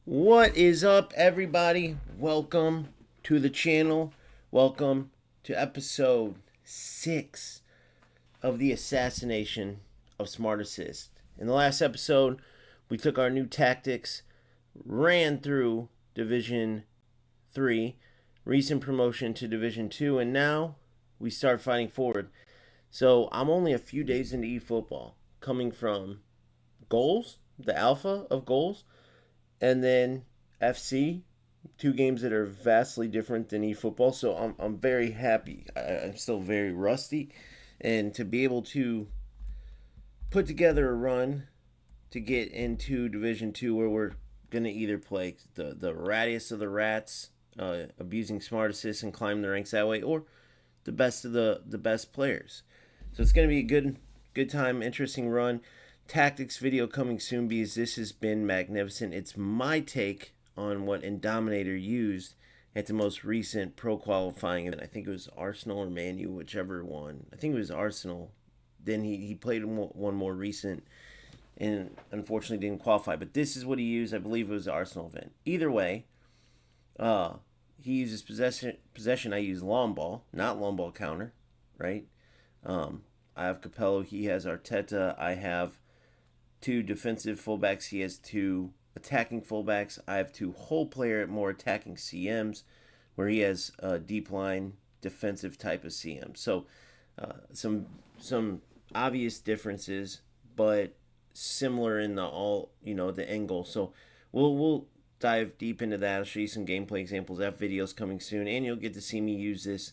What is up, everybody? Welcome to the channel. Welcome to episode 6 of the Assassination of Smart Assist. In the last episode, we took our new tactics, ran through Division 3, recent promotion to Division 2, and now we start fighting forward. So I'm only a few days into eFootball, coming from goals, the alpha of goals, and then FC, two games that are vastly different than eFootball. So I'm very happy. I'm still very rusty, and to be able to put together a run to get into Division Two, where we're gonna either play the rattiest of the rats, abusing smart assists and climb the ranks that way, or the best of the best players. So it's gonna be a good time, interesting run. Tactics video coming soon because this has been magnificent. It's my take on what Indominator used at the most recent pro qualifying event. I think it was Arsenal or Man U, whichever one. I think it was Arsenal. Then he played one more recent and unfortunately didn't qualify. But this is what he used. I believe it was the Arsenal event. Either way, he uses possession. I use long ball, not long ball counter, right? I have Capello. He has Arteta. I have two defensive fullbacks. He has two attacking fullbacks. I have two whole player, more attacking CMs, where he has a deep line defensive type of CM. So some obvious differences, but similar in the end goal. So we'll dive deep into that. I'll show you some gameplay examples. That video's coming soon, and you'll get to see me use this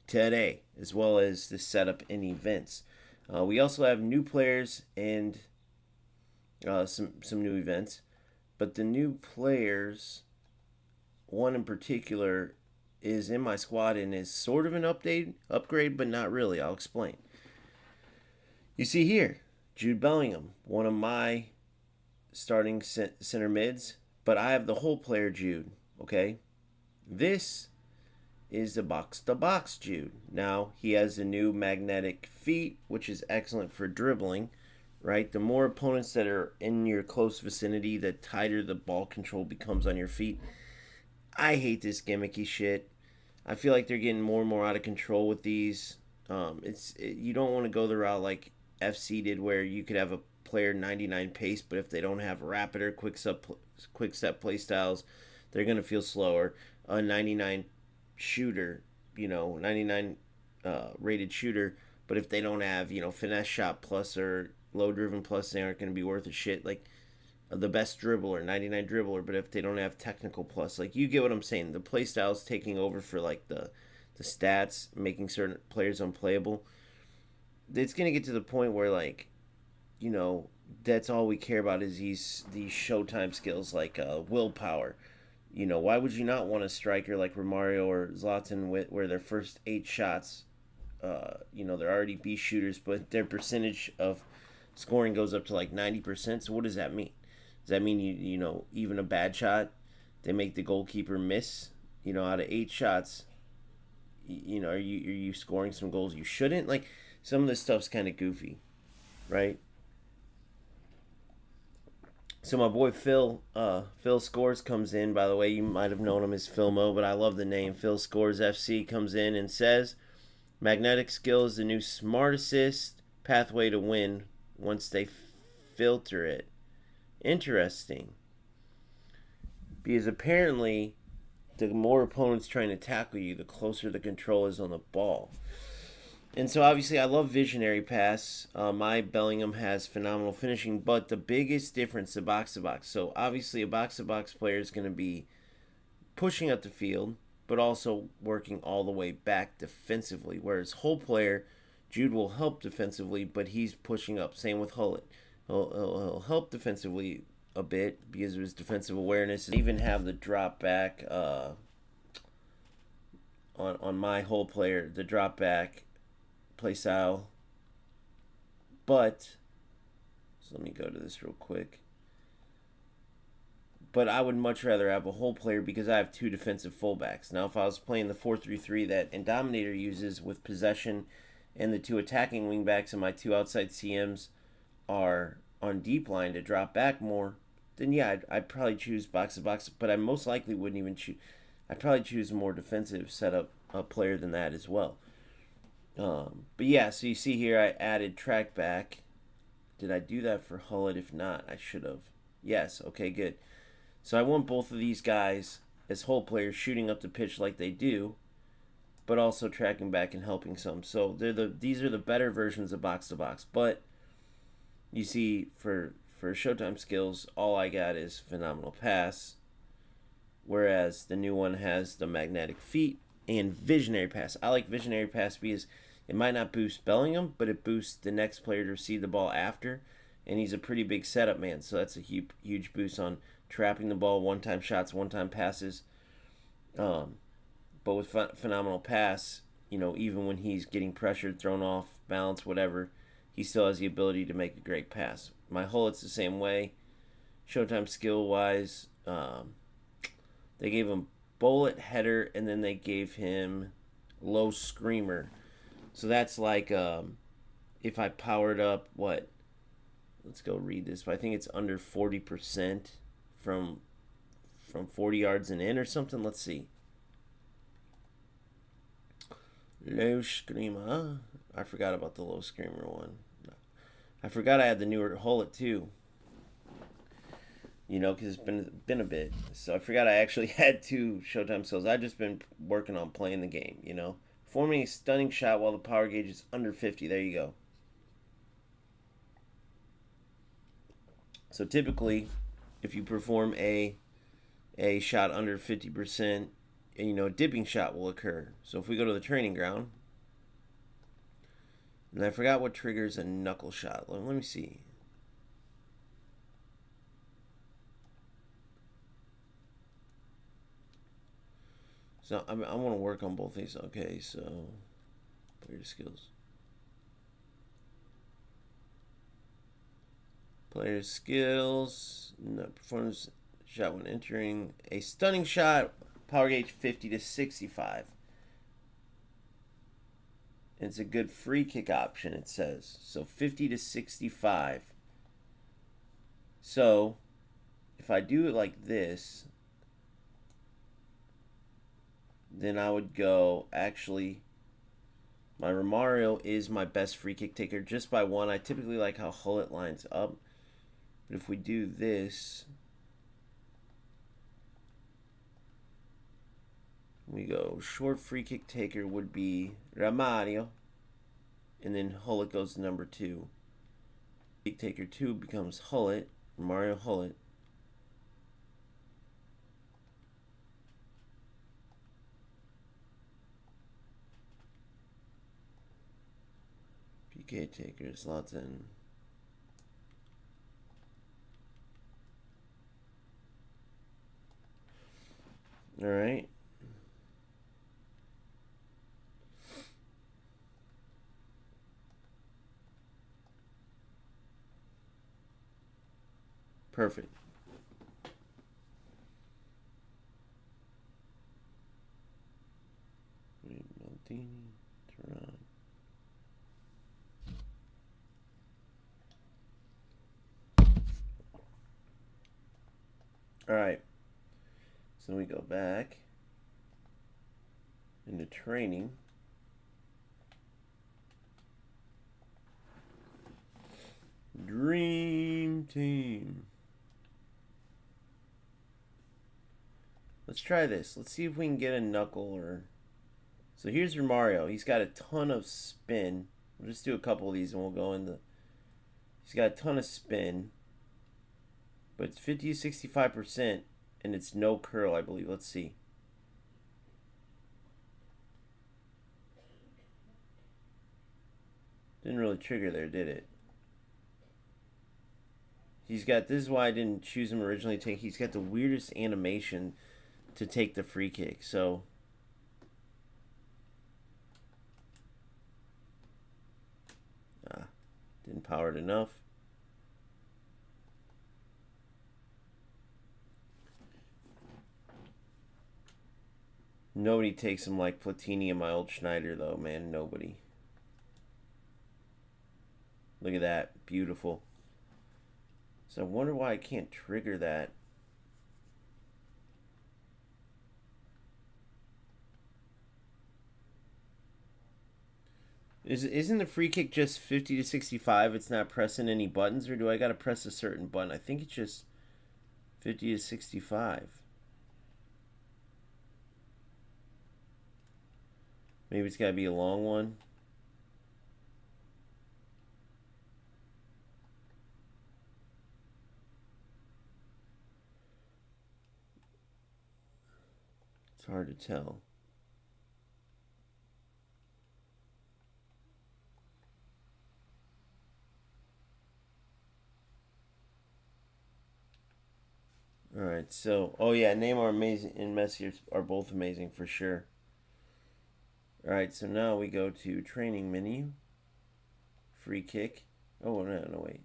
today, as well as the setup and events. We also have new players and some new events, but the new players, one in particular, is in my squad and is sort of an upgrade, but not really. I'll explain. You see here, Jude Bellingham, one of my starting center mids, but I have the whole player Jude. Okay, this is the box-to-box Jude. Now he has the new magnetic feet, which is excellent for dribbling. Right? The more opponents that are in your close vicinity, the tighter the ball control becomes on your feet. I hate this gimmicky shit. I feel like they're getting more and more out of control with these. You don't want to go the route like FC did, where you could have a player 99 pace, but if they don't have rapid or quick step play styles, they're gonna feel slower. A 99 shooter, 99 rated shooter, but if they don't have finesse shot plus or low driven plus, they aren't going to be worth a shit. Like the best dribbler, 99 dribbler, but if they don't have technical plus, like, you get what I'm saying. The play style's taking over for like the stats, making certain players unplayable. It's going to get to the point where, like, that's all we care about is these showtime skills, like willpower. Why would you not want a striker like Romario or Zlatan where their first 8 shots, they're already B shooters, but their percentage of scoring goes up to like 90%. So what does that mean? Does that mean even a bad shot, they make the goalkeeper miss? Out of 8 shots, are you scoring some goals you shouldn't? Like, some of this stuff's kind of goofy, right? So my boy Phil Scores comes in. By the way, you might have known him as Philmo, but I love the name. Phil Scores FC comes in and says, magnetic skill is the new smart assist pathway to win once they filter it. Interesting. Because apparently, the more opponents trying to tackle you, the closer the control is on the ball. And so obviously I love visionary pass. My Bellingham has phenomenal finishing, but the biggest difference, the box-to-box. So obviously a box-to-box player is going to be pushing up the field, but also working all the way back defensively. Whereas whole player, Jude will help defensively, but he's pushing up. Same with Hullet. He'll help defensively a bit because of his defensive awareness. Even have the drop back on my whole player, the drop back play style. But so let me go to this real quick. But I would much rather have a whole player because I have 2 defensive fullbacks. Now, if I was playing the 4-3-3 that Indominator uses with possession and the 2 attacking wingbacks and my 2 outside CMs are on deep line to drop back more, then yeah, I'd probably choose box to box, but I most likely wouldn't even choose. I'd probably choose a more defensive setup player than that as well. But yeah, so you see here I added track back. Did I do that for Hullet? If not, I should have. Yes, okay, good. So I want both of these guys as hole players shooting up the pitch like they do, but also tracking back and helping some. So these are the better versions of box to box. But you see, for Showtime skills, all I got is phenomenal pass, whereas the new one has the magnetic feet and visionary pass. I like visionary pass because it might not boost Bellingham, but it boosts the next player to receive the ball after, and he's a pretty big setup man, so that's a huge boost on trapping the ball, one-time shots, one-time passes. But with phenomenal pass, even when he's getting pressured, thrown off, balance, whatever, he still has the ability to make a great pass. My Hullet's the same way. Showtime skill-wise, they gave him bullet, header, and then they gave him low screamer. So that's like if I powered up what? Let's go read this. But I think it's under 40% from 40 yards and in or something. Let's see. Low screamer. I forgot about the low screamer one. I forgot I had the newer Hullet too. Because it's been a bit. So I forgot I actually had 2 Showtime skills. I've just been working on playing the game, Forming a stunning shot while the power gauge is under 50. There you go. So typically, if you perform a shot under 50%, a dipping shot will occur. So if we go to the training ground, and I forgot what triggers a knuckle shot. Let me see. So I want to work on both these. Okay, so player skills. Player skills. No, performance shot when entering a stunning shot. Power gauge 50 to 65. It's a good free kick option, it says. So 50 to 65. So if I do it like this, then I would go, actually, my Romario is my best free kick taker just by 1. I typically like how Hullet lines up. But if we do this, we go short free kick taker would be Romario. And then Hullet goes to number 2. Free kick taker 2 becomes Hullet, Romario Hullet. PK taker slots in. All right. Perfect. All right. So we go back into training. Dream team. Let's try this. Let's see if we can get a knuckle or... So here's Romario. He's got a ton of spin. We'll just do a couple of these and we'll go into... He's got a ton of spin. But it's 50 to 65% and it's no curl, I believe. Let's see. Didn't really trigger there, did it? He's got... This is why I didn't choose him originally. He's got the weirdest animation to take the free kick. So... didn't power it enough. Nobody takes him like Platini and my old Schneider, though, man. Nobody. Look at that. Beautiful. So I wonder why I can't trigger that. Isn't the free kick just 50 to 65? It's not pressing any buttons, or do I got to press a certain button? I think it's just 50 to 65. Maybe it's got to be a long one. It's hard to tell. All right, so oh yeah, Neymar amazing and Messi are both amazing for sure. All right, so now we go to training menu, free kick. Oh no wait,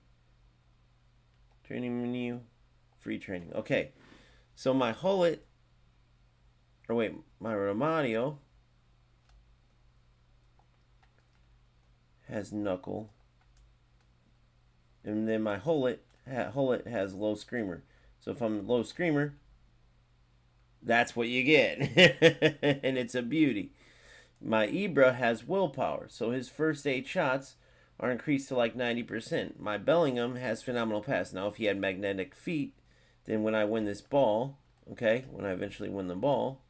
training menu, free training. Okay, so my Hullet, or wait, my Romario has knuckle, and then my Hullet has low screamer. So if I'm low screamer, that's what you get, and it's a beauty. My Ibra has willpower, so his first 8 shots are increased to like 90%. My Bellingham has phenomenal pass. Now, if he had magnetic feet, then when I win this ball, okay, when I eventually win the ball,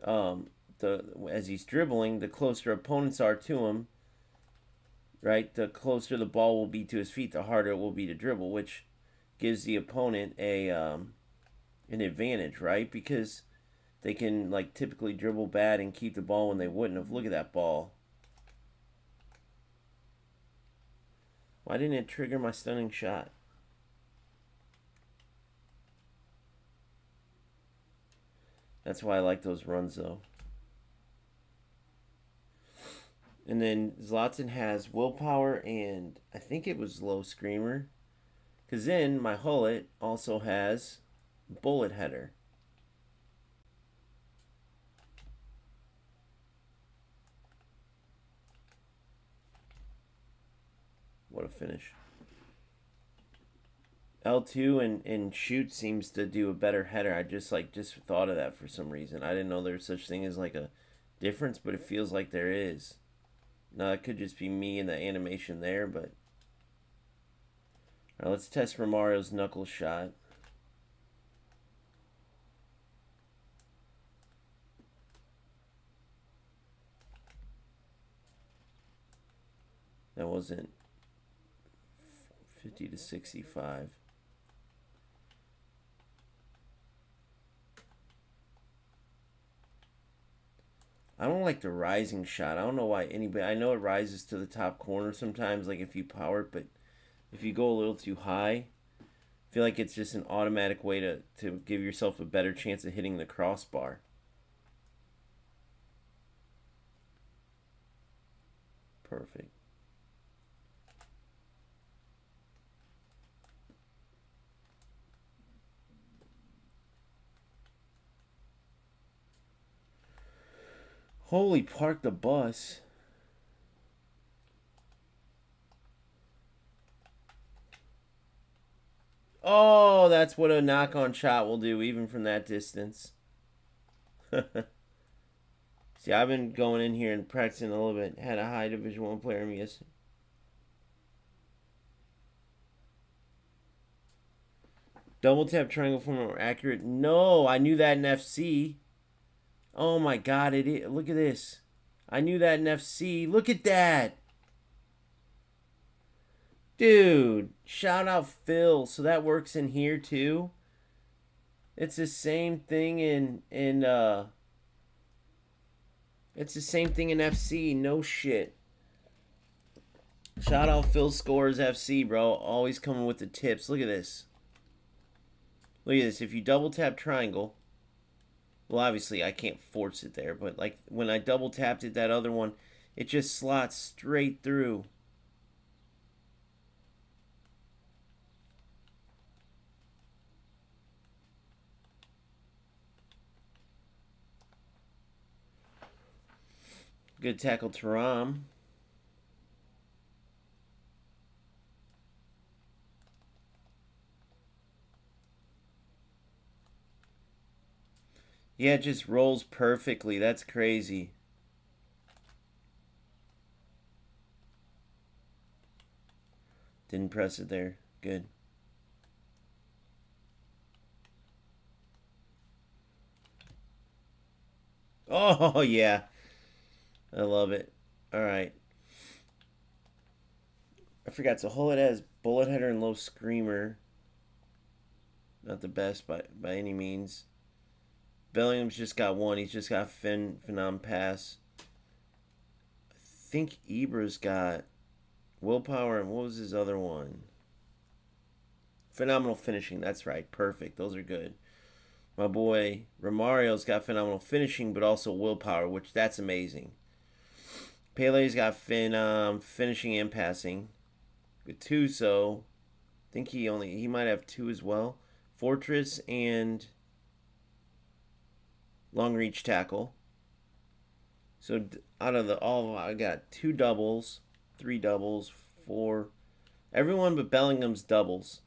as he's dribbling, the closer opponents are to him, right? The closer the ball will be to his feet, the harder it will be to dribble, which gives the opponent an advantage, right? Because they can like typically dribble bad and keep the ball when they wouldn't have. Look at that ball. Why didn't it trigger my stunning shot? That's why I like those runs though. And then Zlatan has willpower and I think it was low screamer. Because then my Hullet also has bullet header. What a finish. L2 and shoot seems to do a better header. I just thought of that for some reason. I didn't know there was such thing as like a difference, but it feels like there is. Now it could just be me and the animation there, but all right, let's test Romario's knuckle shot. That wasn't 50 to 65. I don't like the rising shot. I don't know why anybody. I know it rises to the top corner sometimes, like if you power it, but if you go a little too high, I feel like it's just an automatic way to give yourself a better chance of hitting the crossbar. Perfect. Holy, park the bus. Oh, that's what a knock-on shot will do, even from that distance. See, I've been going in here and practicing a little bit. Had a high Division 1 player me yesterday. Double tap triangle for more accurate. No, I knew that in FC. Oh my god, it is. Look at this. I knew that in FC. Look at that. Dude, shout out Phil. So that works in here too. It's the same thing in it's the same thing in FC. No shit. Shout out Phil Scores FC, bro. Always coming with the tips. Look at this. Look at this. If you double tap triangle, well, obviously I can't force it there, but like when I double tapped it, that other one, it just slots straight through. Good tackle, Taram. Yeah, it just rolls perfectly. That's crazy. Didn't press it there. Good. Oh, yeah. I love it. All right. I forgot. So Hullet has bullet header and low screamer. Not the best by any means. Bellingham's just got one. He's just got phenom pass. I think Ibra's got willpower, and what was his other one? Phenomenal finishing. That's right. Perfect. Those are good. My boy Romario's got phenomenal finishing, but also willpower, which that's amazing. Pele's got finishing and passing. Gattuso, I think he might have two as well. Fortress and long reach tackle. So out of the all, I got two doubles, three doubles, four. Everyone but Bellingham's doubles,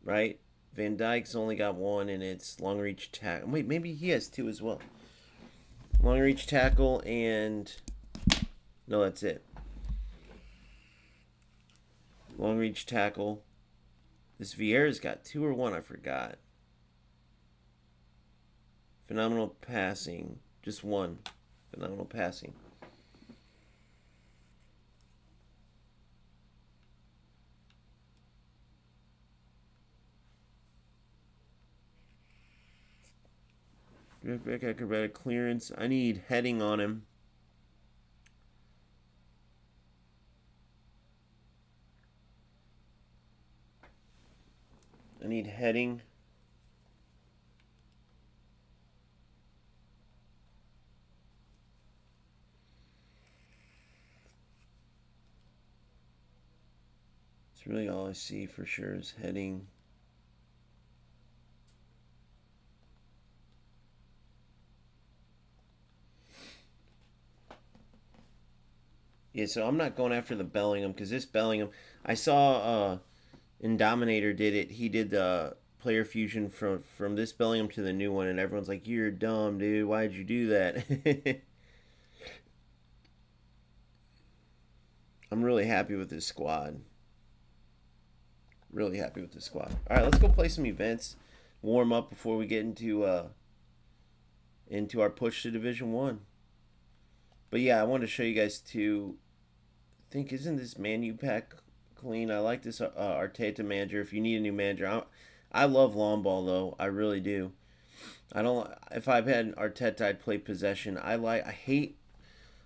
right? Van Dyke's only got one, and it's long reach tackle. Wait, maybe he has two as well. Long reach tackle and no, that's it. Long reach tackle. This Vieira's got two or one, I forgot. Phenomenal passing. Just one. Phenomenal passing. Back acrobatic clearance. I need heading on him. I need heading. It's really all I see for sure is heading. Yeah, so I'm not going after the Bellingham because this Bellingham, I saw Indominator did it. He did the player fusion from this Bellingham to the new one, and everyone's like, "You're dumb, dude. Why'd you do that?" I'm really happy with this squad. Really happy with this squad. All right, let's go play some events, warm up before we get into our push to Division One. But yeah, I wanted to show you guys too. I think isn't this manu pack clean? I like this Arteta manager. If you need a new manager, I love long ball though. I really do. I don't. If I've had Arteta, I'd play possession. I hate.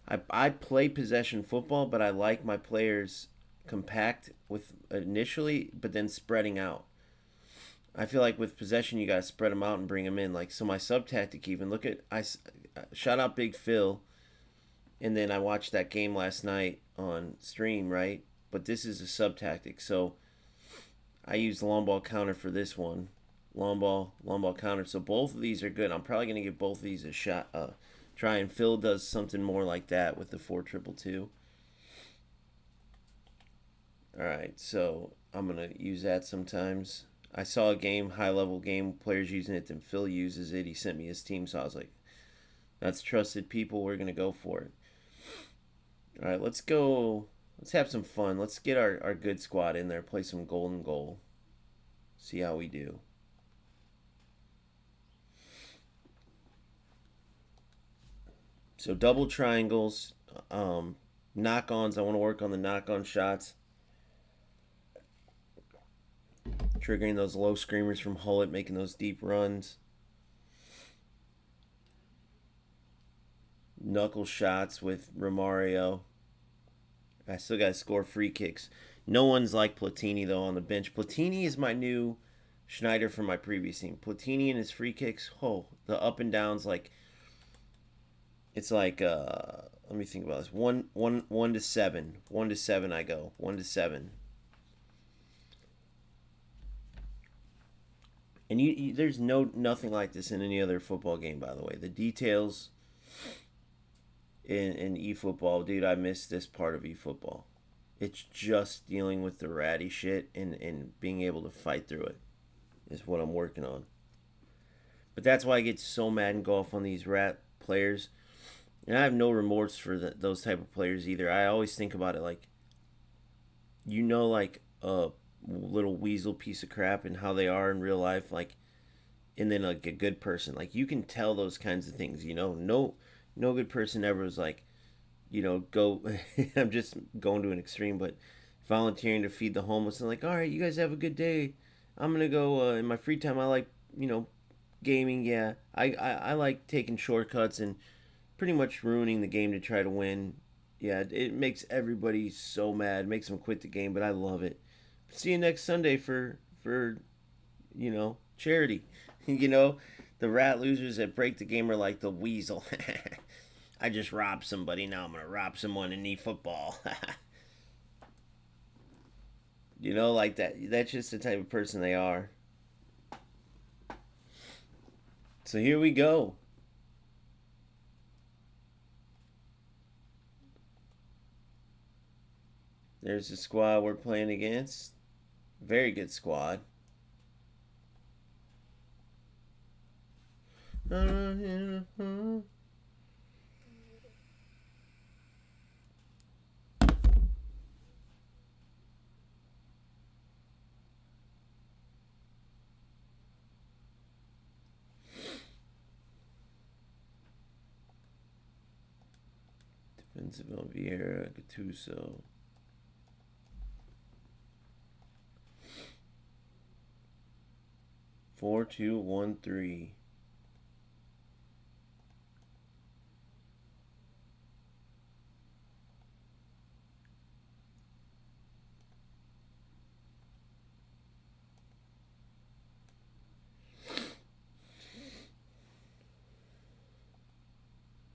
I play possession football, but I like my players compact with initially, but then spreading out. I feel like with possession, you gotta spread them out and bring them in. Like so, my sub tactic even look at I shout out Big Phil, and then I watched that game last night on stream, right? But this is a sub tactic, so I used the long ball counter for this one. Long ball counter. So both of these are good. I'm probably gonna give both of these a shot. Try and Phil does something more like that with the 4-2-2. All right, so I'm gonna use that sometimes. I saw a game, high level game, players using it, then Phil uses it. He sent me his team, so I was like, that's trusted people. We're gonna go for it. All right, let's go. Let's have some fun. Let's get our good squad in there. Play some golden goal. See how we do. So double triangles, knock-ons. I want to work on the knock-on shots. Triggering those low screamers from Hullet, making those deep runs. Knuckle shots with Romario. I still got to score free kicks. No one's like Platini, though, on the bench. Platini is my new Schneider from my previous team. Platini and his free kicks, oh, the up and downs, like, it's like, let me think about this. 1-7. 1-7 I go. 1-7. And there's nothing like this in any other football game, by the way. The details in eFootball, dude, I miss this part of eFootball. It's just dealing with the ratty shit and being able to fight through it is what I'm working on. But that's why I get so mad and go off on these rat players. And I have no remorse for those type of players either. I always think about it like, like a little weasel piece of crap and how they are in real life, like, and then like a good person. Like you can tell those kinds of things. No good person ever was like, go. I'm just going to an extreme, but volunteering to feed the homeless and like, all right, you guys have a good day. I'm gonna go in my free time. I like gaming. Yeah, I like taking shortcuts and pretty much ruining the game to try to win. Yeah, it makes everybody so mad. It makes them quit the game, but I love it. See you next Sunday for charity. The rat losers that break the game are like the weasel. I just robbed somebody. Now I'm gonna rob someone in efootball. Like that. That's just the type of person they are. So here we go. There's the squad we're playing against. Very good squad. Defensive on Vieira, Gattuso. Four, two, 1, 3.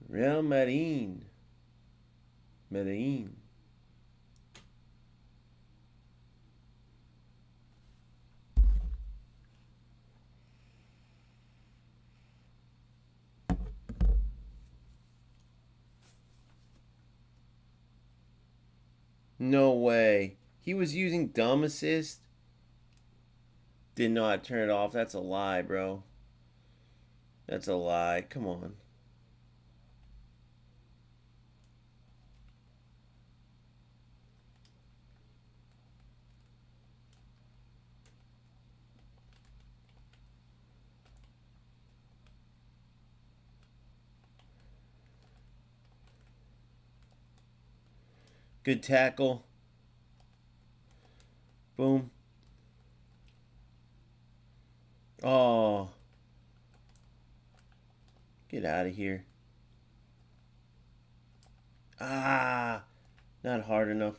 Real Medellin. Medellin. No way. He was using dumb assist. Did not turn it off. That's a lie, bro. That's a lie. Come on. Good tackle. Boom. Oh. Get out of here. Ah. Not hard enough.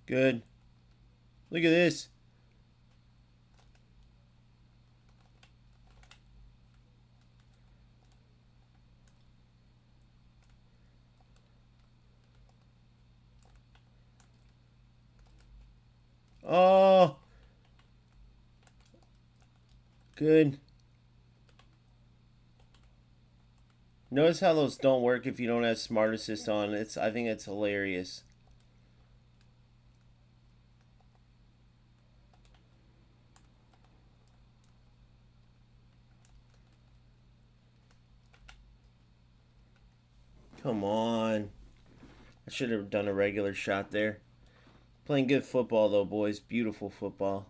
Good. Look at this. Oh. Good. Notice how those don't work if you don't have Smart Assist on. I think it's hilarious. Come on. I should have done a regular shot there. Playing good football though, boys. Beautiful football.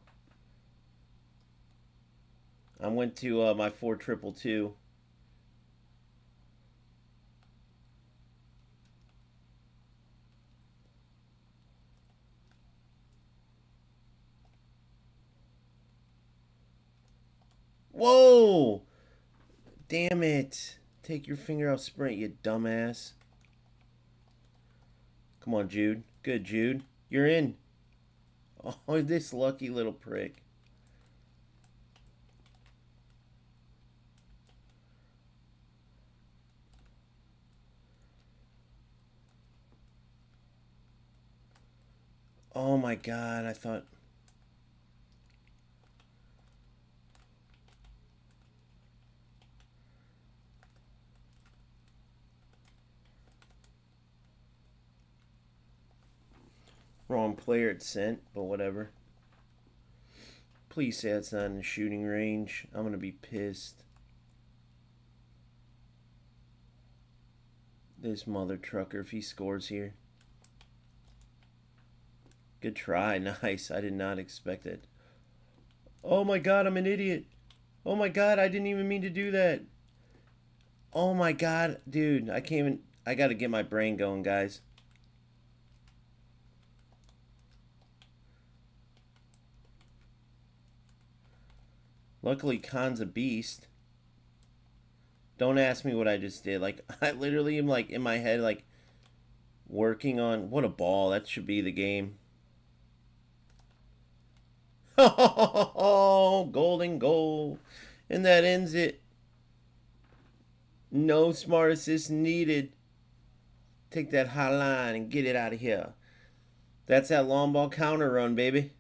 I went to my 4-2-2. Whoa! Damn it. Take your finger off sprint, you dumbass. Come on, Jude. Good, Jude. You're in. Oh, this lucky little prick. Oh my god, I thought... Wrong player it sent, but whatever. Please say it's not in the shooting range. I'm gonna be pissed. This mother trucker, if he scores here. Good try, nice. I did not expect it. Oh my god, I'm an idiot. Oh my god, I didn't even mean to do that. Oh my god, dude, I can't even... I gotta get my brain going, guys. Luckily, Khan's a beast. Don't ask me what I just did. Like, I literally am, like, in my head, like, working on... What a ball. That should be the game. Oh, golden goal. And that ends it. No smart assist needed. Take that high line and get it out of here. That's that long ball counter run, baby.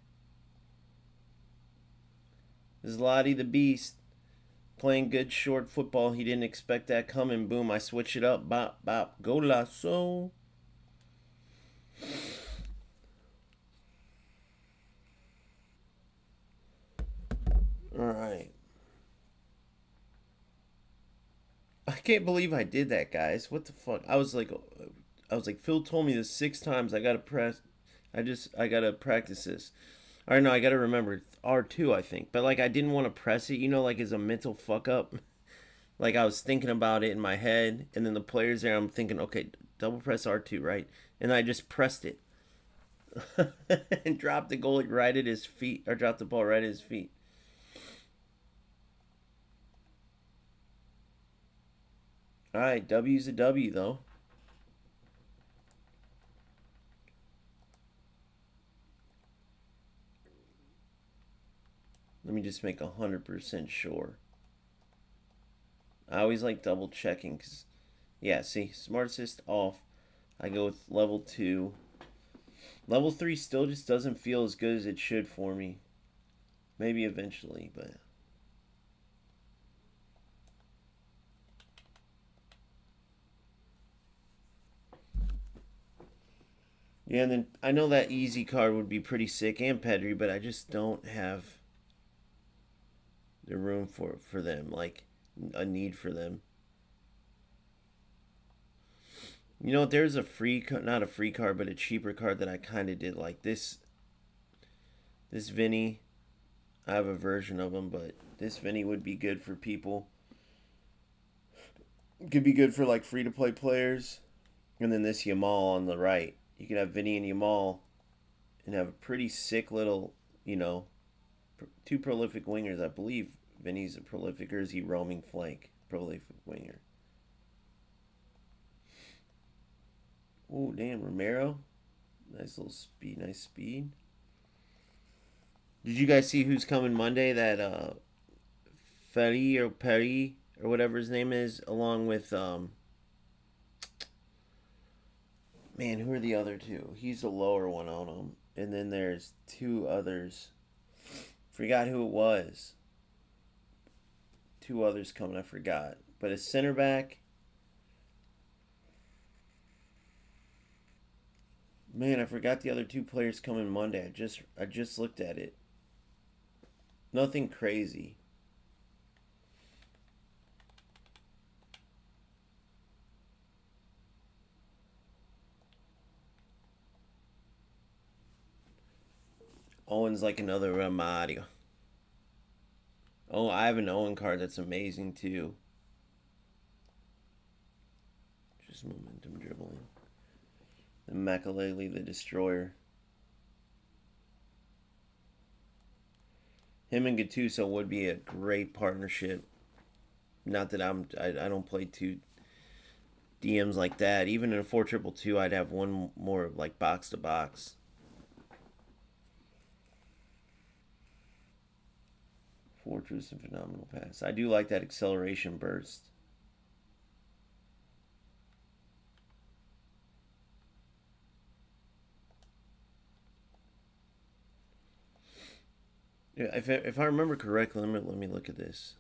Zlotty the Beast. Playing good short football. He didn't expect that coming. Boom, I switch it up. Bop, bop. Golazo. Alright. I can't believe I did that, guys. What the fuck? I was like, Phil told me this 6 times. I gotta practice this. All right, no, I gotta remember R2, I think. But like, I didn't want to press it, you know, like as a mental fuck up. Like I was thinking about it in my head, and then the player's there. I'm thinking, okay, double press R2, right? And I just pressed it and dropped the goalie right at his feet, or dropped the ball right at his feet. All right, W's a W though. Let me just make 100% sure. I always like double checking because, yeah, see, Smart Assist off. I go with level 2. Level 3 still just doesn't feel as good as it should for me. Maybe eventually, but... Yeah, and then I know that easy card would be pretty sick, and Pedri, but I just don't have the room for them, like a need for them. You know, there's a free, not a free card, but a cheaper card that I kind of did like. This Vinny, I have a version of him, but this Vinny would be good for people. Could be good for like free to play players. And then this Yamal on the right. You could have Vinny and Yamal and have a pretty sick little, you know, 2 prolific wingers. I believe Vinny's a prolific, or is he roaming flank? Prolific winger. Oh, damn, Romero. Nice little speed, nice speed. Did you guys see who's coming Monday? That Ferry or Perry or whatever his name is, along with man, who are the other 2? He's the lower one on them, and then there's 2 others. Forgot who it was. 2 others coming, I forgot. But a center back. Man, I forgot the other 2 players coming Monday. I just looked at it. Nothing crazy. Owen's like another Mario. Oh, I have an Owen card that's amazing too. Just momentum dribbling. The Makalele the Destroyer. Him and Gattuso would be a great partnership. Not that I don't play 2 DMs like that. Even in a 4-2-2, I'd have one more like box to box. Fortress and phenomenal pass. I do like that acceleration burst. If I remember correctly, let me look at this.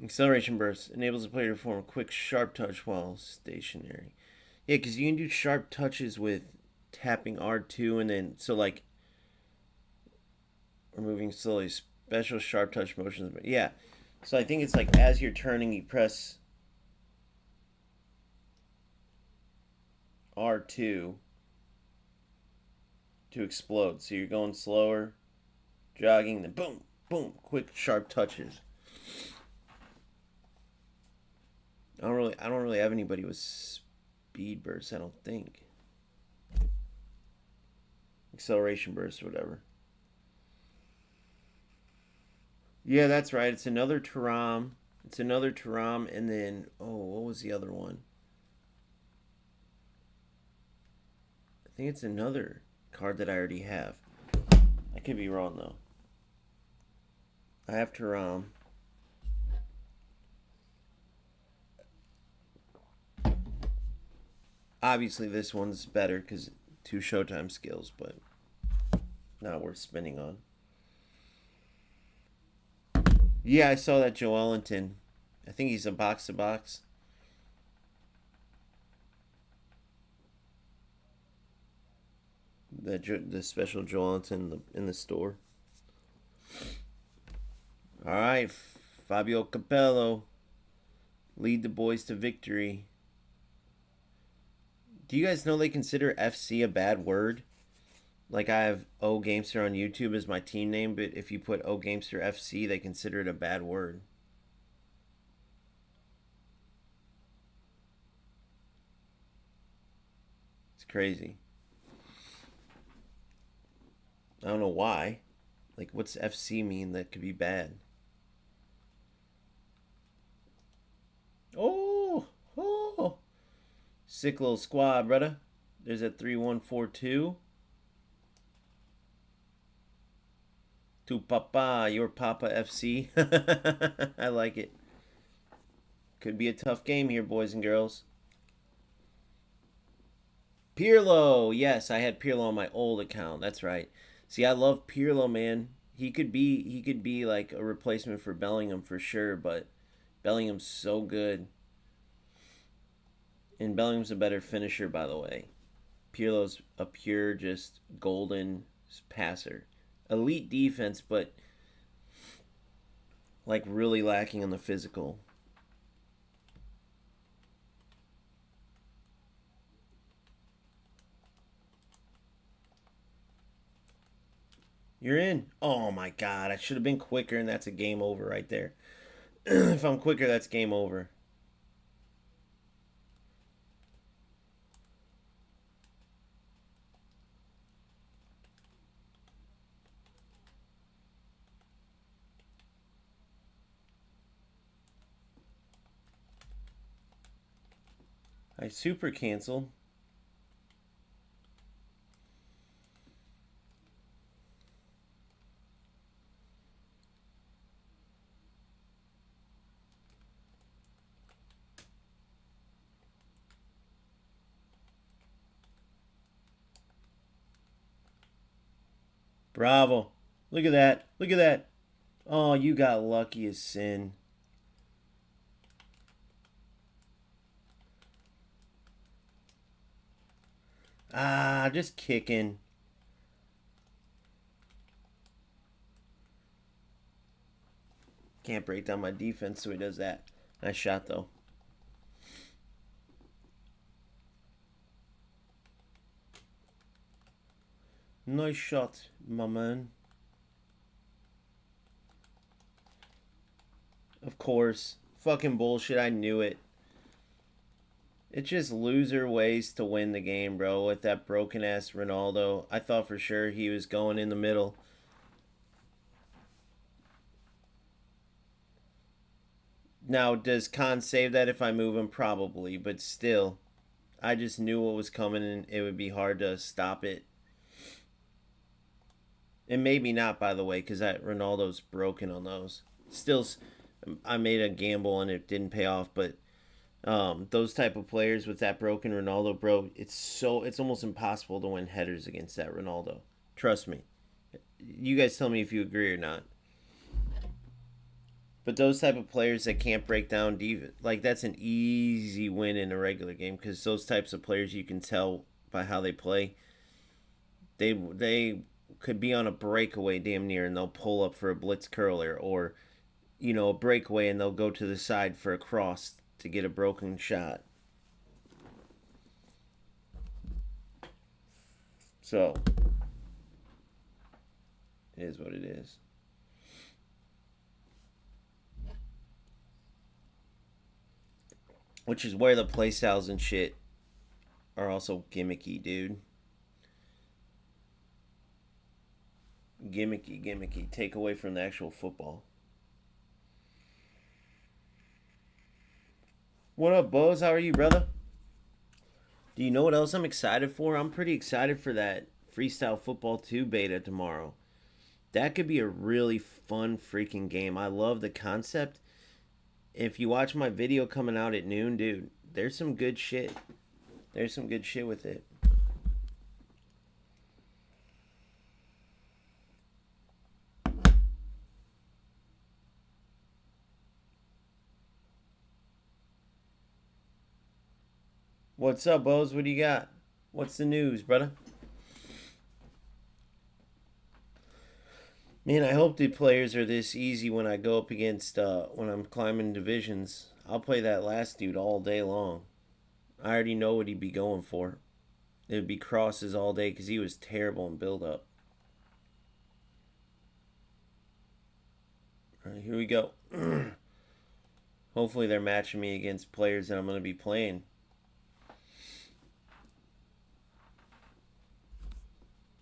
Acceleration burst enables the player to perform a quick sharp touch while stationary. Yeah, because you can do sharp touches with tapping R2 and then, so like, removing slowly. Special sharp touch motions. Yeah, so I think it's like as you're turning, you press R2 to explode. So you're going slower, jogging, then boom, boom, quick sharp touches. I don't really have anybody with speed burst. I don't think acceleration burst or whatever. Yeah, that's right. It's another Taram. It's another Taram, and then what was the other one? I think it's another card that I already have. I could be wrong though. I have Taram. Obviously, this one's better because 2 Showtime skills, but not worth spending on. Yeah, I saw that Joe Ellington. I think he's a box to box. The special Joe Ellington in the store. All right, Fabio Capello, lead the boys to victory. Do you guys know they consider FC a bad word? Like I have O Gamester on YouTube as my team name, but if you put O Gamester FC, they consider it a bad word. It's crazy. I don't know why. Like, what's FC mean that could be bad? Oh, oh. Sick little squad, brother. There's a 3142. To Papa, your Papa FC. I like it. Could be a tough game here, boys and girls. Pirlo, yes, I had Pirlo on my old account. That's right. See, I love Pirlo, man. He could be like a replacement for Bellingham for sure, but Bellingham's so good. And Bellingham's a better finisher, by the way. Pirlo's a pure, just golden passer. Elite defense, but like really lacking on the physical. You're in. Oh my god, I should have been quicker, and that's a game over right there. If I'm quicker, that's game over. I super cancel. Bravo. Look at that. Look at that. Oh, you got lucky as sin. Ah, just kicking. Can't break down my defense, so he does that. Nice shot, though. Nice shot, my man. Of course. Fucking bullshit, I knew it. It's just loser ways to win the game, bro. With that broken ass Ronaldo. I thought for sure he was going in the middle. Now, does Khan save that if I move him? Probably, but still. I just knew what was coming and it would be hard to stop it. And maybe not, by the way, because that Ronaldo's broken on those. Still, I made a gamble and it didn't pay off, but those type of players with that broken Ronaldo, bro, it's almost impossible to win headers against that Ronaldo. Trust me. You guys tell me if you agree or not. But those type of players that can't break down like that's an easy win in a regular game because those types of players you can tell by how they play. They could be on a breakaway damn near and they'll pull up for a blitz curler or a breakaway and they'll go to the side for a cross to get a broken shot. So it is what it is. Which is where the playstyles and shit are also gimmicky, dude. Gimmicky. Take away from the actual football. What up, Boz? How are you, brother? Do you know what else I'm excited for? I'm pretty excited for that Freestyle Football 2 beta tomorrow. That could be a really fun freaking game. I love the concept. If you watch my video coming out at noon, dude, there's some good shit. There's some good shit with it. What's up, Boz? What do you got? What's the news, brother? Man, I hope the players are this easy when I go up against, when I'm climbing divisions. I'll play that last dude all day long. I already know what he'd be going for. It would be crosses all day because he was terrible in build-up. Alright, here we go. Hopefully they're matching me against players that I'm going to be playing.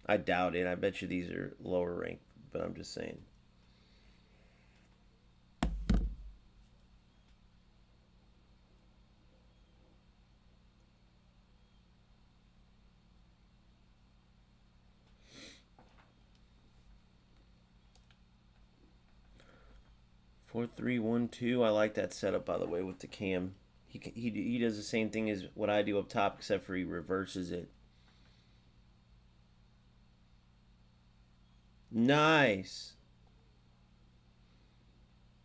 I doubt it. I bet you these are lower ranked, but I'm just saying. Four, 3, 1, 2. I like that setup, by the way, with the cam. He does the same thing as what I do up top, except for he reverses it. Nice.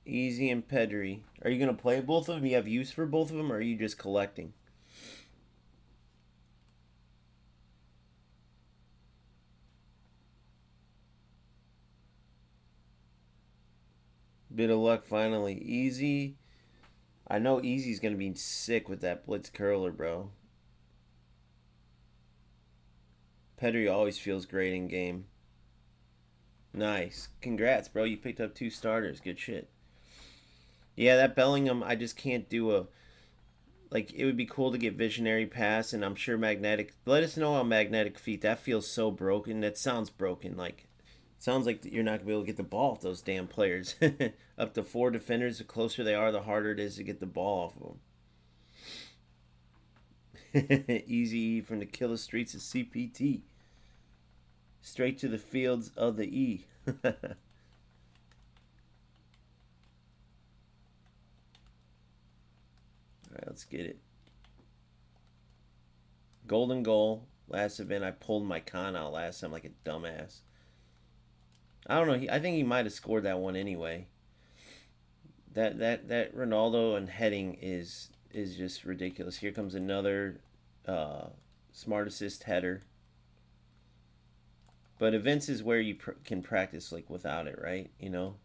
Easy and Pedri. Are you going to play both of them? You have use for both of them, or are you just collecting? Bit of luck finally. Easy. I know Easy's going to be sick with that blitz curler, bro. Pedri always feels great in game. Nice. Congrats, bro. You picked up 2 starters. Good shit. Yeah, that Bellingham, I just can't do a... Like, it would be cool to get Visionary Pass, and I'm sure Magnetic... Let us know how Magnetic Feet... That feels so broken. That sounds broken. Like, it sounds like you're not going to be able to get the ball off those damn players. Up to 4 defenders, the closer they are, the harder it is to get the ball off of them. Easy from the killer streets of CPT. Straight to the fields of the E. Alright, let's get it. Golden goal. Last event, I pulled my con out last time like a dumbass. I don't know. I think he might have scored that one anyway. That Ronaldo and heading is just ridiculous. Here comes another smart assist header. But events is where you can practice like without it, right? You know.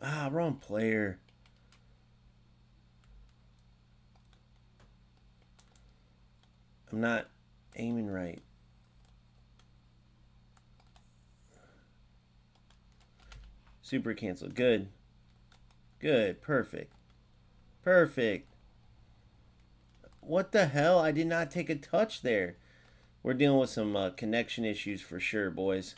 Ah, wrong player. I'm not aiming right. Super cancel. Good. Good. Perfect. Perfect. What the hell? I did not take a touch there. We're dealing with some connection issues for sure, boys.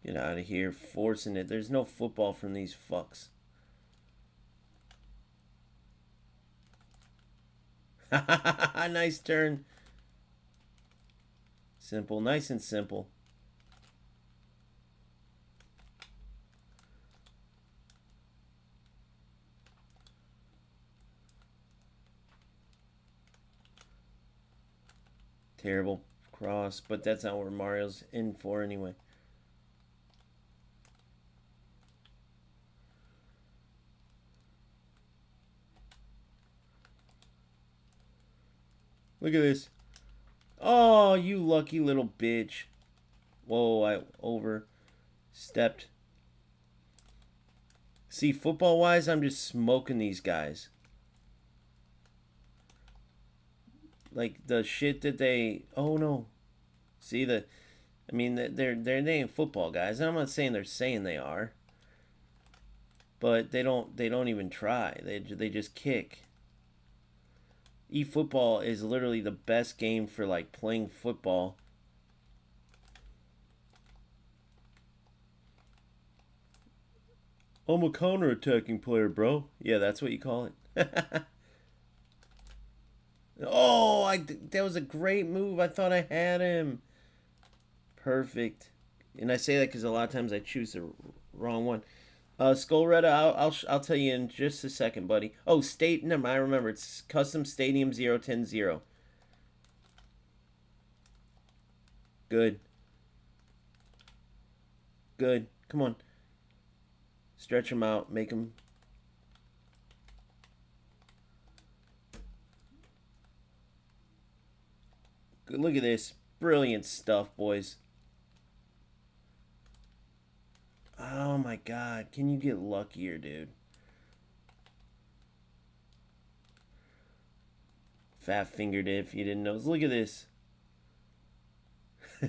Get out of here, forcing it. There's no football from these fucks. Nice turn. Simple, nice and simple. Terrible cross, but that's not where Mario's in for anyway. Look at this. Oh, you lucky little bitch. Whoa, I overstepped. See, football-wise, I'm just smoking these guys. Like, the shit that they... Oh, no. See, I mean, they ain't football guys. I'm not saying they're saying they are. But they don't even try. They just kick. eFootball is literally the best game for, like, playing football. I'm a counter-attacking player, bro. Yeah, that's what you call it. Oh, that was a great move. I thought I had him. Perfect. And I say that because a lot of times I choose the wrong one. Skullretta, I'll tell you in just a second, buddy. Oh, never mind, I remember. It's Custom Stadium 010-0. Good. Good. Come on. Stretch him out. Make him... Good. Look at this. Brilliant stuff, boys. Oh my god. Can you get luckier, dude? Fat fingered it if you didn't know. Look at this.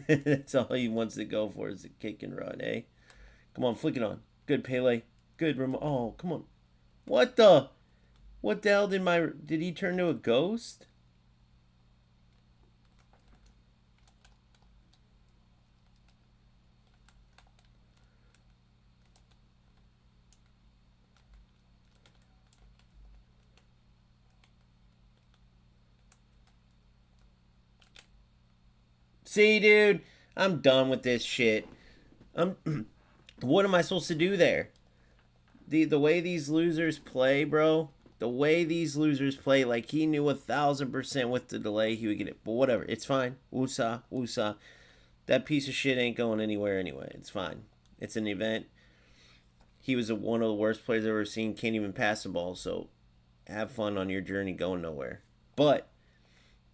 That's all he wants to go for is a kick and run, eh? Come on, flick it on. Good, Pele. Good, oh, come on. What the? What the hell did he turn to a ghost? See, dude, I'm done with this shit. What am I supposed to do there? The way these losers play, bro. The way these losers play, like he knew 1,000% with the delay he would get it. But whatever, it's fine. Woosah, woosah. That piece of shit ain't going anywhere anyway. It's fine. It's an event. He was one of the worst players I've ever seen. Can't even pass the ball. So have fun on your journey going nowhere. But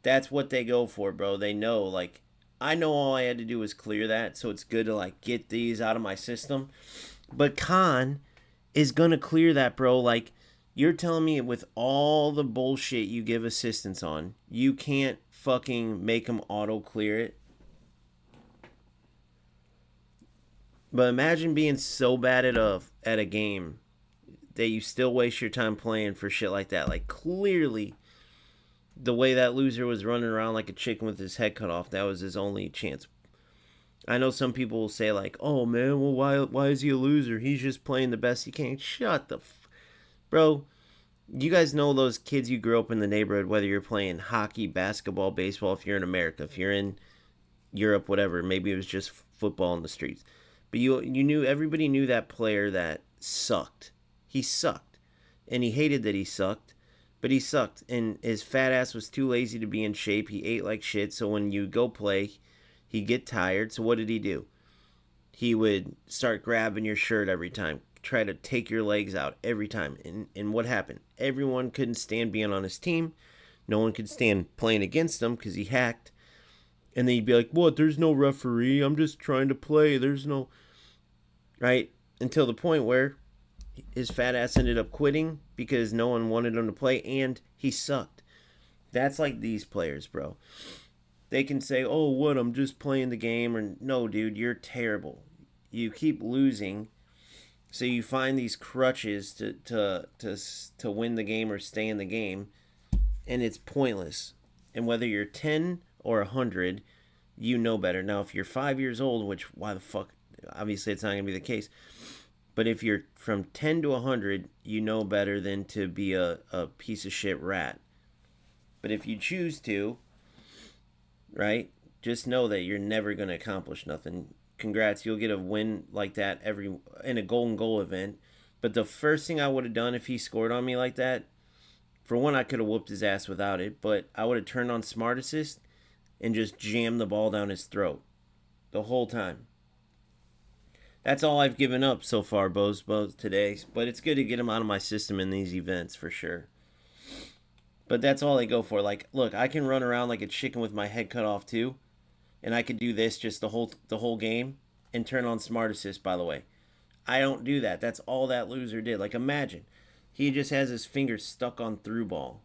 that's what they go for, bro. They know, like, I know all I had to do was clear that. So it's good to, like, get these out of my system. But Khan is going to clear that, bro. Like, you're telling me with all the bullshit you give assistance on, you can't fucking make him auto clear it? But imagine being so bad at a game that you still waste your time playing for shit like that. Like, clearly, the way that loser was running around like a chicken with his head cut off, that was his only chance. I know some people will say, like, oh, man, well, why is he a loser? He's just playing the best he can. Shut the Bro, you guys know those kids you grew up in the neighborhood, whether you're playing hockey, basketball, baseball, if you're in America, if you're in Europe, whatever. Maybe it was just football in the streets. But everybody knew that player that sucked. He sucked. And he hated that he sucked. But he sucked. And his fat ass was too lazy to be in shape. He ate like shit. So when you go play, he'd get tired. So what did he do? He would start grabbing your shirt every time. Try to take your legs out every time. And what happened? Everyone couldn't stand being on his team. No one could stand playing against him because he hacked. And then you'd be like, what? There's no referee. I'm just trying to play. There's no... Right? Until the point where his fat ass ended up quitting because no one wanted him to play and he sucked. That's like these players, bro. They can say, oh, what? I'm just playing the game. Or, no, dude, you're terrible. You keep losing. So you find these crutches to win the game or stay in the game. And it's pointless. And whether you're 10 or 100, you know better. Now, if you're 5 years old, which, why the fuck? Obviously, it's not going to be the case. But if you're from 10 to 100, you know better than to be a piece of shit rat. But if you choose to, right, just know that you're never going to accomplish nothing. Congrats, you'll get a win like that every in a golden goal event. But the first thing I would have done if he scored on me like that, for one, I could have whooped his ass without it, but I would have turned on Smart Assist and just jammed the ball down his throat the whole time. That's all I've given up so far, both today. But it's good to get him out of my system in these events for sure. But that's all they go for. Like, look, I can run around like a chicken with my head cut off too, and I could do this just the whole game and turn on Smart Assist. By the way, I don't do that. That's all that loser did. Like, imagine he just has his fingers stuck on through ball.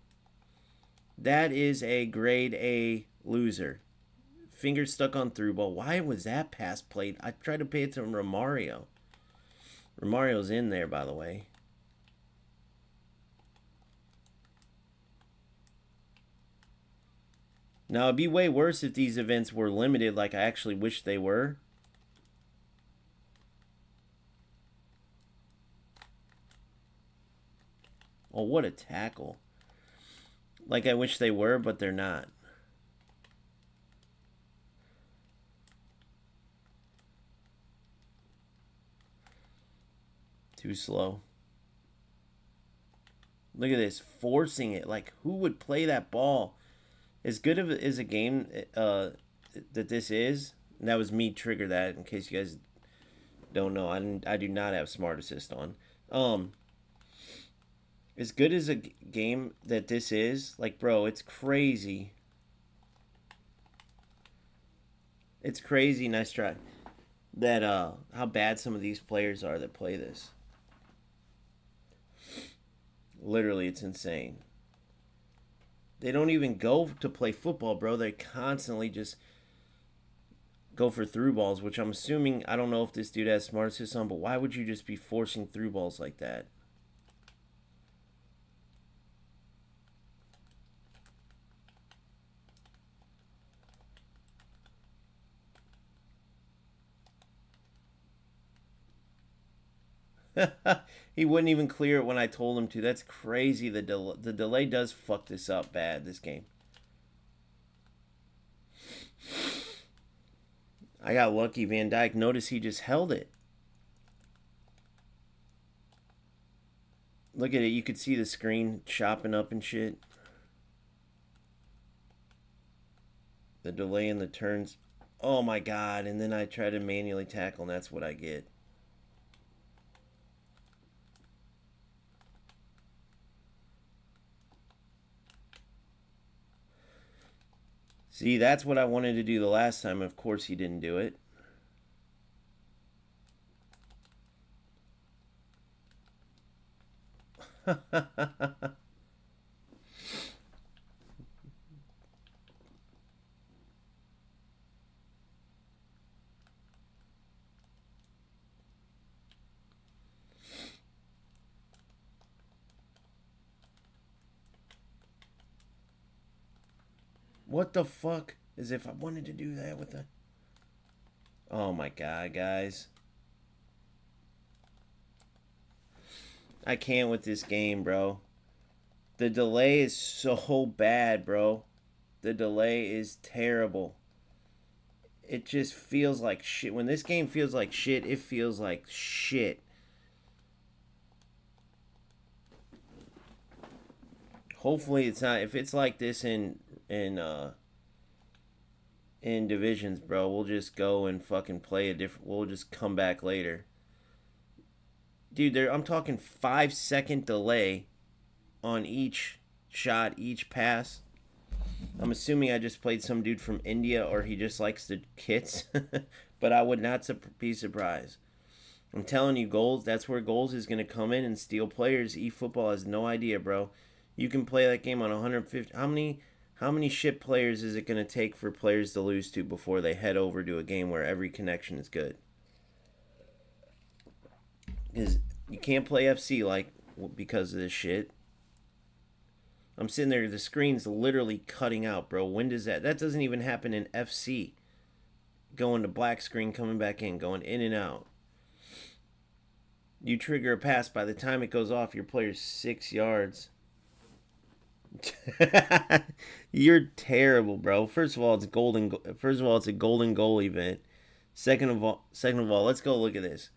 That is a grade A loser. Fingers stuck on through ball. Why was that pass played? I tried to pay it to Romario. Romario's in there, by the way. Now, it'd be way worse if these events were limited like I actually wish they were. Oh, what a tackle. Like I wish they were, but they're not. Too slow. Look at this, forcing it. Like, who would play that ball? As good of as a game that this is, and that was me trigger that in case you guys don't know. I do not have Smart Assist on. As good as a game that this is, like, bro, it's crazy. It's crazy. Nice try. That how bad some of these players are that play this. Literally, it's insane. They don't even go to play football, bro. They constantly just go for through balls, which I'm assuming, I don't know if this dude has Smart Assist on, but why would you just be forcing through balls like that? He wouldn't even clear it when I told him to. That's crazy. The delay does fuck this up bad, this game. I got lucky, Van Dyke. Notice he just held it. Look at it. You could see the screen chopping up and shit. The delay in the turns. Oh my god. And then I try to manually tackle, and that's what I get. See, that's what I wanted to do the last time. Of course he didn't do it. What the fuck? As if I wanted to do that with the... Oh my god, guys. I can't with this game, bro. The delay is so bad, bro. The delay is terrible. It just feels like shit. When this game feels like shit, it feels like shit. Hopefully it's not. If it's like this in divisions, bro, we'll just go and fucking play a different. We'll just come back later, dude. I'm talking 5-second delay on each shot, each pass. I'm assuming I just played some dude from India, or he just likes the kits, but I would not be surprised. I'm telling you, goals. That's where goals is gonna come in and steal players. eFootball has no idea, bro. You can play that game on 150. How many shit players is it going to take for players to lose to before they head over to a game where every connection is good? Because you can't play FC because of this shit. I'm sitting there, the screen's literally cutting out, bro. When does that? That doesn't even happen in FC. going to black screen, coming back in, going in and out. You trigger a pass. By the time it goes off, your player's 6 yards. You're terrible, bro. First of all, it's golden. First of all, it's a golden goal event. Second of all, let's go look at this.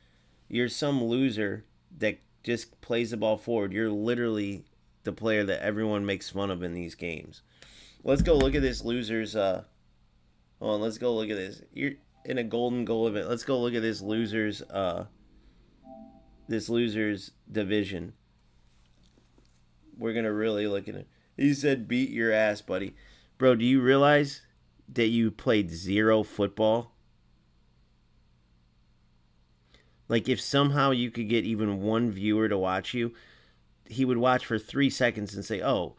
You're some loser that just plays the ball forward. You're literally the player that everyone makes fun of in these games. Let's go look at this loser's. Hold on, let's go look at this. You're in a golden goal event. Let's go look at this loser's. This loser's division. We're gonna really look at it. He said, "Beat your ass, buddy." Bro, do you realize that you played 0 football? Like, if somehow you could get even one viewer to watch you, he would watch for 3 seconds and say, "Oh,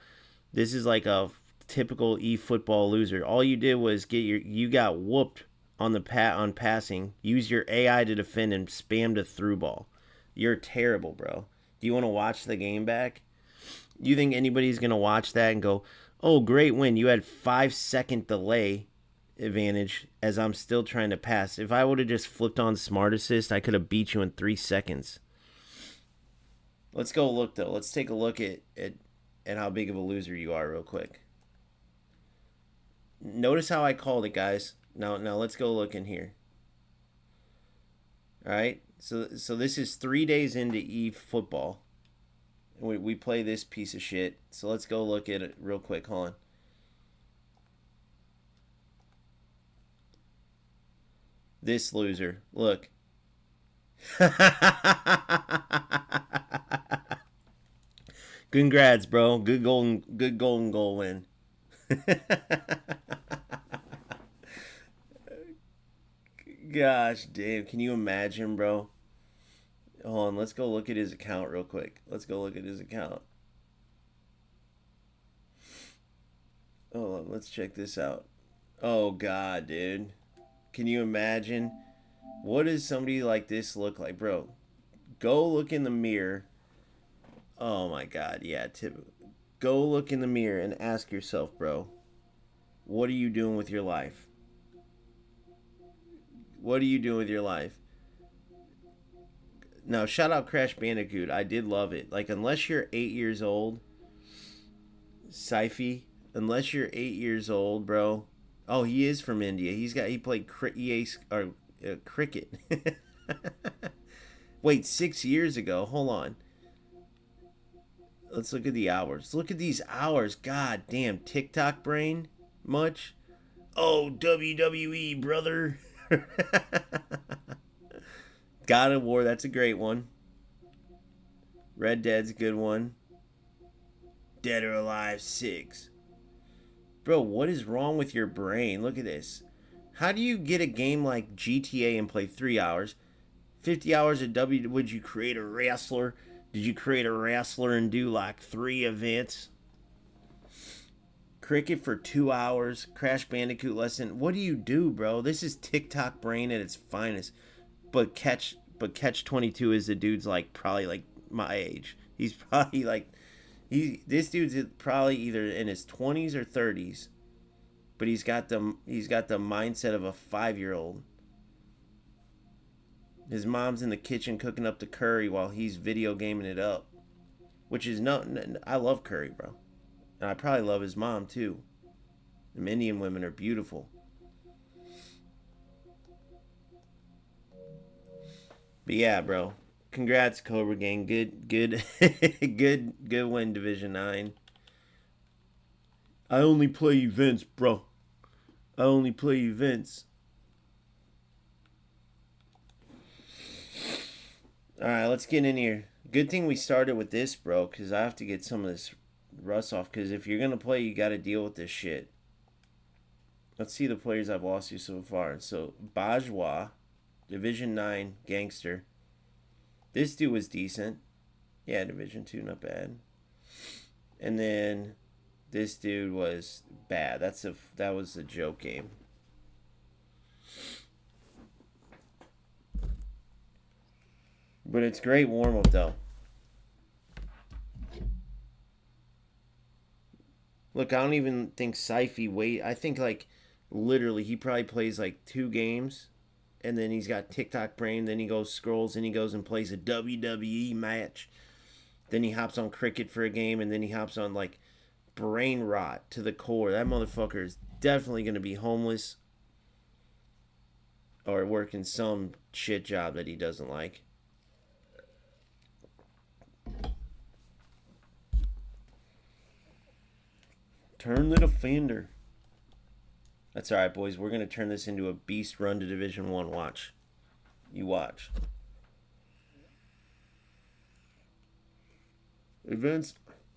this is like a typical eFootball loser. All you did was you got whooped on on passing, use your AI to defend, and spammed a through ball. You're terrible, bro. Do you want to watch the game back? You think anybody's going to watch that and go, oh, great win. You had 5-second delay advantage as I'm still trying to pass. If I would have just flipped on Smart Assist, I could have beat you in 3 seconds. Let's go look, though. Let's take a look at how big of a loser you are real quick. Notice how I called it, guys. Now let's go look in here. All right. So this is 3 days into eFootball. We play this piece of shit. So let's go look at it real quick. Hold on. This loser. Look. Congrats, bro. Good golden goal win. Gosh, Dave, can you imagine, bro? Hold on, let's go look at his account real quick. Let's go look at his account. Hold on, let's check this out. Oh, God, dude. Can you imagine? What does somebody like this look like, bro? Go look in the mirror. Oh, my God, yeah. Go look in the mirror and ask yourself, bro, what are you doing with your life? What are you doing with your life? Now, shout out Crash Bandicoot. I did love it. Like, unless you're 8 years old, Syfy, unless you're 8 years old, bro. Oh, he is from India. He played cricket. Wait, 6 years ago. Hold on. Let's look at the hours. Look at these hours. God damn, TikTok brain much? Oh, WWE, brother. God of War, that's a great one. Red Dead's a good one. Dead or Alive 6. Bro, what is wrong with your brain? Look at this. How do you get a game like GTA and play 3 hours? 50 hours of would you create a wrestler? Did you create a wrestler and do like 3 events? Cricket for 2 hours. Crash Bandicoot lesson. What do you do, bro? This is TikTok brain at its finest. But Catch 22 is the dude's like probably like my age. He's probably like this dude's probably either in his 20s or 30s. But he's got the mindset of a 5-year-old. His mom's in the kitchen cooking up the curry while he's video gaming it up. Which is I love curry, bro. And I probably love his mom too. Them Indian women are beautiful. But yeah, bro. Congrats, Cobra Gang. Good good win, Division 9. I only play events, bro. I only play events. Alright, let's get in here. Good thing we started with this, bro, because I have to get some of this rust off, because if you're going to play, you got to deal with this shit. Let's see the players I've lost to so far. So, Bajwa, Division 9, Gangster. This dude was decent. Yeah, Division 2, not bad. And then this dude was bad. That was a joke game. But it's great warm-up, though. Look, I don't even think Syfy I think, like, Literally, he probably plays like 2 games, and then he's got TikTok brain. Then he goes scrolls, and he goes and plays a WWE match. Then he hops on cricket for a game, and then he hops on like brain rot to the core. That motherfucker is definitely gonna be homeless or working some shit job that he doesn't like. Turn the defender. That's all right, boys. We're gonna turn this into a beast run to Division 1. Watch. You watch. Events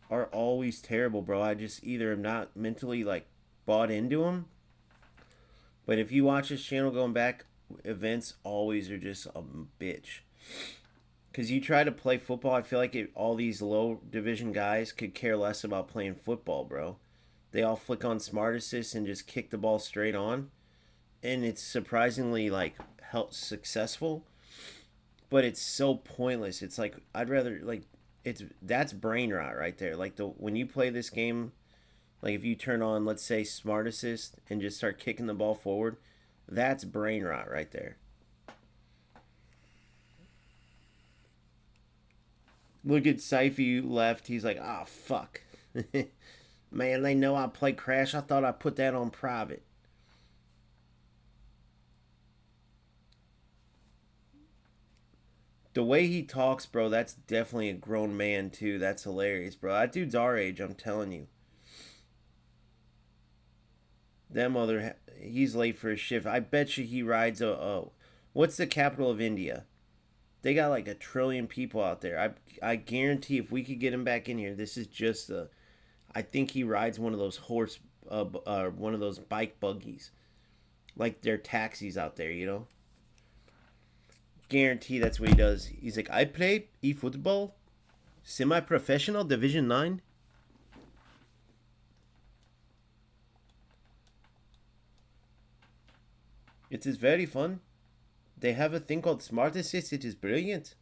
are always terrible, bro. I just either am not mentally like bought into them. But if you watch this channel going back, events always are just a bitch. Because you try to play football, I feel like all these low division guys could care less about playing football, bro. They all flick on Smart Assist and just kick the ball straight on. And it's surprisingly like successful. But it's so pointless. It's like, I'd rather like, that's brain rot right there. Like when you play this game, like if you turn on, let's say, Smart Assist and just start kicking the ball forward, that's brain rot right there. Look at Syfy left. He's like, ah, oh, fuck. Man, they know I play Crash. I thought I put that on private. The way he talks, bro, that's definitely a grown man, too. That's hilarious, bro. That dude's our age, I'm telling you. That mother, he's late for his shift. I bet you he rides what's the capital of India? They got like 1 trillion people out there. I guarantee if we could get him back in here, this is just I think he rides one of those one of those bike buggies. Like they're taxis out there, you know? Guarantee that's what he does. He's like, I play efootball, semi-professional, Division 9. It is very fun. They have a thing called Smart Assist. It is brilliant.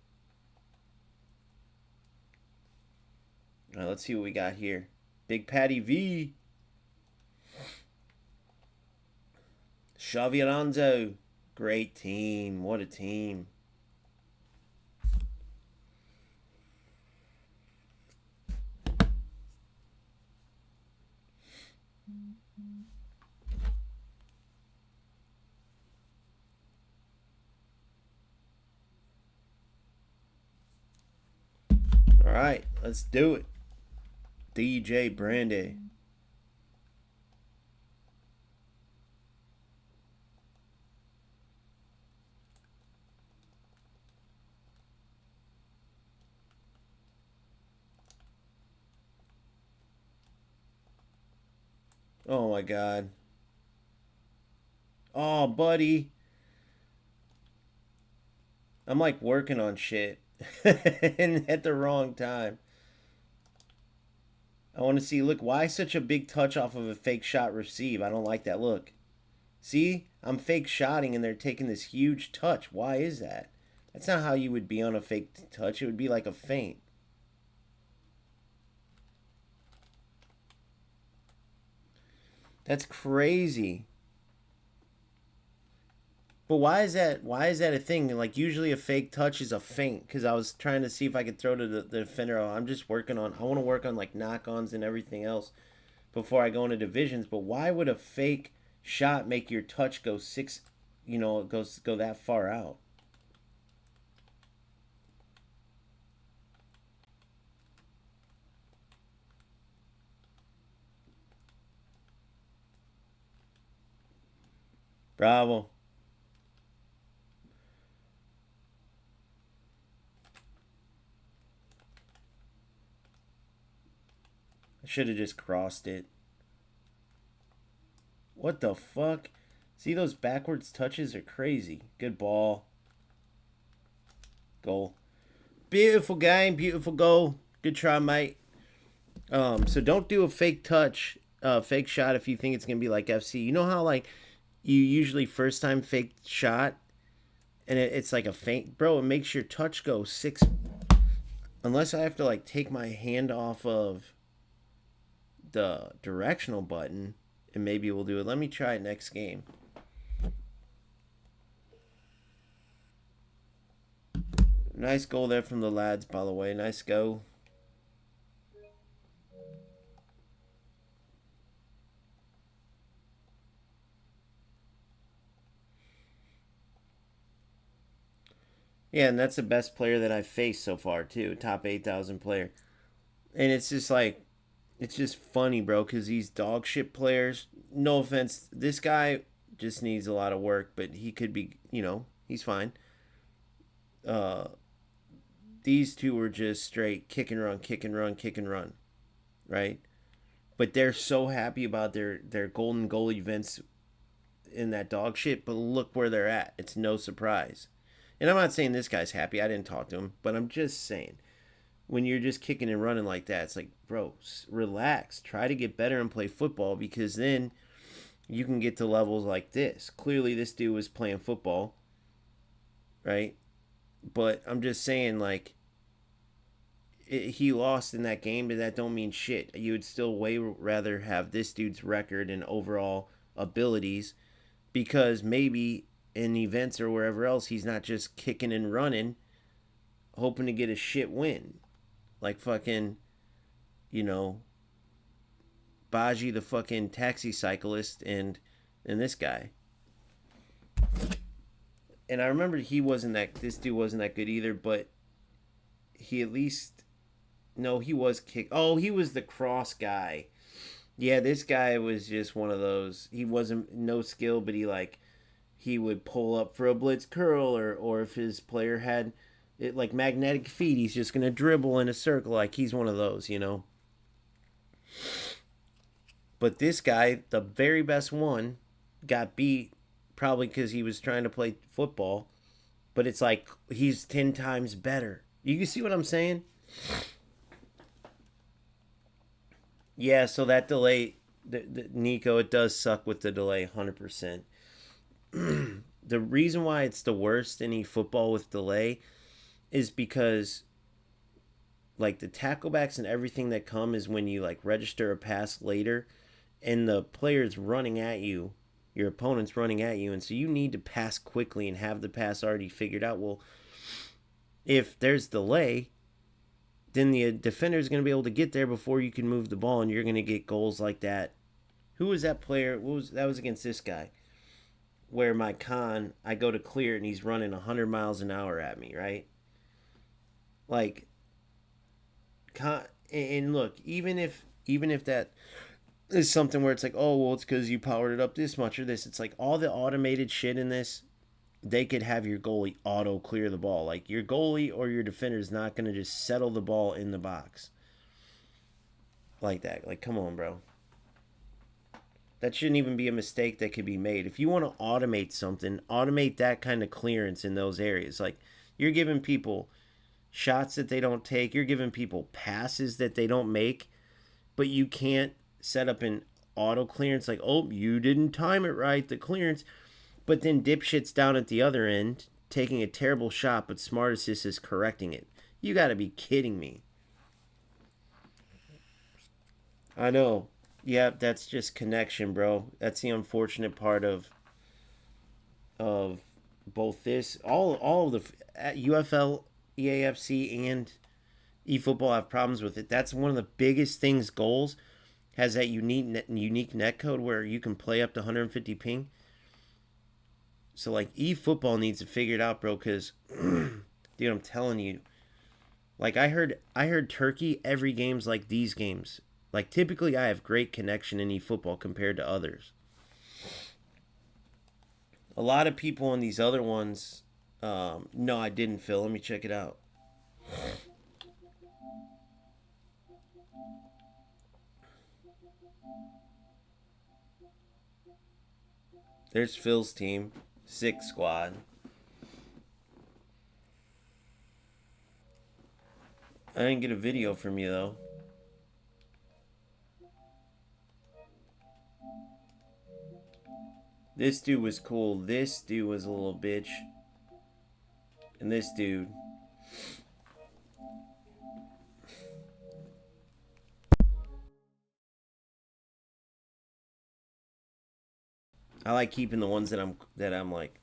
All right, let's see what we got here. Big Patty V. Xavi Alonso. Great team. What a team. All right, let's do it. DJ Brandy. Oh my God. Oh, buddy. I'm like working on shit and at the wrong time. I want to see, look, why such a big touch off of a fake shot receive? I don't like that look. See, I'm fake shotting and they're taking this huge touch. Why is that? That's not how you would be on a fake touch. It would be like a feint. That's crazy. But why is that? Why is that a thing? Like usually a fake touch is a feint. Because I was trying to see if I could throw to the defender. I'm just working on. I want to work on like knock-ons and everything else before I go into divisions. But why would a fake shot make your touch go 6? You know, go that far out. Bravo. I should have just crossed it. What the fuck? See, those backwards touches are crazy. Good ball. Goal. Beautiful game. Beautiful goal. Good try, mate. So don't do a fake touch, fake shot if you think it's going to be like FC. You know how, like, you usually first time fake shot and it's like a feint? Bro, it makes your touch go 6. Unless I have to, like, take my hand off of the directional button, and maybe we'll do it. Let me try it next game. Nice goal there from the lads, by the way. Nice go. Yeah, and that's the best player that I've faced so far, too. Top 8,000 player. And it's just like, it's just funny, bro, because these dog shit players, no offense, this guy just needs a lot of work, but he could be, he's fine. Uh, these two were just straight kick and run, kick and run, kick and run, right? But they're so happy about their golden goal events in that dog shit, but look where they're at. It's no surprise. And I'm not saying this guy's happy. I didn't talk to him, but I'm just saying when you're just kicking and running like that, it's like, bro, relax. Try to get better and play football because then you can get to levels like this. Clearly, this dude was playing football, right? But I'm just saying, like, he lost in that game, but that don't mean shit. You would still way rather have this dude's record and overall abilities because maybe in events or wherever else he's not just kicking and running hoping to get a shit win like fucking Baji the fucking taxi cyclist and this guy. And I remember this dude wasn't that good either, but he at least no, he was kick. Oh, he was the cross guy. Yeah, this guy was just one of those. He wasn't no skill, but he would pull up for a blitz curl, or if his player had it like magnetic feet, he's just gonna dribble in a circle. Like he's one of those. But this guy, the very best one, got beat probably because he was trying to play football. But it's like he's 10 times better. You can see what I'm saying? Yeah, so that delay, Nico, it does suck with the delay 100%. The reason why it's the worst in eFootball with delay is because like the tacklebacks and everything that come is when you like register a pass later and the player's running at you, your opponent's running at you, and so you need to pass quickly and have the pass already figured out. Well, if there's delay, then the defender's going to be able to get there before you can move the ball, and you're going to get goals like that. Who was that player? That was against this guy, where I go to clear and he's running 100 miles an hour at me, right? Like, and look, even if that is something where it's like, oh well, it's because you powered it up this much or this. It's like all the automated shit in this. They could have your goalie auto clear the ball. Like your goalie or your defender is not going to just settle the ball in the box like that. Like, come on, bro. That shouldn't even be a mistake that could be made. If you want to automate something, automate that kind of clearance in those areas. Like you're giving people shots that they don't take. You're giving people passes that they don't make, but you can't set up an auto clearance like, oh, you didn't time it right, the clearance. But then dipshit's down at the other end taking a terrible shot, but Smart Assist is correcting it. You got to be kidding me. I know. Yeah, that's just connection, bro. That's the unfortunate part of both this, all of the UFL, EAFC, and eFootball have problems with it. That's one of the biggest things. Goals has that unique net code where you can play up to 150 ping. So like eFootball needs to figure it out, bro. Because, dude, I'm telling you, like I heard Turkey every game's like these games. Like typically, I have great connection in eFootball compared to others. A lot of people in these other ones, no, I didn't, Phil. Let me check it out. There's Phil's team, 6 squad. I didn't get a video from you though. This dude was cool. This dude was a little bitch. And this dude. I like keeping the ones that I'm like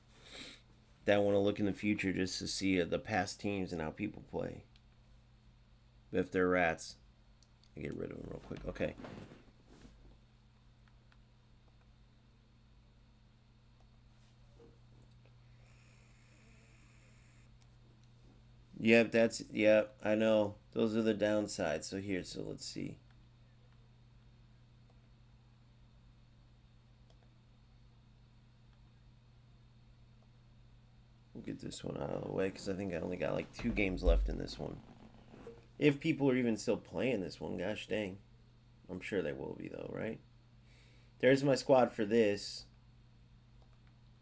that I want to look in the future just to see the past teams and how people play. But if they're rats, I get rid of them real quick. Okay. Yep, I know. Those are the downsides. So let's see. We'll get this one out of the way because I think I only got like 2 games left in this one. If people are even still playing this one, gosh dang. I'm sure they will be though, right? There's my squad for this.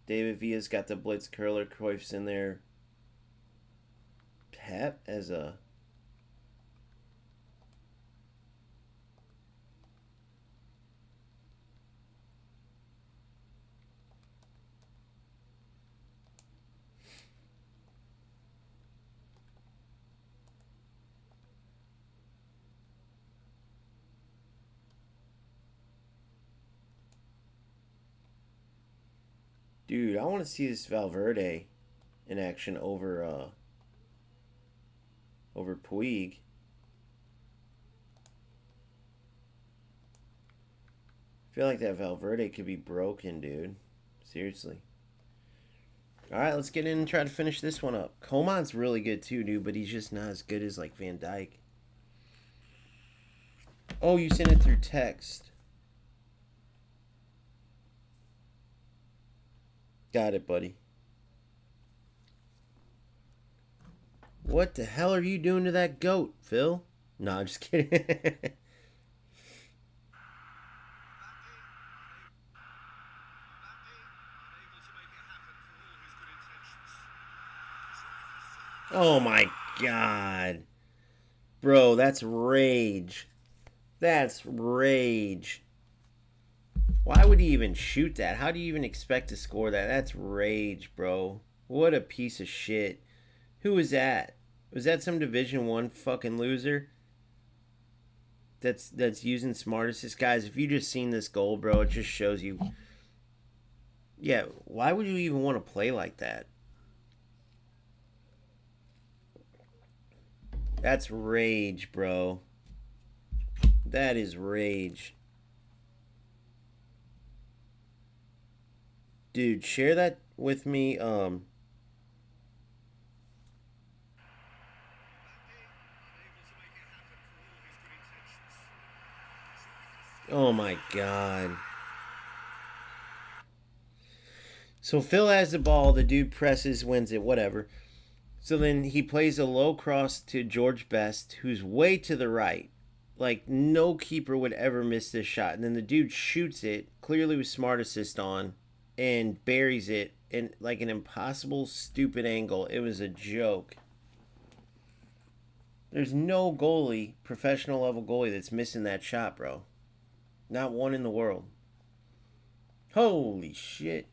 David Villa's got the blitz curler. Cruyff's in there. Pep as a... Dude, I want to see this Valverde in action over Puig. I feel like that Valverde could be broken, dude. Seriously. Alright, let's get in and try to finish this one up. Coman's really good too, dude, but he's just not as good as like Van Dyke. Oh, you sent it through text. Got it, buddy. What the hell are you doing to that goat, Phil? No, I'm just kidding. Oh my god. Bro, that's rage. That's rage. Why would he even shoot that? How do you even expect to score that? That's rage, bro. What a piece of shit. Who was that? Was that some Division 1 fucking loser? That's using Smart Assist. Guys, if you just seen this goal, bro, it just shows you. Yeah, why would you even want to play like that? That's rage, bro. That is rage. Dude, share that with me. Oh my god. So Phil has the ball, the dude presses, wins it, whatever. So then he plays a low cross to George Best, who's way to the right. Like, no keeper would ever miss this shot. And then the dude shoots it, clearly with Smart Assist on, and buries it in like an impossible, stupid angle. It was a joke. There's no goalie, professional level goalie, that's missing that shot, bro. Not one in the world. Holy shit.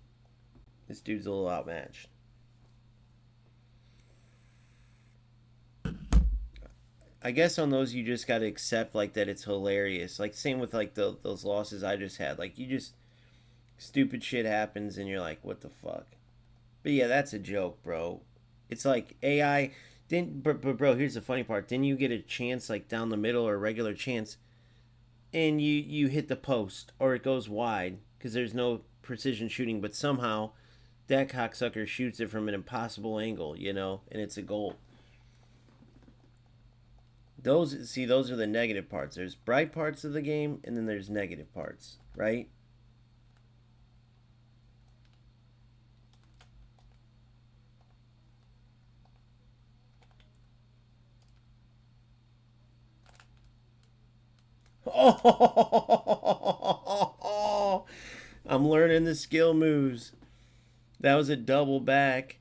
This dude's a little outmatched. I guess on those you just gotta accept like that it's hilarious. Like same with like those losses I just had. Like you just stupid shit happens and you're like, what the fuck? But yeah, that's a joke, bro. It's like AI didn't but bro, here's the funny part. Didn't you get a chance like down the middle or a regular chance and you hit the post or it goes wide because there's no precision shooting, but somehow that cocksucker shoots it from an impossible angle, you know, and it's a goal. Those are the negative parts. There's bright parts of the game and then there's negative parts, right? Oh, I'm learning the skill moves. That was a double back.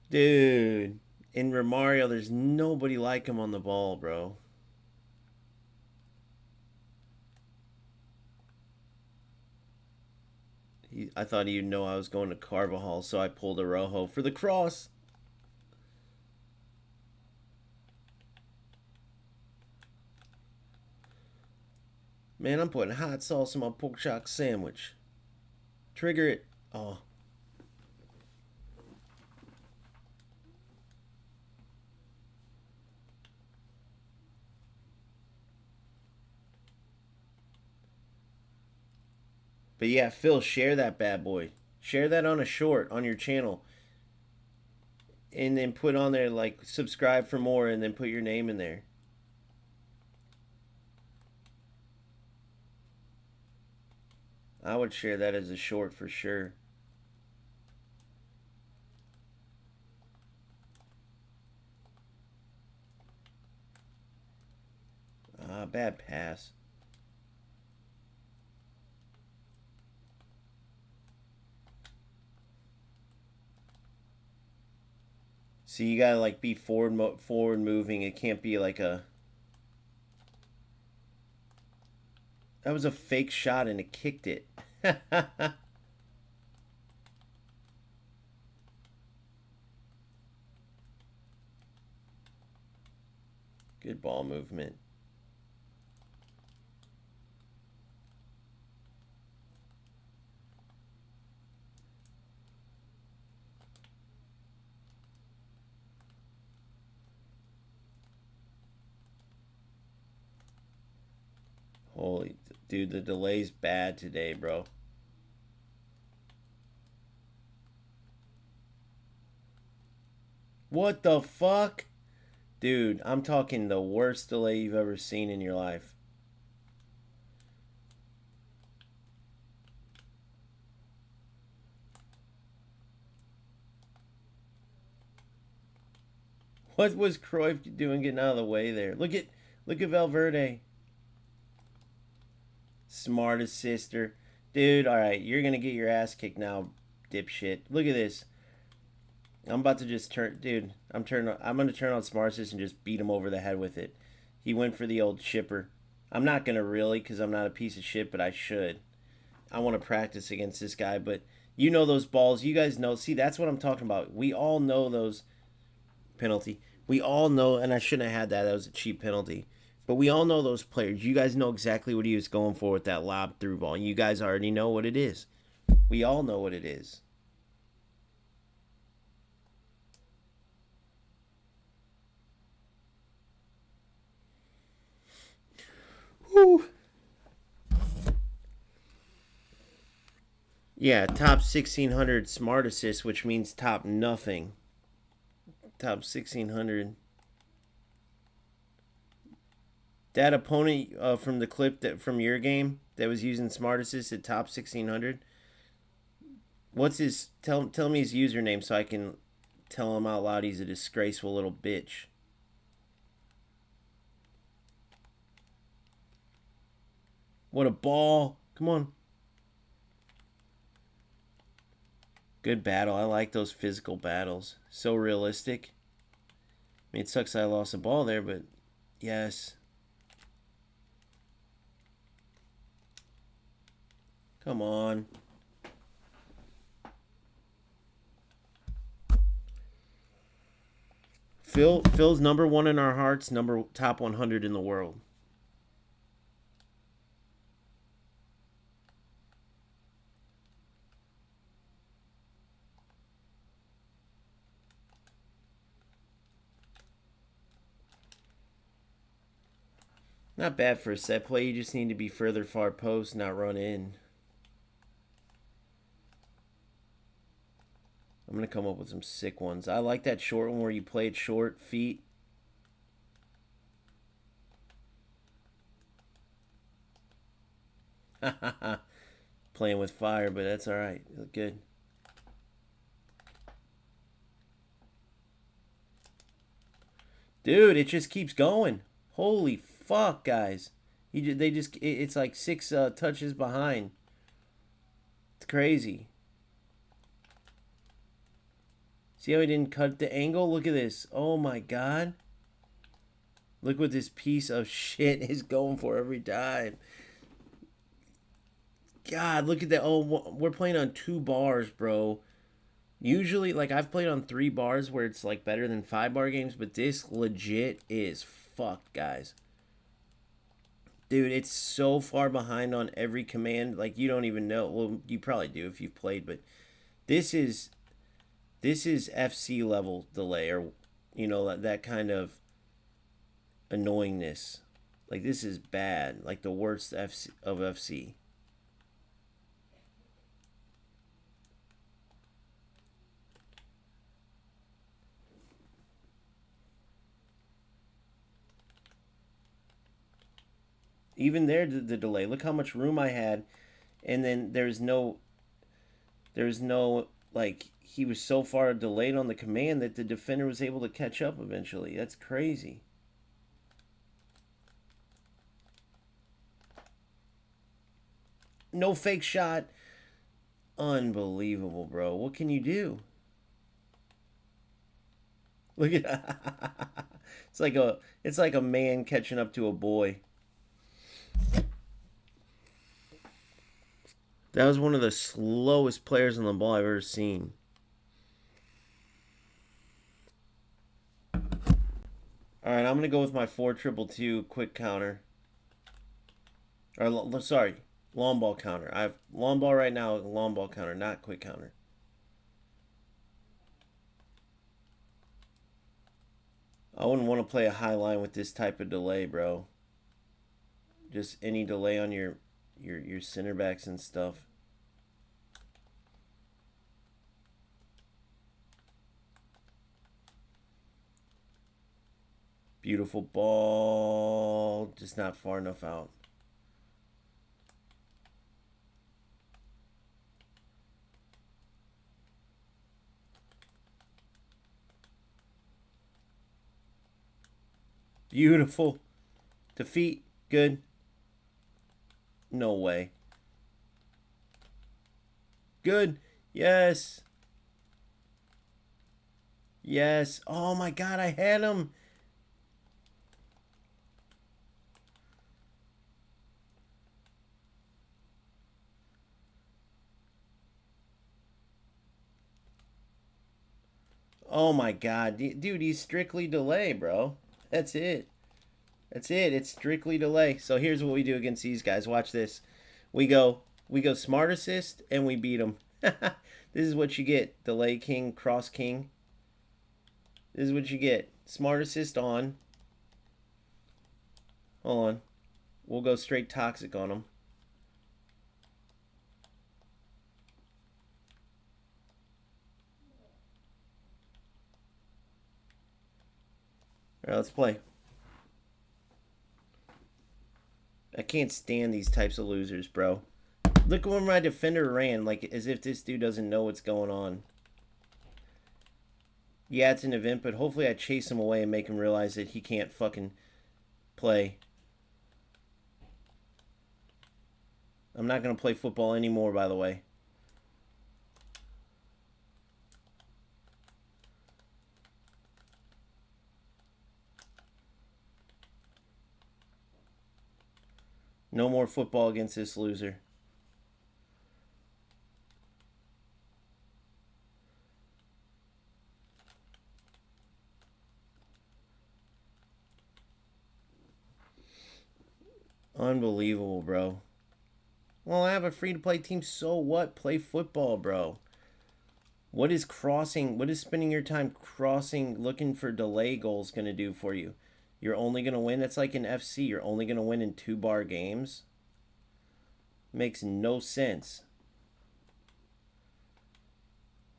Dude, in Romario, there's nobody like him on the ball, bro. I thought he'd know I was going to Carvajal, so I pulled a Rojo for the cross. Man, I'm putting hot sauce on my pork chop sandwich. Trigger it. Oh. But yeah, Phil, share that bad boy. Share that on a short on your channel. And then put on there, like, subscribe for more, and then put your name in there. I would share that as a short for sure. Bad pass. So you gotta like be forward moving. It can't be like a. That was a fake shot and it kicked it. Good ball movement. Holy, dude, the delay's bad today, bro. What the fuck? Dude, I'm talking the worst delay you've ever seen in your life. What was Cruyff doing getting out of the way there? Look at Valverde. Smart assister. Dude, alright, you're gonna get your ass kicked now, dipshit. Look at this. I'm about to just turn, dude. I'm gonna turn on Smart Assist and just beat him over the head with it. He went for the old chipper. I'm not gonna really, because I'm not a piece of shit, but I should. I want to practice against this guy, but you know those balls. You guys know. See, that's what I'm talking about. We all know those penalty. We all know, and I shouldn't have had that. That was a cheap penalty. But we all know those players. You guys know exactly what he was going for with that lob through ball. You guys already know what it is. We all know what it is. Whew. Yeah, top 1600 smart assist, which means top nothing. Top 1600. That opponent from the clip that from your game that was using smart assist at top 1600. What's his? Tell me his username so I can tell him out loud he's a disgraceful little bitch. What a ball! Come on. Good battle. I like those physical battles. So realistic. I mean, it sucks I lost the ball there, but yes. Come on. Phil's number one in our hearts, top 100 in the world. Not bad for a set play. You just need to be further far post, not run in. I'm going to come up with some sick ones. I like that short one where you play it short, feet. Playing with fire, but that's all right. You look good. Dude, it just keeps going. Holy fuck, guys. It's like 6 touches behind. It's crazy. See how he didn't cut the angle? Look at this. Oh my god. Look what this piece of shit is going for every time. God, look at that. Oh, we're playing on 2 bars, bro. Usually, like, I've played on 3 bars where it's, like, better than 5 bar games, but this legit is fucked, guys. Dude, it's so far behind on every command. Like, you don't even know. Well, you probably do if you've played, but This is FC level delay, or that kind of annoyingness. Like, this is bad. Like the worst of FC. Even there, the delay. Look how much room I had, and then there's no like, he was so far delayed on the command that the defender was able to catch up eventually. That's crazy. No fake shot. Unbelievable, bro. What can you do? Look at it's like a man catching up to a boy. That was one of the slowest players on the ball I've ever seen. All right, I'm going to go with my 4-2-2 quick counter. Or, sorry, long ball counter. I have long ball right now, long ball counter, not quick counter. I wouldn't want to play a high line with this type of delay, bro. Just any delay on your center backs and stuff. Beautiful ball, just not far enough out. Beautiful. Defeat, good. No way. Good. Yes. Yes. Oh my God, I had him. Oh my God. Dude, he's strictly delay, bro. That's it. That's it. It's strictly delay. So here's what we do against these guys. Watch this. We go smart assist and we beat them. This is what you get. Delay king, cross king. This is what you get. Smart assist on. Hold on. We'll go straight toxic on them. All right, let's play. I can't stand these types of losers, bro. Look where my defender ran, like as if this dude doesn't know what's going on. Yeah, it's an event, but hopefully I chase him away and make him realize that he can't fucking play. I'm not going to play football anymore, by the way. No more football against this loser. Unbelievable, bro. Well, I have a free-to-play team, so what? Play football, bro. What is crossing, what is spending your time crossing, looking for delay goals going to do for you? You're only going to win? That's like in FC. You're only going to win in 2-bar games? Makes no sense.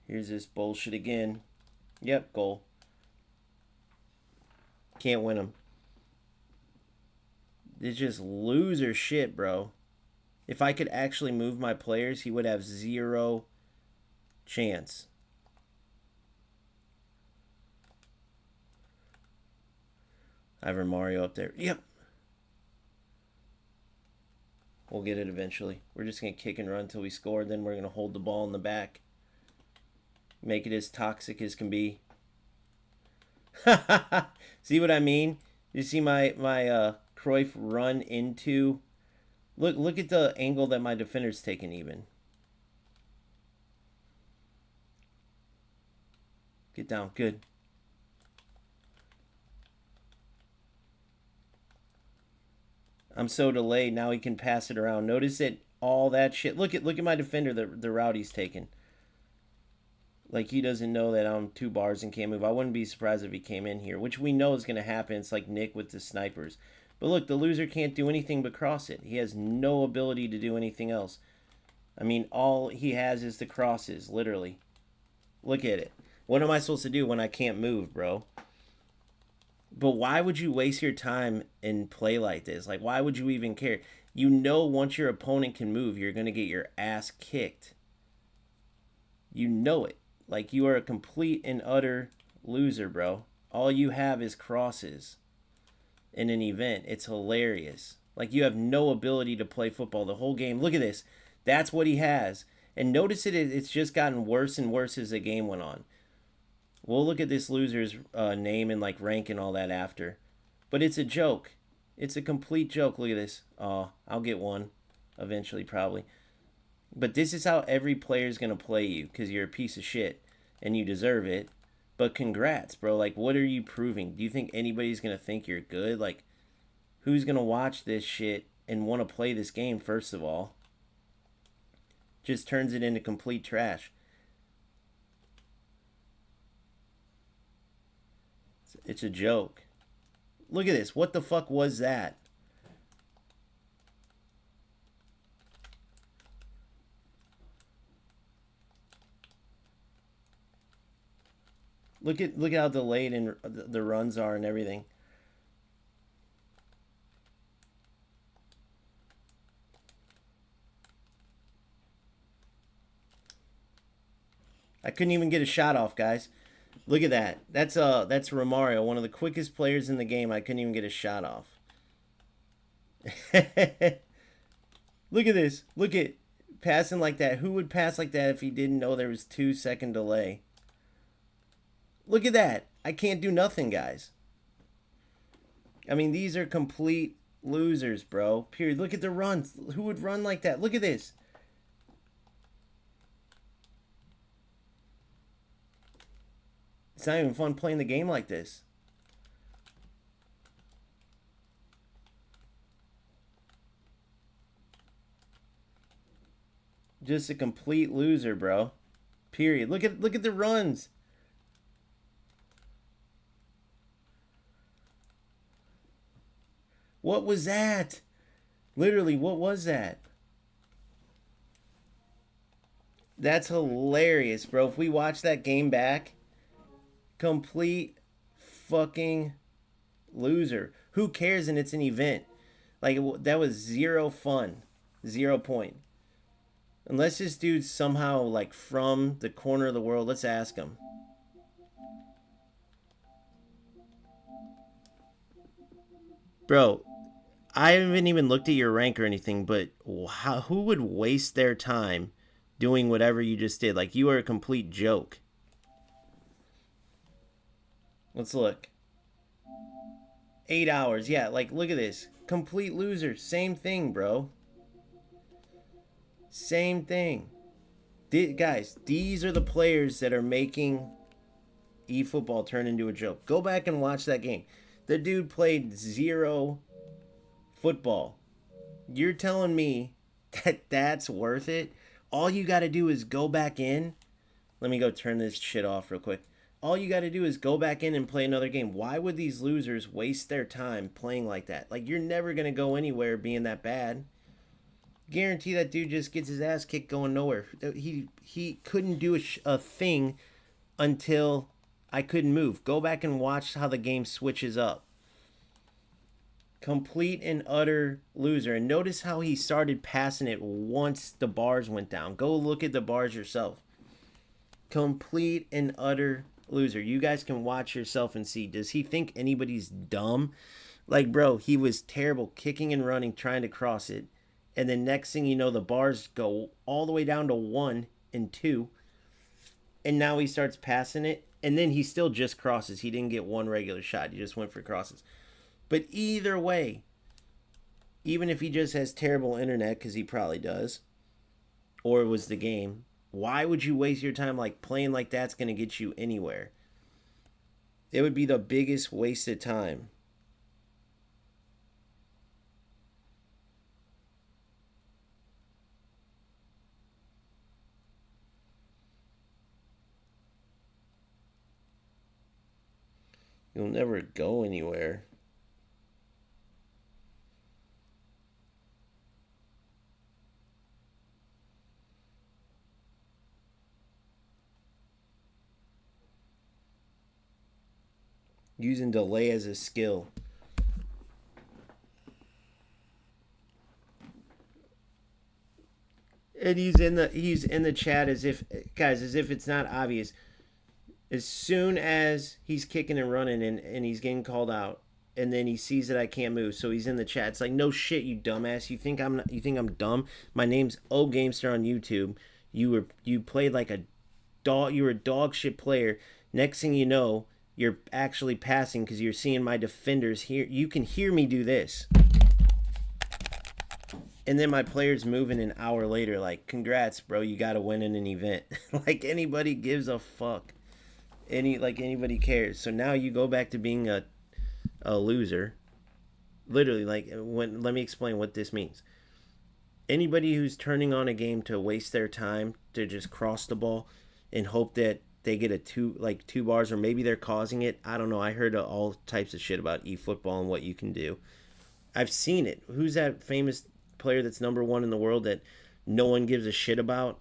Here's this bullshit again. Yep, goal. Can't win them. It's just loser shit, bro. If I could actually move my players, he would have 0 chance. Ivan Mario up there. Yep. We'll get it eventually. We're just going to kick and run until we score. Then we're going to hold the ball in the back. Make it as toxic as can be. See what I mean? You see my Cruyff run into... Look at the angle that my defender's taking even. Get down. Good. I'm so delayed. Now he can pass it around. Notice that all that shit. Look at my defender, the route he's taking. Like, he doesn't know that I'm 2 bars and can't move. I wouldn't be surprised if he came in here, which we know is going to happen. It's like Nick with the snipers. But look, the loser can't do anything but cross it. He has no ability to do anything else. I mean, all he has is the crosses, literally. Look at it. What am I supposed to do when I can't move, bro? But why would you waste your time and play like this? Like, why would you even care? You know once your opponent can move, you're going to get your ass kicked. You know it. Like, you are a complete and utter loser, bro. All you have is crosses in an event. It's hilarious. Like, you have no ability to play football the whole game. Look at this. That's what he has. And notice it's just gotten worse and worse as the game went on. We'll look at this loser's name and like rank and all that after. But it's a joke. It's a complete joke. Look at this. Oh, I'll get one eventually probably. But this is how every player is going to play you because you're a piece of shit and you deserve it. But congrats, bro. Like, what are you proving? Do you think anybody's going to think you're good? Like, who's going to watch this shit and want to play this game, first of all? Just turns it into complete trash. It's a joke. Look at this. What the fuck was that? Look how delayed and the runs are and everything. I couldn't even get a shot off, guys. Look at that. That's Romario, one of the quickest players in the game. I couldn't even get a shot off. Look at this. Look at passing like that. Who would pass like that if he didn't know there was 2-second delay? Look at that. I can't do nothing, guys. I mean, these are complete losers, bro. Period. Look at the runs. Who would run like that? Look at this. It's not even fun playing the game like this. Just a complete loser, bro. Period. Look at the runs. What was that? Literally, what was that? That's hilarious, bro. If we watch that game back, complete fucking loser. Who cares? And it's an event. Like, that was zero fun. 0 point. Unless this dude's somehow, like, from the corner of the world. Let's ask him. Bro, I haven't even looked at your rank or anything, but who would waste their time doing whatever you just did? Like, you are a complete joke. Let's look. 8 hours. Yeah, like, look at this. Complete loser. Same thing, bro. Same thing. Guys, these are the players that are making eFootball turn into a joke. Go back and watch that game. The dude played 0 football. You're telling me that that's worth it? All you got to do is go back in. Let me go turn this shit off real quick. All you got to do is go back in and play another game. Why would these losers waste their time playing like that? Like, you're never going to go anywhere being that bad. Guarantee that dude just gets his ass kicked going nowhere. He couldn't do a thing until I couldn't move. Go back and watch how the game switches up. Complete and utter loser. And notice how he started passing it once the bars went down. Go look at the bars yourself. Complete and utter loser. You guys can watch yourself and see. Does he think anybody's dumb? Like, bro, he was terrible kicking and running, trying to cross it. And then next thing you know, the bars go all the way down to 1 and 2. And now he starts passing it. And then he still just crosses. He didn't get one regular shot. He just went for crosses. But either way, even if he just has terrible internet, because he probably does, or it was the game, why would you waste your time like playing like that's going to get you anywhere? It would be the biggest waste of time. You'll never go anywhere. Using delay as a skill. And he's in the chat as if, guys, as if it's not obvious. As soon as he's kicking and running and he's getting called out, and then he sees that I can't move, so he's in the chat. It's like, no shit, you dumbass. You think I'm dumb? My name's O Gamester on YouTube. You played like a dog. You were a dog shit player. Next thing you know, you're actually passing because you're seeing my defenders here. You can hear me do this, and then my player's moving an hour later. Like, congrats, bro. You got to win in an event. Like anybody gives a fuck. Anybody cares. So now you go back to being a loser. Literally, let me explain what this means. Anybody who's turning on a game to waste their time to just cross the ball and hope that they get a two bars, or maybe they're causing it. I don't know. I heard all types of shit about eFootball and what you can do. I've seen it. Who's that famous player that's number one in the world that no one gives a shit about?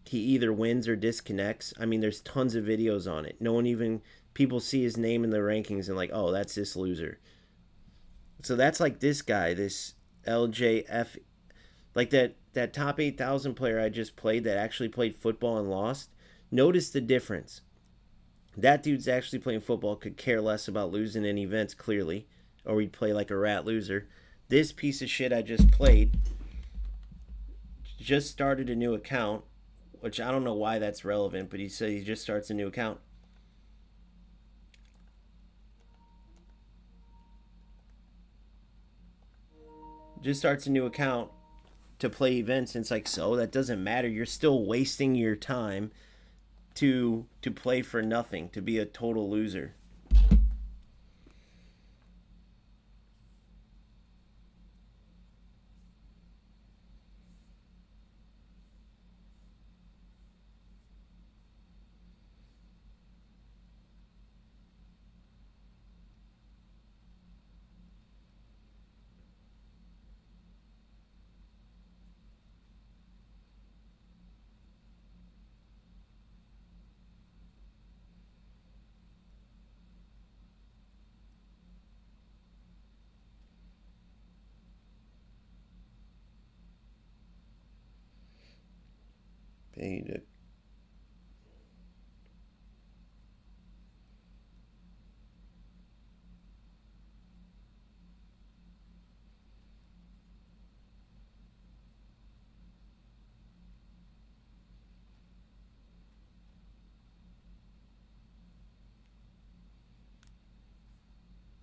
He either wins or disconnects. I mean, there's tons of videos on it. No one even, people see his name in the rankings and like, oh, that's this loser. So that's like this guy, this LJF, like that top 8,000 player I just played that actually played football and lost. Notice the difference. That dude's actually playing football, could care less about losing in events, clearly, or he'd play like a rat loser. This piece of shit I just played just started a new account, which I don't know why that's relevant, but he said he just starts a new account. Just starts a new account to play events, and it's like, so that doesn't matter. You're still wasting your time to play for nothing, to be a total loser.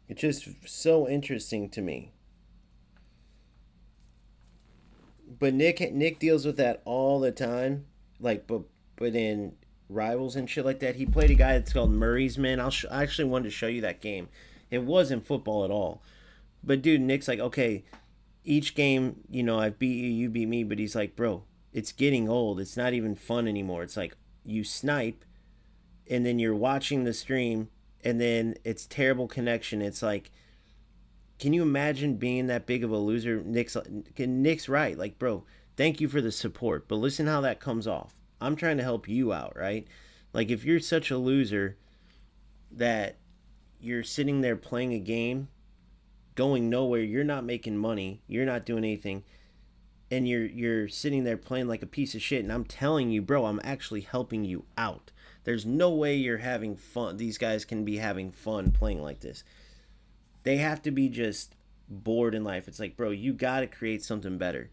It's just so interesting to me. But Nick deals with that all the time. But in rivals and shit like that, he played a guy that's called Murray's Man. I actually wanted to show you that game. It wasn't football at all. But dude, Nick's like, okay, each game, I've beat you, you beat me. But he's like, bro, it's getting old. It's not even fun anymore. It's like you snipe, and then you're watching the stream, and then it's terrible connection. It's like, can you imagine being that big of a loser? Nick's right. Like, bro, thank you for the support, but listen how that comes off. I'm trying to help you out, right? Like, if you're such a loser that you're sitting there playing a game, going nowhere, you're not making money, you're not doing anything, and you're sitting there playing like a piece of shit, and I'm telling you, bro, I'm actually helping you out. There's no way you're having fun. These guys can be having fun playing like this. They have to be just bored in life. It's like, bro, you got to create something better.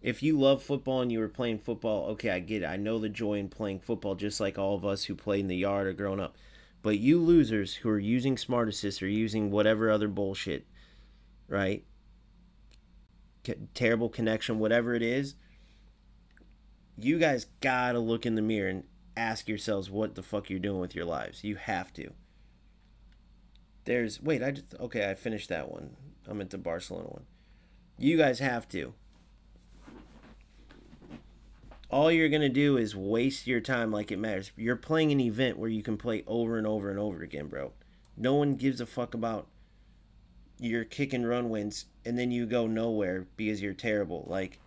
If you love football and you were playing football, okay, I get it. I know the joy in playing football, just like all of us who played in the yard or growing up. But you losers who are using Smart Assist or using whatever other bullshit, right? Terrible connection, whatever it is, you guys got to look in the mirror and ask yourselves what the fuck you're doing with your lives. You have to. I finished that one. I'm at the Barcelona one. You guys have to. All you're going to do is waste your time like it matters. You're playing an event where you can play over and over and over again, bro. No one gives a fuck about your kick and run wins, and then you go nowhere because you're terrible. Like,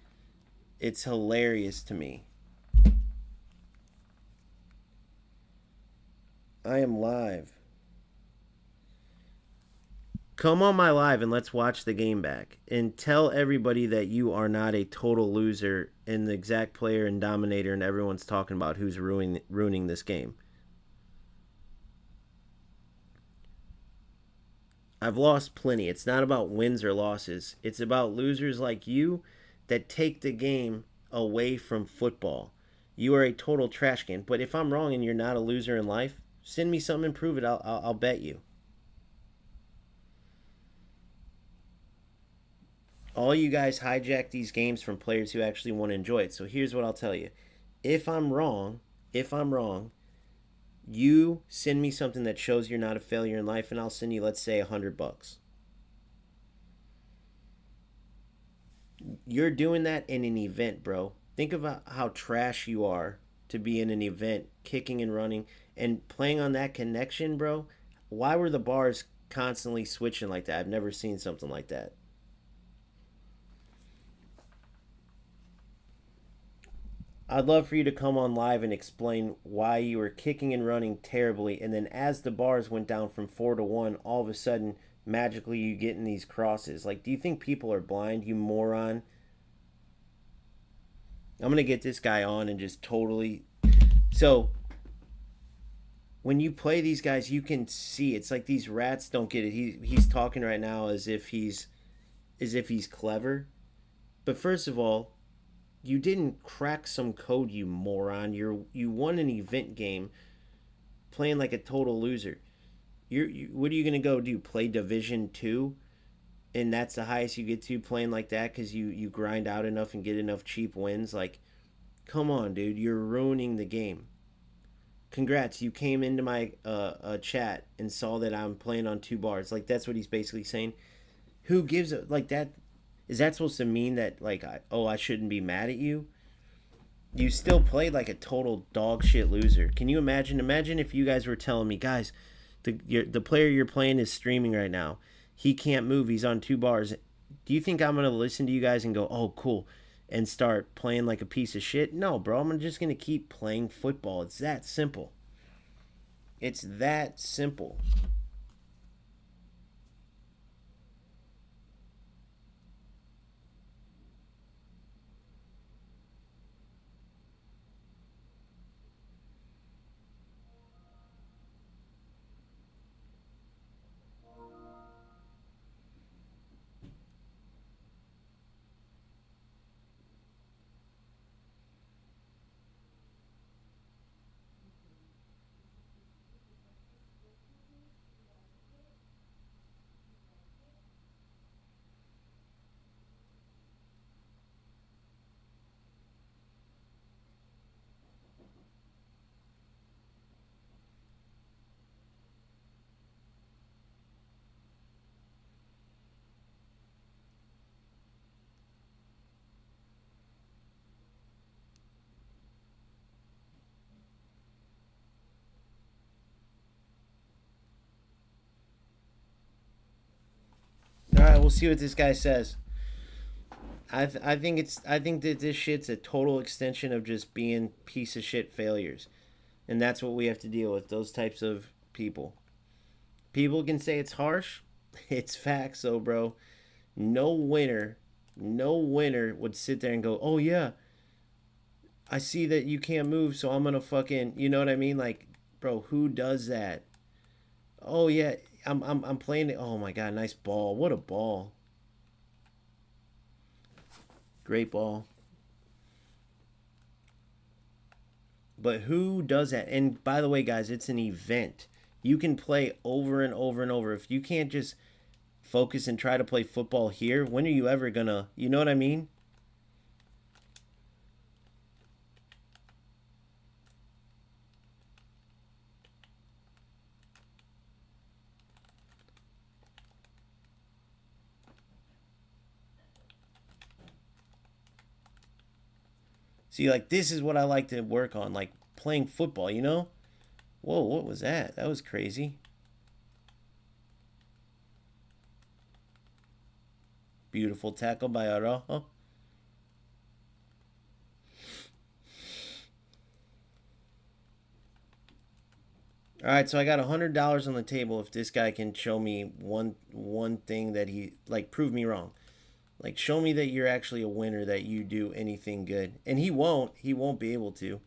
it's hilarious to me. I am live. Come on my live and let's watch the game back. And tell everybody that you are not a total loser and the exact player and dominator and everyone's talking about who's ruining this game. I've lost plenty. It's not about wins or losses. It's about losers like you that take the game away from football. You are a total trash can. But if I'm wrong and you're not a loser in life, send me something and prove it. I'll bet you. All you guys hijack these games from players who actually want to enjoy it. So here's what I'll tell you. If I'm wrong, you send me something that shows you're not a failure in life, and I'll send you, let's say, $100. You're doing that in an event, bro. Think about how trash you are to be in an event, kicking and running, and playing on that connection, bro. Why were the bars constantly switching like that? I've never seen something like that. I'd love for you to come on live and explain why you were kicking and running terribly, and then as the bars went down from 4 to 1, all of a sudden, magically, you get in these crosses. Like, do you think people are blind, you moron? I'm gonna get this guy on and just totally. So, when you play these guys, you can see it's like these rats don't get it. He's talking right now as if he's clever, but first of all, you didn't crack some code, you moron. You won an event game playing like a total loser. What are you gonna go do? Play Division 2, and that's the highest you get to playing like that because you grind out enough and get enough cheap wins? Like, come on, dude, you're ruining the game. Congrats, you came into my chat and saw that I'm playing on 2 bars. Like, that's what he's basically saying. Who gives a like that? Is that supposed to mean that, like, I shouldn't be mad at you? You still played like a total dog shit loser. Can you imagine? Imagine if you guys were telling me, guys, the player you're playing is streaming right now. He can't move. He's on 2 bars. Do you think I'm gonna listen to you guys and go, oh, cool, and start playing like a piece of shit? No, bro. I'm just gonna keep playing football. It's that simple. It's that simple. All right, we'll see what this guy says. I think that this shit's a total extension of just being piece of shit failures, and that's what we have to deal with. Those types of people. People can say it's harsh. It's facts, though, bro. No winner, no winner would sit there and go, "Oh yeah, I see that you can't move, so I'm gonna fucking," you know what I mean? Like, bro, who does that? Oh yeah, I'm playing it. Oh my god, nice ball. What a ball. Great ball. But who does that? And by the way, guys, it's an event. You can play over and over and over. If you can't just focus and try to play football here, when are you ever gonna, you know what I mean? See, like, this is what I like to work on, like playing football, you know? Whoa, what was that? That was crazy. Beautiful tackle by Araujo. All right, so I got $100 on the table if this guy can show me one thing that he like prove me wrong. Like show me that you're actually a winner, that you do anything good. And he won't. He won't be able to.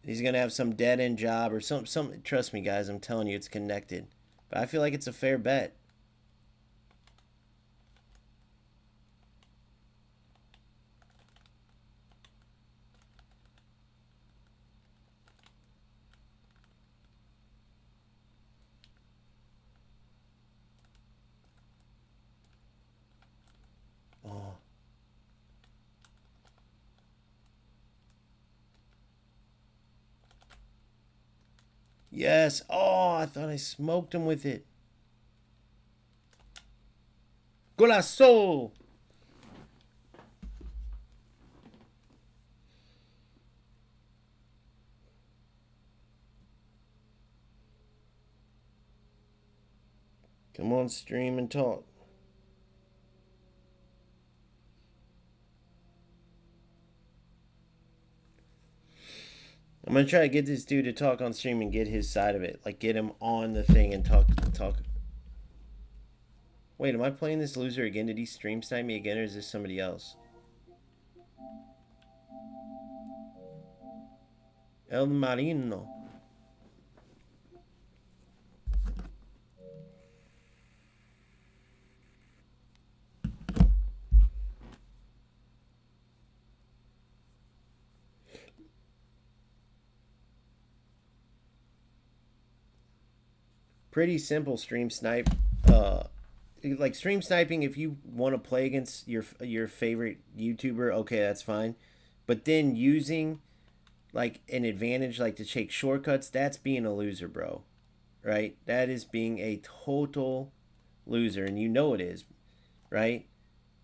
He's going to have some dead end job or some trust me guys, I'm telling you it's connected. But I feel like it's a fair bet. Oh. Yes. Oh, I thought I smoked him with it. Golazo! Come on, stream and talk. I'm gonna try to get this dude to talk on stream and get his side of it. Like get him on the thing and talk. Wait, am I playing this loser again? Did he stream snipe me again or is this somebody else? El Marino. Pretty simple stream snipe. Like stream sniping, if you want to play against your favorite YouTuber, okay, that's fine. But then using like an advantage, like to take shortcuts, that's being a loser, bro. Right? That is being a total loser, and you know it is, right?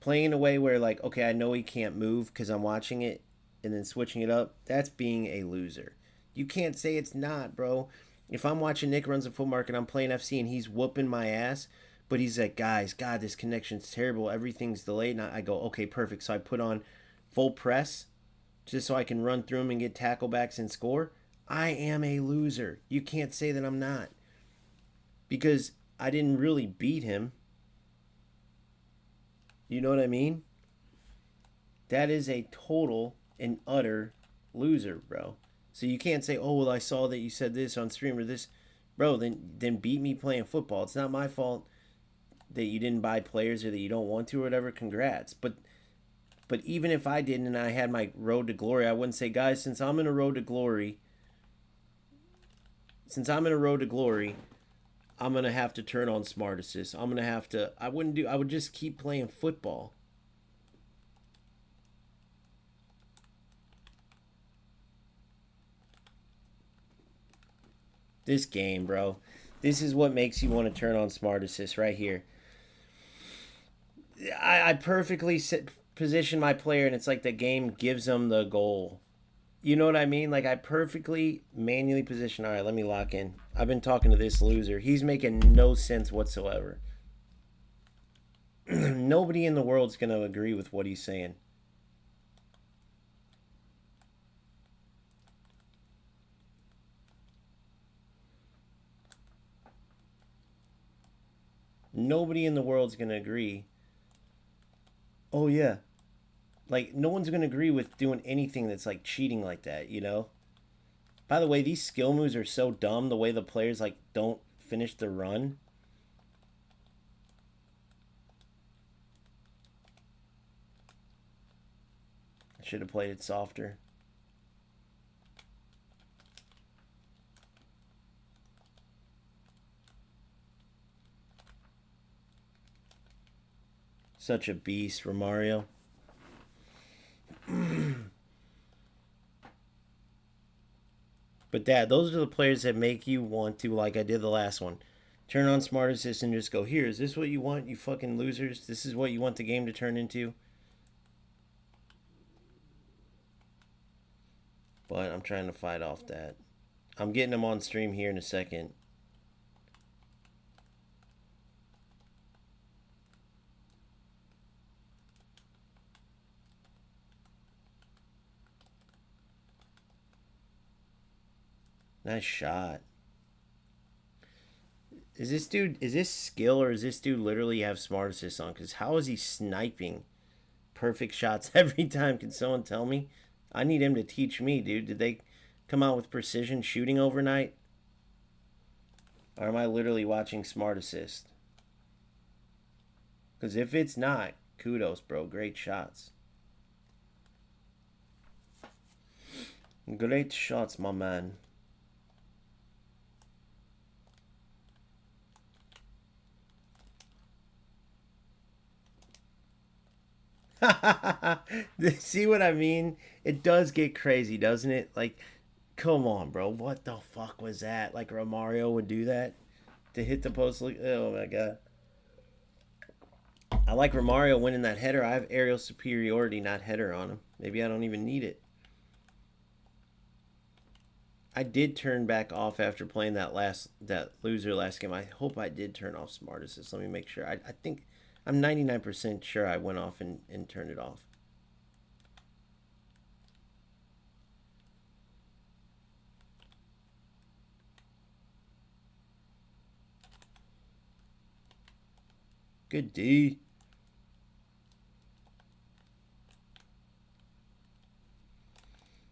Playing in a way where like, okay, I know he can't move because I'm watching it, and then switching it up, that's being a loser. You can't say it's not, bro. If I'm watching Nick Runs a Full Market, I'm playing FC and he's whooping my ass, but he's like, guys, God, this connection's terrible. Everything's delayed. And I go, okay, perfect. So I put on full press just so I can run through them and get tackle backs and score. I am a loser. You can't say that I'm not. Because I didn't really beat him. You know what I mean? That is a total and utter loser, bro. So you can't say, oh, well, I saw that you said this on stream or this. Bro, then beat me playing football. It's not my fault that you didn't buy players or that you don't want to or whatever. Congrats. But even if I didn't and I had my road to glory, I wouldn't say, guys, since I'm in a road to glory, I'm going to have to turn on Smart Assist. I'm going to have to, I would just keep playing football. This game, bro. This is what makes you want to turn on Smart Assist right here. I perfectly position my player, and it's like the game gives them the goal. You know what I mean? Like I perfectly manually position. All right, let me lock in. I've been talking to this loser. He's making no sense whatsoever. Nobody in the world's going to agree with what he's saying. Nobody in the world's going to agree. Oh, yeah. Like, no one's going to agree with doing anything that's, like, cheating like that, you know? By the way, these skill moves are so dumb, the way the players, like, don't finish the run. I should have played it softer. Such a beast, Romario. But Dad, those are the players that make you want to, like I did the last one, turn on Smart Assist and just go, here, is this what you want, you fucking losers? This is what you want the game to turn into? But I'm trying to fight off that. I'm getting them on stream here in a second. Nice shot. Is this skill, or is this dude literally have smart assist on? Because how is he sniping perfect shots every time? Can someone tell me? I need him to teach me, dude. Did they come out with precision shooting overnight? Or am I literally watching smart assist? Because if it's not, kudos, bro. Great shots. Great shots, my man. See what I mean? It does get crazy, doesn't it? Like, come on, bro. What the fuck was that? Like, Romario would do that to hit the post. Oh, my God. I like Romario winning that header. I have aerial superiority, not header on him. Maybe I don't even need it. I did turn back off after playing that loser last game. I hope I did turn off smart assist. Let me make sure. I think I'm 99% sure I went off and turned it off. Good D.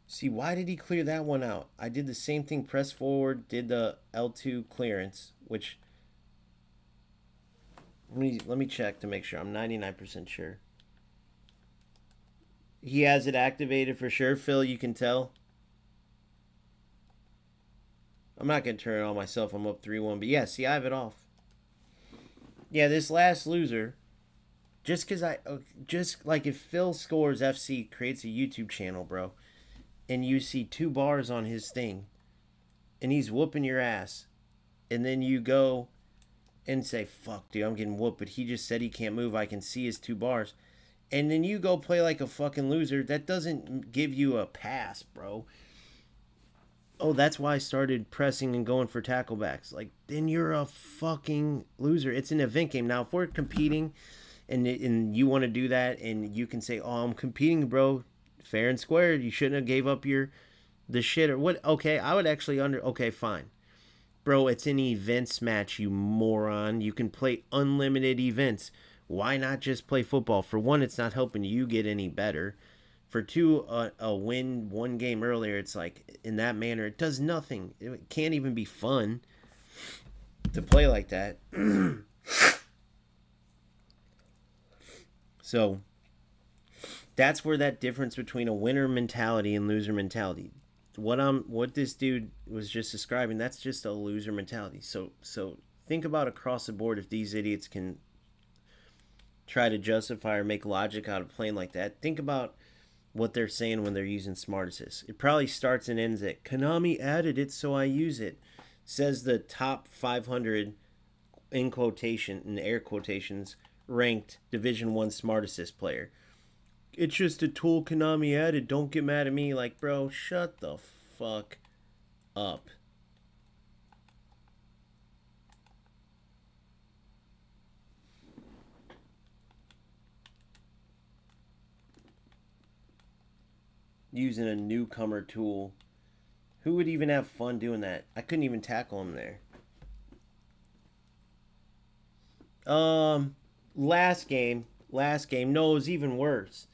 See, why did he clear that one out? I did the same thing, press forward, did the L2 clearance, which... Let me check to make sure. I'm 99% sure. He has it activated for sure, Phil, you can tell. I'm not going to turn it on myself. I'm up 3-1. But yeah, see, I have it off. Yeah, this last loser... Just like if Phil Scores FC creates a YouTube channel, bro, and you see 2 bars on his thing, and he's whooping your ass, and then you go and say, fuck, dude, I'm getting whooped, but he just said he can't move, I can see his 2 bars, and then you go play like a fucking loser, that doesn't give you a pass, bro. Oh, that's why I started pressing and going for tackle backs. Like, then you're a fucking loser. It's an event game. Now, if we're competing and you want to do that and you can say, oh, I'm competing, bro, fair and square, you shouldn't have gave up the shit or what. Okay, I would actually okay, fine, bro, it's an events match, you moron. You can play unlimited events. Why not just play football? For one, it's not helping you get any better. For two, a win one game earlier, it's like in that manner it does nothing. It can't even be fun to play like that. So that's where that difference between a winner mentality and loser mentality. What this dude was just describing, that's just a loser mentality. So think about across the board, if these idiots can try to justify or make logic out of playing like that. Think about what they're saying when they're using smart assist. It probably starts and ends at Konami added it, so I use it. Says the top 500 in quotation, in air quotations, ranked Division 1 smart assist player. It's just a tool Konami added. Don't get mad at me. Like, bro, shut the fuck up. Using a newcomer tool. Who would even have fun doing that? I couldn't even tackle him there. Last game. No, it was even worse.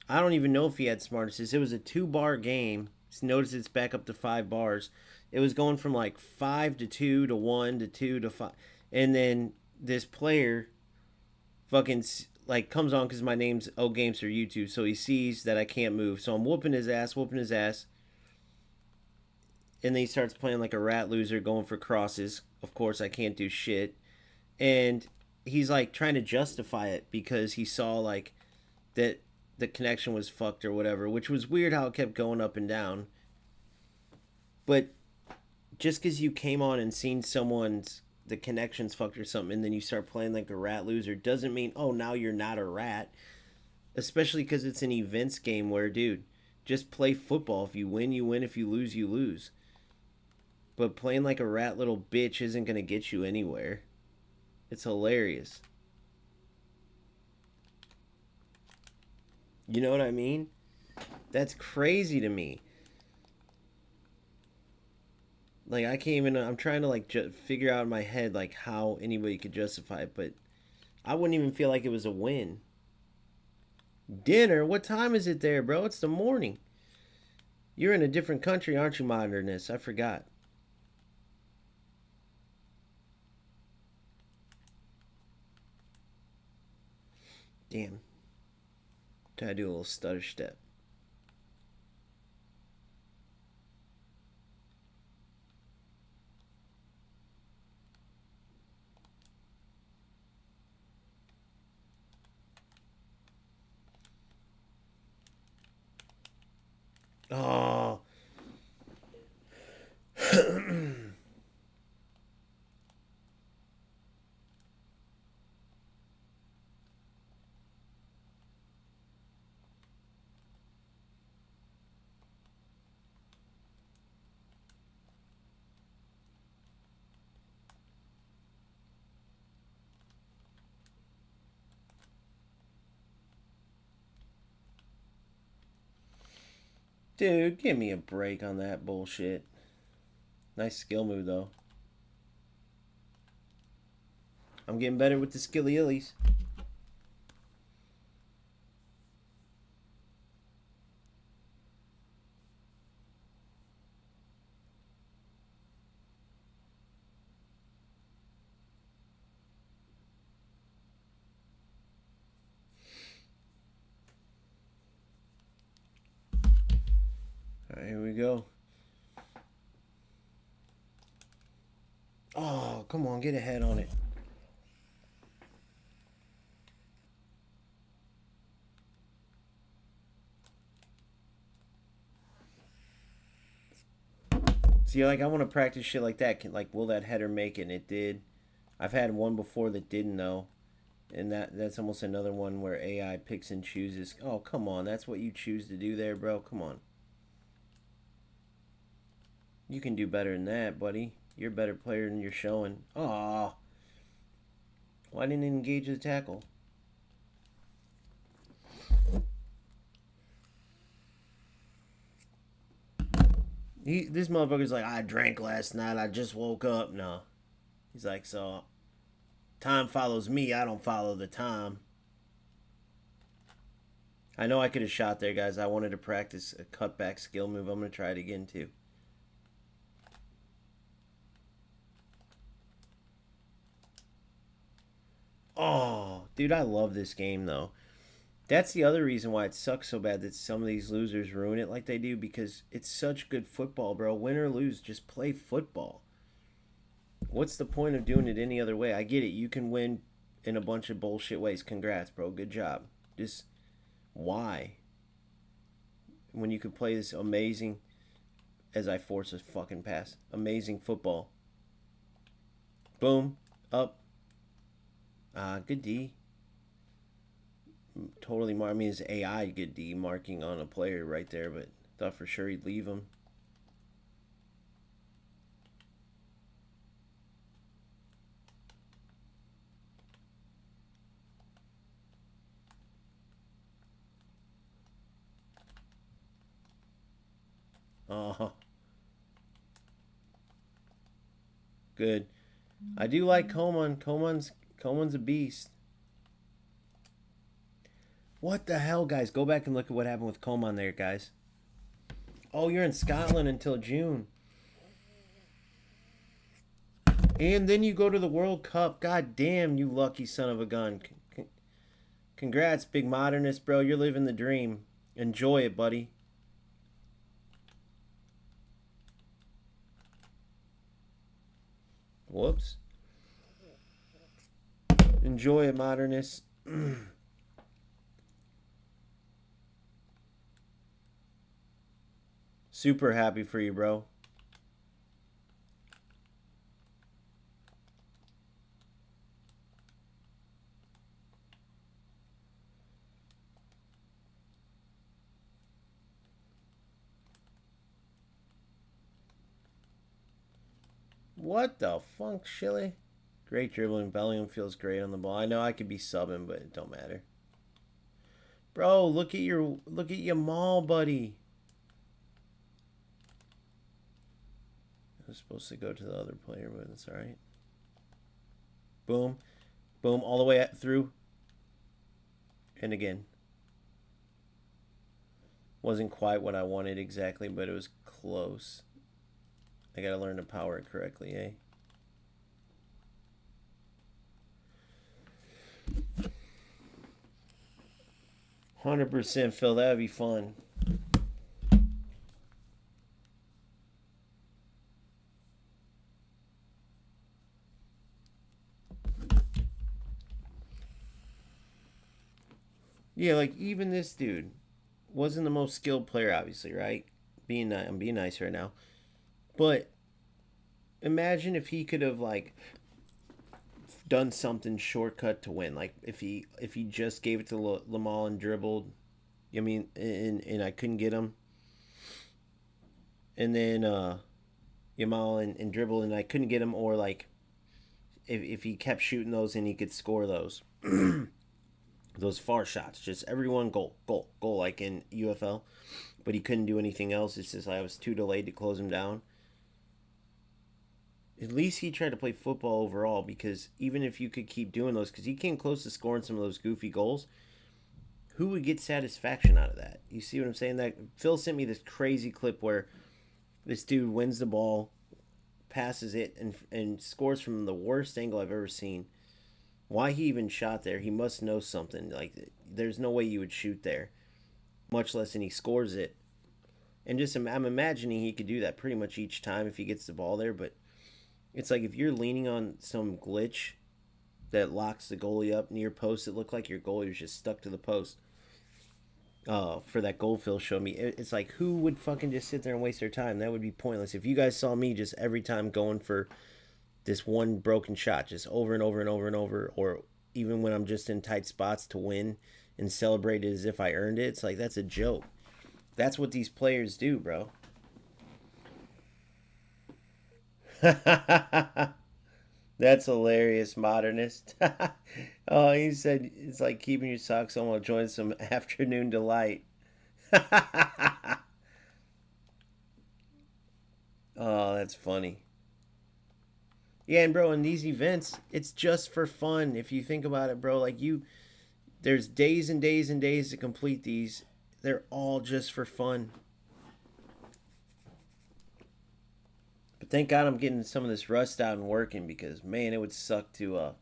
I don't even know if he had smart assist. It was a 2-bar game. Notice it's back up to 5 bars. It was going from like 5 to 2 to 1 to 2 to 5. And then this player fucking like comes on because my name's O Gamester YouTube. So he sees that I can't move. So I'm whooping his ass. And then he starts playing like a rat loser, going for crosses. Of course, I can't do shit. And he's like trying to justify it because he saw like that the connection was fucked or whatever, which was weird how it kept going up and down. But just because you came on and seen the connection's fucked or something, and then you start playing like a rat loser, doesn't mean, oh, now you're not a rat. Especially because it's an events game where, dude, just play football. If you win, you win. If you lose, you lose. But playing like a rat little bitch isn't going to get you anywhere. It's hilarious. You know what I mean? That's crazy to me. Like I can't even. I'm trying to like figure out in my head like how anybody could justify it, but I wouldn't even feel like it was a win. Dinner? What time is it there, bro? It's the morning. You're in a different country, aren't you, Modernist? I forgot. Damn. Try to do a little stutter step. Oh. Dude, give me a break on that bullshit. Nice skill move, though. I'm getting better with the skilly illies. All right, here we go. Oh, come on, get ahead on it. See, like I want to practice shit like that. Like, will that header make it? And it did. I've had one before that didn't though, and that's almost another one where AI picks and chooses. Oh, come on, that's what you choose to do there, bro. Come on. You can do better than that, buddy. You're a better player than you're showing. Aw. Why didn't it engage the tackle? This motherfucker's like, I drank last night. I just woke up. No. He's like, so time follows me. I don't follow the time. I know I could have shot there, guys. I wanted to practice a cutback skill move. I'm going to try it again, too. Oh, dude, I love this game, though. That's the other reason why it sucks so bad that some of these losers ruin it like they do, because it's such good football, bro. Win or lose, just play football. What's the point of doing it any other way? I get it. You can win in a bunch of bullshit ways. Congrats, bro. Good job. Just why? When you could play this amazing, as I force a fucking pass, amazing football. Boom. Up. Good D. Totally, I mean, it's AI good D marking on a player right there, but thought for sure he'd leave him. Oh, good. I do like Coman. Coman's a beast. What the hell, guys? Go back and look at what happened with Coman there, guys. Oh, you're in Scotland until June. And then you go to the World Cup. God damn, you lucky son of a gun. Congrats, big modernist, bro. You're living the dream. Enjoy it, buddy. Whoops. Enjoy it, modernist. Super happy for you, bro. What the funk, Shilly? Great dribbling. Bellingham feels great on the ball. I know I could be subbing, but it don't matter. Bro, look at your maul, buddy. was supposed to go to the other player, but it's all right. Boom. Boom. All the way through. And again. Wasn't quite what I wanted exactly, but it was close. I gotta learn to power it correctly, eh? $100%, Phil. That would be fun. Yeah, like even this dude wasn't the most skilled player, obviously, right? I'm being nice right now, but imagine if he could have like done something shortcut to win. Like if he just gave it to Lamal and dribbled. I mean, and I couldn't get him. And then Yamal and dribble and I couldn't get him, or like if he kept shooting those and he could score those. Those far shots, just everyone goal, like in UFL, but he couldn't do anything else. It's just I was too delayed to close him down. At least he tried to play football overall, because even if you could keep doing those, because he came close to scoring some of those goofy goals, who would get satisfaction out of that? You see what I'm saying? That Phil sent me this crazy clip where this dude wins the ball, passes it, and scores from the worst angle I've ever seen. Why he even shot there? He must know something. Like, there's no way you would shoot there, much less and he scores it. And just I'm imagining he could do that pretty much each time if he gets the ball there. But it's like if you're leaning on some glitch that locks the goalie up near post, it looked like your goalie was just stuck to the post. For that goal Phil showed me, it's like, who would fucking just sit there and waste their time? That would be pointless. If you guys saw me just every time going for this one broken shot just over and over and over and over, or even when I'm just in tight spots to win and celebrate it as if I earned it, it's like, that's a joke. That's what these players do, bro. That's hilarious, modernist. Oh, he said it's like keeping your socks on while enjoying some afternoon delight. Oh, that's funny. Yeah, and bro, in these events, it's just for fun. If you think about it, bro, like there's days and days and days to complete these. They're all just for fun. But thank God I'm getting some of this rust out and working, because man, it would suck to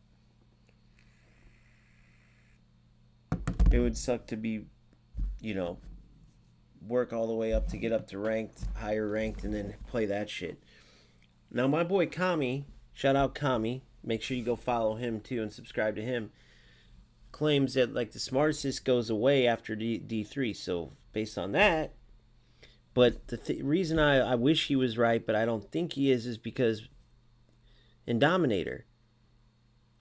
be, you know, work all the way up to get up to higher ranked, and then play that shit. Now my boy Kami, shout out Kami, make sure you go follow him too and subscribe to him, claims that like the Smart Assist goes away after D3. So based on that, but the reason I wish he was right, but I don't think he is because in Dominator,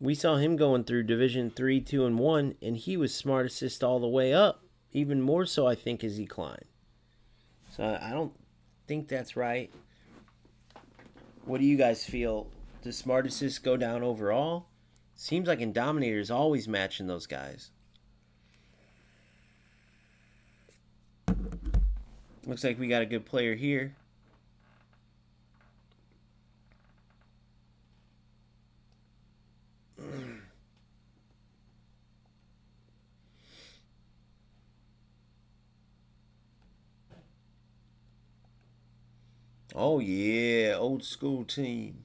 we saw him going through Division 3, 2, and 1, and he was Smart Assist all the way up. Even more so, I think, as he climbed. So I don't think that's right. What do you guys feel? Does Smart Assist go down overall? Seems like in Dominator is always matching those guys. Looks like we got a good player here. Oh yeah, old school team.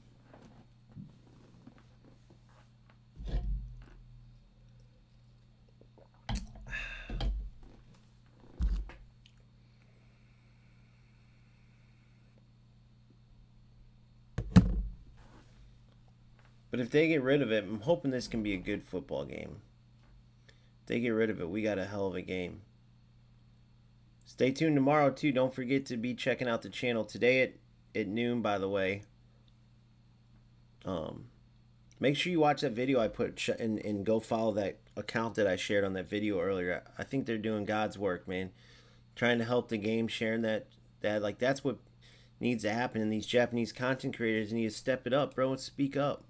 But if they get rid of it, I'm hoping this can be a good football game. If they get rid of it, we got a hell of a game. Stay tuned tomorrow, too. Don't forget to be checking out the channel today at noon, by the way. Make sure you watch that video I put and go follow that account that I shared on that video earlier. I think they're doing God's work, man. Trying to help the game, sharing that like that's what needs to happen. And these Japanese content creators need to step it up, bro, and speak up.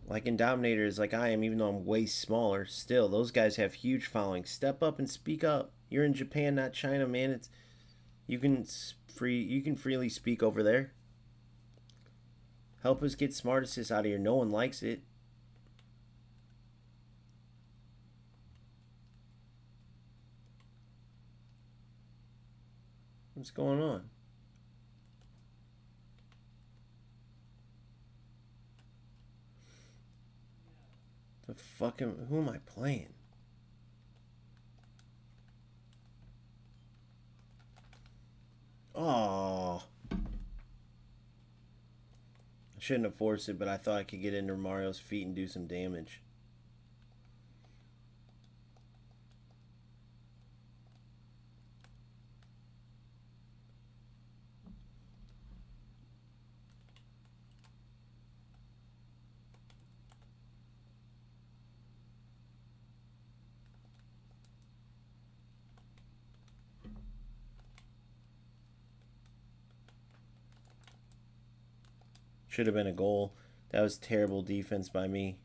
Like in Dominators, like I am, even though I'm way smaller, still, those guys have huge followings. Step up and speak up. You're in Japan, not China, man. You can freely speak over there. Help us get Smart Assist out of here. No one likes it. What's going on? The fucking... Who am I playing? Oh. I shouldn't have forced it, but I thought I could get into Mario's feet and do some damage. Should have been a goal. That was terrible defense by me.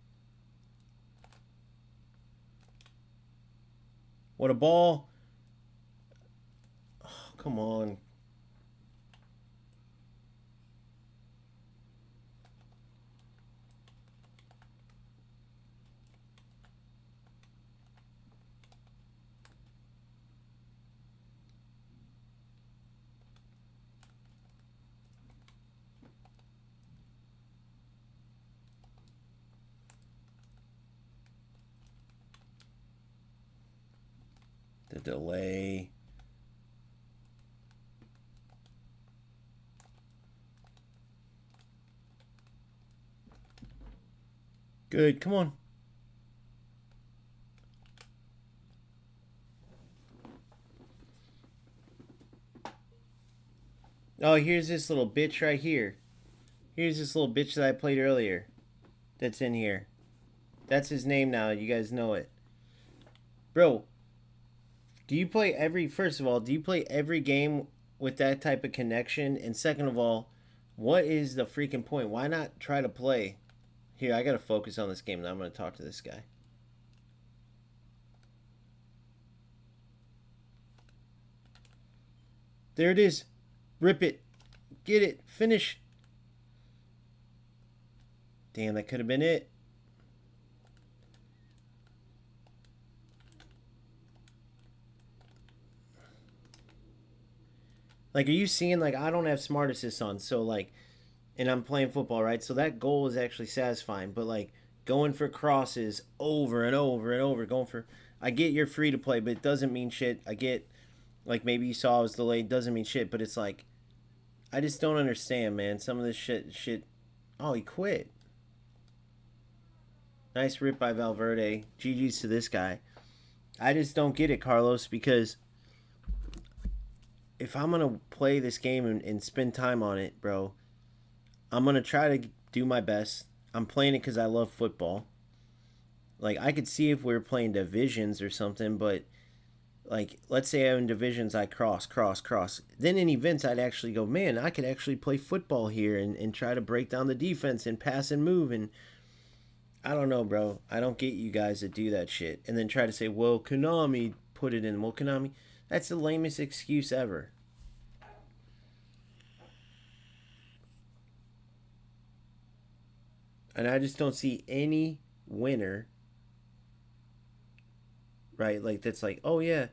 What a ball. Oh, come on. The delay. Good, come on. Oh, here's this little bitch right here. Here's this little bitch that I played earlier. That's in here. That's his name now. You guys know it. Bro, do you play every... First of all, do you play every game with that type of connection? And second of all, what is the freaking point? Why not try to play... Here, I gotta focus on this game. Now I'm gonna talk to this guy. There it is. Rip it. Get it. Finish. Damn, that could have been it. Like, are you seeing, like, I don't have Smart Assist on, so, like, and I'm playing football, right? So that goal is actually satisfying, but, like, going for crosses over and over and over, going for... I get you're free to play, but it doesn't mean shit. I get, like, maybe you saw I was delayed, doesn't mean shit, but it's like, I just don't understand, man. Some of this shit... Oh, he quit. Nice rip by Valverde. GG's to this guy. I just don't get it, Carlos, because... if I'm going to play this game and spend time on it, bro, I'm going to try to do my best. I'm playing it because I love football. Like, I could see if we were playing divisions or something, but, like, let's say I'm in divisions, I cross. Then in events, I'd actually go, man, I could actually play football here and try to break down the defense and pass and move. And I don't know, bro. I don't get you guys that do that shit. And then try to say, well, Konami put it in. Well, Konami... That's the lamest excuse ever. And I just don't see any winner, right? Like, that's like, oh, yeah,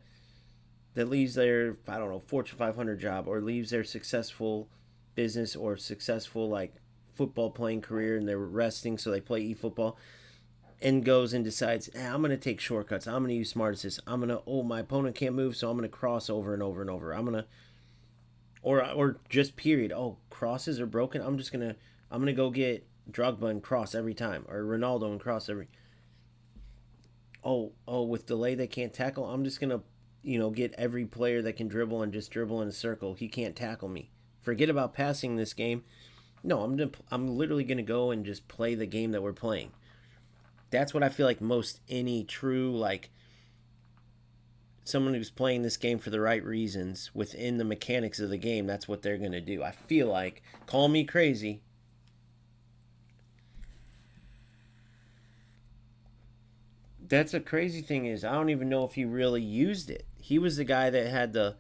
that leaves their, I don't know, Fortune 500 job or leaves their successful business or successful, like, football playing career and they're resting, so they play eFootball and goes and decides, I'm going to take shortcuts. I'm going to use Smart Assist. I'm going to, oh, my opponent can't move, so I'm going to cross over and over and over. I'm going to, or just period. Oh, crosses are broken. I'm going to go get Drogba and cross every time, or Ronaldo and cross every. Oh, with delay they can't tackle. I'm just going to, get every player that can dribble and just dribble in a circle. He can't tackle me. Forget about passing this game. No, I'm literally going to go and just play the game that we're playing. That's what I feel like most any true, like, someone who's playing this game for the right reasons within the mechanics of the game, that's what they're going to do. I feel like, call me crazy. That's a crazy thing is, I don't even know if he really used it. He was the guy that had the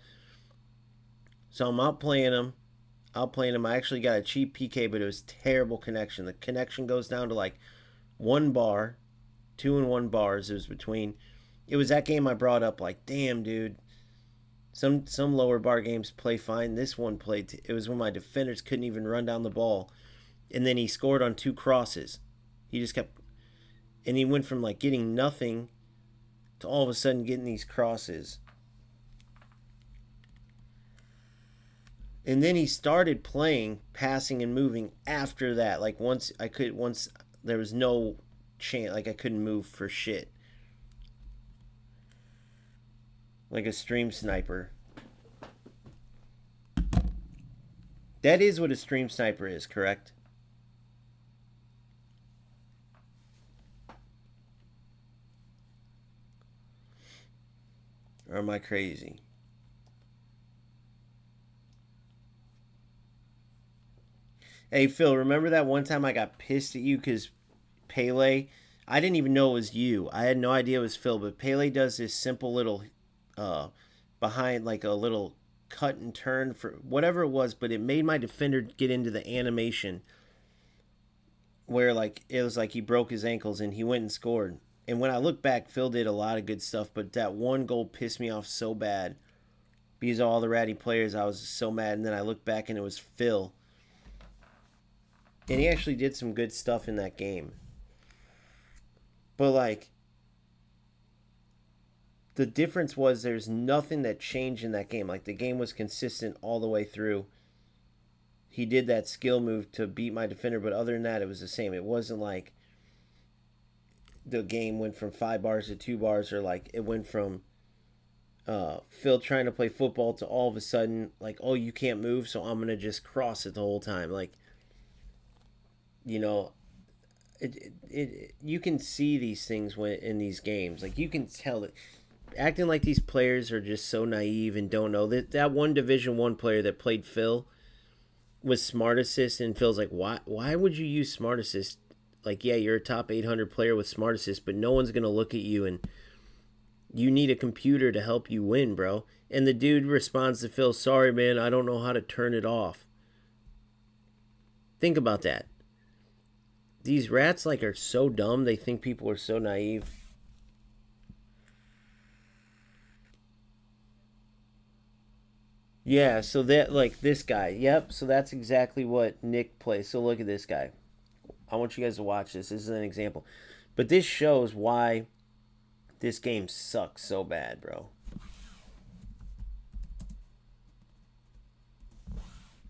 So I'm out playing him. I actually got a cheap PK, but it was terrible connection. The connection goes down to like 1 bar, 2 and 1 bars. It was between. It was that game I brought up. Like, damn, dude. Some lower bar games play fine. This one played. It was when my defenders couldn't even run down the ball, and then he scored on 2 crosses. He just kept, and he went from like getting nothing to all of a sudden getting these crosses. And then he started playing, passing and moving after that. Like once there was no chance, like I couldn't move for shit. Like a stream sniper. That is what a stream sniper is, correct? Or am I crazy? Hey, Phil, remember that one time I got pissed at you because Pele, I didn't even know it was you. I had no idea it was Phil, but Pele does this simple little behind, like a little cut and turn for whatever it was, but it made my defender get into the animation where like it was like he broke his ankles and he went and scored. And when I look back, Phil did a lot of good stuff, but that one goal pissed me off so bad because of all the ratty players. I was so mad, and then I looked back and it was Phil. And he actually did some good stuff in that game. But, like, the difference was there's nothing that changed in that game. Like, the game was consistent all the way through. He did that skill move to beat my defender, but other than that, it was the same. It wasn't like the game went from 5 bars to 2 bars, or, like, it went from Phil trying to play football to all of a sudden, like, oh, you can't move, so I'm going to just cross it the whole time. Like, you know, you can see these things when in these games. Like, you can tell that acting like these players are just so naive and don't know that one Division 1 player that played Phil was Smart Assist, and Phil's like, why would you use Smart Assist? Like, yeah, you're a top 800 player with Smart Assist, but no one's gonna look at you, and you need a computer to help you win, bro. And the dude responds to Phil, sorry man, I don't know how to turn it off. Think about that. These rats, like, are so dumb. They think people are so naive. Yeah, so that, like, this guy. Yep, so that's exactly what Nick plays. So look at this guy. I want you guys to watch this. This is an example. But this shows why this game sucks so bad, bro.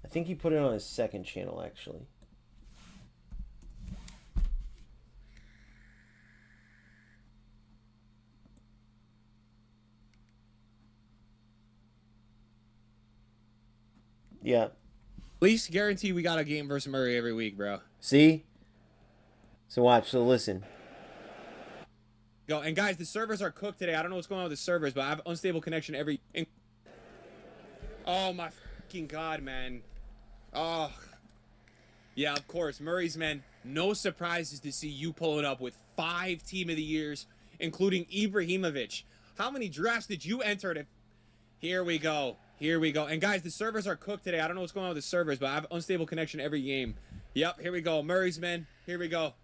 I think he put it on his second channel, actually. Yeah. At least guarantee we got a game versus Murray every week, bro. See? So watch. So listen. Go. And guys, the servers are cooked today. I don't know what's going on with the servers, but I have unstable connection every... Oh, my fucking God, man. Oh. Yeah, of course. Murray's, man, no surprises to see you pulling up with 5 Team of the Years, including Ibrahimovic. How many drafts did you enter? Here we go. Here we go. And guys, the servers are cooked today. I don't know what's going on with the servers, but I have unstable connection every game. Yep, here we go. Murray's, man. Here we go.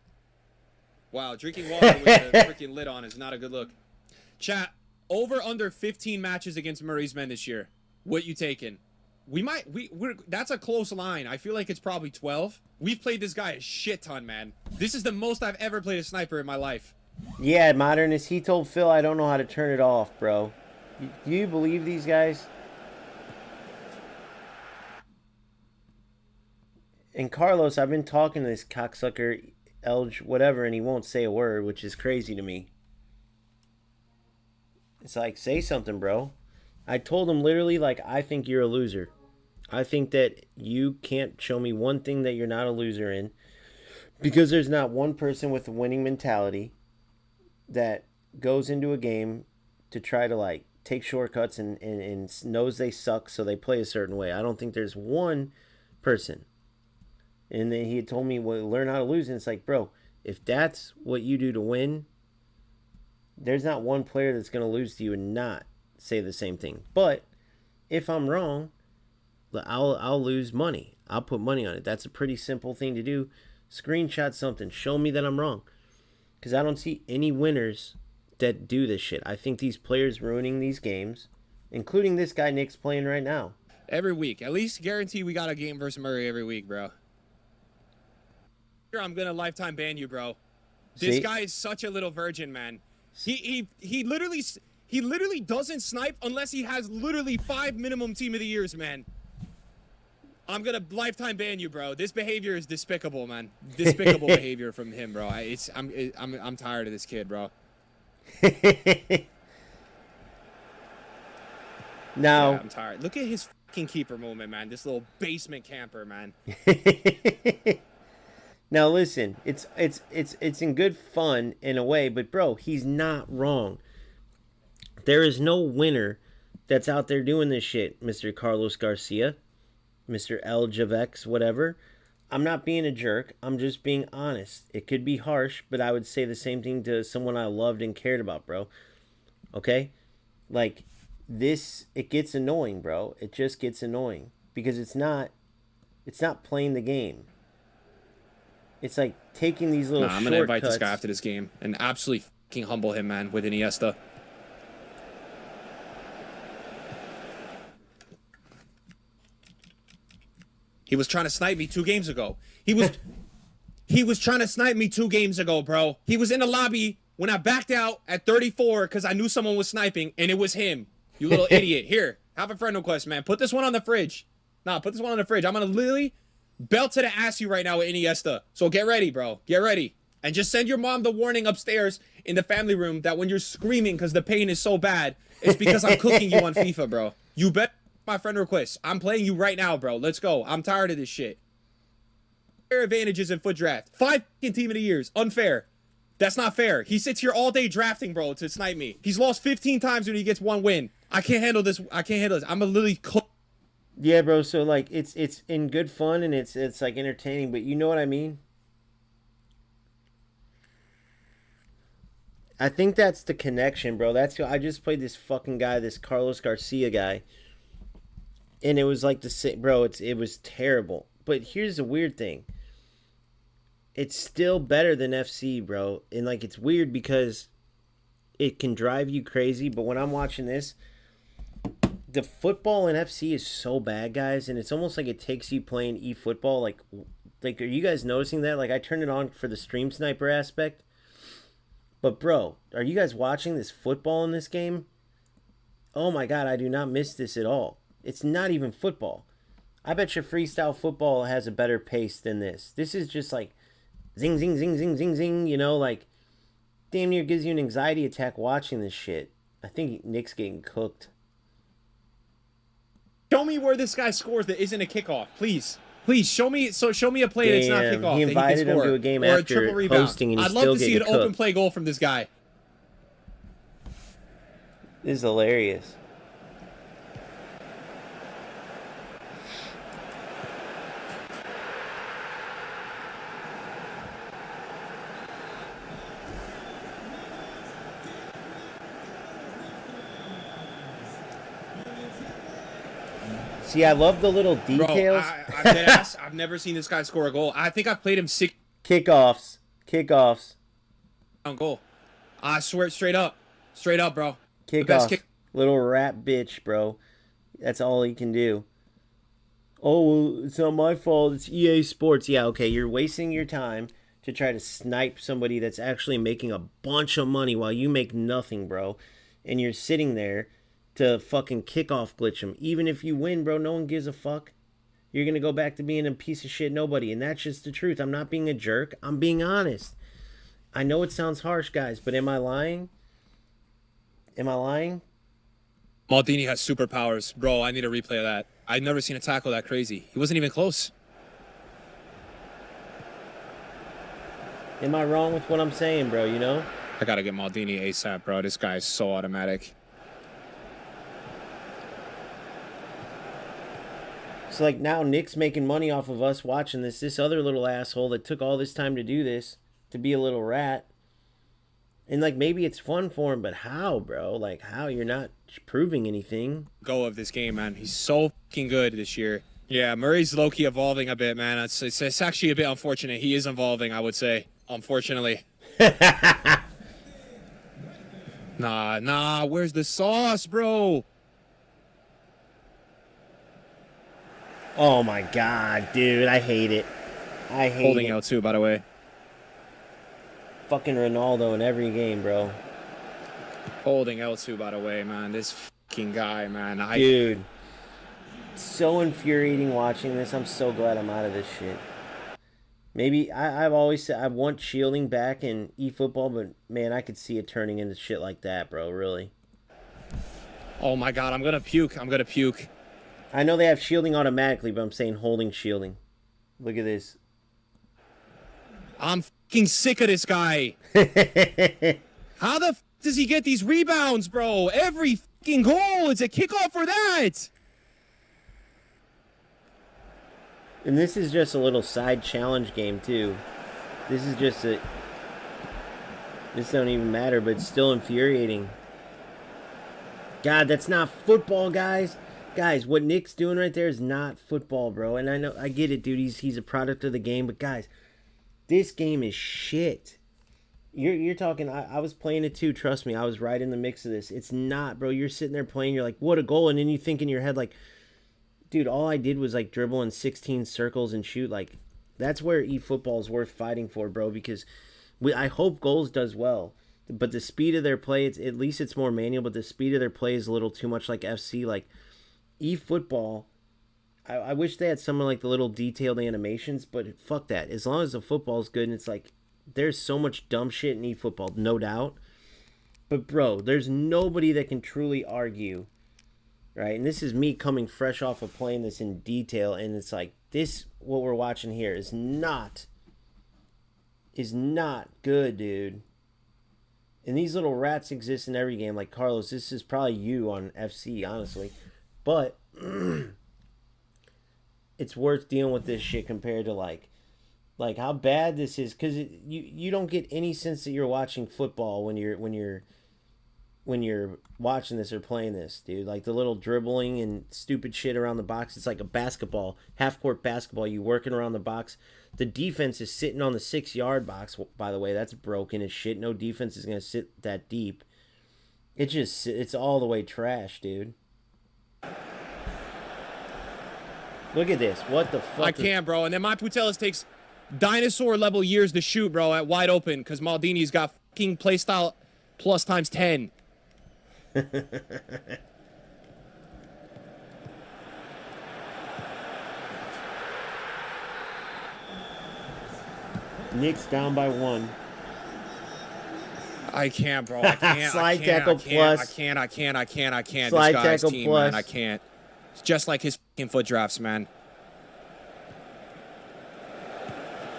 Wow, drinking water with the freaking lid on is not a good look. Chat, over under 15 matches against Murray's men this year. What you taking? That's a close line. I feel like it's probably 12. We've played this guy a shit ton, man. This is the most I've ever played a sniper in my life. Yeah, Modernist, he told Phil I don't know how to turn it off, bro. Do you believe these guys? And Carlos, I've been talking to this cocksucker, Elge, whatever, and he won't say a word, which is crazy to me. It's like, say something, bro. I told him literally, like, I think you're a loser. I think that you can't show me one thing that you're not a loser in, because there's not one person with a winning mentality that goes into a game to try to, like, take shortcuts and knows they suck, so they play a certain way. I don't think there's one person. And then he had told me, well, learn how to lose. And it's like, bro, if that's what you do to win, there's not one player that's going to lose to you and not say the same thing. But if I'm wrong, I'll lose money. I'll put money on it. That's a pretty simple thing to do. Screenshot something. Show me that I'm wrong. Because I don't see any winners that do this shit. I think these players ruining these games, including this guy Nick's playing right now. Every week. At least guarantee we got a game versus Murray every week, bro. I'm going to lifetime ban you, bro. This guy is such a little virgin, man. He literally doesn't snipe unless he has literally 5 minimum team of the years, man. I'm gonna lifetime ban you, bro. This behavior is despicable, man. Despicable behavior from him, bro. I'm tired of this kid, bro. Now, yeah, I'm tired. Look at his fucking keeper movement, man. This little basement camper, man. Now listen, it's in good fun in a way, but bro, he's not wrong. There is no winner that's out there doing this shit, Mr. Carlos Garcia, Mr. El Javex, whatever. I'm not being a jerk. I'm just being honest. It could be harsh, but I would say the same thing to someone I loved and cared about, bro. Okay? Like, this, it gets annoying, bro. It just gets annoying. Because it's not playing the game. It's like taking these little I'm going to invite shortcuts. this guy after this game and absolutely fucking humble him, man, with Iniesta. He was trying to snipe me 2 games ago. He was trying to snipe me 2 games ago, bro. He was in the lobby when I backed out at 34 because I knew someone was sniping, and it was him. You little idiot. Here, have a friend request, man. Put this one on the fridge. Nah, put this one on the fridge. I'm going to literally belt to the ass you right now with Iniesta. So get ready, bro. Get ready. And just send your mom the warning upstairs in the family room that when you're screaming because the pain is so bad, it's because I'm cooking you on FIFA, bro. You bet my friend request. I'm playing you right now, bro. Let's go. I'm tired of this shit. Fair advantages in foot draft. 5 team of the years. Unfair. That's not fair. He sits here all day drafting, bro, to snipe me. He's lost 15 times when he gets 1 win. I can't handle this. I can't handle this. I'm a literally cook. Yeah, bro. So like, it's in good fun and it's like entertaining, but you know what I mean? I think that's the connection, bro. I just played this fucking guy, this Carlos Garcia guy, and it was like the same, bro. It was terrible. But here's the weird thing. It's still better than FC, bro. And like, it's weird because it can drive you crazy. But when I'm watching this, the football in FC is so bad, guys, and it's almost like it takes you playing eFootball. Like, are you guys noticing that? Like, I turned it on for the stream sniper aspect. But, bro, are you guys watching this football in this game? Oh, my God, I do not miss this at all. It's not even football. I bet you freestyle football has a better pace than this. This is just like zing, zing, zing, zing, zing, zing, you know, like damn near gives you an anxiety attack watching this shit. I think Nick's getting cooked. Show me where this guy scores that isn't a kickoff, please. Please show me a play that's not kickoff. He invited him to a game or after a triple rebound. hosting, and he's I'd love still to see getting an open cooked. play goal from this guy. This is hilarious. See, I love the little details. Bro, I've never seen this guy score a goal. I think I've played him 6 Kickoffs. on goal. I swear it straight up, bro. The Kickoffs. best kick. Little rat bitch, bro. That's all he can do. Oh, well, it's not my fault. It's EA Sports. Yeah, okay, you're wasting your time to try to snipe somebody that's actually making a bunch of money while you make nothing, bro. And you're sitting there to fucking kickoff glitch him. Even if you win, bro, no one gives a fuck. You're going to go back to being a piece of shit nobody. And that's just the truth. I'm not being a jerk. I'm being honest. I know it sounds harsh, guys, but am I lying? Am I lying? Maldini has superpowers. Bro, I need a replay of that. I've never seen a tackle that crazy. He wasn't even close. Am I wrong with what I'm saying, bro, you know? I got to get Maldini ASAP, bro. This guy is so automatic. So, like, now Nick's making money off of us watching this. This other little asshole that took all this time to do this, to be a little rat, And like maybe it's fun for him, but how, bro? Like how you're not proving anything. Go of this game, man. He's so fucking good this year. Yeah, Murray's low-key evolving a bit, man. It's actually a bit unfortunate. He is evolving, I would say, unfortunately. Nah, where's the sauce, bro? Oh my god, dude, I hate it. I hate Holding it. out too, by the way. Fucking Ronaldo in every game, bro. Holding out too, by the way, man. This fucking guy, man. Dude. So infuriating watching this. I'm so glad I'm out of this shit. Maybe I've always said I want shielding back in eFootball, but man, I could see it turning into shit like that, bro. Really. Oh my god, I'm gonna puke. I'm gonna puke. I know they have shielding automatically, but I'm saying holding shielding. Look at this. I'm fucking sick of this guy. How the f does he get these rebounds, bro? Every fucking goal, it's a kickoff for that. And this is just a little side challenge game, too. This is just a... This don't even matter, but it's still infuriating. God, that's not football, guys. Guys, what Nick's doing right there is not football, bro. And I know, I get it, dude. He's a product of the game. But, guys, this game is shit. You're talking... I was playing it, too. Trust me, I was right in the mix of this. It's not, bro. You're sitting there playing. You're like, what a goal. And then you think in your head, like... Dude, all I did was like dribble in 16 circles and shoot. Like, that's where eFootball is worth fighting for, bro. Because I hope Goals does well, but the speed of their play, at least it's more manual. But the speed of their play is a little too much like FC. Like eFootball, I wish they had some of like the little detailed animations. But fuck that. As long as the football is good, and it's like there's so much dumb shit in eFootball, no doubt. But bro, there's nobody that can truly argue. Right, and this is me coming fresh off of playing this in detail, and it's like this. What we're watching here is not good, dude. And these little rats exist in every game. Like Carlos, this is probably you on FC, honestly, but it's worth dealing with this shit compared to like how bad this is, because you don't get any sense that you're watching football when you're watching this or playing this, dude. Like the little dribbling and stupid shit around the box. It's like a basketball, half-court basketball. You working around the box. The defense is sitting on the 6-yard box, by the way. That's broken as shit. No defense is going to sit that deep. It's all the way trash, dude. Look at this. What the fuck? I can't, bro. And then my Putelis takes dinosaur-level years to shoot, bro, at wide open, because Maldini's got fucking playstyle plus times 10. Nick's down by 1. I can't, bro. I can't. Slide tackle plus. I can't. Slide this guy's tackle team, plus. man. I can't. It's just like his fucking foot drafts, man.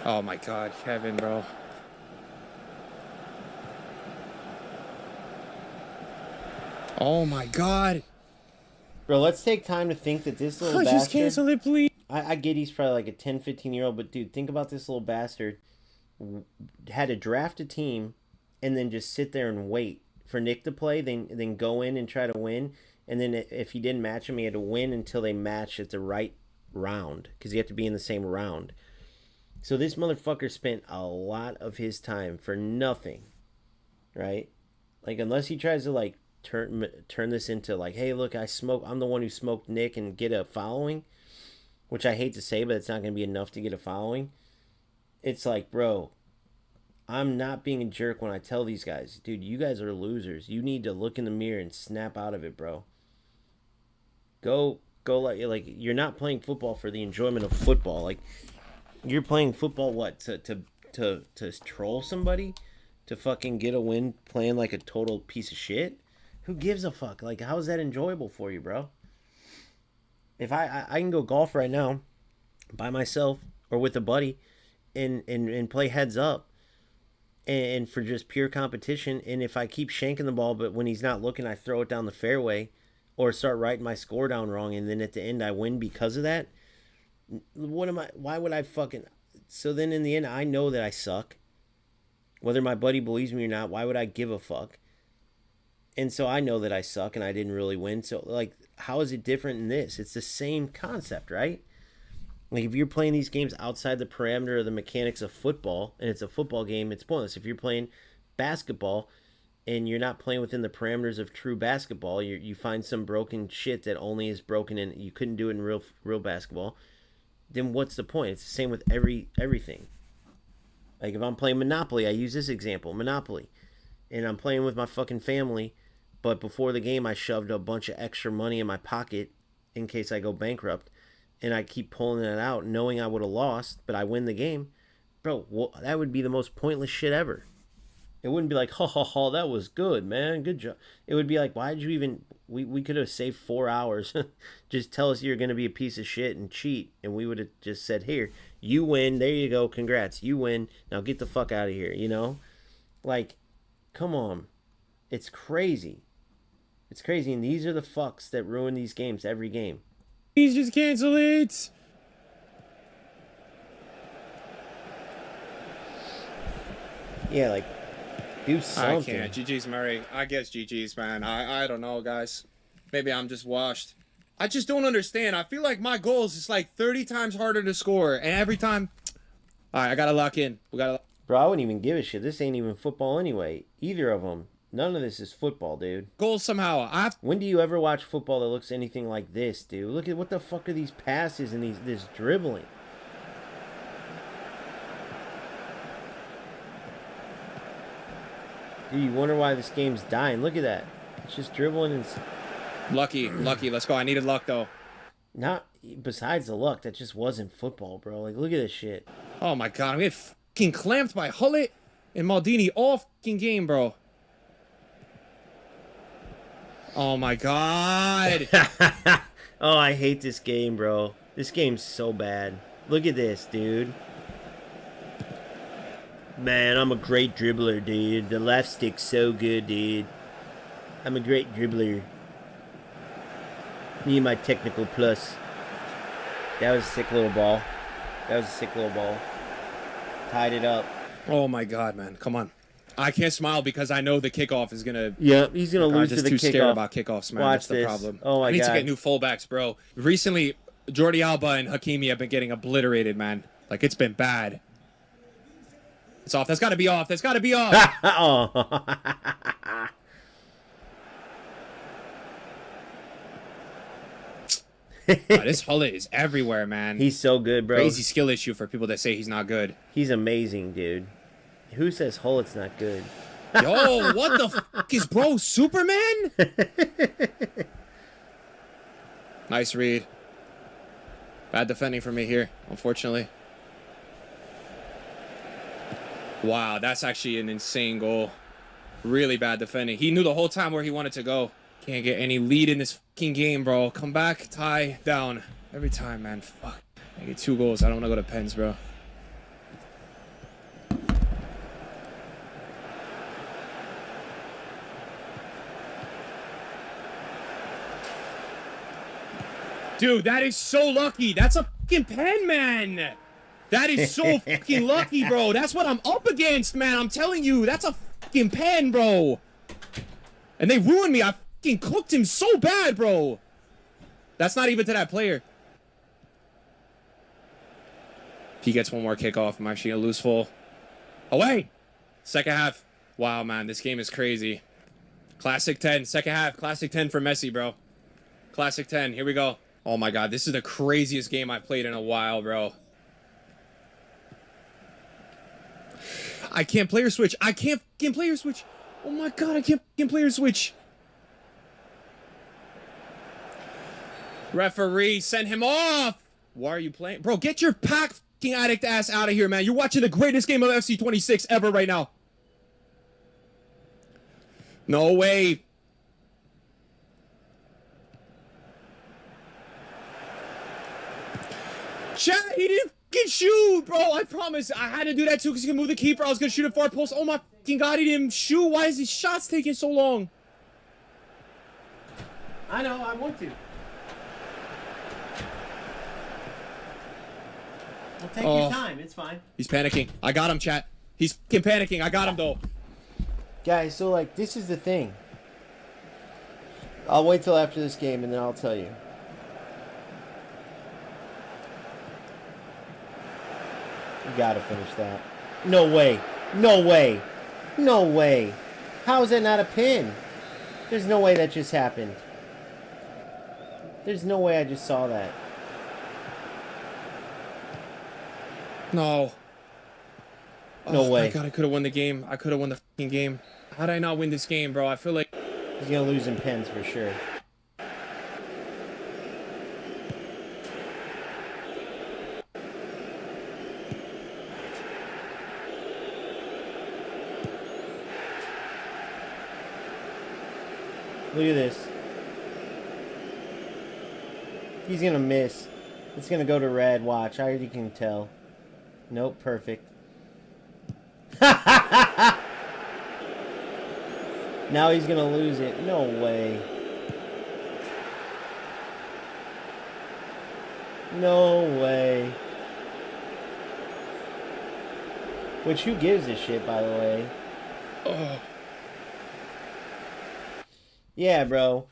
Oh my god, Kevin, bro. Oh my god. Bro, let's take time to think that this little bastard... Just cancel it, please. I get he's probably like a 10, 15-year-old, but dude, think about this little bastard. Had to draft a team and then just sit there and wait for Nick to play, then go in and try to win. And then if he didn't match him, he had to win until they matched at the right round, because you have to be in the same round. So this motherfucker spent a lot of his time for nothing, right? Like, unless he tries to, like, turn this into, like, hey, look, I'm the one who smoked Nick and get a following, which I hate to say, but it's not going to be enough to get a following. It's like, bro, I'm not being a jerk when I tell these guys, dude, you guys are losers. You need to look in the mirror and snap out of it, bro. Go, like, you're not playing football for the enjoyment of football. Like, you're playing football, what, to troll somebody? To fucking get a win playing like a total piece of shit? Who gives a fuck? Like, how is that enjoyable for you, bro? If I can go golf right now by myself or with a buddy and play heads up and for just pure competition, and if I keep shanking the ball, but when he's not looking, I throw it down the fairway or start writing my score down wrong, and then at the end I win because of that, why would I fucking... So then in the end, I know that I suck. Whether my buddy believes me or not, why would I give a fuck? And so I know that I suck and I didn't really win. So, like, how is it different in this? It's the same concept, right? Like, if you're playing these games outside the parameter of the mechanics of football, and it's a football game, it's pointless. If you're playing basketball and you're not playing within the parameters of true basketball, you find some broken shit that only is broken in, you couldn't do it in real basketball, then what's the point? It's the same with everything. Like, if I'm playing Monopoly, I use this example, Monopoly, and I'm playing with my fucking family, but before the game, I shoved a bunch of extra money in my pocket in case I go bankrupt, and I keep pulling it out, knowing I would have lost, but I win the game. Bro, well, that would be the most pointless shit ever. It wouldn't be like, ha ha ha, that was good, man, good job. It would be like, why did you even, we could have saved 4 hours. Just tell us you're going to be a piece of shit and cheat, and we would have just said, here, you win, there you go, congrats, you win, now get the fuck out of here, you know? Like, come on. It's crazy. It's crazy, and these are the fucks that ruin these games every game. Please just cancel it. Yeah, like, do something. I can't. GG's, Murray. I guess GG's, man. I don't know, guys. Maybe I'm just washed. I just don't understand. I feel like my goals is like 30 times harder to score, and every time... All right, I got to lock in. We got to... Bro, I wouldn't even give a shit. This ain't even football anyway. Either of them. None of this is football, dude. Goals somehow. When do you ever watch football that looks anything like this, dude? Look at what the fuck are these passes and this dribbling. Dude, you wonder why this game's dying. Look at that. It's just dribbling and... Lucky. Let's go. I needed luck, though. Not... Besides the luck, that just wasn't football, bro. Like, look at this shit. Oh, my God. We get fucking clamped by Hullet and Maldini all fucking game, bro. Oh, my God. Oh, I hate this game, bro. This game's so bad. Look at this, dude. Man, I'm a great dribbler, dude. The left stick's so good, dude. I'm a great dribbler. Need my technical plus. That was a sick little ball. Tied it up. Oh, my God, man. Come on. I can't smile because I know the kickoff is going to... Yeah, he's going to lose to the kickoff. I'm just too scared about kickoffs, man. Watch That's the problem. Oh, my God. I need to get new fullbacks, bro. Recently, Jordi Alba and Hakimi have been getting obliterated, man. Like, it's been bad. It's off. That's got to be off. Oh. This Hullet is everywhere, man. He's so good, bro. Crazy skill issue for people that say he's not good. He's amazing, dude. Who says Hullet's not good? Yo, what the fuck is bro, Superman? Nice read. Bad defending for me here, unfortunately. Wow, that's actually an insane goal. Really bad defending. He knew the whole time where he wanted to go. Can't get any lead in this fucking game, bro. Come back, tie, down. Every time, man. Fuck. I get 2 goals. I don't want to go to pens, bro. Dude, that is so lucky. That's a fucking pen, man. That is so fucking lucky, bro. That's what I'm up against, man. I'm telling you. That's a fucking pen, bro. And they ruined me. I fucking cooked him so bad, bro. That's not even to that player. If he gets one more kickoff, I'm actually going to lose full. Away. Second half. Wow, man. This game is crazy. Classic 10. Second half. Classic 10 for Messi, bro. Classic 10. Here we go. Oh, my God. This is the craziest game I've played in a while, bro. I can't player switch. I can't fucking player switch. Oh, my God. I can't fucking player switch. Referee, send him off. Why are you playing? Bro, get your pack fucking addict ass out of here, man. You're watching the greatest game of FC 26 ever right now. No way. Chat, he didn't fucking shoot, bro. I promise. I had to do that too because he can move the keeper. I was going to shoot it far post. Oh my fucking God, he didn't shoot. Why is his shots taking so long? I know, I want to. Well, take your time. It's fine. He's panicking. I got him, chat. He's fucking panicking. I got him, though. Guys, so, like, this is the thing. I'll wait till after this game, and then I'll tell you. You gotta finish that. No way. No way. No way. How is that not a pin? There's no way that just happened. There's no way I just saw that. No. No way. My God, I could have won the game. I could have won the fucking game. How did I not win this game, bro? I feel like... He's gonna lose in pins for sure. Look at this. He's gonna miss. It's gonna go to red. Watch. I already can tell. Nope. Perfect. Now he's gonna lose it. No way. No way. Which, who gives a shit, by the way? Oh. Yeah, bro.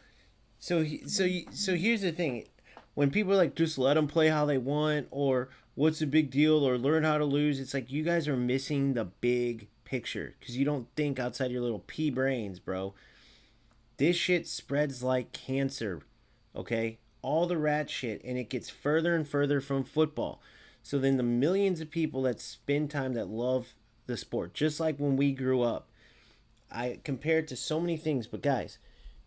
So here's the thing. When people are like, just let them play how they want, or what's the big deal, or learn how to lose, it's like you guys are missing the big picture because you don't think outside your little pea brains, bro. This shit spreads like cancer, okay? All the rat shit, and it gets further and further from football. So then the millions of people that spend time that love the sport, just like when we grew up, I compare it to so many things, but guys,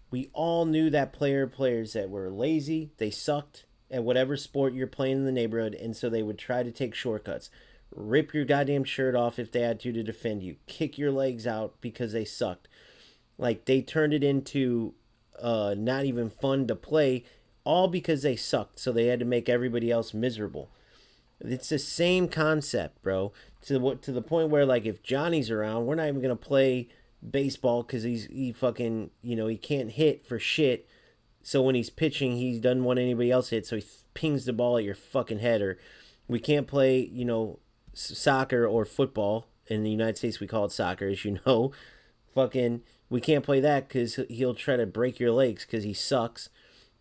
we all knew that players that were lazy, they sucked at whatever sport you're playing in the neighborhood, and so they would try to take shortcuts. Rip your goddamn shirt off if they had to defend you. Kick your legs out because they sucked. Like, they turned it into not even fun to play, all because they sucked, so they had to make everybody else miserable. It's the same concept, bro. To the point where, like, if Johnny's around, we're not even going to play baseball because he fucking, he can't hit for shit. So when he's pitching, he doesn't want anybody else hit, so he pings the ball at your fucking head. Or we can't play, soccer or football. In the United States, we call it soccer, as you know. Fucking, we can't play that because he'll try to break your legs because he sucks,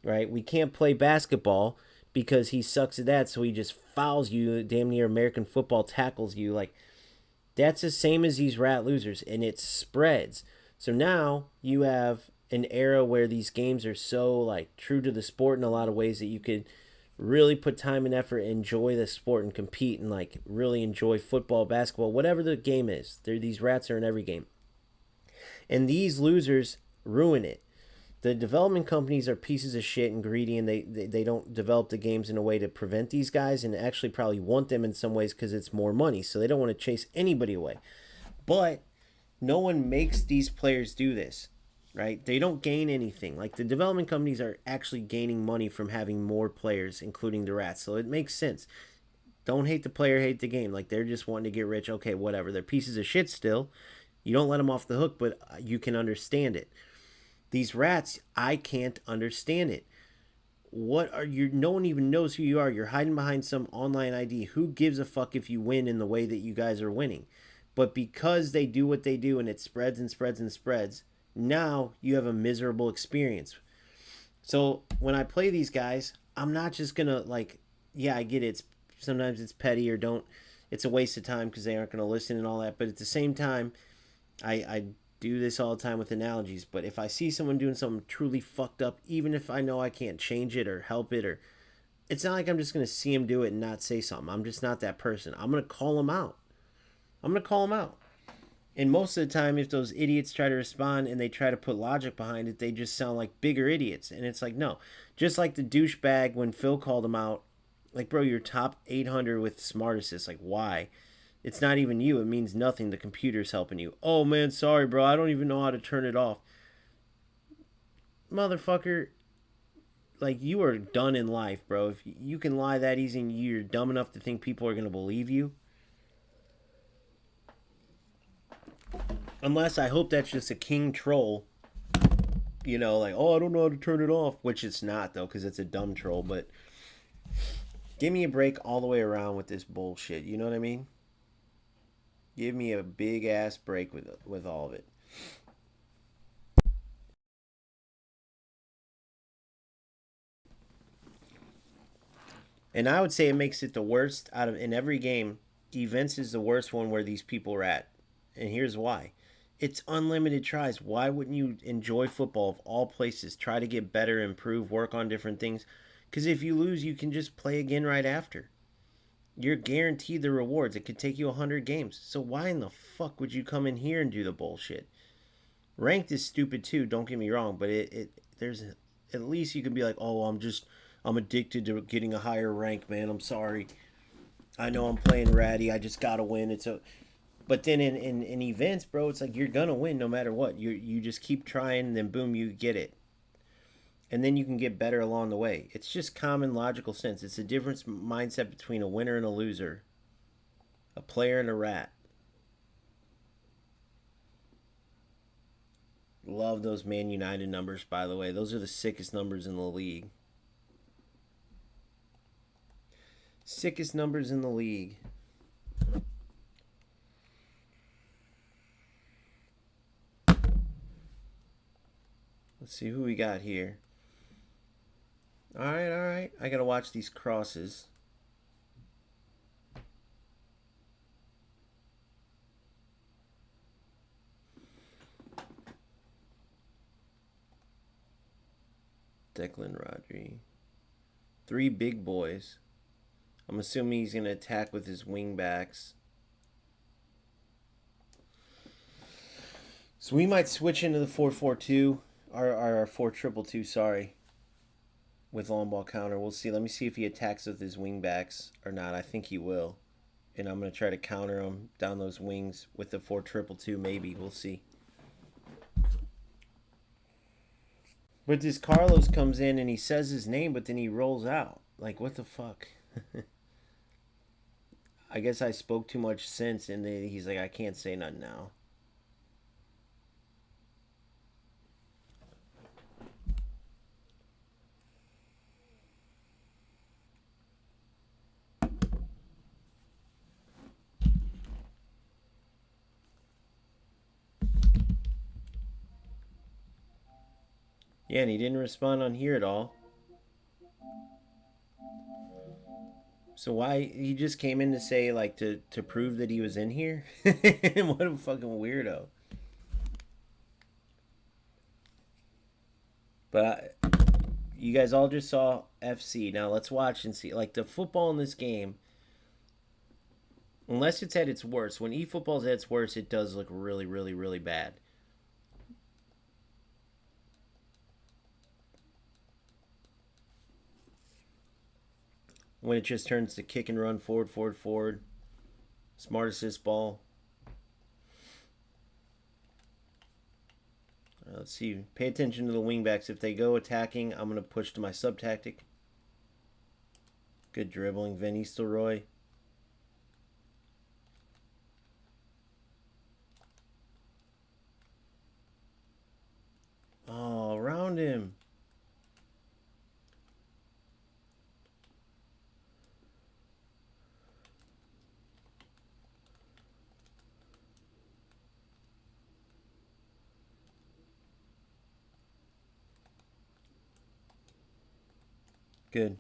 right? We can't play basketball because he sucks at that, so he just fouls you, damn near American football tackles you. Like, that's the same as these rat losers, and it spreads. So now you have an era where these games are so, like, true to the sport in a lot of ways that you could really put time and effort, enjoy the sport, and compete, and, like, really enjoy football, basketball, whatever the game is. These rats are in every game. And these losers ruin it. The development companies are pieces of shit and greedy, and they don't develop the games in a way to prevent these guys, and actually probably want them in some ways because it's more money. So they don't want to chase anybody away. But no one makes these players do this, right? They don't gain anything. Like, the development companies are actually gaining money from having more players, including the rats. So it makes sense. Don't hate the player, hate the game. Like, they're just wanting to get rich. Okay, whatever. They're pieces of shit still. You don't let them off the hook, but you can understand it. These rats, I can't understand it. What are you? No one even knows who you are. You're hiding behind some online ID. Who gives a fuck if you win in the way that you guys are winning? But because they do what they do and it spreads and spreads and spreads, now you have a miserable experience. So when I play these guys, I'm not just going to, like, yeah, I get it. Sometimes it's petty or it's a waste of time because they aren't going to listen and all that. But at the same time, I do this all the time with analogies, but if I see someone doing something truly fucked up, even if I know I can't change it or help it, or it's not like I'm just going to see him do it and not say something. I'm just not that person. I'm going to call him out. And most of the time, if those idiots try to respond and they try to put logic behind it, they just sound like bigger idiots. And it's like, no. Just like the douchebag when Phil called him out, like, bro, you're top 800 with Smart Assist. Like, why? It's not even you. It means nothing. The computer's helping you. Oh, man, sorry, bro. I don't even know how to turn it off. Motherfucker, like, you are done in life, bro. If you can lie that easy and you're dumb enough to think people are going to believe you. Unless, I hope that's just a king troll. Like, oh, I don't know how to turn it off. Which it's not, though, because it's a dumb troll. But give me a break all the way around with this bullshit. You know what I mean? Give me a big ass break with all of it. And I would say it makes it the worst out of in every game. Events is the worst one where these people are at. And here's why. It's unlimited tries. Why wouldn't you enjoy football of all places? Try to get better, improve, work on different things. Because if you lose, you can just play again right after. You're guaranteed the rewards. It could take you 100 games. So why in the fuck would you come in here and do the bullshit? Ranked is stupid too, don't get me wrong, but there's at least you can be like, "Oh, I'm addicted to getting a higher rank, man. I'm sorry. I know I'm playing ratty. I just got to win." It's a But then in events, bro, it's like you're going to win no matter what. You just keep trying and then boom, you get it. And then you can get better along the way. It's just common logical sense. It's a different mindset between a winner and a loser, a player and a rat. Love those Man United numbers, by the way. Those are the sickest numbers in the league. Sickest numbers in the league. Let's see who we got here. All right, all right. I got to watch these crosses. Declan Rodri. 3 big boys. I'm assuming he's going to attack with his wing backs. So we might switch into the 4-4-2, or 4-2-2, sorry, with long ball counter. We'll see. Let me see if he attacks with his wing backs or not. I think he will. And I'm going to try to counter him down those wings with the 4-2-2, maybe. We'll see. But this Carlos comes in and he says his name, but then he rolls out. Like, what the fuck? I guess I spoke too much sense, and then he's like, I can't say nothing now. Yeah, and he didn't respond on here at all. So why he just came in to say like to prove that he was in here? What a fucking weirdo. But you guys all just saw FC. Now let's watch and see. Like the football in this game, unless it's at its worst. When eFootball's at its worst, it does look really, really, really bad. When it just turns to kick and run, forward, forward, forward. Smart assist ball. Let's see. Pay attention to the wingbacks. If they go attacking, I'm going to push to my sub tactic. Good dribbling, Van Nistelrooy. Oh, around him. Good.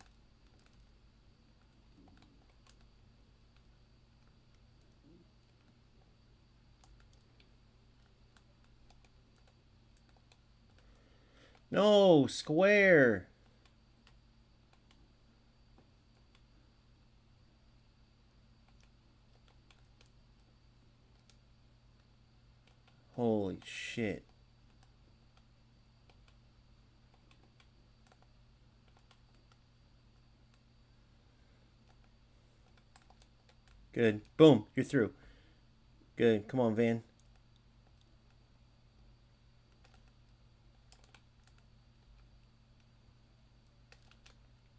No, square. Holy shit. Good. Boom. You're through. Good. Come on, Van.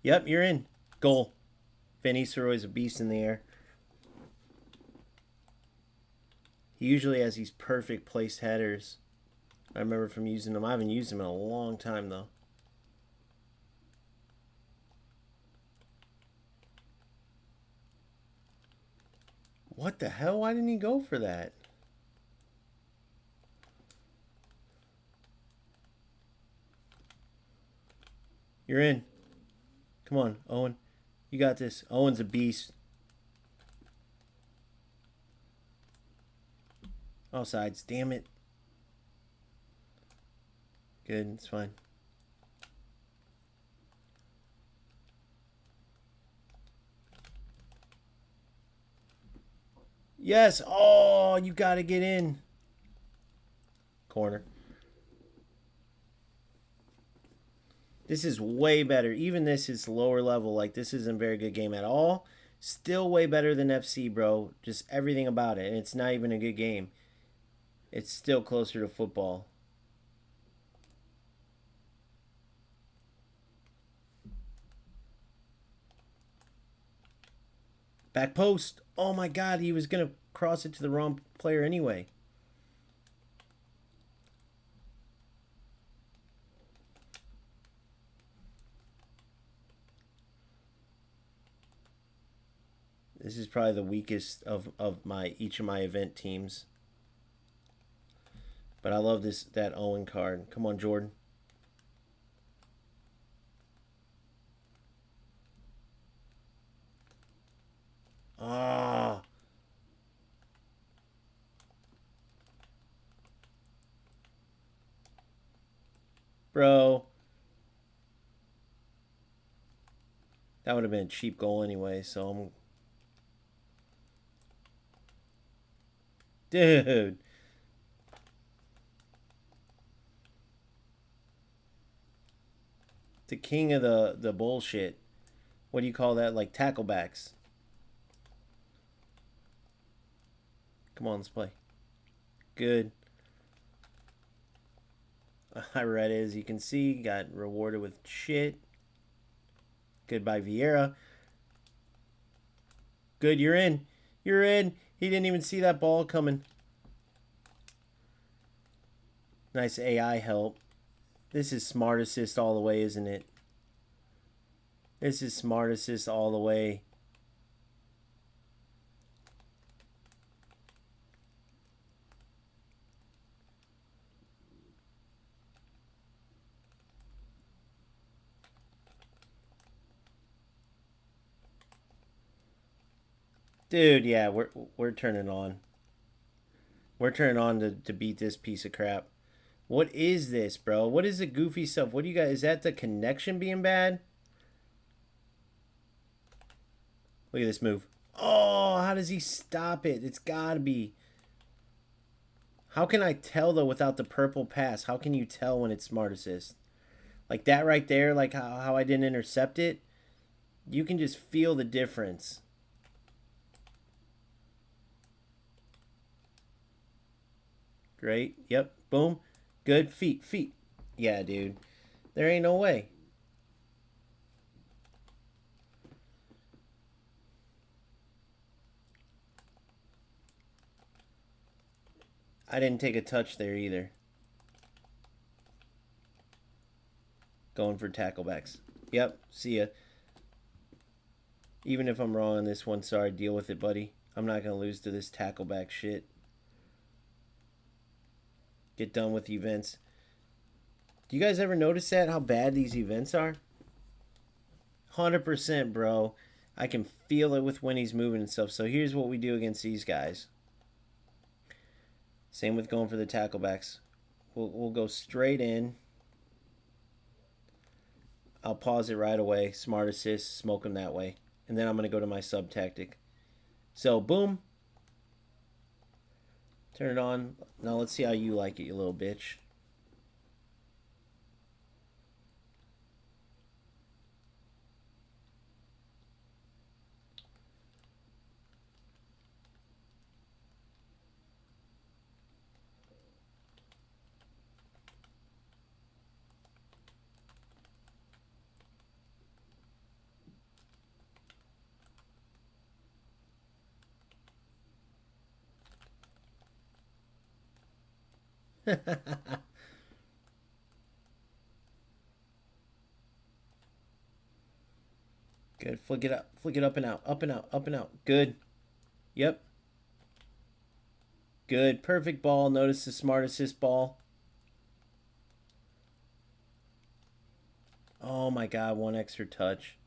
Yep, you're in. Goal. Van Nistelrooy's a beast in the air. He usually has these perfect placed headers. I remember from using them. I haven't used them in a long time, though. What the hell? Why didn't he go for that? You're in. Come on, Owen. You got this. Owen's a beast. Offsides. Damn it. Good. It's fine. Yes. Oh, you got to get in. Corner. This is way better. Even this is lower level. Like, this isn't a very good game at all. Still way better than FC, bro. Just everything about it. And it's not even a good game. It's still closer to football. Back post. Oh my god, he was going to cross it to the wrong player anyway. This is probably the weakest of each of my event teams. But I love that Owen card. Come on, Jordan. Ah. Bro. That would have been a cheap goal anyway, so I'm... Dude. The king of the bullshit. What do you call that? Like tacklebacks. Come on, let's play. Good. I read it, as you can see. Got rewarded with shit. Good by Vieira. Good, you're in. You're in. He didn't even see that ball coming. Nice AI help. This is smart assist all the way, isn't it? This is smart assist all the way. Dude, yeah, we're turning on. We're turning on to beat this piece of crap. What is this, bro? What is the goofy stuff? What do you guys... Is that the connection being bad? Look at this move. Oh, how does he stop it? It's gotta be... How can I tell, though, without the purple pass? How can you tell when it's smart assist? Like that right there, like how I didn't intercept it. You can just feel the difference. Great. Yep. Boom. Good. Feet. Yeah, dude. There ain't no way. I didn't take a touch there either. Going for tacklebacks. Yep. See ya. Even if I'm wrong on this one, sorry. Deal with it, buddy. I'm not going to lose to this tackleback shit. Get done with events. Do you guys ever notice that? How bad these events are? 100%, bro. I can feel it with when he's moving and stuff. So here's what we do against these guys. Same with going for the tacklebacks. We'll go straight in. I'll pause it right away. Smart assist. Smoke him that way. And then I'm going to go to my sub tactic. So, boom. Turn it on. Now let's see how you like it, you little bitch. Good. Flick it up and out. Up and out. Up and out. Good. Yep. Good. Perfect ball. Notice the smart assist ball. Oh my God, one extra touch.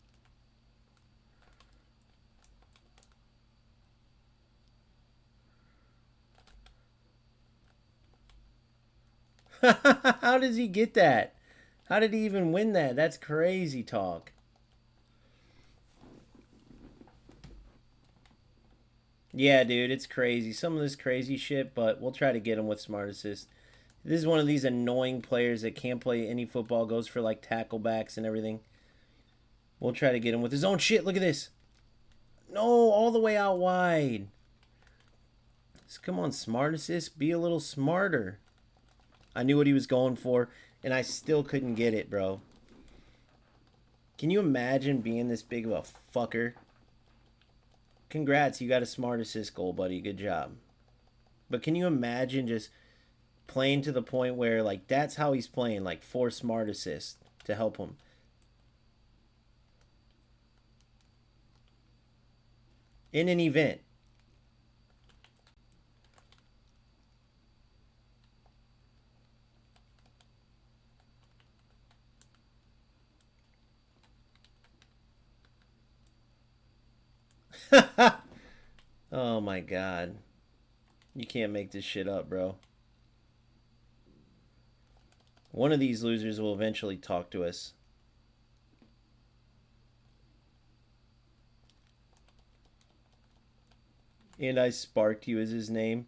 How does he get that? How did he even win that? That's crazy talk. Yeah, dude, it's crazy. Some of this crazy shit, but we'll try to get him with smart assist. This is one of these annoying players that can't play any football, goes for like tacklebacks and everything. We'll try to get him with his own shit. Look at this. No, all the way out wide. Come on, smart assist. Be a little smarter. I knew what he was going for, and I still couldn't get it, bro. Can you imagine being this big of a fucker? Congrats, you got a smart assist goal, buddy. Good job. But can you imagine just playing to the point where, like, that's how he's playing, like, 4 smart assists to help him. In an event. Oh my God. You can't make this shit up, bro. One of these losers will eventually talk to us. And I sparked you is his name.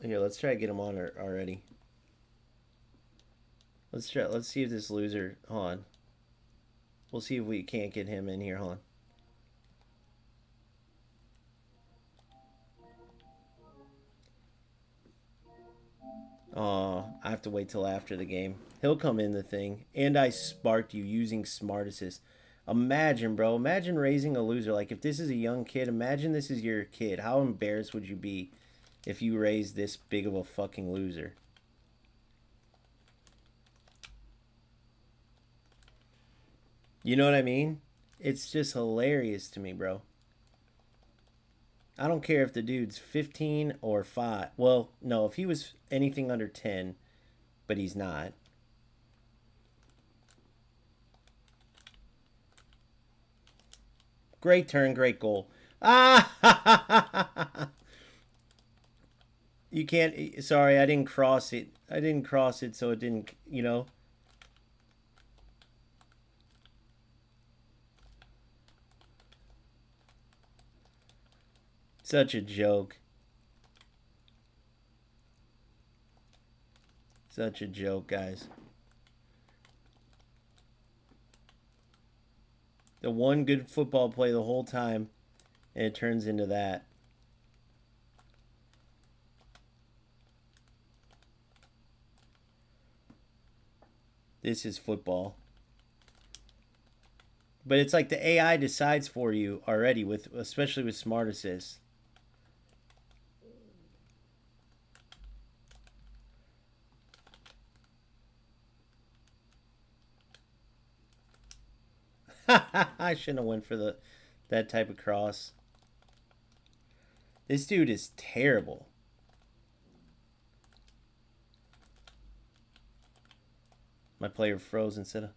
Here, let's try to get him on already. Let's see if this loser, hold on. We'll see if we can't get him in here, hold on. Oh, I have to wait till after the game. He'll come in the thing. And I sparked you using smart assist. Imagine, bro. Imagine raising a loser. Like, if this is a young kid, imagine this is your kid. How embarrassed would you be if you raised this big of a fucking loser? You know what I mean? It's just hilarious to me, bro. I don't care if the dude's 15 or 5. Well, no, if he was anything under 10, but he's not. Great turn, great goal. Ah! You can't, sorry, I didn't cross it. I didn't cross it, so it didn't, you know. Such a joke. Such a joke, guys. The one good football play the whole time, and it turns into that. This is football. But it's like the AI decides for you already, with especially with smart assist. I shouldn't have went for that type of cross. This dude is terrible. My player froze instead of...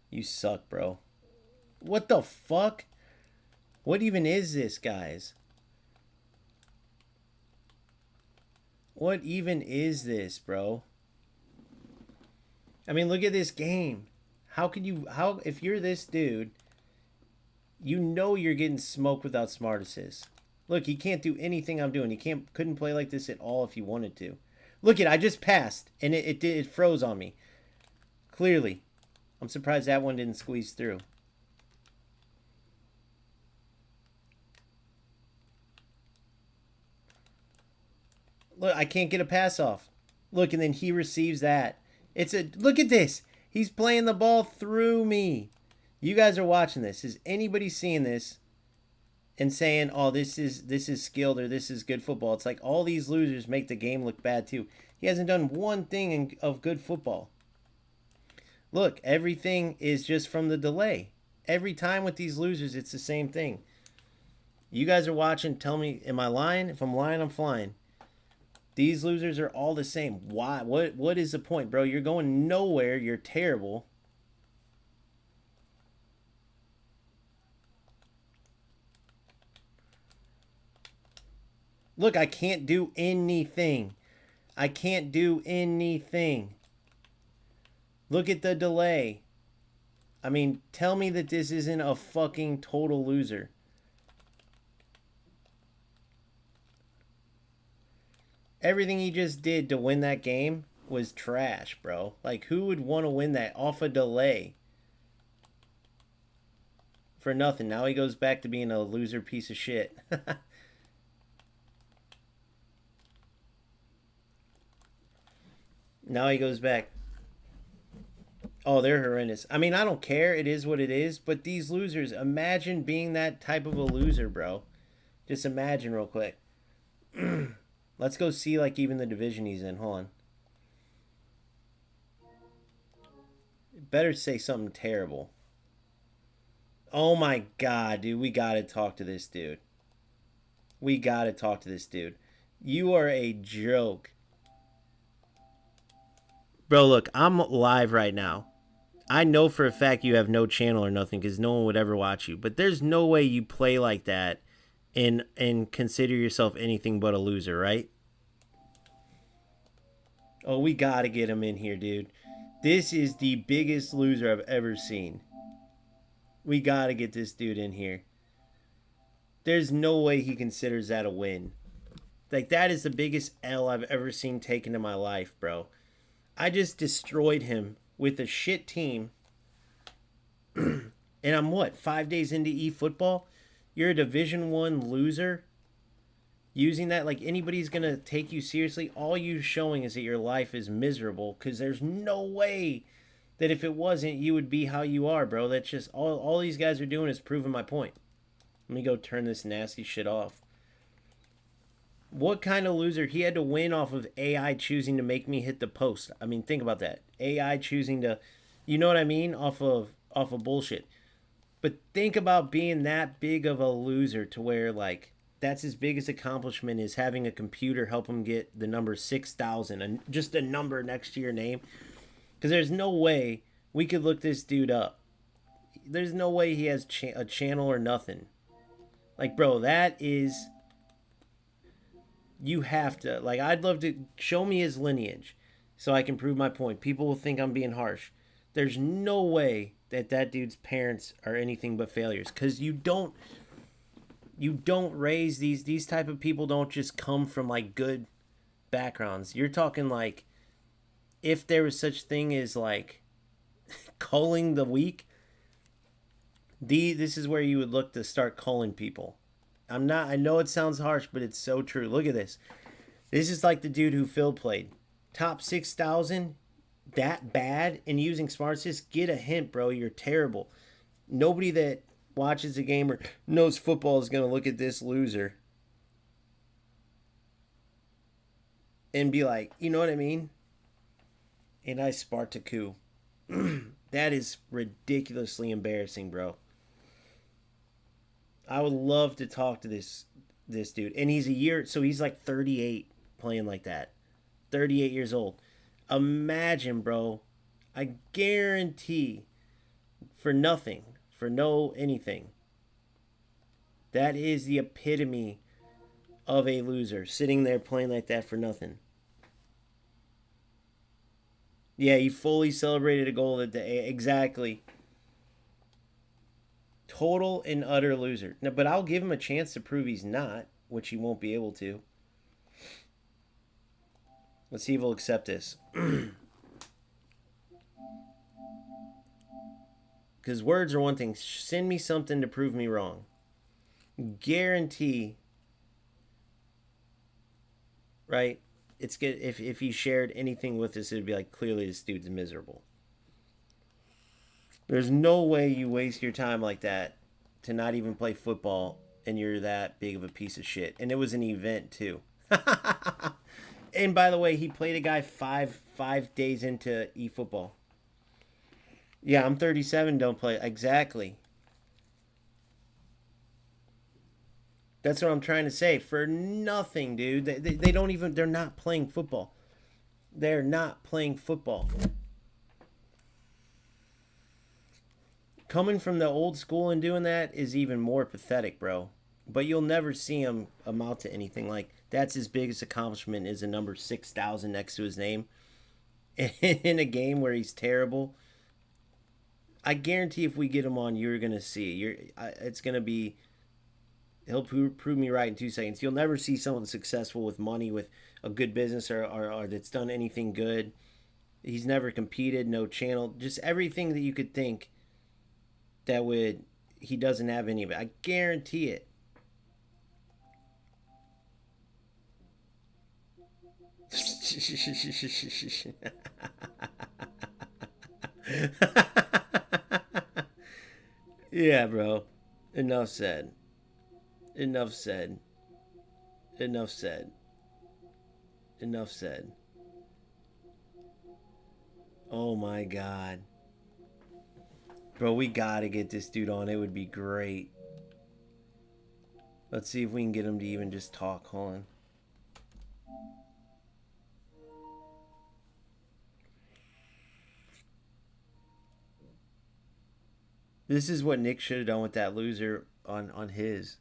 You suck, bro. What the fuck? What even is this, guys? What even is this, bro? I mean, look at this game. How could you... How... If you're this dude, you know you're getting smoked without smart assist. Look, he can't do anything I'm doing. He couldn't play like this at all if he wanted to. Look I just passed, and it froze on me. Clearly. I'm surprised that one didn't squeeze through. Look, I can't get a pass off. Look, and then he receives that. Look at this. He's playing the ball through me. You guys are watching this. Is anybody seeing this and saying, oh, this is skilled or this is good football? It's like all these losers make the game look bad too. He hasn't done one thing of good football. Look, everything is just from the delay. Every time with these losers, it's the same thing. You guys are watching. Tell me, am I lying? If I'm lying, I'm flying. These losers are all the same. Why? What is the point, bro? You're going nowhere. You're terrible. Look, I can't do anything. I can't do anything. Look at the delay. I mean, tell me that this isn't a fucking total loser. Everything he just did to win that game was trash, bro. Like, who would want to win that off a delay? For nothing. Now he goes back to being a loser piece of shit. Now he goes back. Oh, they're horrendous. I mean, I don't care. It is what it is. But these losers, imagine being that type of a loser, bro. Just imagine real quick. Let's go see, like, even the division he's in. Hold on. Better say something terrible. Oh, my God, dude. We got to talk to this dude. We got to talk to this dude. You are a joke. Bro, look, I'm live right now. I know for a fact you have no channel or nothing because no one would ever watch you. But there's no way you play like that and consider yourself anything but a loser, right? Oh, we got to get him in here, dude. This is the biggest loser I've ever seen. We got to get this dude in here. There's no way he considers that a win. Like, that is the biggest L I've ever seen taken in my life, bro. I just destroyed him with a shit team. And I'm what, 5 days into eFootball? You're a Division 1 loser? Using that like anybody's going to take you seriously? All you're showing is that your life is miserable because there's no way that if it wasn't, you would be how you are, bro. That's just all these guys are doing is proving my point. Let me go turn this nasty shit off. What kind of loser? He had to win off of AI choosing to make me hit the post. I mean, think about that. AI choosing to, you know what I mean? Off of bullshit. But think about being that big of a loser to where, like, that's his biggest accomplishment is having a computer help him get the number 6,000, and just a number next to your name. Because there's no way we could look this dude up. There's no way he has a channel or nothing. Like, bro, that is... You have to, like, I'd love to show me his lineage so I can prove my point. People will think I'm being harsh. There's no way that that dude's parents are anything but failures, because you don't raise these type of people. Don't just come from like good backgrounds. You're talking like if there was such thing as like culling the weak, this is where you would look to start culling people. I know it sounds harsh, but it's so true. Look at this. This is like the dude who Phil played. Top 6,000, that bad, and using Smart Assist, get a hint, bro. You're terrible. Nobody that watches the game or knows football is going to look at this loser and be like, you know what I mean? And I Spartaku. That is ridiculously embarrassing, bro. I would love to talk to this dude. And he's he's like 38 playing like that. 38 years old. Imagine, bro. I guarantee for nothing, for no anything. That is the epitome of a loser, sitting there playing like that for nothing. Yeah, he fully celebrated a goal that day. Exactly. Total and utter loser. Now, but I'll give him a chance to prove he's not, which he won't be able to. Let's see if he'll accept this. Because words are one thing. Send me something to prove me wrong. Guarantee. Right? It's good. If he shared anything with us, it'd be like, clearly this dude's miserable. There's no way you waste your time like that to not even play football and you're that big of a piece of shit. And it was an event too. And by the way, he played a guy five days into eFootball. Yeah, I'm 37, don't play. Exactly. That's what I'm trying to say. For nothing, dude. They don't even, they're not playing football. They're not playing football. Coming from the old school and doing that is even more pathetic, bro. But you'll never see him amount to anything like that's his biggest accomplishment is a number 6,000 next to his name in a game where he's terrible. I guarantee if we get him on, you're gonna see. It's gonna be. He'll prove me right in 2 seconds. You'll never see someone successful with money, with a good business, or that's done anything good. He's never competed, no channel, just everything that you could think that would. He doesn't have any of it. I guarantee it. Yeah, bro. Enough said. Enough said. Enough said. Enough said. Oh my god. Bro, we gotta get this dude on. It would be great. Let's see if we can get him to even just talk. Hold on. This is what Nick should have done with that loser on his.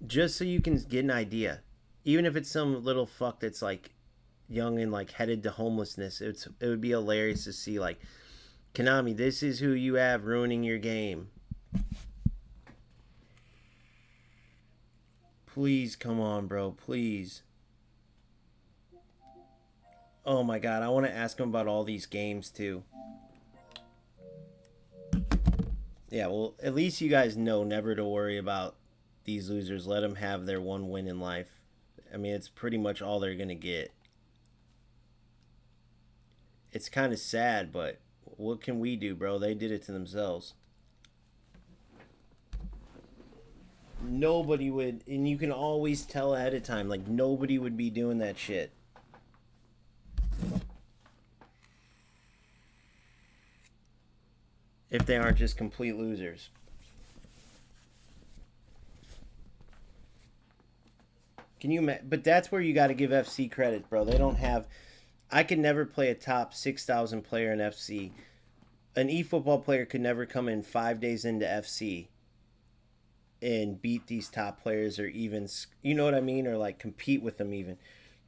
Just so you can get an idea. Even if it's some little fuck that's like young and like headed to homelessness, it would be hilarious to see like Konami, this is who you have ruining your game. Please come on, bro. Please. Oh my god, I want to ask him about all these games too. Yeah, well, at least you guys know never to worry about these losers. Let them have their one win in life. I mean, it's pretty much all they're going to get. It's kind of sad, but what can we do, bro? They did it to themselves. Nobody would, and you can always tell ahead of time, like, nobody would be doing that shit. If they aren't just complete losers. Can you? But that's where you got to give FC credit, bro. They don't have. I could never play a top 6,000 player in FC. An eFootball player could never come in 5 days into FC and beat these top players, or even, you know what I mean, or like compete with them even.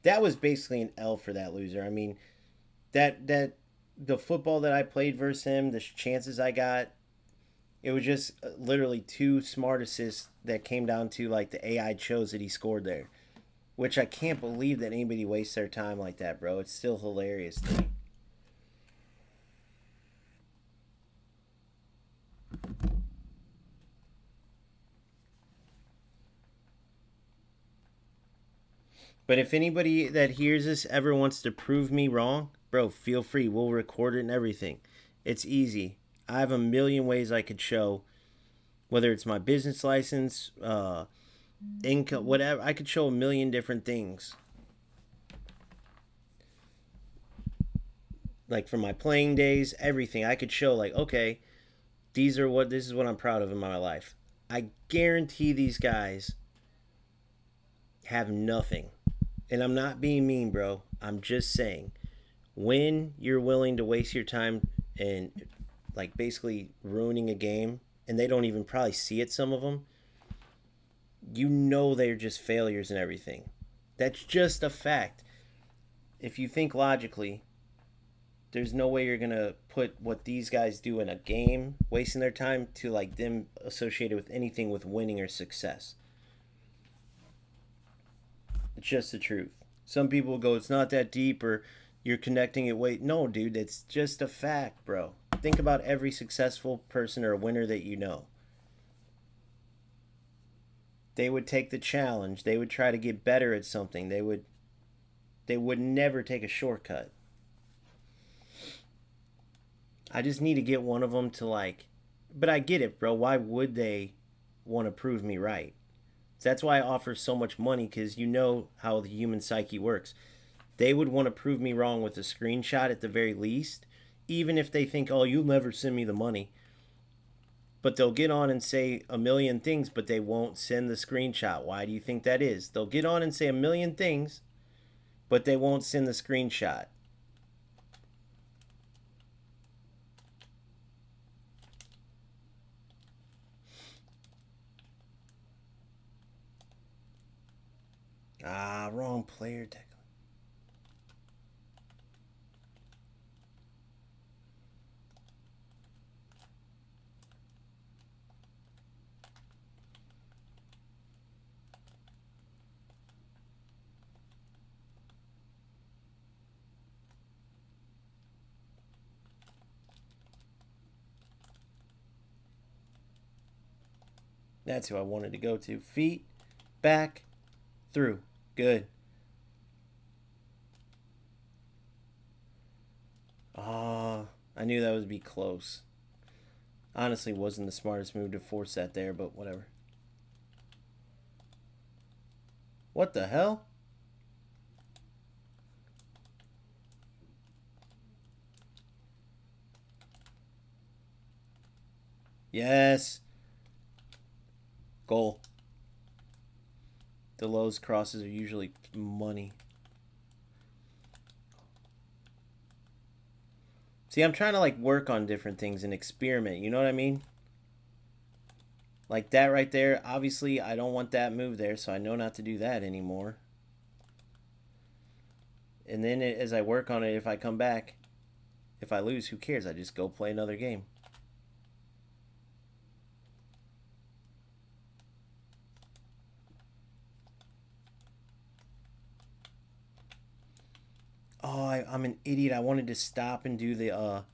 That was basically an L for that loser. I mean, that the football that I played versus him, the chances I got, it was just literally 2 smart assists that came down to like the AI chose that he scored there. Which I can't believe that anybody wastes their time like that, bro. It's still hilarious to me. But if anybody that hears this ever wants to prove me wrong, bro, feel free. We'll record it and everything. It's easy. I have a million ways I could show, whether it's my business license, income, whatever. I could show a million different things. Like from my playing days, everything. I could show like, okay, this is what I'm proud of in my life. I guarantee these guys have nothing. And I'm not being mean, bro. I'm just saying, when you're willing to waste your time and like basically ruining a game, and they don't even probably see it, some of them, you know they're just failures and everything. That's just a fact. If you think logically, there's no way you're gonna put what these guys do in a game, wasting their time, to like them associated with anything with winning or success. It's just the truth. Some people go, it's not that deep, or you're connecting it. Wait, no, dude, it's just a fact, bro. Think about every successful person or winner that you know. They would take the challenge. They would try to get better at something. They would never take a shortcut. I just need to get one of them to like, but I get it, bro. Why would they want to prove me right? So that's why I offer so much money, because you know how the human psyche works. they would want to prove me wrong with a screenshot at the very least, even if they think, oh, you'll never send me the money. But they'll get on and say a million things, but they won't send the screenshot. Why do you think that is? They'll get on and say a million things, but they won't send the screenshot. Ah, wrong player. That's who I wanted to go to. Feet, back, through. Good. Ah, I knew that would be close. Honestly, wasn't the smartest move to force that there, but whatever. What the hell? Yes. Goal. The Lowe's crosses are usually money. See, I'm trying to like work on different things and experiment. You know what I mean? Like that right there. Obviously, I don't want that move there, so I know not to do that anymore. And then as I work on it, if I come back, if I lose, who cares? I just go play another game. Oh, I'm an idiot. I wanted to stop and do the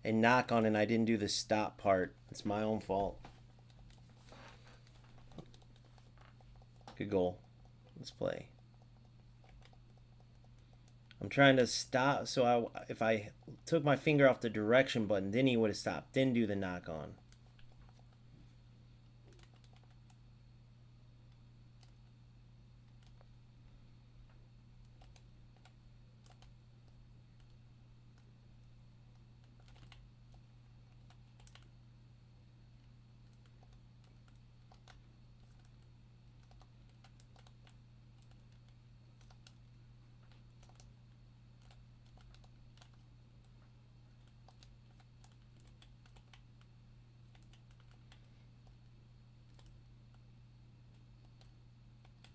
a knock on, and I didn't do the stop part. It's my own fault. Good goal. Let's play. I'm trying to stop, so if I took my finger off the direction button, then he would have stopped. Then do the knock on.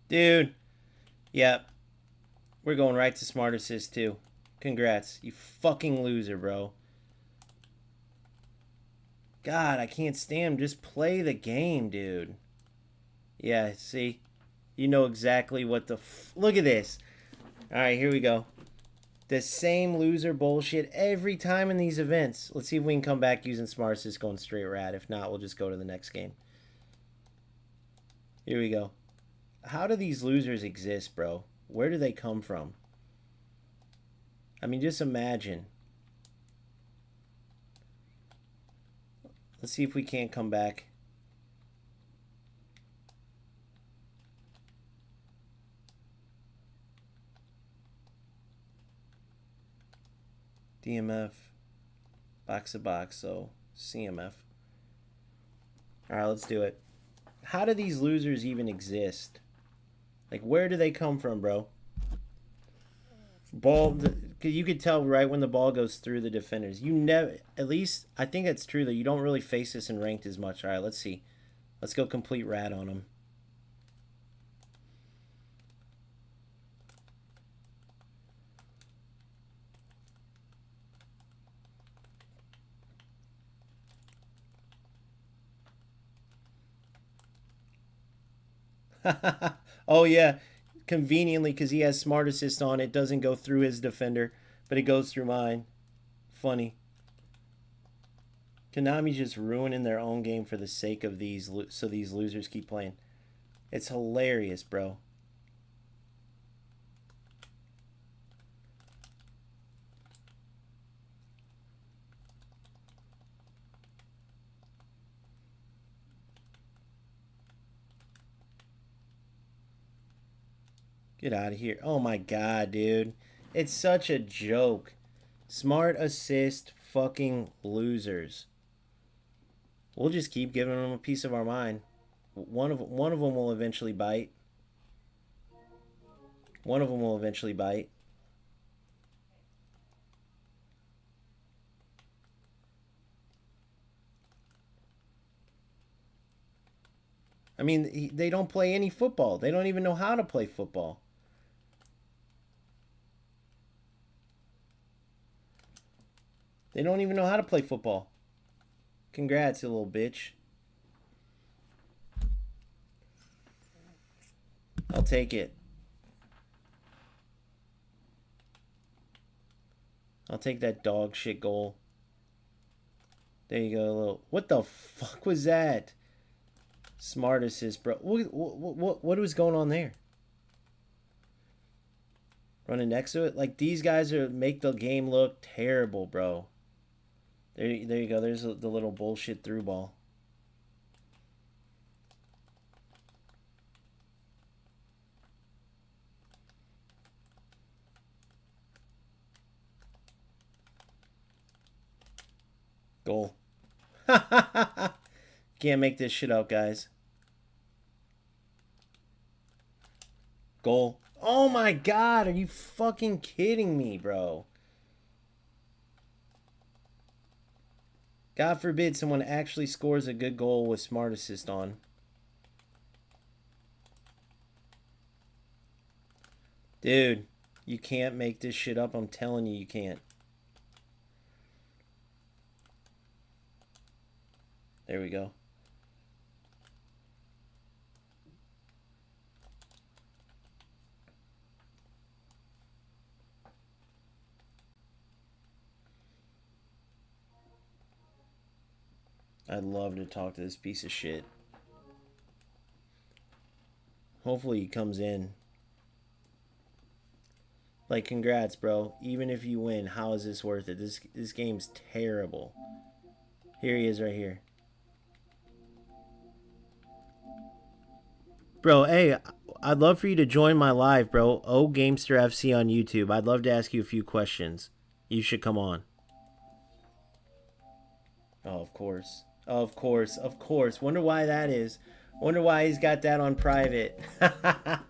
Dude. Yep. We're going right to Smart Assist too. Congrats. You fucking loser, bro. God, I can't stand him. Just play the game, dude. Yeah, see? You know exactly what the look at this. Alright, here we go. The same loser bullshit every time in these events. Let's see if we can come back using Smart Assist going straight rat. If not, we'll just go to the next game. Here we go. How do these losers exist, bro? Where do they come from? I mean, just imagine. Let's see if we can't come back. DMF. Box to box, so CMF. Alright, let's do it. How do these losers even exist? Like, where do they come from, bro? Ball, you could tell right when the ball goes through the defenders. You never, at least, I think that's true, though. You don't really face this in ranked as much. All right, let's see. Let's go complete rat on them. Oh, yeah. Conveniently, because he has Smart Assist on, it doesn't go through his defender, but it goes through mine. Funny. Konami's just ruining their own game for the sake of these, so these losers keep playing. It's hilarious, bro. Get out of here. Oh my god, dude. It's such a joke. Smart assist fucking losers. We'll just keep giving them a piece of our mind. One of them will eventually bite. One of them will eventually bite. I mean, they don't play any football. They don't even know how to play football. They don't even know how to play football. Congrats, you little bitch. I'll take it. I'll take that dog shit goal. There you go, little. What the fuck was that? Smart assist, bro. What was going on there? Running next to it? Like, these guys make the game look terrible, bro. There you go. There's the little bullshit through ball. Goal. Can't make this shit up, guys. Goal. Oh my god, are you fucking kidding me, bro? God forbid someone actually scores a good goal with smart assist on. Dude, you can't make this shit up. I'm telling you, you can't. There we go. I'd love to talk to this piece of shit. Hopefully he comes in. Like, congrats, bro. Even if you win, how is this worth it? This game's terrible. Here he is right here. Bro, hey, I'd love for you to join my live, bro. Gamester FC on YouTube. I'd love to ask you a few questions. You should come on. Oh, of course. Of course, of course. Wonder why that is. Wonder why he's got that on private. That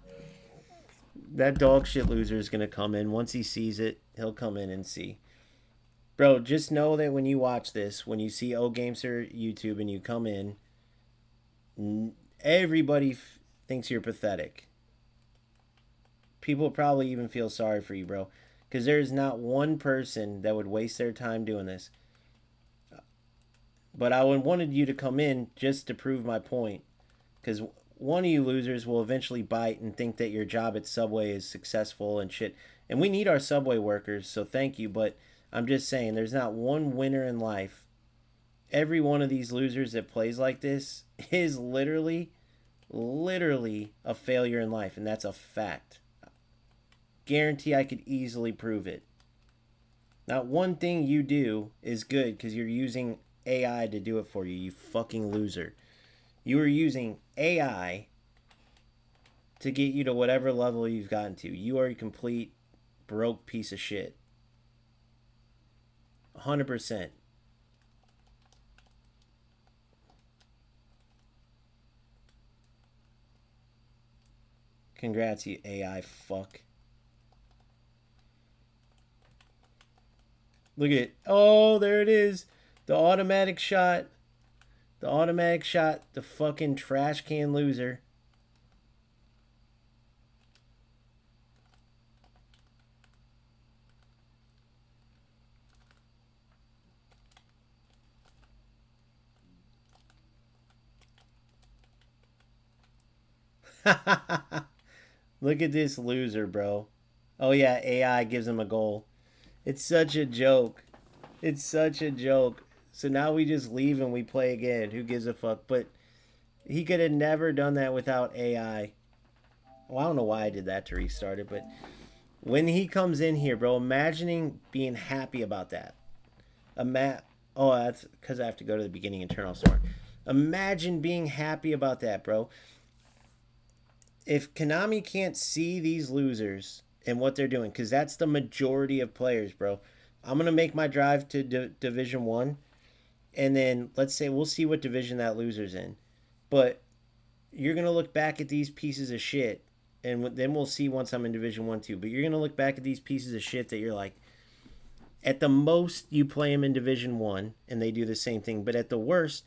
dog shit loser is going to come in. Once he sees it, he'll come in and see. Bro, just know that when you watch this, when you see Gamester YouTube and you come in, everybody thinks you're pathetic. People probably even feel sorry for you, bro. Because there's not one person that would waste their time doing this. But I wanted you to come in just to prove my point. Because one of you losers will eventually bite and think that your job at Subway is successful and shit. And we need our Subway workers, so thank you. But I'm just saying, there's not one winner in life. Every one of these losers that plays like this is literally a failure in life. And that's a fact. Guarantee I could easily prove it. Not one thing you do is good because you're using AI to do it for you, you fucking loser. You are using AI to get you to whatever level you've gotten to. You are a complete broke piece of shit. 100%. Congrats, you AI fuck. Look at it. Oh, there it is. The automatic shot. The automatic shot. The fucking trash can loser. Look at this loser, bro. Oh yeah, AI gives him a goal. It's such a joke. It's such a joke. So now we just leave and we play again. Who gives a fuck? But he could have never done that without AI. Well, I don't know why I did that to restart it, but when he comes in here, bro, imagining being happy about that. Oh, that's because I have to go to the beginning and turn off smart. Imagine being happy about that, bro. if Konami can't see these losers and what they're doing, because that's the majority of players, bro. I'm gonna make my drive to Division One, and then let's say we'll see what division that loser's in. But you're gonna look back at these pieces of shit, and then we'll see once I'm in Division One too. But you're gonna look back at these pieces of shit that you're like, at the most you play them in Division One, and they do the same thing. But at the worst,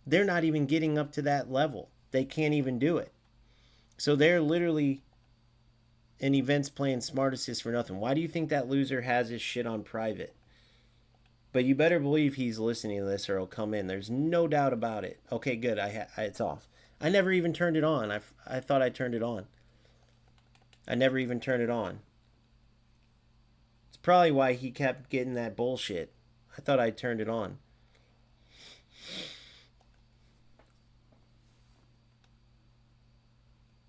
they're not even getting up to that level. They can't even do it. So they're literally in events playing Smart Assist for nothing. Why do you think that loser has his shit on private? But you better believe he's listening to this or he'll come in. There's no doubt about it. Okay, good. It's off. I never even turned it on. I thought I turned it on. I never even turned it on. It's probably why he kept getting that bullshit. I thought I turned it on.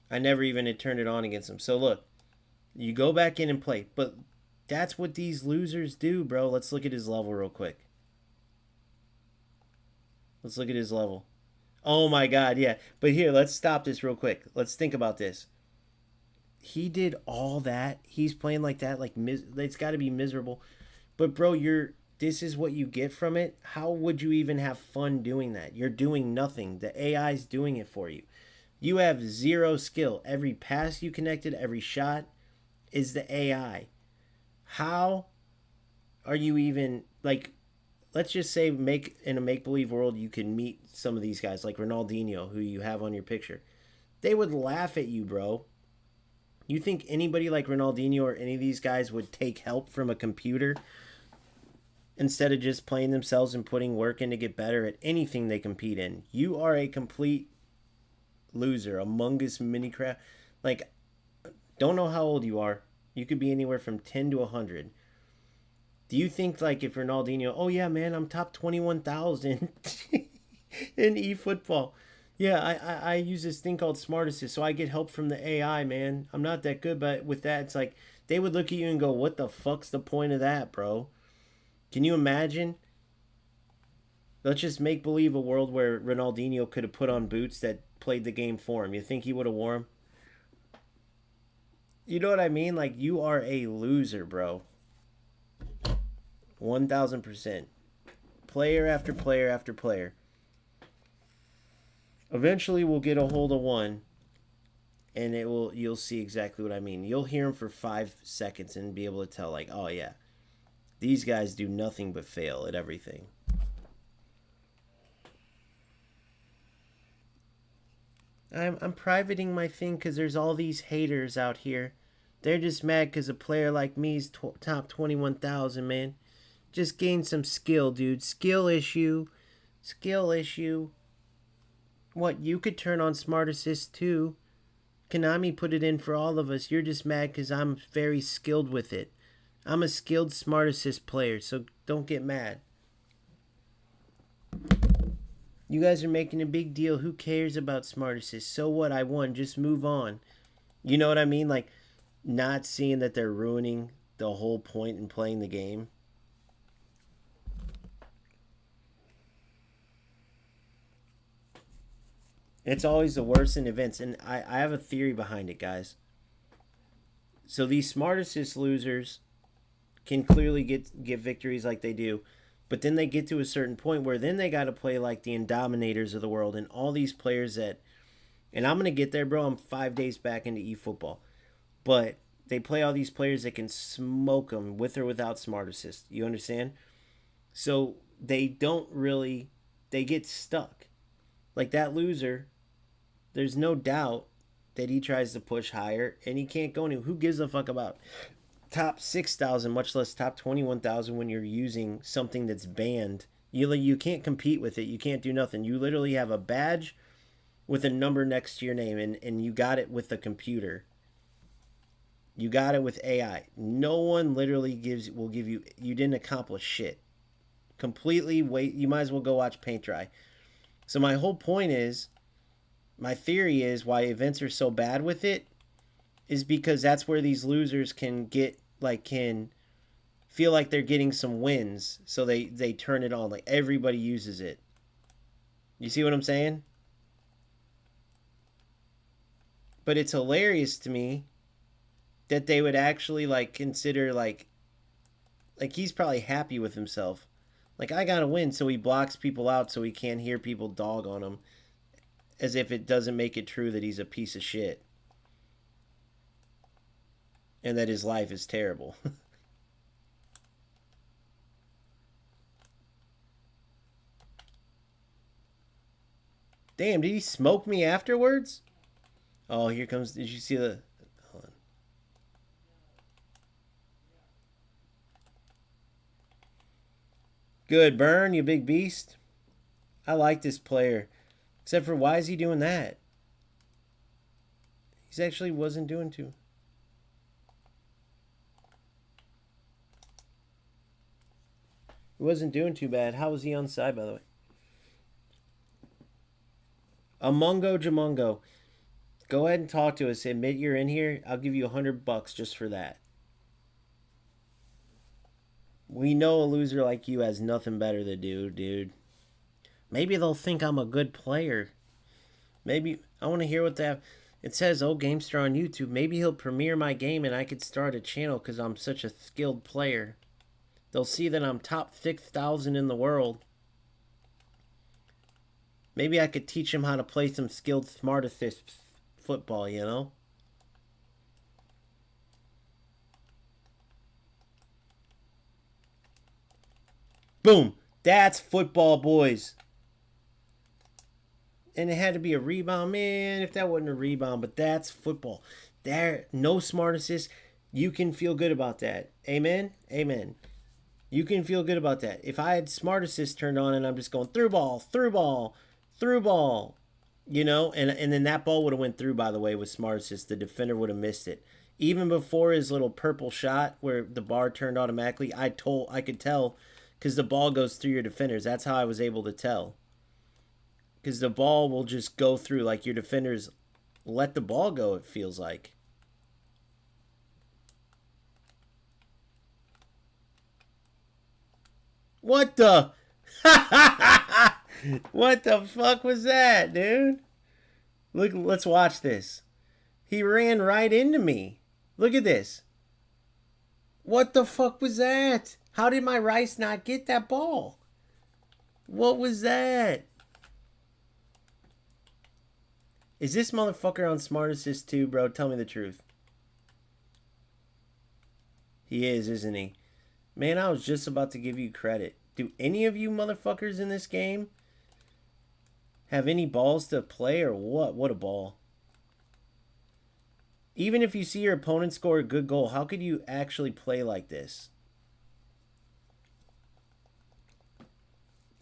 I never even had turned it on against him. So look, you go back in and play. But that's what these losers do, bro. Let's look at his level real quick. Let's look at his level. Oh my god, yeah. But here, let's stop this real quick. Let's think about this. He did all that. He's playing like that. Like it's got to be miserable. But bro, this is what you get from it. How would you even have fun doing that? You're doing nothing. The AI's doing it for you. You have zero skill. Every pass you connected, every shot is the AI. How are you even, like, let's just say in a make-believe world you can meet some of these guys like Ronaldinho, who you have on your picture. They would laugh at you, bro. You think anybody like Ronaldinho or any of these guys would take help from a computer instead of just playing themselves and putting work in to get better at anything they compete in? You are a complete loser, Among Us Minecraft. Like, don't know how old you are. You could be anywhere from 10 to 100. Do you think, like, if Ronaldinho, oh yeah, man, I'm top 21,000 in eFootball. Yeah, I use this thing called Smart Assist, so I get help from the AI, man. I'm not that good, but with that, it's like, they would look at you and go, what the fuck's the point of that, bro? Can you imagine? Let's just make believe a world where Ronaldinho could have put on boots that played the game for him. You think he would have worn them? You know what I mean? Like, you are a loser, bro. 1,000%. Player after player after player. Eventually we'll get a hold of one, and you'll see exactly what I mean. You'll hear him for 5 seconds and be able to tell, like, oh yeah, these guys do nothing but fail at everything. I'm privating my thing because there's all these haters out here. They're just mad because a player like me's top 21,000, man. Just gain some skill, dude. Skill issue. Skill issue. What, you could turn on Smart Assist too. Konami put it in for all of us. You're just mad because I'm very skilled with it. I'm a skilled Smart Assist player, so don't get mad. You guys are making a big deal. Who cares about Smart Assist? So what? I won. Just move on. You know what I mean? Like, not seeing that they're ruining the whole point in playing the game. It's always the worst in events. And I have a theory behind it, guys. So these Smart Assist losers can clearly get victories like they do. But then they get to a certain point where then they got to play like the Indominators of the world and all these players that... And I'm going to get there, bro. I'm 5 days back into eFootball. But they play all these players that can smoke them with or without Smart Assist. You understand? So they don't really... They get stuck. Like that loser, there's no doubt that he tries to push higher and he can't go anywhere. Who gives a fuck about top 6,000, much less top 21,000 when you're using something that's banned? You can't compete with it. You can't do nothing. You literally have a badge with a number next to your name, and you got it with the computer. You got it with AI. No one literally will give you... You didn't accomplish shit. Completely wait. You might as well go watch paint dry. So my whole point is, my theory is why events are so bad with it is because that's where these losers can feel like they're getting some wins. So they turn it on. Like everybody uses it. You see what I'm saying? But it's hilarious to me that they would actually like consider like he's probably happy with himself. Like, I gotta win, so he blocks people out so he can't hear people dog on him, as if it doesn't make it true that he's a piece of shit and that his life is terrible. Damn, did he smoke me afterwards? Oh, here comes. Did you see the? Hold on. Good burn, you big beast. I like this player. Except for, why is he doing that? He actually wasn't doing too. He wasn't doing too bad. How was he on side, by the way? Amungo Jamungo. Go ahead and talk to us. Admit you're in here. I'll give you $100 just for that. We know a loser like you has nothing better to do, dude. Maybe they'll think I'm a good player. Maybe I want to hear what that. It says, "Oh, Gamester on YouTube." Maybe he'll premiere my game and I could start a channel because I'm such a skilled player. They'll see that I'm top 6,000 in the world. Maybe I could teach him how to play some skilled smart assist football, you know? Boom! That's football, boys. And it had to be a rebound. Man, if that wasn't a rebound, but that's football. There, no smart assist. You can feel good about that. Amen? Amen. You can feel good about that. If I had smart assist turned on and I'm just going through ball, through ball, through ball, you know, and then that ball would have went through, by the way, with smart assist. The defender would have missed it. Even before his little purple shot where the bar turned automatically, I could tell because the ball goes through your defenders. That's how I was able to tell. Because the ball will just go through, like your defenders let the ball go, it feels like. What the? What the fuck was that, dude? Look, let's watch this. He ran right into me. Look at this. What the fuck was that? How did my Rice not get that ball? What was that? Is this motherfucker on Smart Assist too, bro? Tell me the truth. He is, isn't he? Man, I was just about to give you credit. Do any of you motherfuckers in this game have any balls to play or what? What a ball. Even if you see your opponent score a good goal, how could you actually play like this?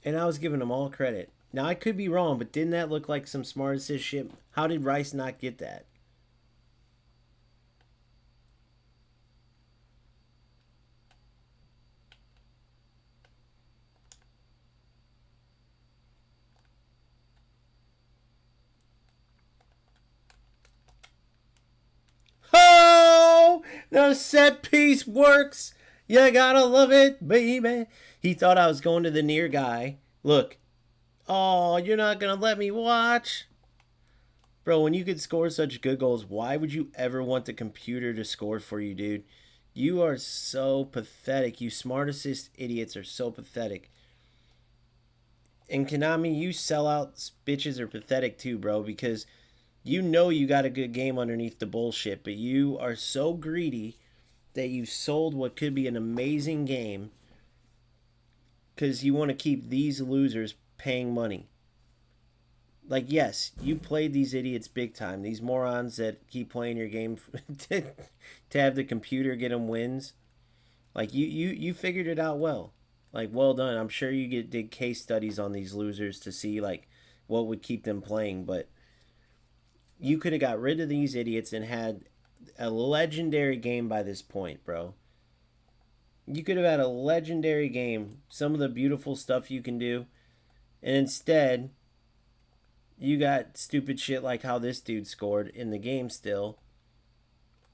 And I was giving them all credit. Now, I could be wrong, but didn't that look like some smart assist shit? How did Rice not get that? Oh, the set piece works. You gotta love it, baby. He thought I was going to the near guy. Look. Oh, you're not gonna let me watch? Bro, when you could score such good goals, why would you ever want the computer to score for you, dude? You are so pathetic. You smart assist idiots are so pathetic. And Konami, you sellout bitches are pathetic too, bro, because you know you got a good game underneath the bullshit, but you are so greedy that you sold what could be an amazing game because you want to keep these losers paying money. Like, yes, you played these idiots big time. These morons that keep playing your game to have the computer get them wins. Like, you figured it out well. Like, well done. I'm sure you did case studies on these losers to see, like, what would keep them playing. But you could have got rid of these idiots and had a legendary game by this point, bro. You could have had a legendary game. Some of the beautiful stuff you can do. And instead, you got stupid shit like how this dude scored in the game still.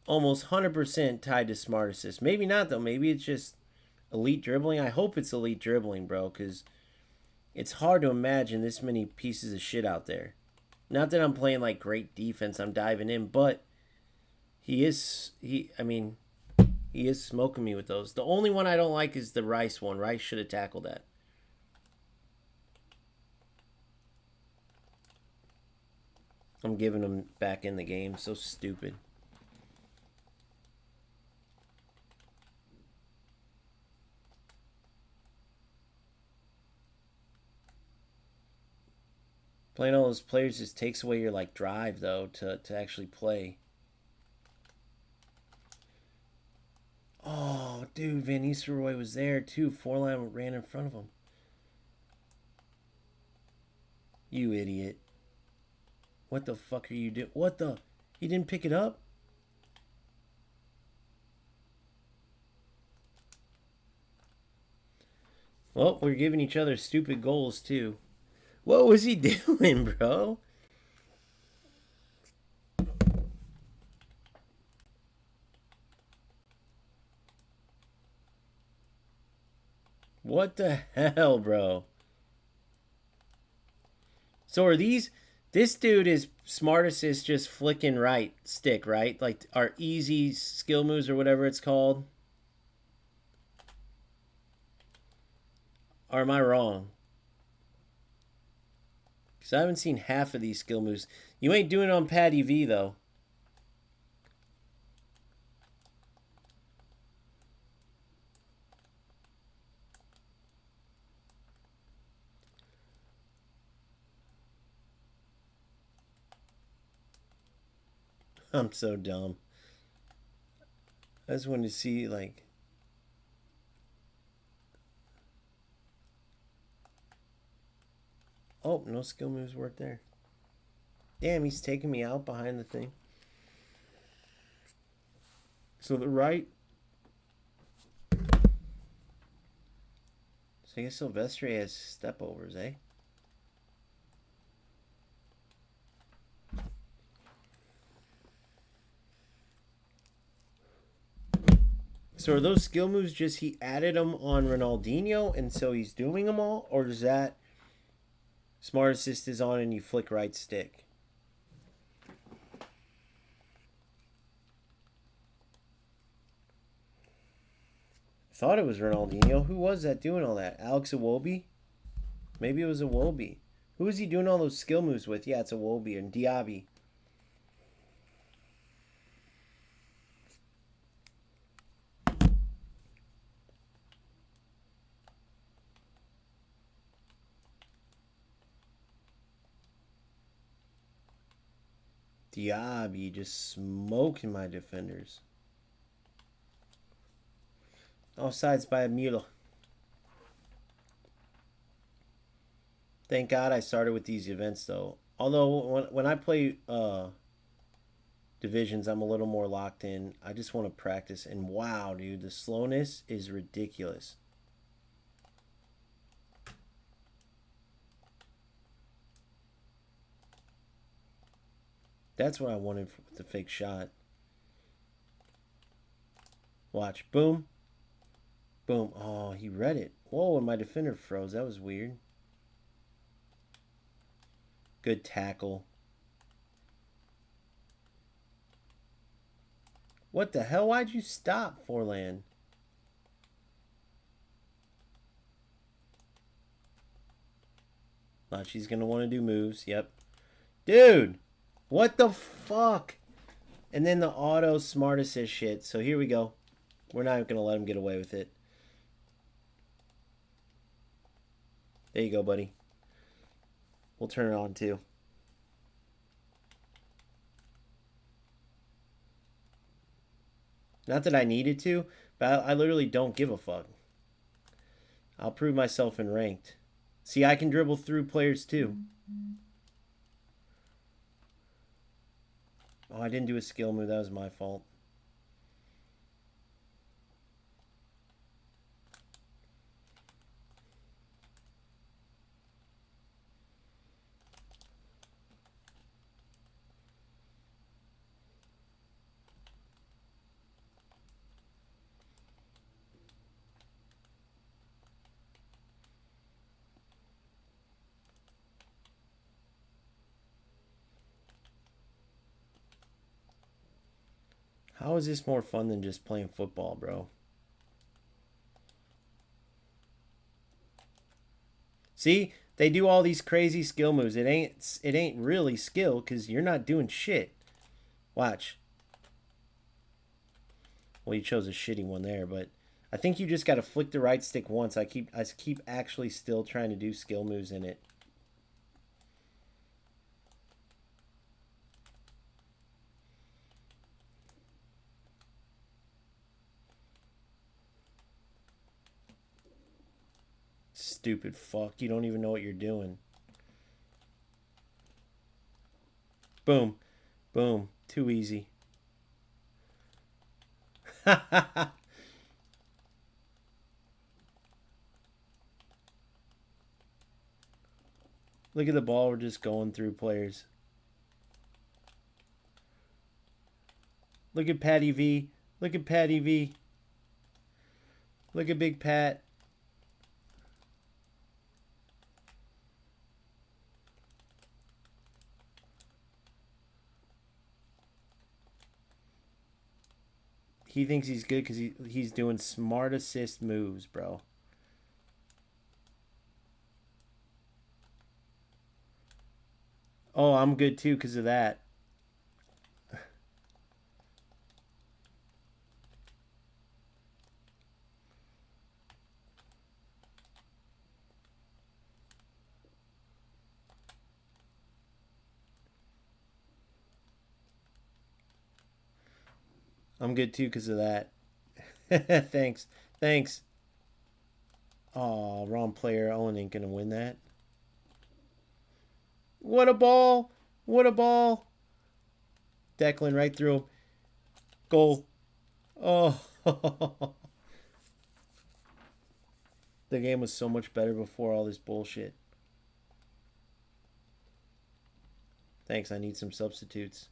Almost 100% tied to smart assist. Maybe not, though. Maybe it's just elite dribbling. I hope it's elite dribbling, bro, because it's hard to imagine this many pieces of shit out there. Not that I'm playing like great defense, I'm diving in, but he is smoking me with those. The only one I don't like is the Rice one. Rice should have tackled that. I'm giving him back in the game. So stupid. Playing all those players just takes away your like drive though to actually play. Oh, dude, Van Nistelrooy was there too. Forlan ran in front of him. You idiot. What the fuck are you doing? What the? He didn't pick it up? Well, we're giving each other stupid goals too. What was he doing, bro? What the hell, bro? So are these... This dude is smart assist just flicking right stick, right? Like our easy skill moves or whatever it's called. Or am I wrong? Because I haven't seen half of these skill moves. You ain't doing it on Patty V, though. I'm so dumb. I just wanted to see, like... Oh, no skill moves worked there. Damn, he's taking me out behind the thing. So the right... So I guess Silvestre has stepovers, eh? So are those skill moves just he added them on Ronaldinho and so he's doing them all? Or is that Smart Assist is on and you flick right stick? Thought it was Ronaldinho. Who was that doing all that? Alex Iwobi? Maybe it was Iwobi. Who is he doing all those skill moves with? Yeah, it's Iwobi and Diaby. Diaby just smoking my defenders. Offsides by Mueller. Thank God I started with these events though. Although when I play divisions, I'm a little more locked in. I just want to practice. And wow, dude, the slowness is ridiculous. That's what I wanted with the fake shot. Watch. Boom. Boom. Oh, he read it. Whoa, and my defender froze. That was weird. Good tackle. What the hell? Why'd you stop, Forlan? Watch, he's going to want to do moves. Yep. Dude, what the fuck? And then the auto smart assist shit. So here we go. We're not going to let him get away with it. There you go, buddy. We'll turn it on too. Not that I needed to, but I literally don't give a fuck. I'll prove myself in ranked. See, I can dribble through players too. Oh, I didn't do a skill move. That was my fault. How is this more fun than just playing football, bro? See, they do all these crazy skill moves. It ain't really skill because you're not doing shit. Watch. Well, you chose a shitty one there, but I think you just got to flick the right stick once. I keep actually still trying to do skill moves in it. Stupid fuck. You don't even know what you're doing. Boom. Boom. Too easy. Look at the ball. We're just going through players. Look at Patty V. Look at Patty V. Look at Big Pat. He thinks he's good because he's doing smart assist moves, bro. Oh, I'm good too because of that. I'm good too because of that. Thanks. Thanks. Oh, wrong player. Owen ain't going to win that. What a ball. What a ball. Declan right through him. Goal. Oh. The game was so much better before all this bullshit. Thanks. I need some substitutes.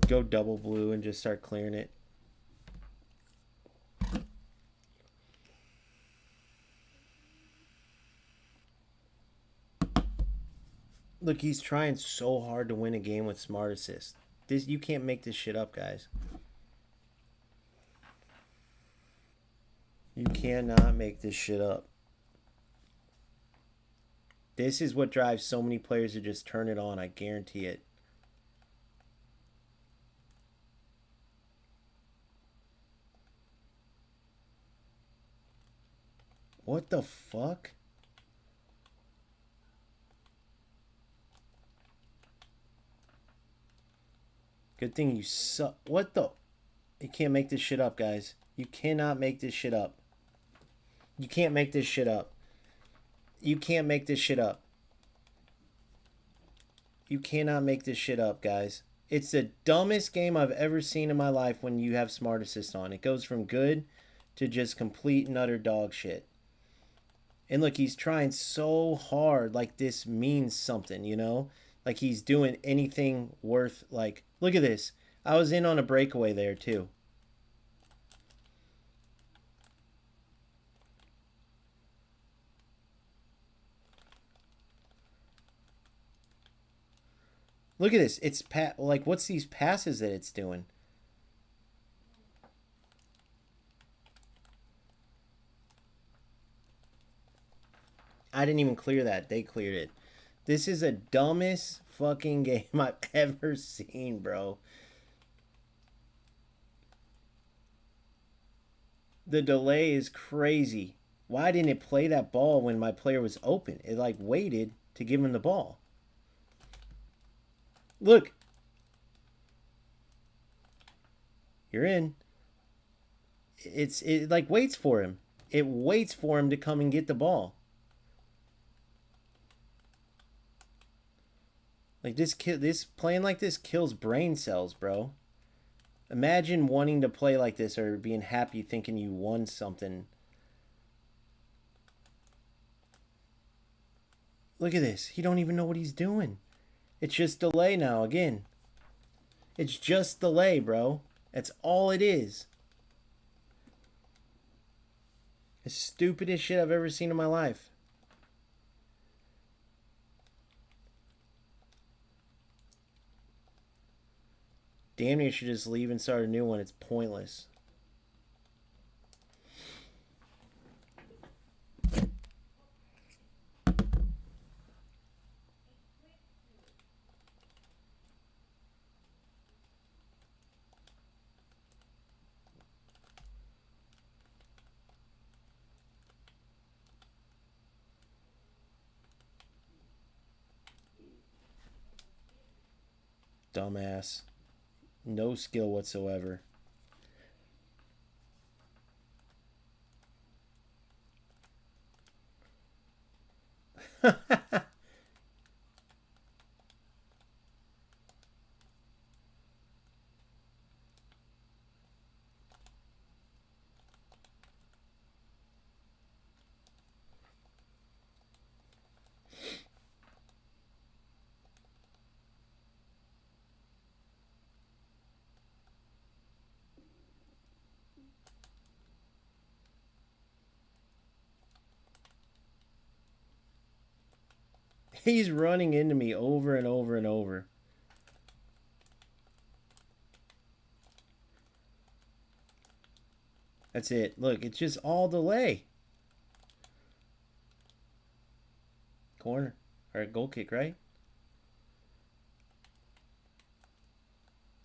Go double blue and just start clearing it. Look, he's trying so hard to win a game with smart assist. You can't make this shit up, guys. You cannot make this shit up. This is what drives so many players to just turn it on. I guarantee it. What the fuck? Good thing you suck. What the? You can't make this shit up, guys. You cannot make this shit up. You can't make this shit up. You can't make this shit up. You cannot make this shit up, guys. It's the dumbest game I've ever seen in my life when you have smart assist on. It goes from good to just complete and utter dog shit. And look, he's trying so hard like this means something, you know? Like he's doing anything worth, like, look at this. I was in on a breakaway there too. Look at this. It's like, what's these passes that it's doing? I didn't even clear that. They cleared it. This is the dumbest fucking game I've ever seen, bro. The delay is crazy. Why didn't it play that ball when my player was open? It like waited to give him the ball. Look. You're in. It like waits for him. It waits for him to come and get the ball. Like this playing like this kills brain cells, bro. Imagine wanting to play like this or being happy thinking you won something. Look at this. He don't even know what he's doing. It's just delay now again. It's just delay, bro. That's all it is. The stupidest shit I've ever seen in my life. Damn near should just leave and start a new one. It's pointless. Dumbass. No skill whatsoever. He's running into me over and over and over. That's it. Look, it's just all delay. Corner. Alright, goal kick, right?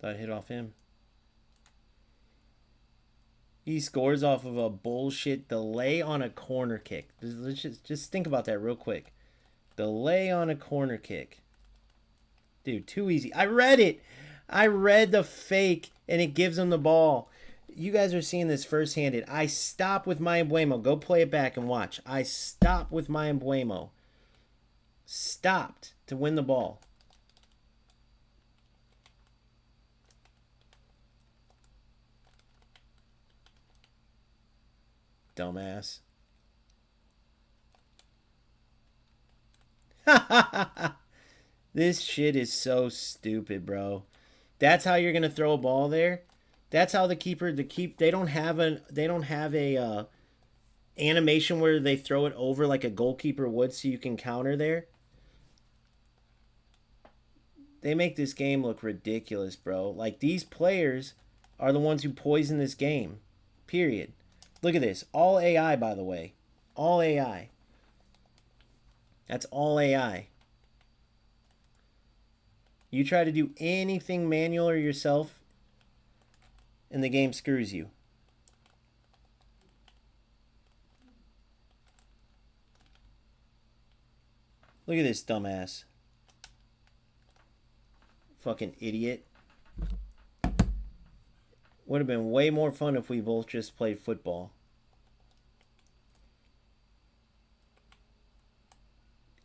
Thought I hit off him. He scores off of a bullshit delay on a corner kick. Let's just think about that real quick. Delay on a corner kick. Dude, too easy. I read it. I read the fake, and it gives him the ball. You guys are seeing this first-handed. I stop with my Embuemo. Go play it back and watch. I stop with my Embuemo. Stopped to win the ball. Dumbass. This shit is so stupid, bro. That's how you're gonna throw a ball there. That's how they don't have a animation where they throw it over like a goalkeeper would so you can counter there. They make this game look ridiculous, bro. Like, these players are the ones who poison this game. Period. Look at this. All AI, by the way. All AI. That's all AI. You try to do anything manual or yourself, and the game screws you. Look at this dumbass. Fucking idiot. Would have been way more fun if we both just played football.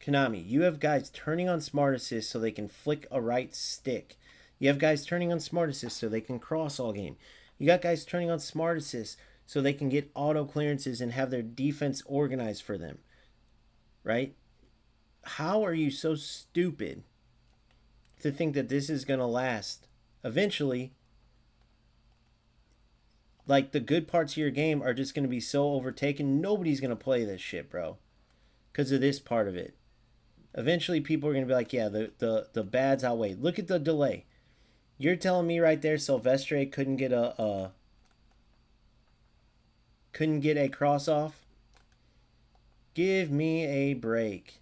Konami, you have guys turning on Smart Assist so they can flick a right stick. You have guys turning on Smart Assist so they can cross all game. You got guys turning on Smart Assist so they can get auto clearances and have their defense organized for them. Right? How are you so stupid to think that this is going to last? Eventually, like, the good parts of your game are just going to be so overtaken, nobody's going to play this shit, bro. Because of this part of it. Eventually, people are going to be like, yeah, the bads outweigh. Look at the delay. You're telling me right there Silvestre couldn't get a cross off? Give me a break.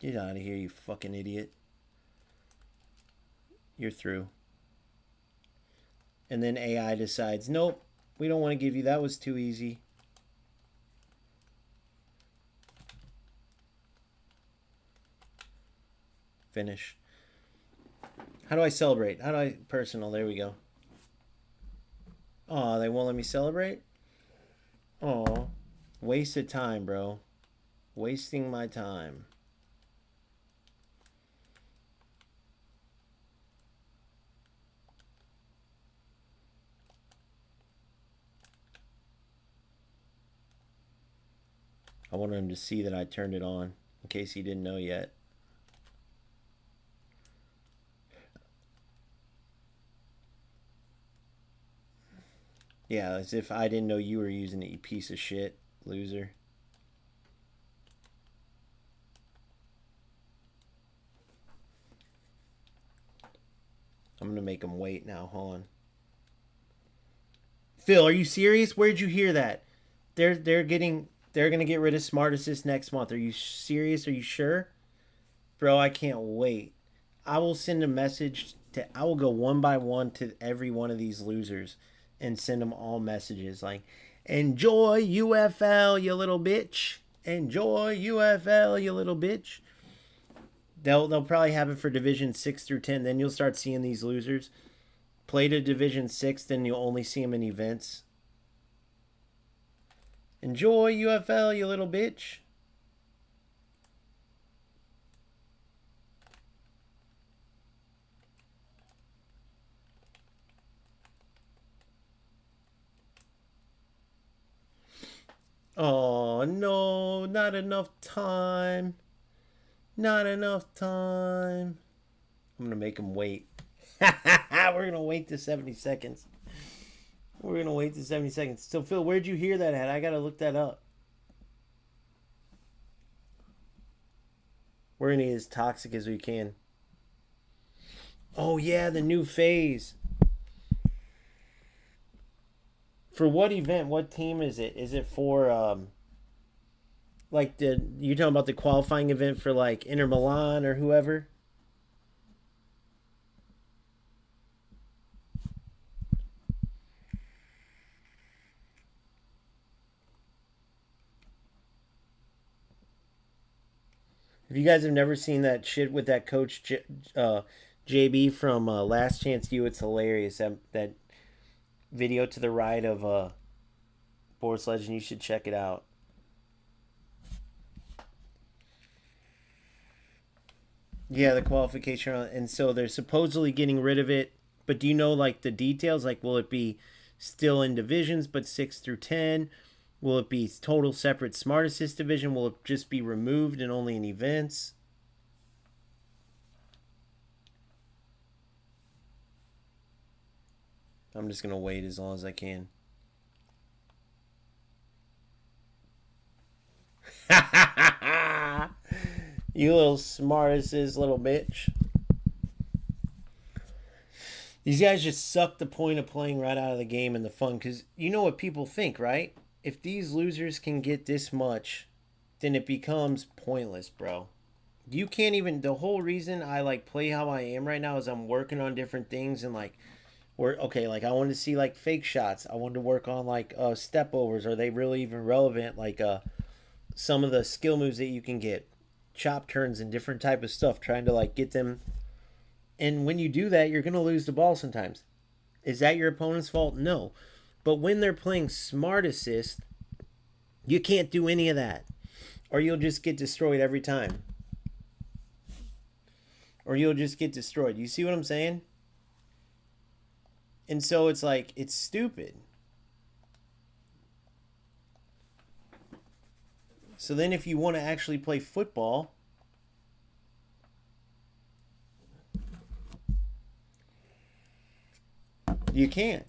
Get out of here, you fucking idiot. You're through. And then AI decides, nope, we don't want to give you, that was too easy. Finish. How do I celebrate? How do I, personal, there we go. Oh, they won't let me celebrate? Oh, wasted time, bro. Wasting my time. I wanted him to see that I turned it on, in case he didn't know yet. Yeah, as if I didn't know you were using it, you piece of shit, loser. I'm gonna make him wait now. Hold on. Phil, are you serious? Where'd you hear that? They're gonna get rid of Smart Assist next month. Are you serious? Are you sure? Bro, I can't wait. I will send a message to I will go one by one to every one of these losers and send them all messages like, enjoy UFL, you little bitch. Enjoy UFL, you little bitch. They'll probably have it for Division 6 through 10. Then you'll start seeing these losers play to Division 6, then you'll only see them in events. Enjoy UFL, you little bitch. Oh, no, not enough time. Not enough time. I'm going to make them wait. We're going to wait to 70 seconds. We're going to wait to 70 seconds. So, Phil, where'd you hear that at? I got to look that up. We're going to get as toxic as we can. Oh, yeah, the new phase. For what event? What team is it? Is it for, like, you talking about the qualifying event for, like, Inter Milan or whoever? If you guys have never seen that shit with that coach JB from Last Chance U, it's hilarious. That video to the right of Boris Legend, you should check it out. Yeah, the qualification, and so they're supposedly getting rid of it. But do you know like the details? Like, will it be still in divisions, but 6 through 10? Will it be total separate Smart Assist division? Will it just be removed and only in events? I'm just going to wait as long as I can. You little Smart Assist little bitch. These guys just suck the point of playing right out of the game and the fun. Because you know what people think, right? If these losers can get this much, then it becomes pointless, bro. You can't even... The whole reason I, like, play how I am right now is I'm working on different things and, like... Okay, like, I wanted to see, like, fake shots. I wanted to work on, like, step overs. Are they really even relevant? Like, some of the skill moves that you can get. Chop turns and different type of stuff. Trying to, like, get them... And when you do that, you're going to lose the ball sometimes. Is that your opponent's fault? No. But when they're playing Smart Assist, you can't do any of that. Or you'll just get destroyed every time. Or you'll just get destroyed. You see what I'm saying? And so it's like, it's stupid. So then if you want to actually play football, you can't.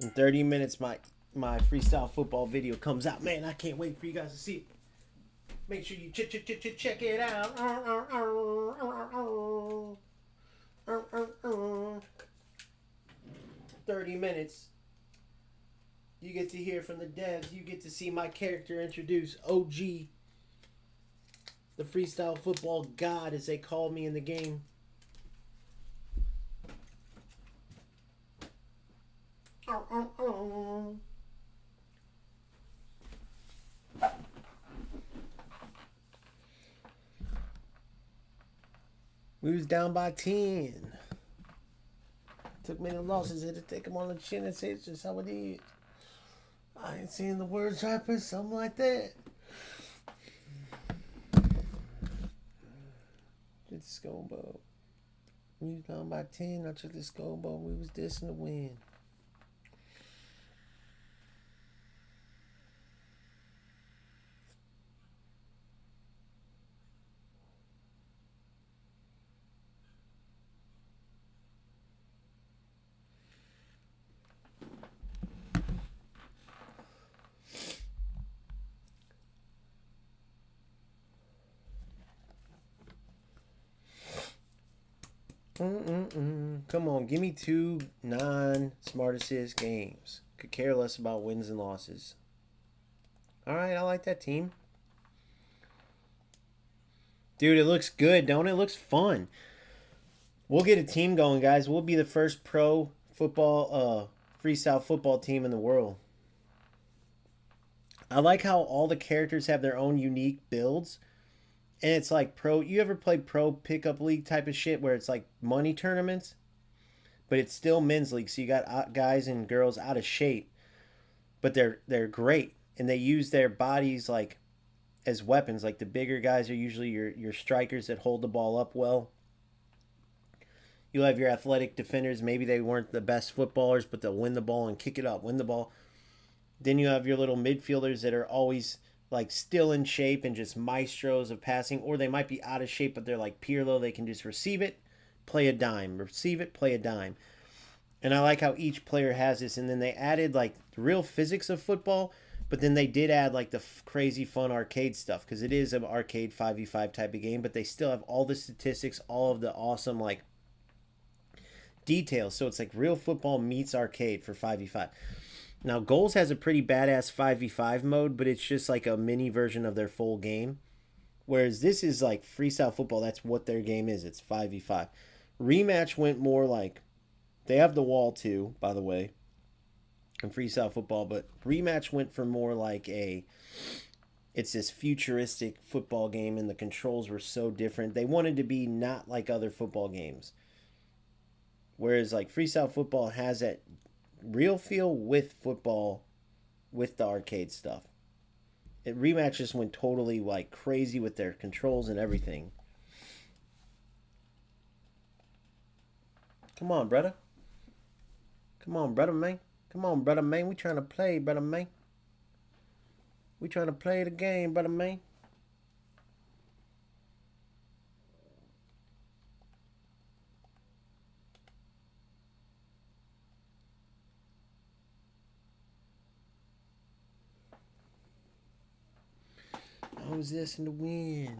In 30 minutes, my freestyle football video comes out. Man, I can't wait for you guys to see it. Make sure you check it out. 30 minutes. You get to hear from the devs. You get to see my character introduce OG. The freestyle football god, as they call me in the game. We was down by 10. Took many losses, had to take them on the chin and say it's just how it is. I ain't seen the words right, but something like that. Did the scoreboard. We was down by 10. I took the scoreboard. We was destined to win. Come on, give me 2 non-smart assist games. Could care less about wins and losses. All right, I like that team. Dude, it looks good, don't it? It looks fun. We'll get a team going, guys. We'll be the first pro football, freestyle football team in the world. I like how all the characters have their own unique builds. And it's like pro. You ever played pro pickup league type of shit where it's like money tournaments, but it's still men's league. So you got guys and girls out of shape, but they're great and they use their bodies like as weapons. Like the bigger guys are usually your strikers that hold the ball up well. You'll have your athletic defenders. Maybe they weren't the best footballers, but they'll win the ball and kick it up, win the ball. Then you have your little midfielders that are always like still in shape and just maestros of passing, or they might be out of shape, but they're like Pirlo. They can just receive it, play a dime, receive it, play a dime. And I like how each player has this. And then they added like the real physics of football, but then they did add like the crazy fun arcade stuff because it is an arcade 5v5 type of game, but they still have all the statistics, all of the awesome like details. So it's like real football meets arcade for 5v5. Now, Goals has a pretty badass 5v5 mode, but it's just like a mini version of their full game. Whereas this is like freestyle football. That's what their game is. It's 5v5. Rematch went more like... They have the wall too, by the way, in freestyle football. But Rematch went for more like a... It's this futuristic football game, and the controls were so different. They wanted to be not like other football games. Whereas like freestyle football has that real feel with football, with the arcade stuff. Rematch just went totally like crazy with their controls and everything. Come on, brother. Come on, brother, man. Come on, brother, man. We trying to play, brother, man. We trying to play the game, brother, man. I was destined to win.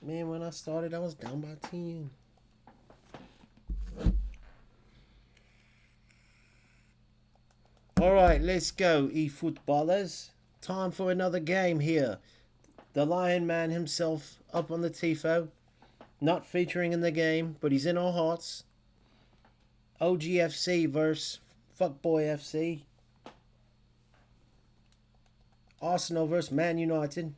Man, when I started, I was down by 10. All right, let's go, eFootballers. Time for another game here. The Lion Man himself up on the tifo. Not featuring in the game, but he's in our hearts. OGFC versus Fuckboy FC. Arsenal versus Man United.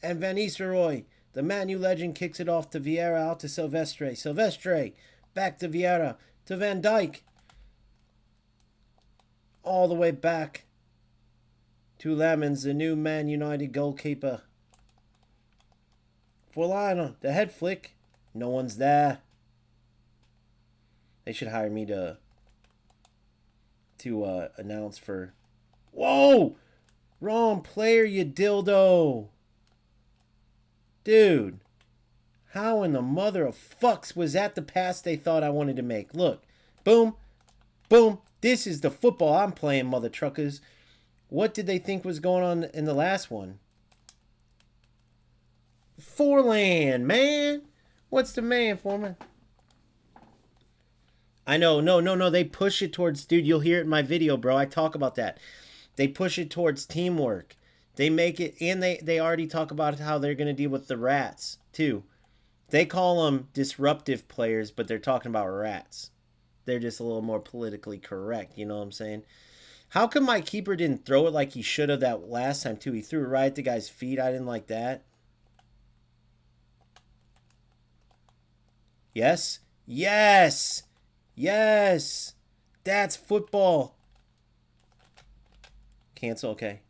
And Van Nistelrooy, the Man U legend, kicks it off to Vieira, out to Silvestre. Silvestre, back to Vieira, to Van Dijk. All the way back to Lemons, the new Man United goalkeeper. For Lionel, the head flick. No one's there. They should hire me to announce for... Whoa! Wrong player, you dildo. Dude, how in the mother of fucks was that the pass they thought I wanted to make? Look, boom, boom. This is the football I'm playing, mother truckers. What did they think was going on in the last one? Forlan, man. What's the man, Foreman? I know, no. They push it towards, dude, you'll hear it in my video, bro. I talk about that. They push it towards teamwork. They make it, and they already talk about how they're going to deal with the rats, too. They call them disruptive players, but they're talking about rats. They're just a little more politically correct, you know what I'm saying? How come my keeper didn't throw it like he should have that last time, too? He threw it right at the guy's feet. I didn't like that. Yes. Yes. Yes. That's football. Cancel, okay.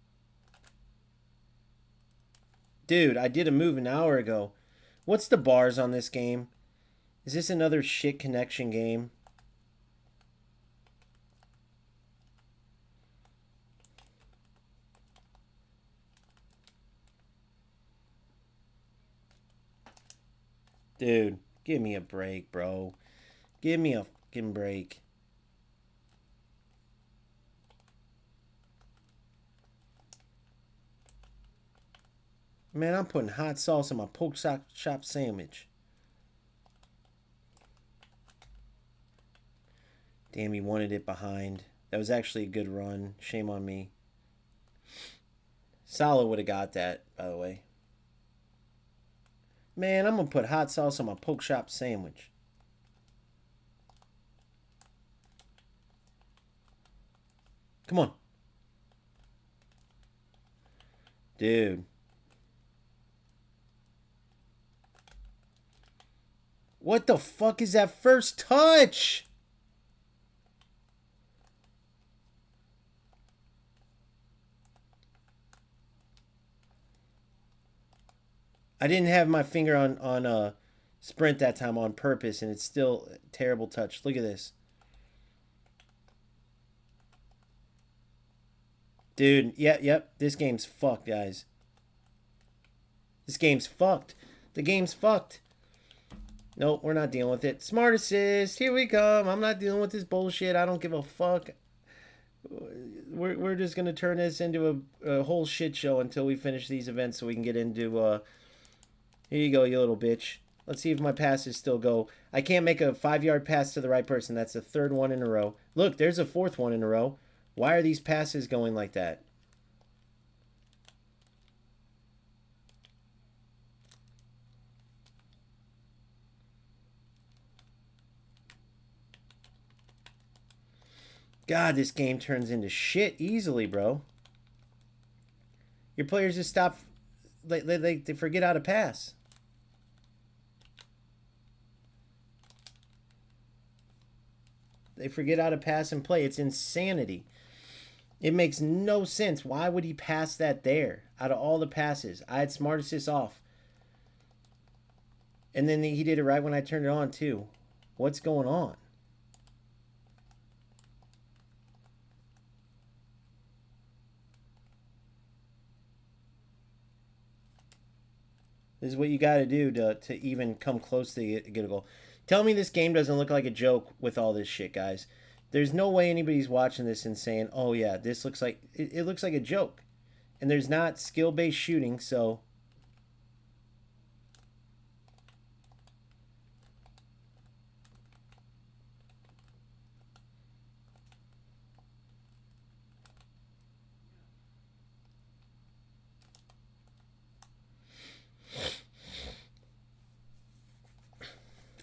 Dude, I did a move an hour ago. What's the bars on this game? Is this another shit connection game? Dude, give me a break, bro. Give me a fucking break. Man, I'm putting hot sauce on my pork chop sandwich. Damn, he wanted it behind. That was actually a good run. Shame on me. Salah would have got that, by the way. Man, I'm going to put hot sauce on my pork chop sandwich. Come on. Dude. What the fuck is that first touch? I didn't have my finger on sprint that time on purpose, and it's still a terrible touch. Look at this. Dude, yep. This game's fucked, guys. This game's fucked. The game's fucked. Nope, we're not dealing with it. Smart assist. Here we come. I'm not dealing with this bullshit. I don't give a fuck. We're just going to turn this into a whole shit show until we finish these events so we can get into... Here you go, you little bitch. Let's see if my passes still go. I can't make a 5-yard pass to the right person. That's the third one in a row. Look, there's a fourth one in a row. Why are these passes going like that? God, this game turns into shit easily, bro. Your players just stop... They forget how to pass. They forget how to pass and play. It's insanity. It makes no sense. Why would he pass that there? Out of all the passes, I had smart assist off. And then he did it right when I turned it on, too. What's going on? This is what you got to do to even come close to get a goal. Tell me this game doesn't look like a joke with all this shit, guys. There's no way anybody's watching this and saying, oh, yeah, this looks like... It looks like a joke. And there's not skill-based shooting, so...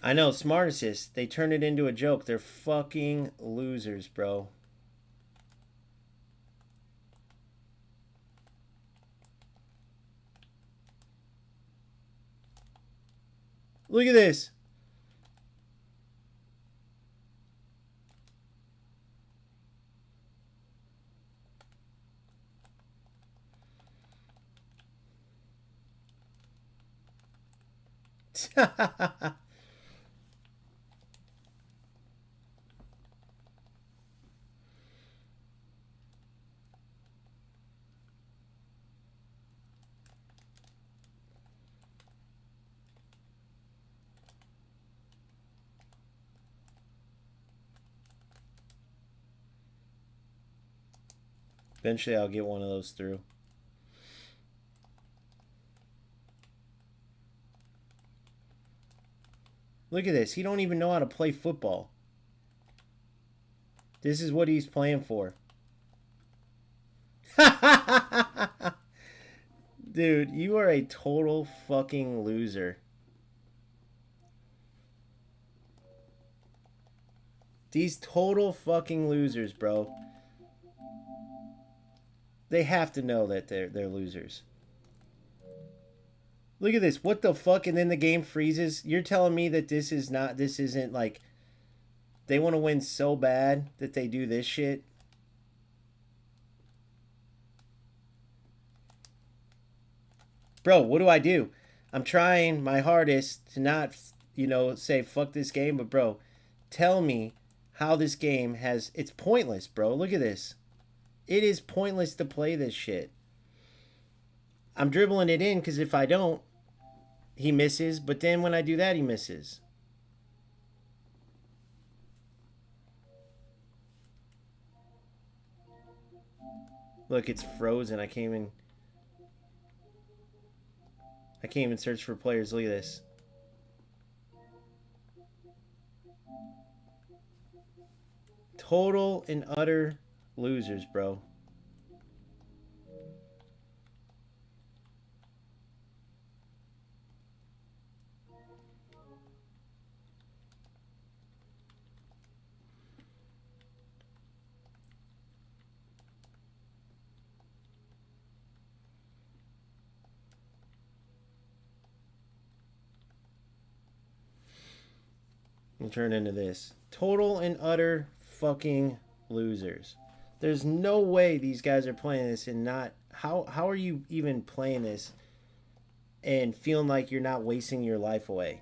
I know, smart assist. They turn it into a joke. They're fucking losers, bro. Look at this. Eventually, I'll get one of those through. Look at this. He don't even know how to play football. This is what he's playing for. Dude, you are a total fucking loser. These total fucking losers, bro. They have to know that they're losers. Look at this. What the fuck? And then the game freezes. You're telling me that this isn't like... They want to win so bad that they do this shit. Bro, what do? I'm trying my hardest to not, say fuck this game, but bro, tell me how this game has. It's pointless, bro. Look at this. It is pointless to play this shit. I'm dribbling it in because if I don't, he misses. But then when I do that, he misses. Look, it's frozen. I can't even search for players. Look at this. Total and utter losers, bro. We'll turn into this. Total and utter fucking losers. There's no way these guys are playing this and not. How are you even playing this and feeling like you're not wasting your life away?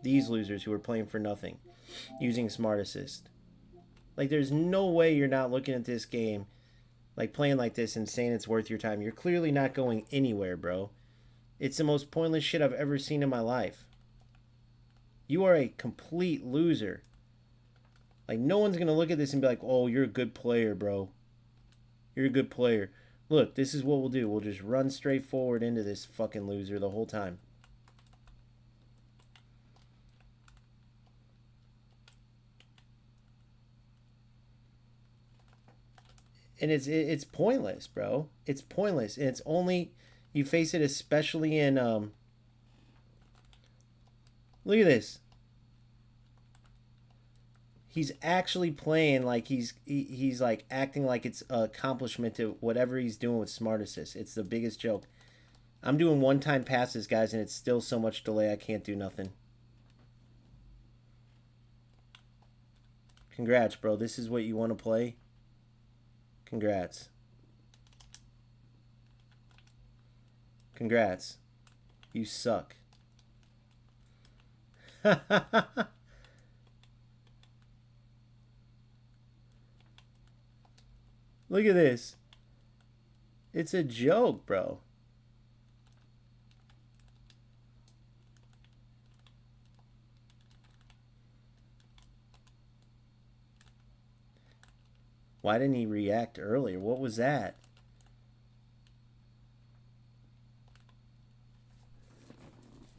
These losers who are playing for nothing using Smart Assist. Like, there's no way you're not looking at this game, like, playing like this and saying it's worth your time. You're clearly not going anywhere, bro. It's the most pointless shit I've ever seen in my life. You are a complete loser. Like, no one's going to look at this and be like, oh, you're a good player, bro. You're a good player. Look, this is what we'll do. We'll just run straight forward into this fucking loser the whole time. And it's pointless, bro. It's pointless. And it's only, you face it especially in, look at this. He's actually playing like he's like acting like it's an accomplishment to whatever he's doing with Smart Assist. It's the biggest joke. I'm doing one-time passes, guys, and it's still so much delay I can't do nothing. Congrats, bro. This is what you want to play? Congrats. Congrats. You suck. Look at this. It's a joke, bro. Why didn't he react earlier? What was that?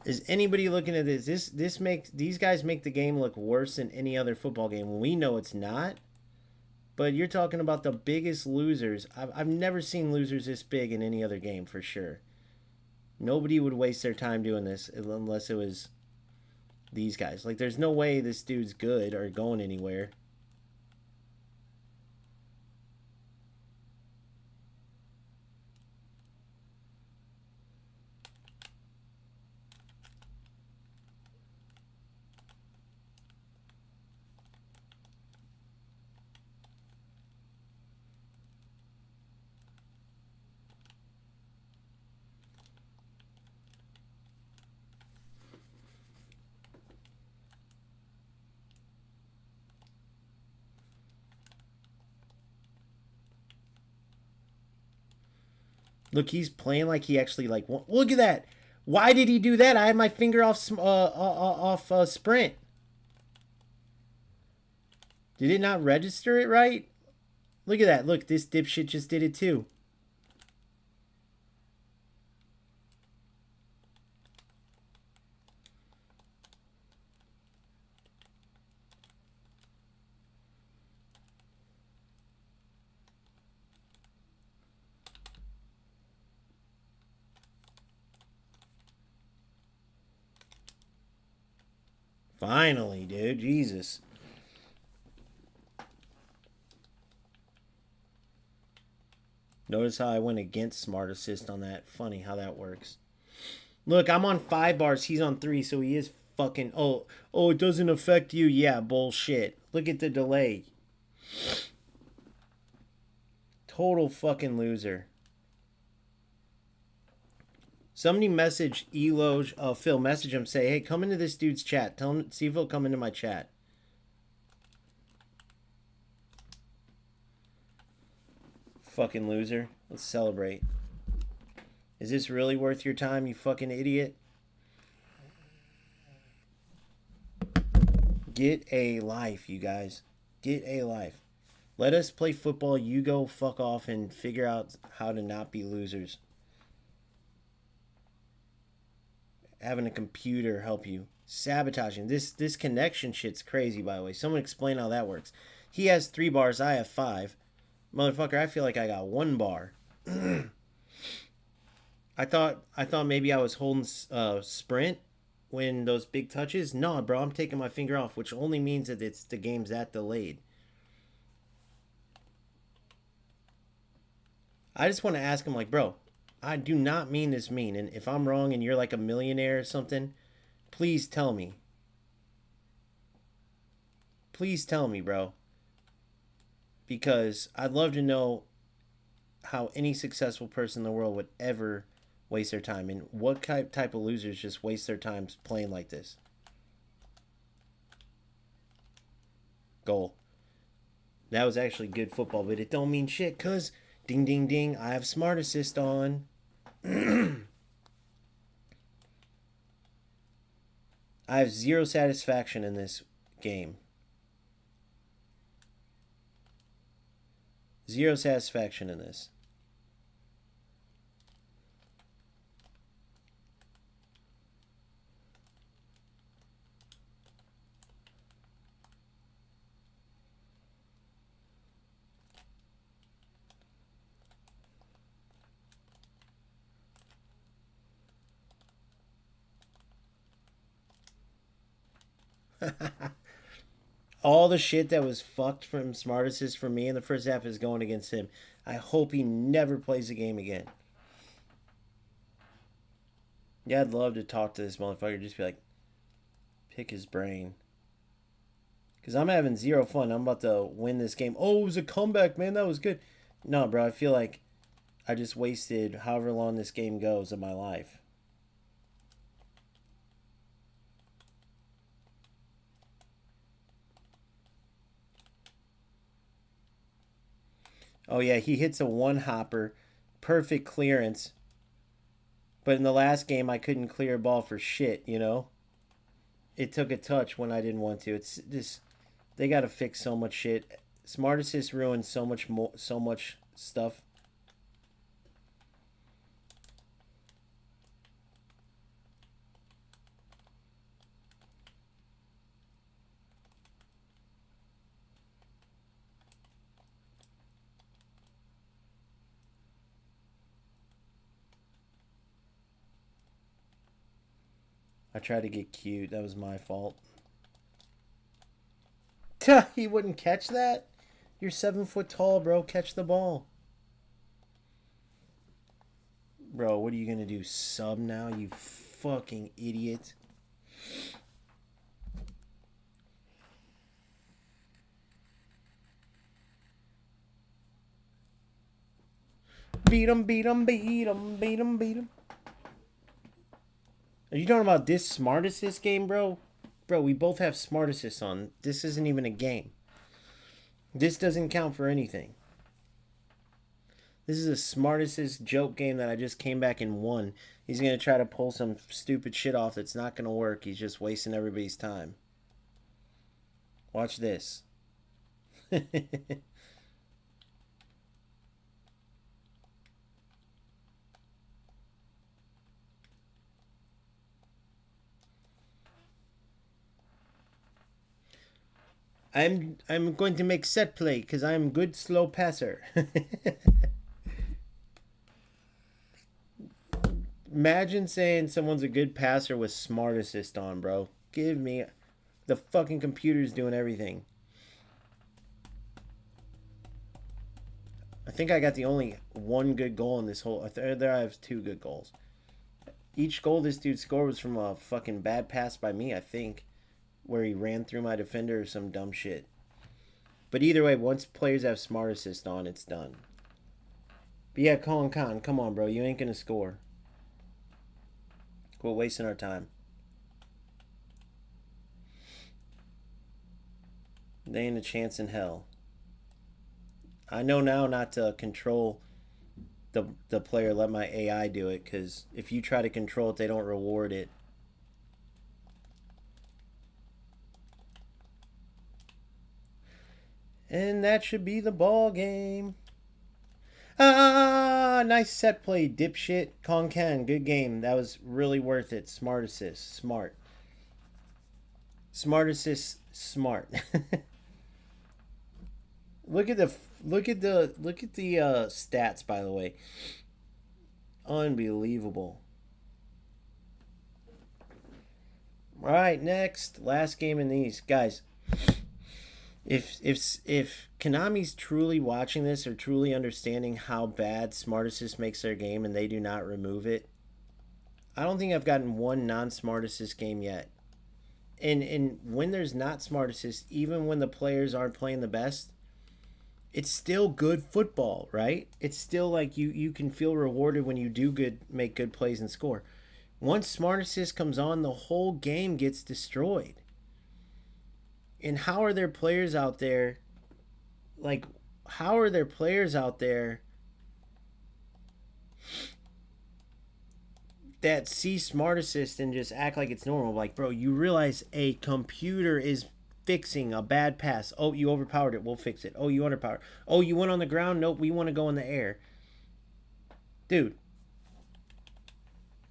Is anybody looking at this? This makes these guys make the game look worse than any other football game. We know it's not. But you're talking about the biggest losers. I've never seen losers this big in any other game, for sure. Nobody would waste their time doing this unless it was these guys. Like, there's no way this dude's good or going anywhere. Look, he's playing like he actually, like, look at that. Why did he do that? I had my finger off sprint. Did it not register it right? Look at that. Look, this dipshit just did it too. Finally, dude. Jesus. Notice how I went against Smart Assist on that. Funny how that works. Look, I'm on 5 bars. He's on 3, so he is fucking, oh, it doesn't affect you. Yeah, bullshit. Look at the delay. Total fucking loser. Somebody message Eloge, Phil, message him, say, hey, come into this dude's chat. Tell him, see if he'll come into my chat. Fucking loser. Let's celebrate. Is this really worth your time, you fucking idiot? Get a life, you guys. Get a life. Let us play football. You go fuck off and figure out how to not be losers. Having a computer help you. Sabotaging. This connection shit's crazy, by the way. Someone explain how that works. He has 3 bars. I have 5. Motherfucker, I feel like I got 1 bar. I thought maybe I was holding sprint when those big touches. No, bro, I'm taking my finger off, which only means that the game's that delayed. I just want to ask him, like, bro, I do not mean this mean. And if I'm wrong and you're like a millionaire or something, please tell me. Please tell me, bro. Because I'd love to know how any successful person in the world would ever waste their time. And what type of losers just waste their time playing like this. Goal. That was actually good football, but it don't mean shit because ding, ding, ding, I have Smart Assist on. I have 0 satisfaction in this game. 0 satisfaction in this. All the shit that was fucked from Smart Assist for me in the first half is going against him. I hope he never plays the game again. Yeah, I'd love to talk to this motherfucker. Just be like, pick his brain. Because I'm having 0 fun. I'm about to win this game. Oh, it was a comeback, man. That was good. No, bro, I feel like I just wasted however long this game goes of my life. Oh, yeah, he hits a one-hopper. Perfect clearance. But in the last game, I couldn't clear a ball for shit, you know? It took a touch when I didn't want to. It's just, they got to fix so much shit. Smart Assist ruined so much stuff. I tried to get cute. That was my fault. He wouldn't catch that? You're 7 foot tall, bro. Catch the ball. Bro, what are you going to do? Sub now, you fucking idiot. Beat him, beat him, beat him, beat him, beat him. Are you talking about this Smart Assist game, bro? Bro, we both have Smart Assist on. This isn't even a game. This doesn't count for anything. This is a Smart Assist joke game that I just came back and won. He's going to try to pull some stupid shit off that's not going to work. He's just wasting everybody's time. Watch this. I'm going to make set play because I'm good slow passer. Imagine saying someone's a good passer with Smart Assist on, bro. Give me... The fucking computer's doing everything. I think I got the only 1 good goal in this whole... There I have 2 good goals. Each goal this dude scored was from a fucking bad pass by me, I think, where he ran through my defender or some dumb shit. But either way, once players have smart assist on, it's done. But yeah, Colin Khan, come on, bro. You ain't gonna score. Quit wasting our time. They ain't a chance in hell. I know now not to control the player. Let my AI do it, because if you try to control it, they don't reward it. And that should be the ball game. Ah, nice set play, dipshit. Konkan, good game. That was really worth it. Smart assist, smart. Smart assist, smart. Look at the stats, by the way. Unbelievable. All right, next, last game in these guys. If Konami's truly watching this or truly understanding how bad Smart Assist makes their game and they do not remove it, I don't think I've gotten one non-Smart Assist game yet. And when there's not Smart Assist, even when the players aren't playing the best, it's still good football, right? It's still like you can feel rewarded when you do good, make good plays and score. Once Smart Assist comes on, the whole game gets destroyed. And how are there players out there, like, how are there players out there that see Smart Assist and just act like it's normal? Like, bro, you realize a computer is fixing a bad pass. Oh, you overpowered it. We'll fix it. Oh, you underpowered. Oh, you went on the ground. Nope, we want to go in the air. Dude,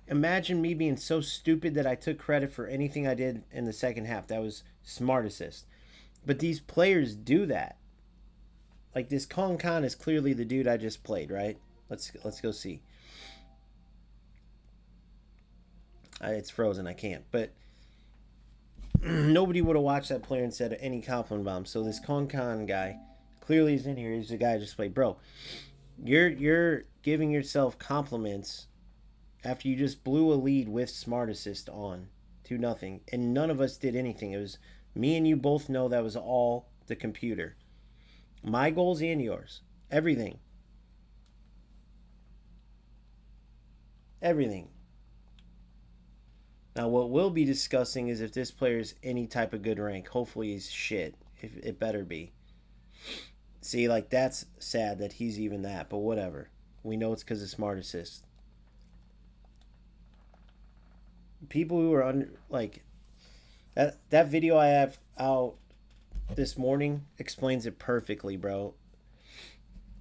imagine me being so stupid that I took credit for anything I did in the second half. That was Smart Assist. But these players do that. Like, this Kong Khan is clearly the dude I just played, right? Let's go see. It's frozen. I can't. But nobody would have watched that player and said any compliment about him. So this Kong Khan guy clearly is in here. He's the guy I just played. Bro, you're giving yourself compliments after you just blew a lead with Smart Assist on 2-0, and none of us did anything. It was me and you both know that was all the computer. My goals and yours. Everything. Everything. Now, what we'll be discussing is if this player's any type of good rank. Hopefully he's shit. If it better be. See, like, that's sad that he's even that, but whatever. We know it's because of Smart Assist. People who are under, like, that video I have out this morning explains it perfectly, bro.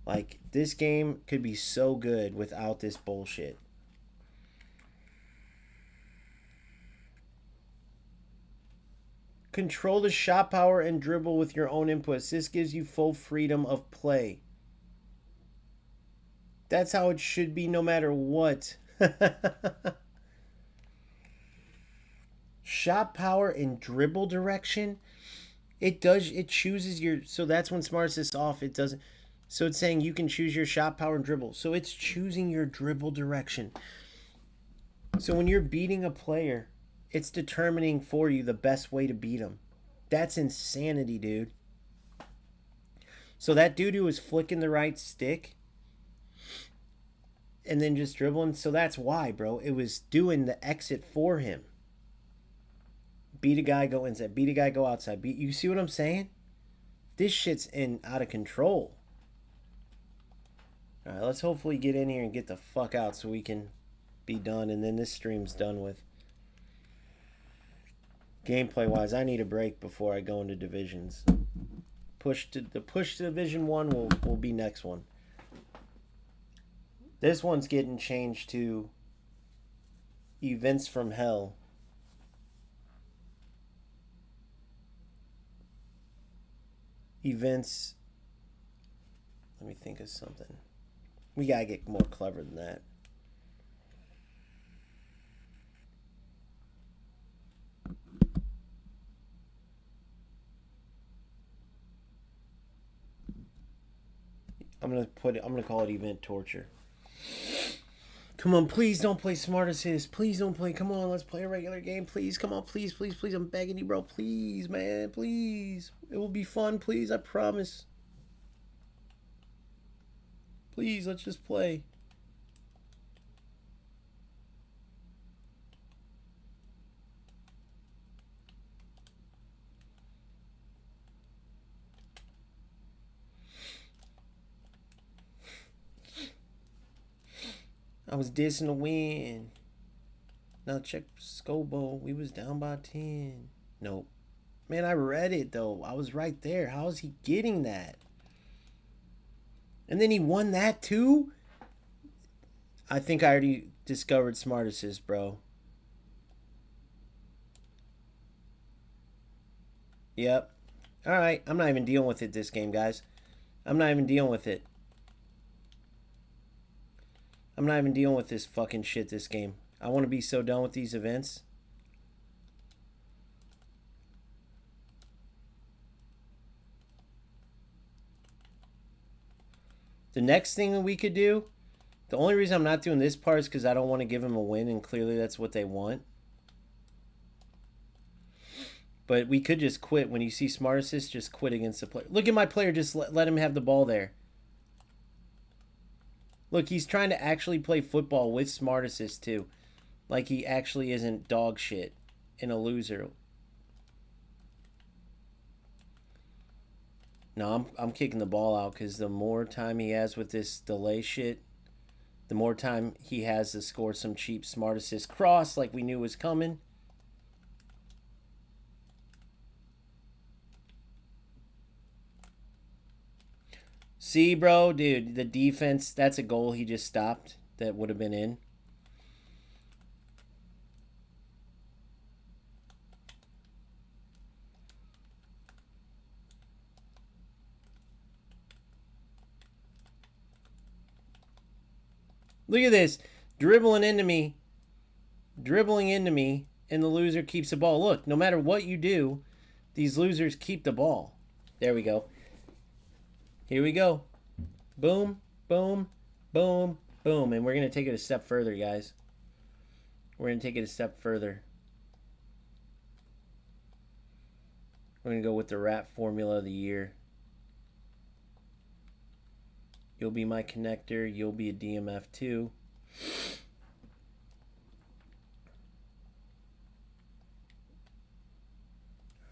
Like, this game could be so good without this bullshit. Control the shot power and dribble with your own inputs. This gives you full freedom of play. That's how it should be no matter what. Shot power and dribble direction. It chooses your, so that's when Smart Assist off. It doesn't, so it's saying you can choose your shot power and dribble. So it's choosing your dribble direction. So when you're beating a player, it's determining for you the best way to beat them. That's insanity, dude. So that dude who was flicking the right stick and then just dribbling, so that's why, bro. It was doing the exit for him. Beat a guy, go inside. Beat a guy, go outside. You see what I'm saying? This shit's out of control. All right, let's hopefully get in here and get the fuck out so we can be done, and then this stream's done with. Gameplay wise, I need a break before I go into divisions. Push to Division 1 will be next one. This one's getting changed to Events from Hell. Events. Let me think of something. We gotta get more clever than that. I'm gonna call it Event Torture. Come on, please don't play Smart Assist. Please don't play. Come on, let's play a regular game. Please, come on, please, please, please. I'm begging you, bro. Please, man, please. It will be fun, please. I promise. Please, let's just play. I was dissing to win. Now check Scobo. We was down by 10. Nope. Man, I read it, though. I was right there. How is he getting that? And then he won that, too? I think I already discovered Smart Assist, bro. Yep. Alright. I'm not even dealing with it this game, guys. I'm not even dealing with it. I'm not even dealing with this fucking shit this game. I want to be so done with these events. The next thing that we could do, the only reason I'm not doing this part is because I don't want to give him a win, and clearly that's what they want. But we could just quit. When you see Smart Assist, just quit against the player. Look at my player. Just let him have the ball there. Look, he's trying to actually play football with Smart Assist, too. Like he actually isn't dog shit and a loser. No, I'm kicking the ball out because the more time he has with this delay shit, the more time he has to score some cheap Smart Assist cross like we knew was coming. See, bro, dude, the defense, that's a goal he just stopped that would have been in. Look at this. Dribbling into me, and the loser keeps the ball. Look, no matter what you do, these losers keep the ball. There we go. Here we go. Boom, boom, boom, boom. And we're going to take it a step further, guys. We're going to take it a step further. We're going to go with the rap formula of the year. You'll be my connector. You'll be a DMF too.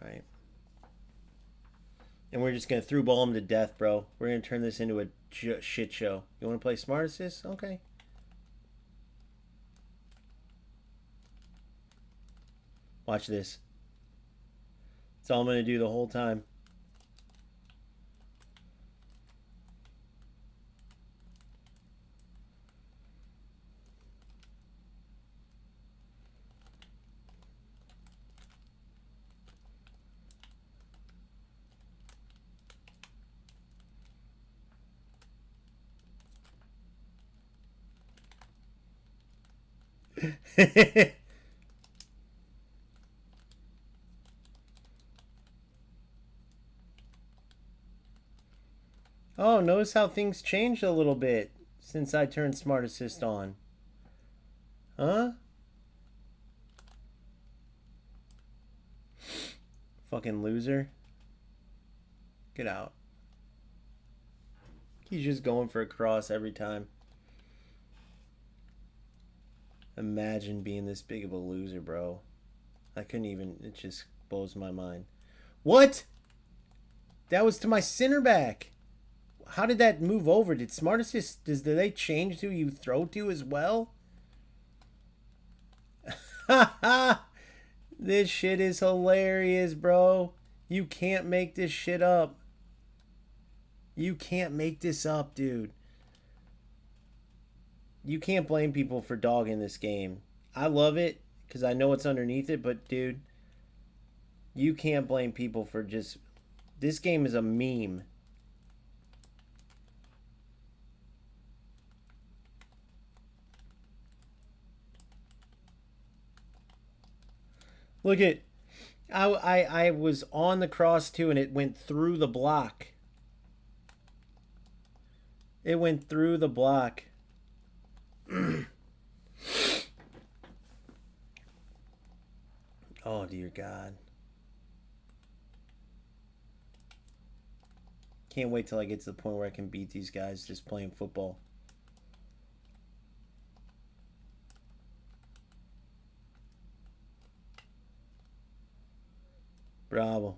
All right. And we're just going to through ball him to death, bro. We're going to turn this into a shit show. You want to play Smart Assist? Okay. Watch this. That's all I'm going to do the whole time. Oh, notice how things changed a little bit since I turned Smart Assist on. Huh? Fucking loser. Get out. He's just going for a cross every time. Imagine being this big of a loser, bro. I couldn't even... It just blows my mind. What? That was to my center back. How did that move over? Did Smart Assist... Did they change who you throw to as well? This shit is hilarious, bro. You can't make this shit up. You can't make this up, dude. You can't blame people for dogging this game. I love it because I know what's underneath it, but dude, you can't blame people for just... This game is a meme. Look at... I was on the cross too, and it went through the block. It went through the block. Oh, dear God. Can't wait till I get to the point where I can beat these guys just playing football. Bravo.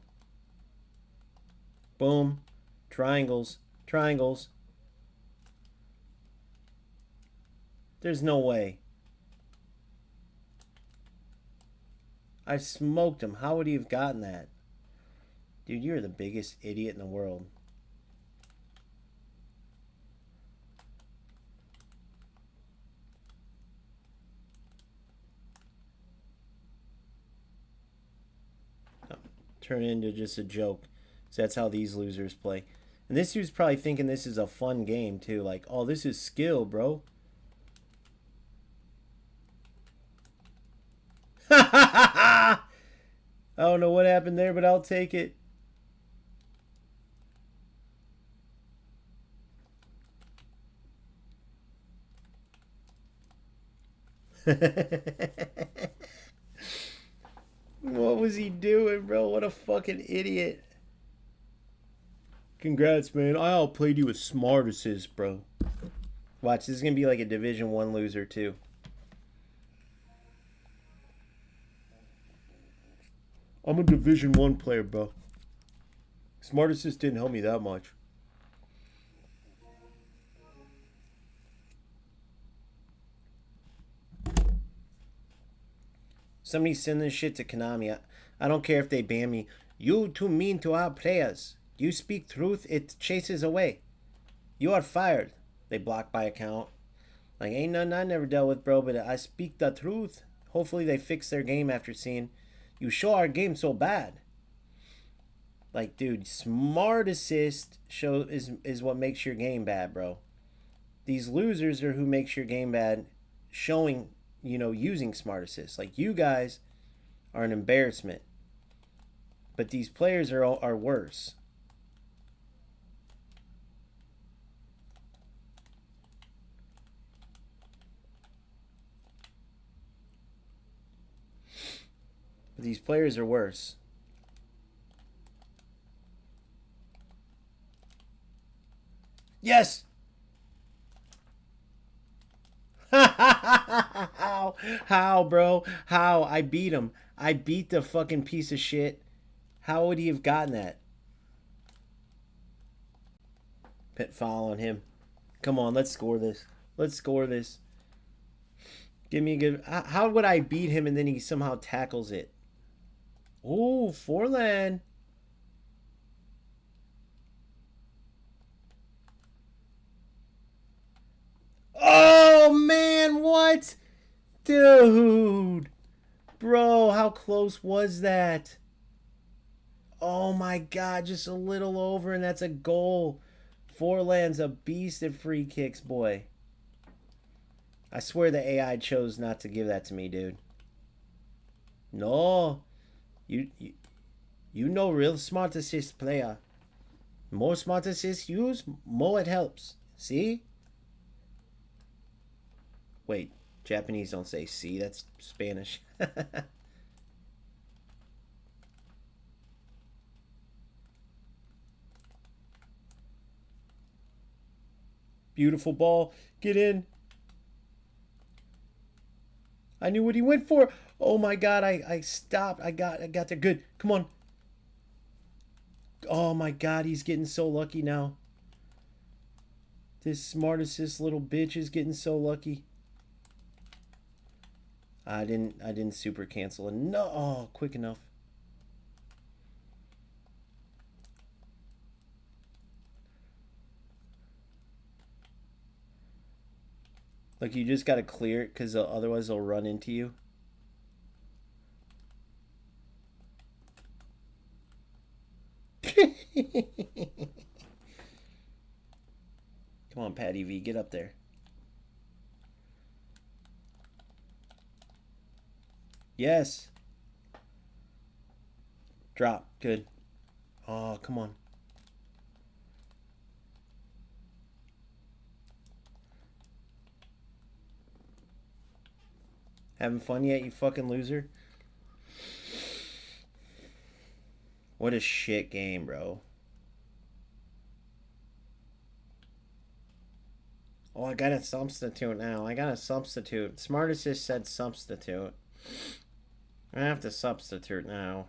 Boom. Triangles. Triangles. There's no way. I smoked him. How would he have gotten that? Dude, you're the biggest idiot in the world. Turn it into just a joke. So that's how these losers play. And this dude's probably thinking this is a fun game, too. Like, oh, this is skill, bro. I don't know what happened there, but I'll take it. What was he doing, bro? What a fucking idiot. Congrats, man. I outplayed you with smart assist, bro. Watch, this is going to be like a Division 1 loser, too. I'm a Division 1 player, bro. Smart assist didn't help me that much. Somebody send this shit to Konami. I don't care if they ban me. You too mean to our players. You speak truth, it chases away. You are fired. They block my account. Like, ain't nothing I never dealt with, bro, but I speak the truth. Hopefully they fix their game after seeing you show our game so bad. Like, dude, smart assist is what makes your game bad, bro. These losers are who makes your game bad, showing, using smart assist. Like, you guys are an embarrassment. But these players are worse. But these players are worse. Yes! How, bro? How? I beat him. I beat the fucking piece of shit. How would he have gotten that? Pit foul on him. Come on, let's score this. Let's score this. Give me a good... How would I beat him and then he somehow tackles it? Ooh, Forlan. Oh, man, what? Dude. Bro, how close was that? Oh, my God, just a little over, and that's a goal. Forlan's a beast at free kicks, boy. I swear the AI chose not to give that to me, dude. No. You know real smart assist player. More smart assist use, more it helps. See? Wait, Japanese don't say see, that's Spanish. Beautiful ball. Get in. I knew what he went for. Oh my God, I stopped. I got there. Good. Come on. Oh my God, he's getting so lucky now. This smart assist little bitch is getting so lucky. I didn't super cancel it. No, oh, quick enough. Like, you just gotta clear it because otherwise they'll run into you. Come on, Patty V, get up there. Yes. Drop. Good. Oh, come on. Having fun yet, you fucking loser? What a shit game, bro. Oh, I got a substitute now. I got a substitute. Smart Assist said substitute. I have to substitute now.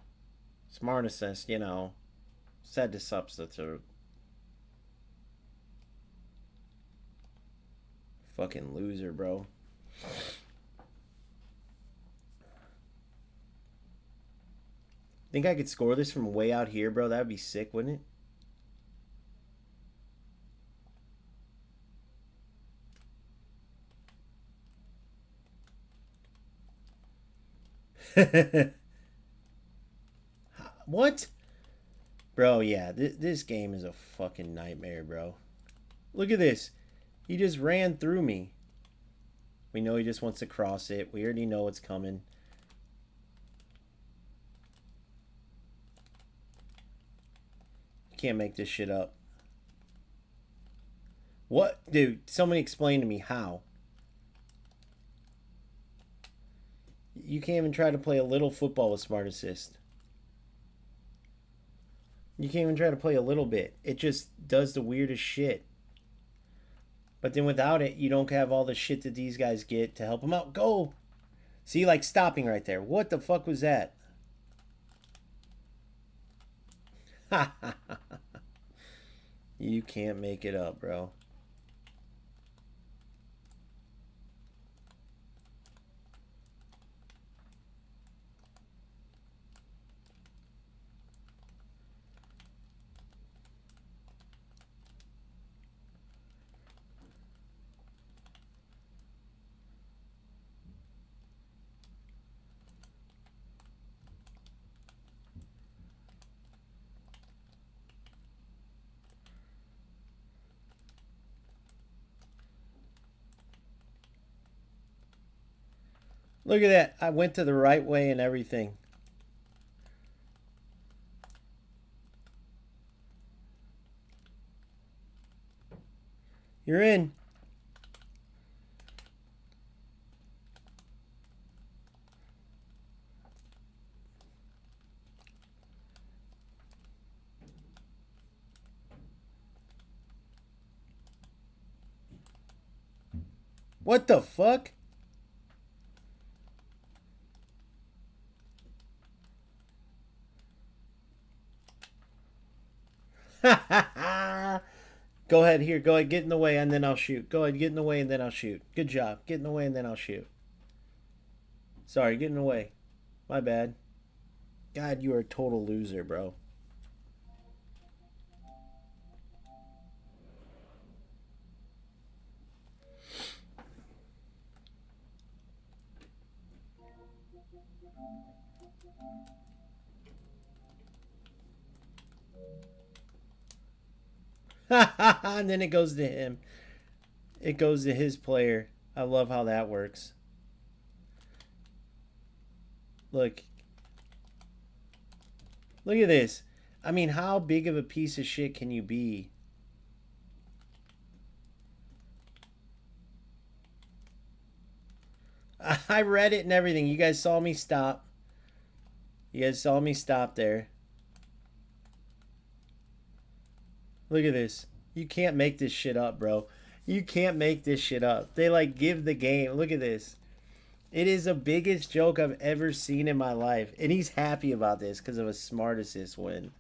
Smart Assist, you know, said to substitute. Fucking loser, bro. Think I could score this from way out here, bro? That would be sick, wouldn't it? What? Bro, yeah, this game is a fucking nightmare, bro. Look at this. He just ran through me. We know he just wants to cross it. We already know it's coming. Can't make this shit up. What? Dude, somebody explain to me how. You can't even try to play a little football with Smart Assist. You can't even try to play a little bit. It just does the weirdest shit. But then without it, you don't have all the shit that these guys get to help them out. Go! See, like stopping right there. What the fuck was that? You can't make it up, bro. Look at that. I went to the right way and everything. You're in. What the fuck? Go ahead, here, go ahead, get in the way and then I'll shoot. Go ahead, get in the way and then I'll shoot. Good job. Get in the way and then I'll shoot. Sorry, get in the way. My bad. God, you are a total loser, bro. And then it goes to him. It goes to his player. I love how that works. Look. Look at this. I mean, how big of a piece of shit can you be? I read it and everything. You guys saw me stop. You guys saw me stop there. Look at this. You can't make this shit up, bro. You can't make this shit up. They like give the game. Look at this. It is the biggest joke I've ever seen in my life. And he's happy about this because of a Smart Assist win.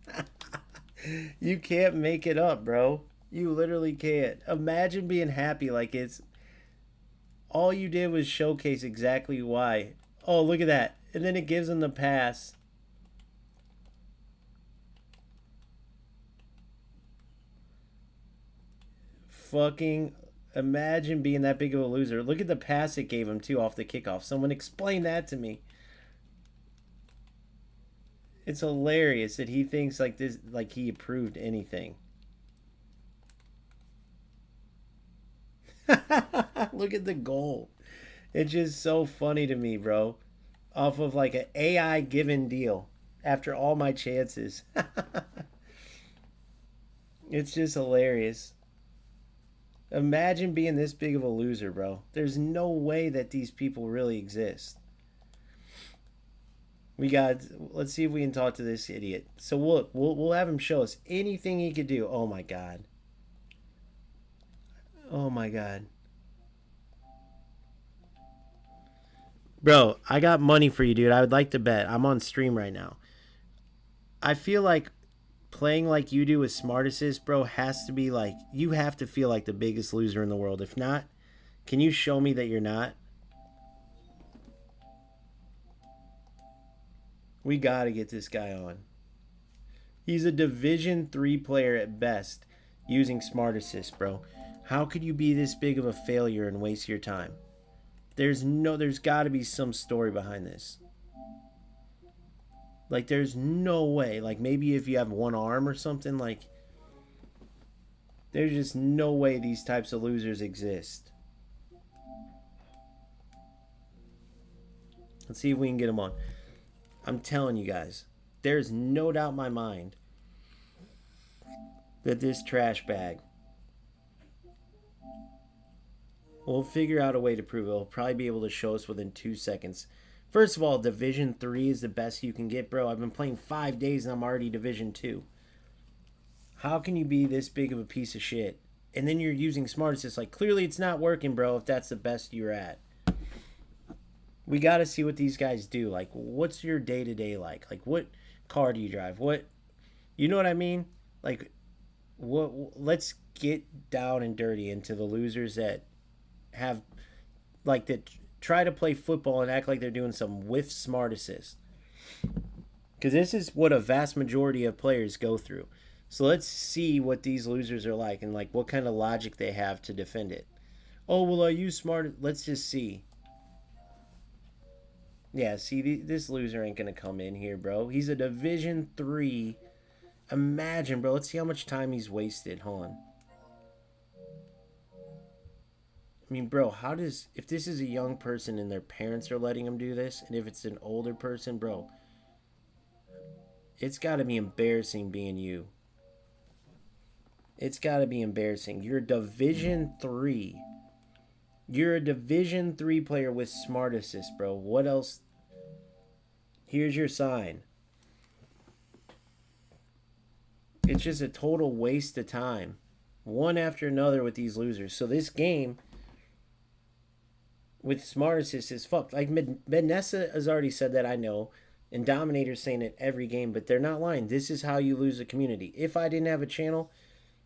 You can't make it up, bro. You literally can't. Imagine being happy like it's... All you did was showcase exactly why. Oh, look at that. And then it gives him the pass. Fucking imagine being that big of a loser. Look at the pass it gave him too off the kickoff. Someone explain that to me. It's hilarious that he thinks like this, like he approved anything. Look at the goal. It's just so funny to me, bro. Off of like an AI given deal after all my chances. It's just hilarious. Imagine being this big of a loser, bro. There's no way that these people really exist. We got. Let's see if we can talk to this idiot. So we'll have him show us anything he could do. Oh my god. Oh my god. Bro, I got money for you, dude. I would like to bet. I'm on stream right now. I feel like playing like you do with Smart Assist, bro, has to be like, you have to feel like the biggest loser in the world. If not, can you show me that you're not? We got to get this guy on. He's a Division 3 player at best using Smart Assist, bro. How could you be this big of a failure and waste your time? There's got to be some story behind this. Like, there's no way. Like, maybe if you have one arm or something, like, there's just no way these types of losers exist. Let's see if we can get him on. I'm telling you guys, there's no doubt in my mind that this trash bag, we'll figure out a way to prove it. He'll probably be able to show us within 2 seconds. First of all, Division 3 is the best you can get, bro. I've been playing 5 days and I'm already Division 2. How can you be this big of a piece of shit? And then you're using Smart Assist. Like, clearly it's not working, bro, if that's the best you're at. We got to see what these guys do. Like, what's your day-to-day like? Like, what car do you drive? What, you know what I mean? Like, what? Let's get down and dirty into the losers that have, like, that try to play football and act like they're doing some with Smart Assist. Because this is what a vast majority of players go through. So let's see what these losers are like and, like, what kind of logic they have to defend it. Oh, well, I use Smart. Let's just see. Yeah, see, this loser ain't going to come in here, bro. He's a Division 3. Imagine, bro. Let's see how much time he's wasted. Hold on. I mean, bro, how does... If this is a young person and their parents are letting them do this, and if it's an older person, bro, it's got to be embarrassing being you. It's got to be embarrassing. You're a Division 3. You're a Division 3 player with Smart Assist, bro. What else? Here's your sign. It's just a total waste of time. One after another with these losers. So this game with Smart Assist is fucked. Like, Vanessa has already said that, I know. And Dominator's saying it every game, but they're not lying. This is how you lose a community. If I didn't have a channel,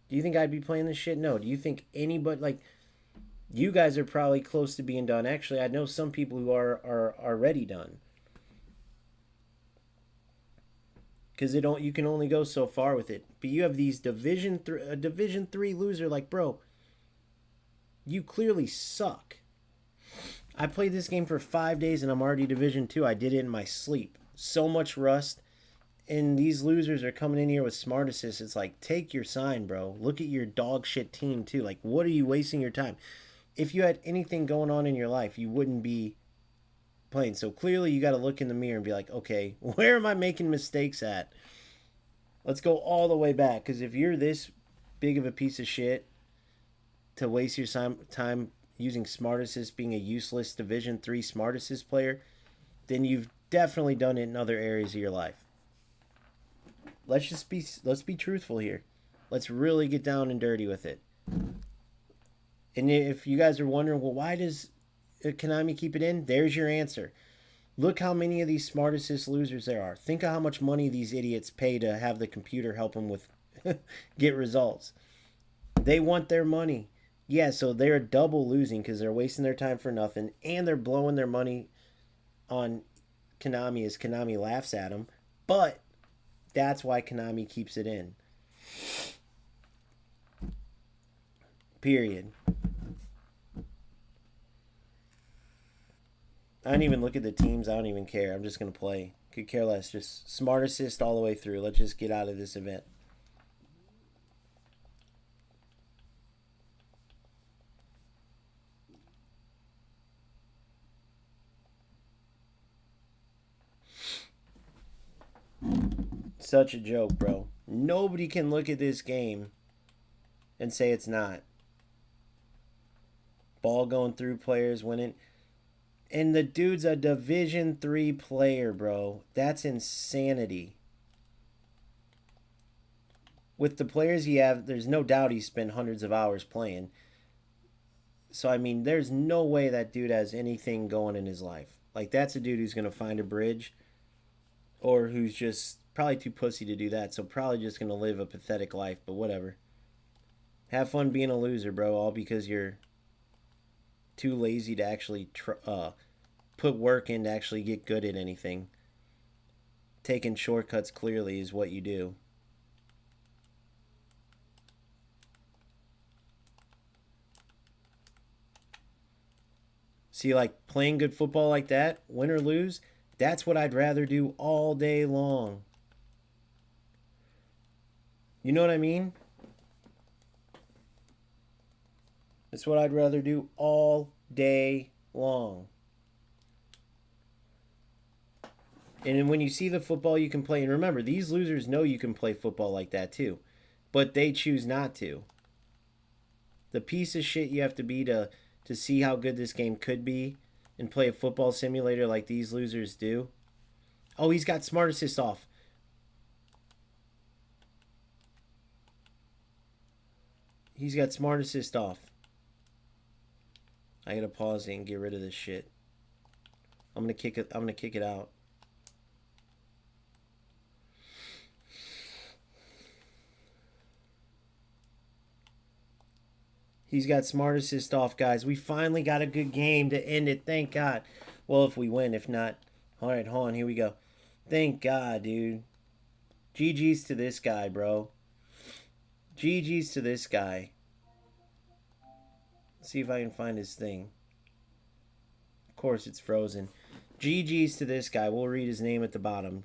do you think I'd be playing this shit? No. Do you think anybody, like... You guys are probably close to being done. Actually, I know some people who are already done. Because you can only go so far with it. But you have these Division 3 loser, like, bro, you clearly suck. I played this game for 5 days and I'm already Division 2. I did it in my sleep. So much rust. And these losers are coming in here with Smart Assist. It's like, take your sign, bro. Look at your dog shit team, too. Like, what are you wasting your time? If you had anything going on in your life, you wouldn't be playing. So clearly you got to look in the mirror and be like, okay, where am I making mistakes at? Let's go all the way back. Because if you're this big of a piece of shit to waste your time using Smart Assist, being a useless Division 3 Smart Assist player, then you've definitely done it in other areas of your life. Let's be truthful here. Let's really get down and dirty with it. And if you guys are wondering, well, why does Konami keep it in? There's your answer. Look how many of these Smart Assist losers there are. Think of how much money these idiots pay to have the computer help them with get results. They want their money. Yeah, so they're double losing because they're wasting their time for nothing, and they're blowing their money on Konami as Konami laughs at them. But that's why Konami keeps it in. Period. I don't even look at the teams. I don't even care. I'm just going to play. Could care less. Just Smart Assist all the way through. Let's just get out of this event. Such a joke, bro. Nobody can look at this game and say it's not. Ball going through, players winning. And the dude's a Division III player, bro. That's insanity. With the players he have, there's no doubt he spent hundreds of hours playing. So, I mean, there's no way that dude has anything going in his life. Like, that's a dude who's going to find a bridge or who's just probably too pussy to do that. So, probably just going to live a pathetic life, but whatever. Have fun being a loser, bro, all because you're too lazy to actually put work in to actually get good at anything. Taking shortcuts clearly is what you do. See, like playing good football like that, win or lose, that's what I'd rather do all day long. You know what I mean? That's what I'd rather do all day long. And then when you see the football you can play, and remember, these losers know you can play football like that too, but they choose not to. The piece of shit you have to be to see how good this game could be and play a football simulator like these losers do. Oh, he's got smart assist off. He's got smart assist off. I gotta pause it and get rid of this shit. I'm gonna kick it out. He's got smart assist off, guys. We finally got a good game to end it. Thank God. Well, if we win. If not, all right, hold on. Here we go. Thank God, dude. GG's to this guy, bro. GG's to this guy. Let's see if I can find his thing. Of course, it's frozen. GG's to this guy. We'll read his name at the bottom.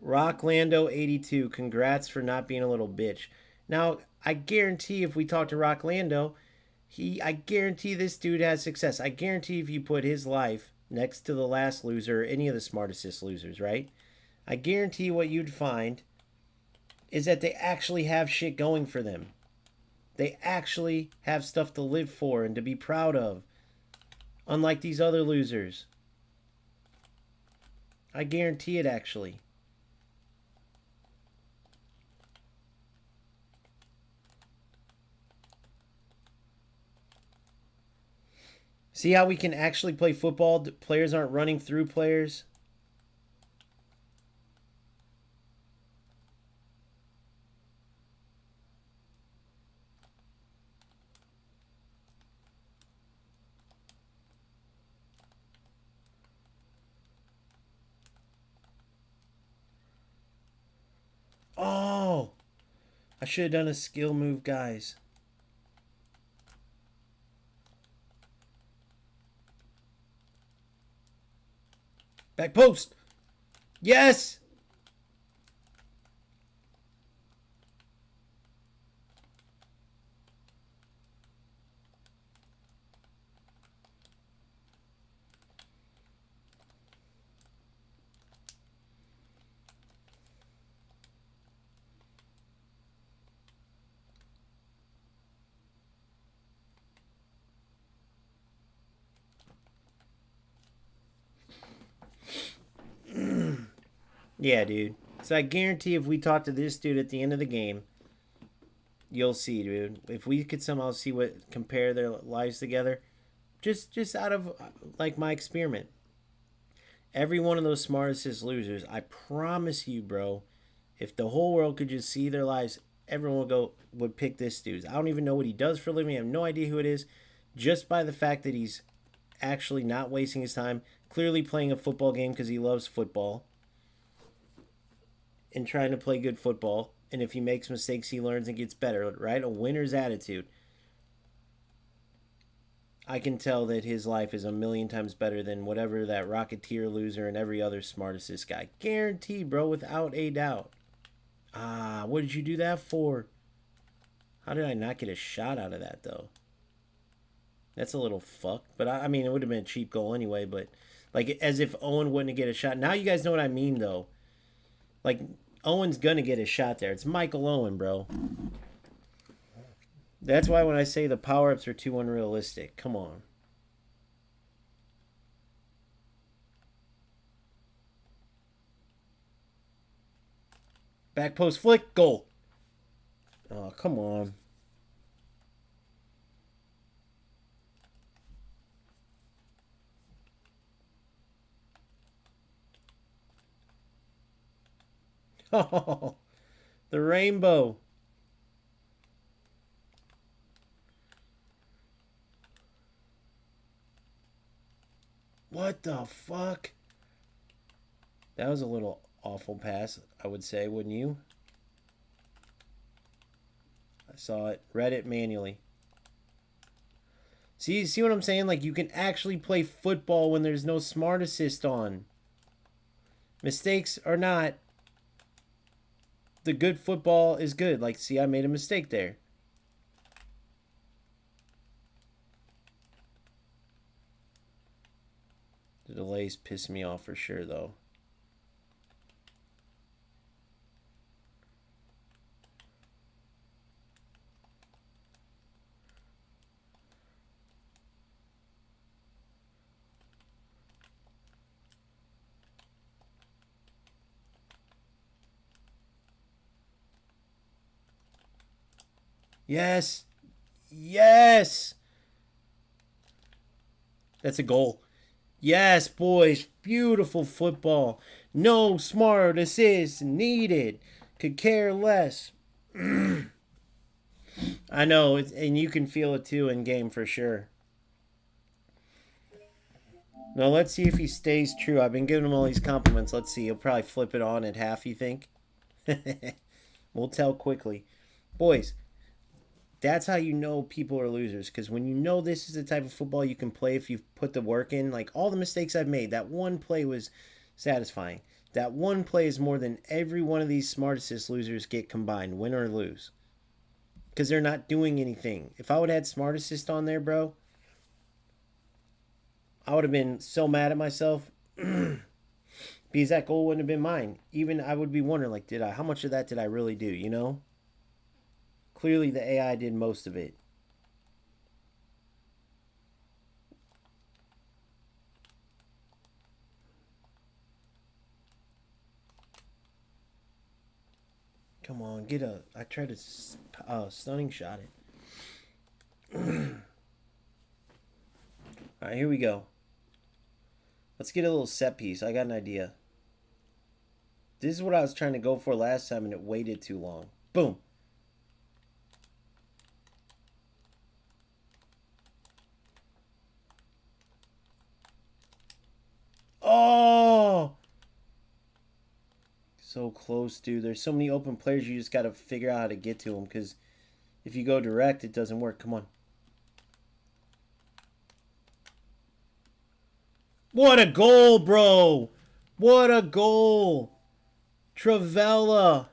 Rocklando82. Congrats for not being a little bitch. Now, I guarantee if we talk to Rocklando, I guarantee this dude has success. I guarantee if you put his life next to the last loser or any of the smart assist losers, right? I guarantee what you'd find is that they actually have shit going for them. They actually have stuff to live for and to be proud of. Unlike these other losers. I guarantee it, actually. See how we can actually play football? Players aren't running through players. Oh! I should have done a skill move, guys. Back post! Yes! Yeah, dude. So I guarantee if we talk to this dude at the end of the game, you'll see, dude. If we could somehow see what compare their lives together, just out of like my experiment. Every one of those smart assist losers, I promise you, bro, if the whole world could just see their lives, everyone would pick this dude. I don't even know what he does for a living. I have no idea who it is. Just by the fact that he's actually not wasting his time, clearly playing a football game because he loves football and trying to play good football. And if he makes mistakes, he learns and gets better, right? A winner's attitude. I can tell that his life is a million times better than whatever that Rocketeer loser and every other smart assist guy. Guaranteed, bro, without a doubt. Ah, what did you do that for? How did I not get a shot out of that, though? That's a little fucked. But, I mean, it would have been a cheap goal anyway. But, like, as if Owen wouldn't get a shot. Now you guys know what I mean, though. Like, Owen's going to get a shot there. It's Michael Owen, bro. That's why when I say the power-ups are too unrealistic. Come on. Back post flick. Goal. Oh, come on. Oh, the rainbow. What the fuck? That was a little awful pass, I would say, wouldn't you? I saw it, read it manually. See what I'm saying? Like, you can actually play football when there's no smart assist on. Mistakes are not. The good football is good. Like, see, I made a mistake there. The delays piss me off for sure, though. Yes. Yes. That's a goal. Yes, boys. Beautiful football. No smart assist needed. Could care less. I know, and you can feel it too in game for sure. Now let's see if he stays true. I've been giving him all these compliments. Let's see. He'll probably flip it on at half, you think? We'll tell quickly. Boys, that's how you know people are losers. Because when you know this is the type of football you can play if you've put the work in, like all the mistakes I've made, that one play was satisfying. That one play is more than every one of these smart assist losers get combined, win or lose. Because they're not doing anything. If I would have had smart assist on there, bro, I would have been so mad at myself. Because that goal wouldn't have been mine. Even I would be wondering, like, how much of that did I really do, you know? Clearly the AI did most of it. Come on, get a... I tried to stunning shot it. Alright, here we go. Let's get a little set piece. I got an idea. This is what I was trying to go for last time and it waited too long. Boom. Oh! So close, dude. There's so many open players, you just got to figure out how to get to them. Because if you go direct, it doesn't work. Come on. What a goal, bro! What a goal! Travella.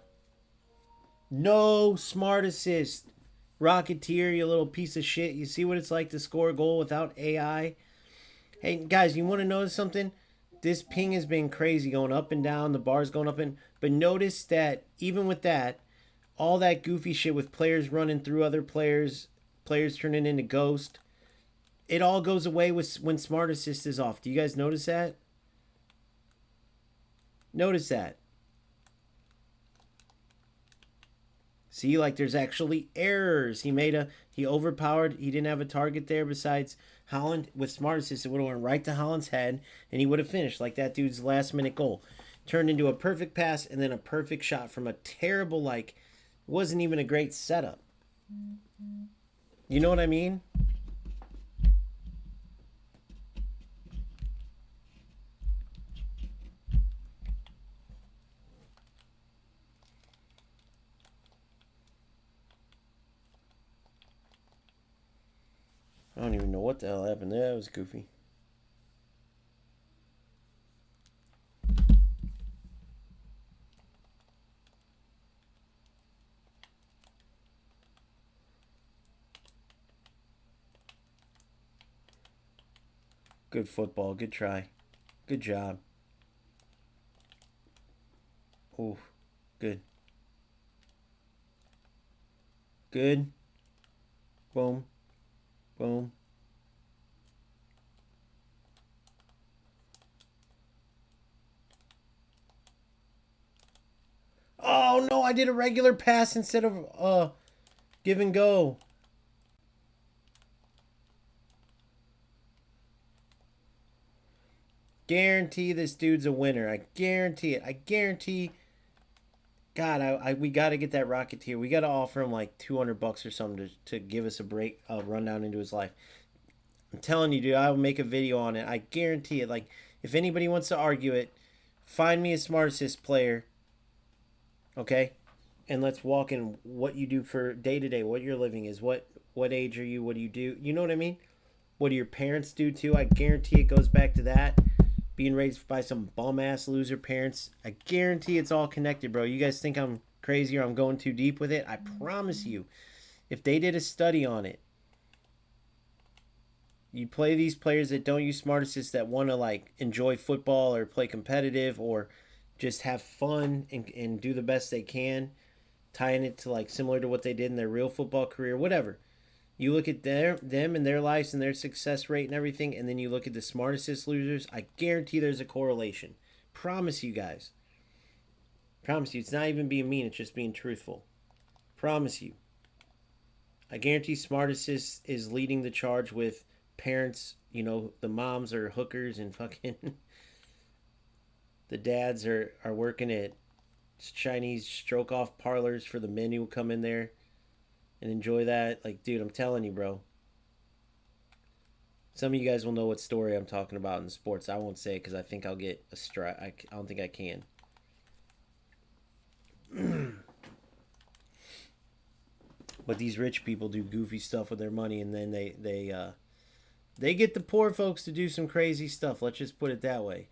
No smart assist. Rocketeer, you little piece of shit. You see what it's like to score a goal without AI? Hey, guys, you want to notice something? This ping has been crazy, going up and down. The bar's going up and... But notice that even with that, all that goofy shit with players running through other players, players turning into ghost, it all goes away when smart assist is off. Do you guys notice that? Notice that. See, like there's actually errors. He overpowered. He didn't have a target there besides Holland. With smart assist, it would have went right to Holland's head and he would have finished like that dude's last minute goal. Turned into a perfect pass and then a perfect shot from a terrible, like, wasn't even a great setup. You know what I mean? I don't even know what the hell happened there. That was goofy. Good football. Good try. Good job. Oh, good. Good. Boom. Boom. Oh, no. I did a regular pass instead of give and go. Guarantee this dude's a winner. I guarantee it. I guarantee. God, we got to get that Rocketeer. We got to offer him like $200 or something to give us a rundown into his life. I'm telling you, dude, I will make a video on it. I guarantee it. Like, if anybody wants to argue it, find me a Smart Assist player, okay? And let's walk in what you do for day-to-day, what your living is, what age are you, what do you do? You know what I mean? What do your parents do, too? I guarantee it goes back to that. Being raised by some bum-ass loser parents. I guarantee it's all connected, bro. You guys think I'm crazy or I'm going too deep with it? I promise you, if they did a study on it, you play these players that don't use Smart Assist that want to like enjoy football or play competitive or just have fun and do the best they can, tying it to like similar to what they did in their real football career, whatever. You look at them and their lives and their success rate and everything, and then you look at the Smart Assist losers, I guarantee there's a correlation. Promise you guys. Promise you. It's not even being mean, it's just being truthful. Promise you. I guarantee Smart Assist is leading the charge with parents, you know, the moms are hookers and fucking the dads are working at Chinese stroke off parlors for the men who come in there and enjoy that. Like, dude, I'm telling you, bro. Some of you guys will know what story I'm talking about in sports. I won't say it because I think I'll get a strike. I don't think I can. But these rich people do goofy stuff with their money, and then they get the poor folks to do some crazy stuff. Let's just put it that way.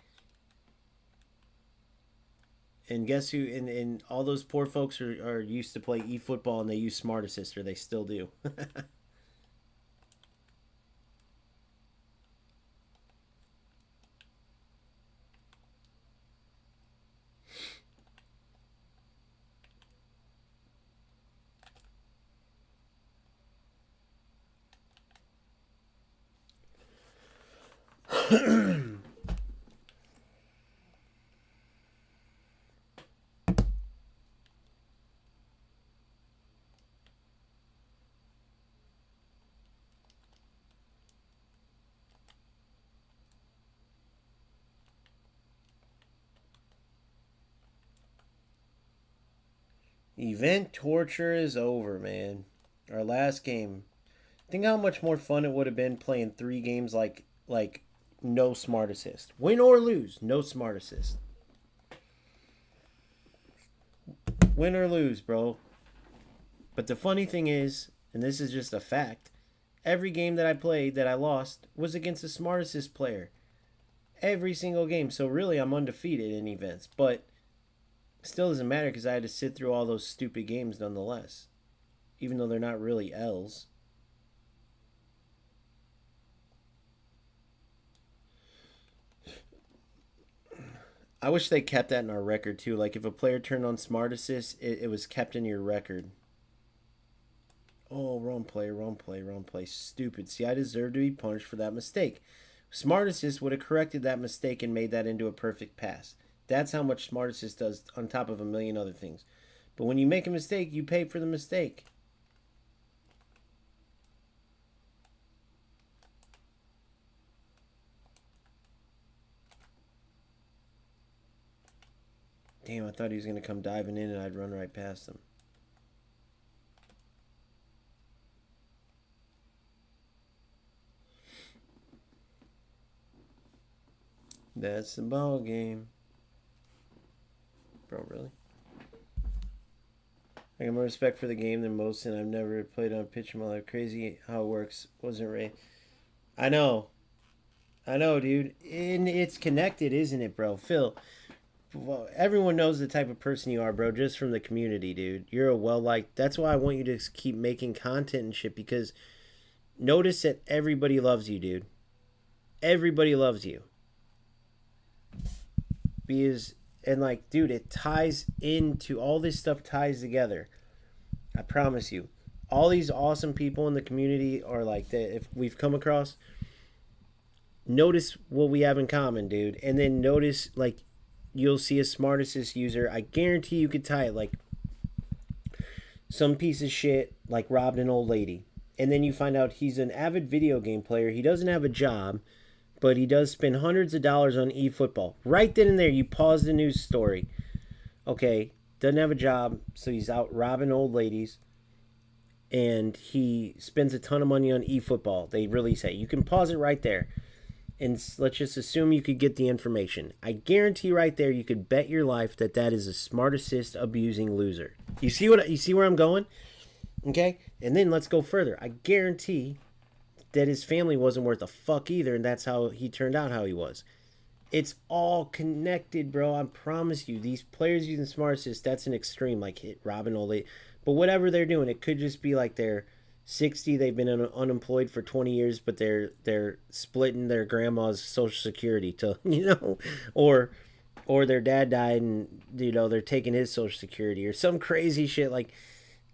And guess who? And all those poor folks are used to play eFootball, and they use Smart Assist, or they still do. Event torture is over, man. Our last game. Think how much more fun it would have been playing 3 games like no Smart Assist. Win or lose, no Smart Assist. Win or lose, bro. But the funny thing is, and this is just a fact, every game that I played that I lost was against a Smart Assist player. Every single game. So really, I'm undefeated in events. But still doesn't matter because I had to sit through all those stupid games nonetheless. Even though they're not really L's. I wish they kept that in our record too. Like if a player turned on Smart Assist, it was kept in your record. Oh, wrong play, wrong play, wrong play. Stupid. See, I deserve to be punished for that mistake. Smart Assist would have corrected that mistake and made that into a perfect pass. That's how much Smart Assist does on top of a million other things. But when you make a mistake, you pay for the mistake. Damn, I thought he was going to come diving in and I'd run right past him. That's the ball game. Bro, really? I got more respect for the game than most, and I've never played on a pitch in my life. Crazy how it works. Wasn't Ray. I know, dude. And it's connected, isn't it, bro? Phil, well, everyone knows the type of person you are, bro, just from the community, dude. You're a well-liked. That's why I want you to keep making content and shit, because notice that everybody loves you, dude. Everybody loves you. Because, and like, dude, it ties into, all this stuff ties together. I promise you. All these awesome people in the community are like, that. If we've come across, notice what we have in common, dude. And then notice, like, you'll see a Smart Assist user. I guarantee you could tie it. Like, some piece of shit like robbed an old lady. And then you find out he's an avid video game player. He doesn't have a job, but he does spend hundreds of dollars on eFootball. Right then and there, you pause the news story. Okay, doesn't have a job, so he's out robbing old ladies, and he spends a ton of money on eFootball. They really say you can pause it right there, and let's just assume you could get the information. I guarantee right there, you could bet your life that that is a Smart Assist abusing loser. You see where I'm going? Okay, and then let's go further. I guarantee that his family wasn't worth a fuck either, and that's how he turned out how he was. It's all connected, bro. I promise you. These players using Smart Assist, that's an extreme, like hit Robin Ole. But whatever they're doing, it could just be like they're 60, they've been unemployed for 20 years, but they're splitting their grandma's social security to, or their dad died and they're taking his social security or some crazy shit like,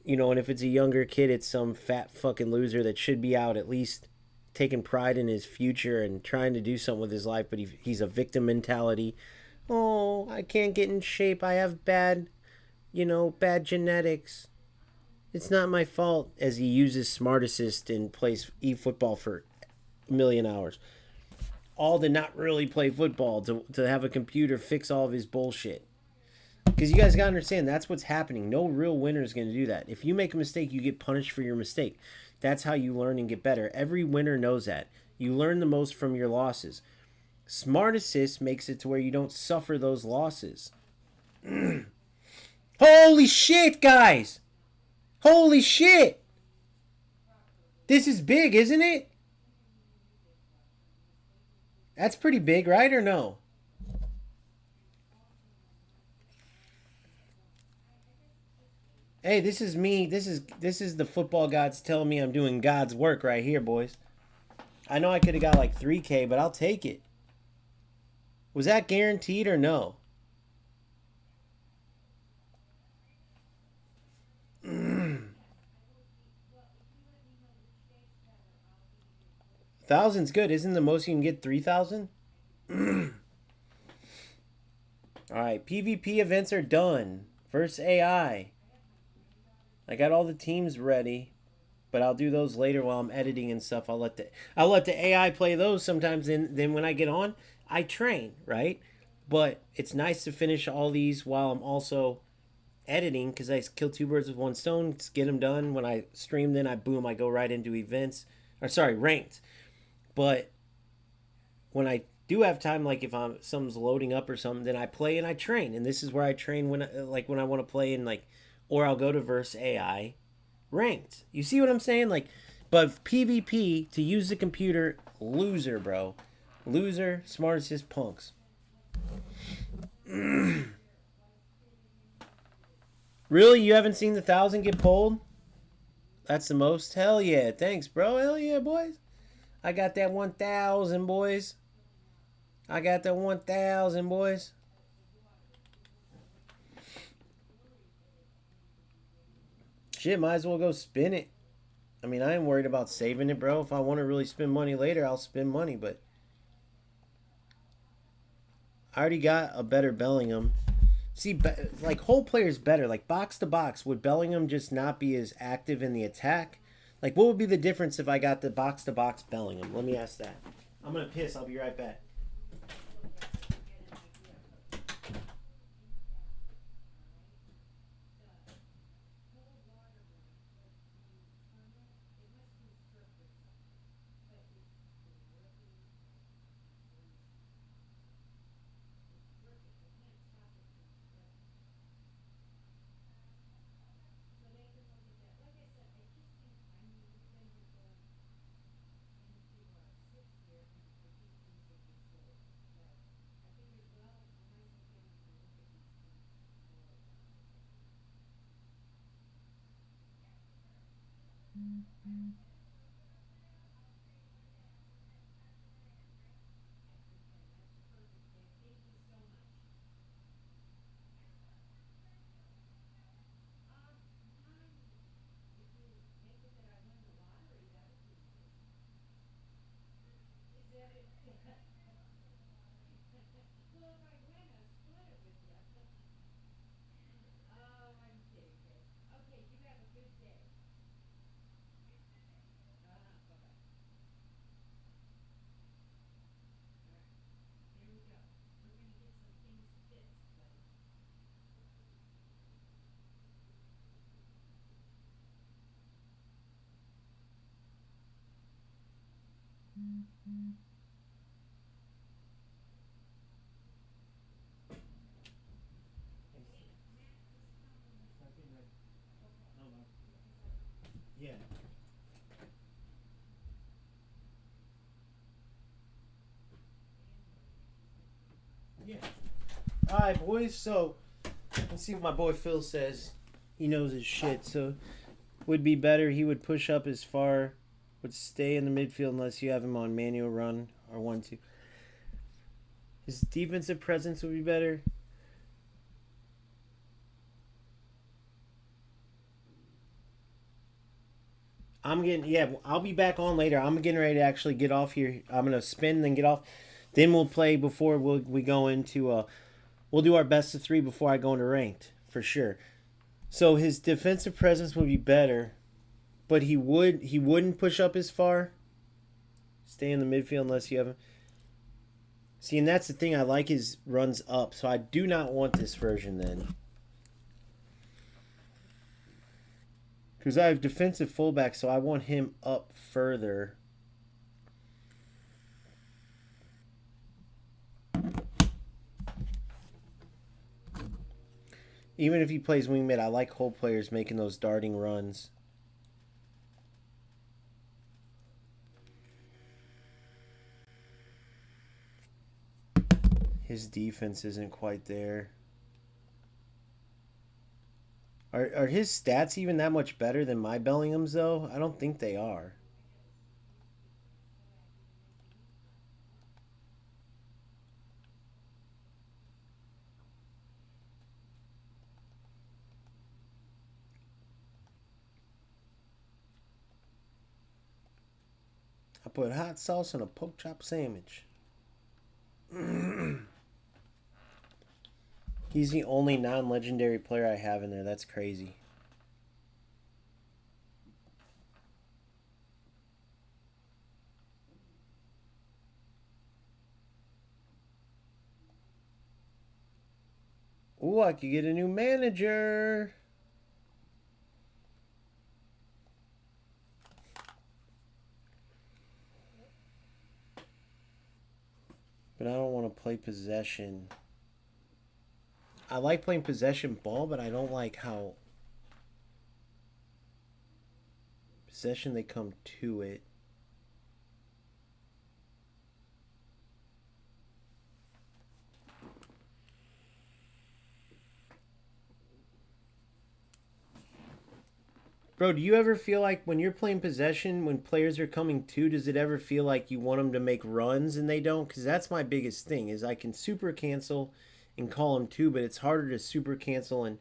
and if it's a younger kid, it's some fat fucking loser that should be out at least taking pride in his future and trying to do something with his life, but he's a victim mentality. Oh, I can't get in shape. I have bad genetics. It's not my fault, as he uses Smart Assist and plays eFootball for a million hours. All to not really play football, to have a computer fix all of his bullshit. Because you guys got to understand, that's what's happening. No real winner is going to do that. If you make a mistake, you get punished for your mistake. That's how you learn and get better. Every winner knows that. You learn the most from your losses. Smart Assist makes it to where you don't suffer those losses. Holy shit, guys! Holy shit! This is big, isn't it? That's pretty big, right, or no? Hey, this is me. This is the football gods telling me I'm doing God's work right here, boys. I know I could have got like 3K, but I'll take it. Was that guaranteed or no? Thousand's good. Isn't the most you can get 3,000? All right, PvP events are done. Versus AI. I got all the teams ready, but I'll do those later while I'm editing and stuff. I'll let the AI play those sometimes. Then when I get on, I train, right? But it's nice to finish all these while I'm also editing, because I kill two birds with one stone. Just get them done. When I stream, then I go right into events, or sorry, ranked. But when I do have time, like if something's loading up or something, then I play and I train. And this is where I train when I want to play, and like, or I'll go to verse AI ranked. You see what I'm saying? Like, but PvP, to use the computer, loser, bro. Loser, Smart Assist punks. Really? You haven't seen the 1,000 get pulled? That's the most? Hell yeah. Thanks, bro. Hell yeah, boys. I got that 1,000, boys. I got that 1,000, boys. Shit, might as well go spin it. I mean, I ain't worried about saving it, bro. If I want to really spend money later, I'll spend money, but I already got a better Bellingham. See, like, whole player's better. Like, box to box, would Bellingham just not be as active in the attack? Like, what would be the difference if I got the box to box Bellingham? Let me ask that. I'm going to piss. I'll be right back. Yeah. Yeah. All right, boys. So let's see what my boy Phil says. He knows his shit. So would be better. He would push up as far, would stay in the midfield unless you have him on manual run or 1-2. His defensive presence would be better. I'll be back on later. I'm getting ready to actually get off here. I'm going to spin, then get off. Then we'll play before we go into, we'll do our best of 3 before I go into ranked, for sure. So his defensive presence would be better, but he wouldn't push up as far. Stay in the midfield unless you have him. See, and that's the thing. I like his runs up, so I do not want this version then. Because I have defensive fullback, so I want him up further. Even if he plays wing mid, I like whole players making those darting runs. His defense isn't quite there. Are his stats even that much better than my Bellingham's, though? I don't think they are. I put hot sauce on a pork chop sandwich. He's the only non-legendary player I have in there. That's crazy. Ooh, I could get a new manager. But I don't want to play possession. I like playing possession ball, but I don't like how possession they come to it. Bro, do you ever feel like when you're playing possession, when players are coming to, does it ever feel like you want them to make runs and they don't? Because that's my biggest thing, is I can super cancel and call them to, but it's harder to super cancel. And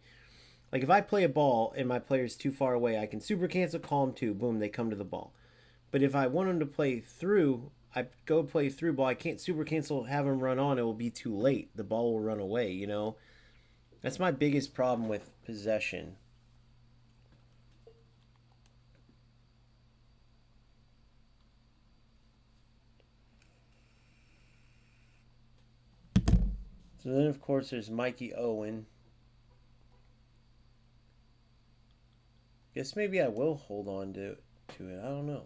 like if I play a ball and my player's too far away, I can super cancel, call them to, boom, they come to the ball. But if I want them to play through, I go play through ball. I can't super cancel, have them run on. It will be too late. The ball will run away, you know? That's my biggest problem with possession. So then, of course, there's Mikey Owen. Guess maybe I will hold on to it. I don't know.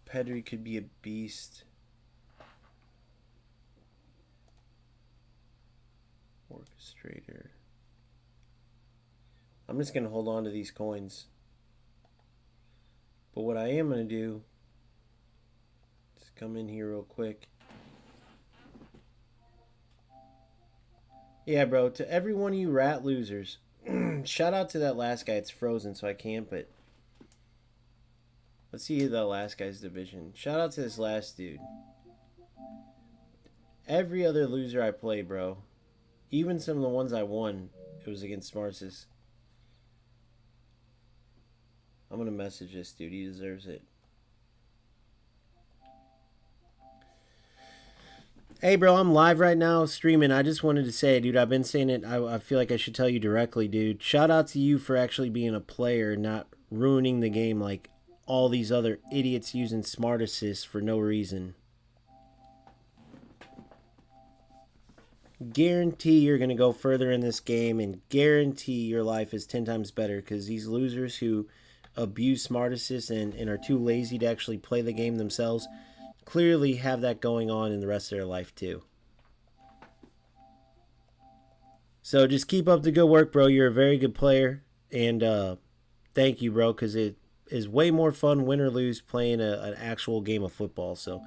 Pedri could be a beast. Orchestrator. I'm just going to hold on to these coins. But what I am going to do is come in here real quick. Yeah, bro, to every one of you rat losers, shout out to that last guy. It's frozen, so I can't, but let's see the last guy's division. Shout out to this last dude. Every other loser I play, bro, even some of the ones I won, it was against Smart Assist. I'm going to message this dude. He deserves it. Hey, bro, I'm live right now streaming. I just wanted to say, dude, I've been saying it. I feel like I should tell you directly, dude. Shout out to you for actually being a player, not ruining the game like all these other idiots using Smart Assist for no reason. guarantee you're going to go further in this game and guarantee your life is 10 times better, because these losers who abuse Smart Assist and are too lazy to actually play the game themselves clearly have that going on in the rest of their life too. So just keep up the good work, bro. You're a very good player, and thank you, bro, because it is way more fun, win or lose, playing an actual game of football. So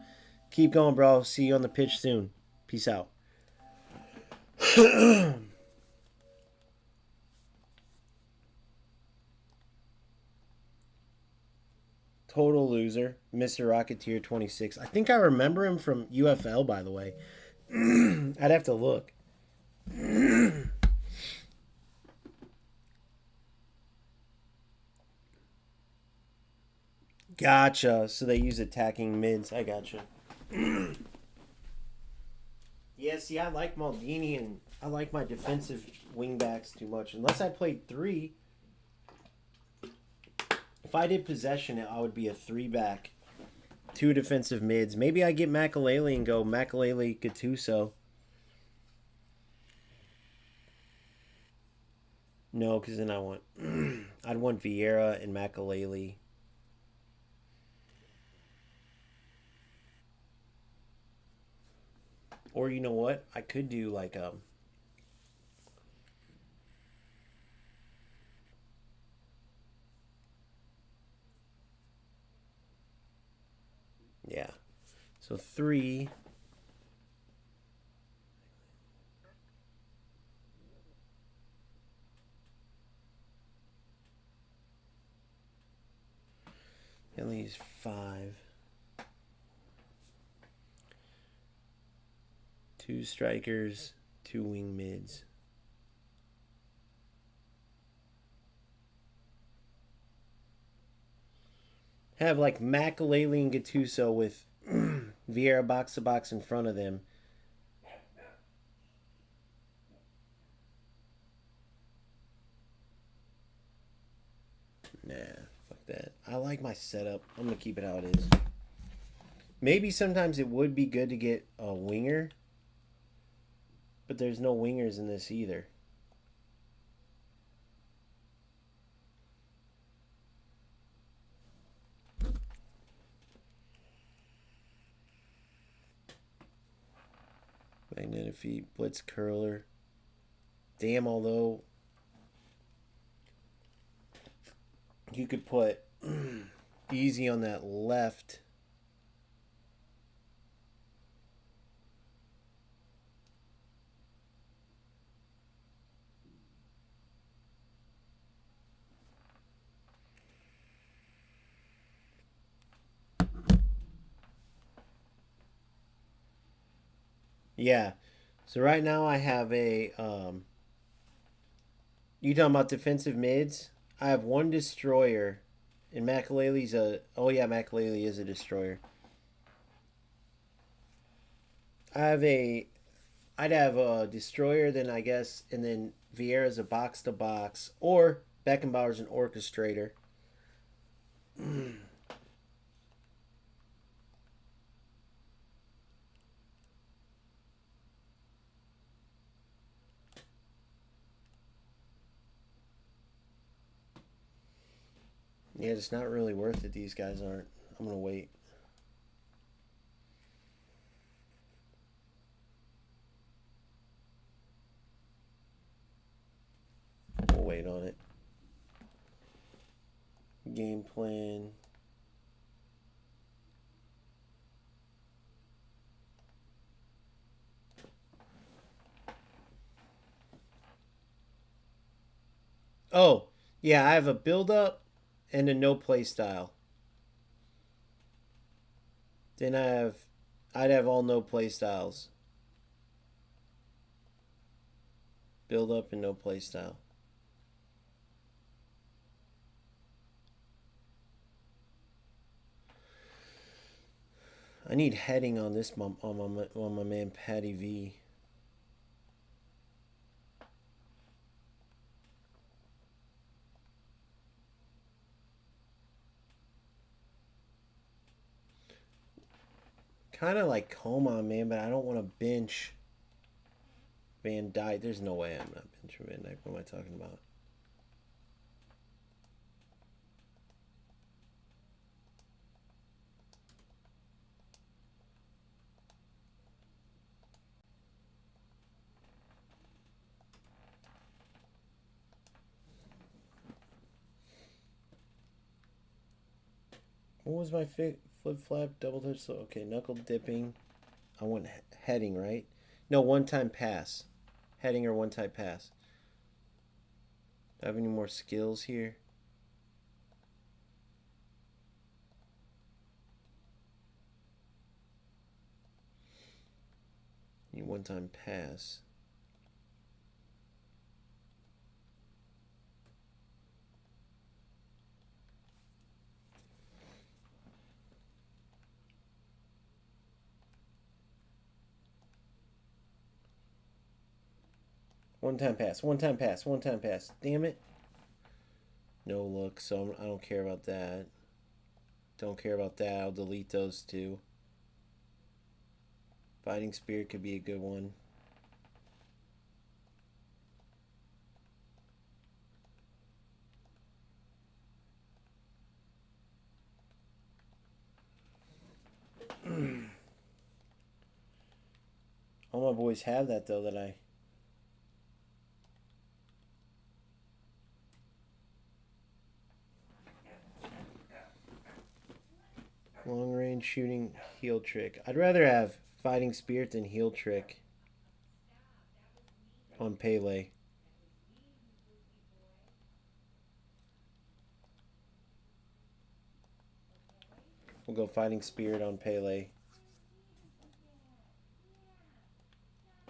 keep going, bro. See you on the pitch soon. Peace out. Total loser, Mr. Rocketeer 26. I think I remember him from UFL, by the way. I'd have to look. Gotcha. So they use attacking mids. I gotcha. Yeah, see, I like Maldini and I like my defensive wingbacks too much. Unless I played three. If I did possession, I would be a three-back, two defensive mids. Maybe I get Makalele and go Makalele, Gattuso. No, because then I'd want Vieira and Makalele. Or you know what? I could do like yeah. So three. At least five. Two strikers, two wing mids. Have like Makalele and Gattuso with Vieira box to box in front of them. Nah, fuck that. I like my setup. I'm gonna keep it how it is. Maybe sometimes it would be good to get a winger, but there's no wingers in this either. Magnetic feet, blitz curler. Damn, although you could put easy on that left. Yeah. So right now I have a you talking about defensive mids? I have one destroyer, and Makalele's a. Oh yeah, Makalele is a destroyer. I have a. I'd have a destroyer, then I guess, and then Vieira's a box to box, or Beckenbauer's an orchestrator. Yeah, it's not really worth it. These guys aren't. I'm gonna wait. We'll wait on it. Game plan. Oh, yeah, I have a build up and a no play style. Then I'd have all no play styles. Build up and no play style. I need heading on this on my man Patty V. Kind of like Coman, man, but I don't want to bench. Van Dyke. There's no way I'm not benching Van Dyke. What am I talking about? What was my flip flap double touch? So okay, knuckle dipping. I want heading, right? No, one time pass. Heading or one time pass. Do I have any more skills here? Need one time pass. One time pass, one time pass, one time pass. Damn it. No look, so I don't care about that. Don't care about that. I'll delete those two. Fighting Spirit could be a good one. All my boys have that though that I... Long range shooting heel trick. I'd rather have Fighting Spirit than heel trick on Pele. We'll go Fighting Spirit on Pele.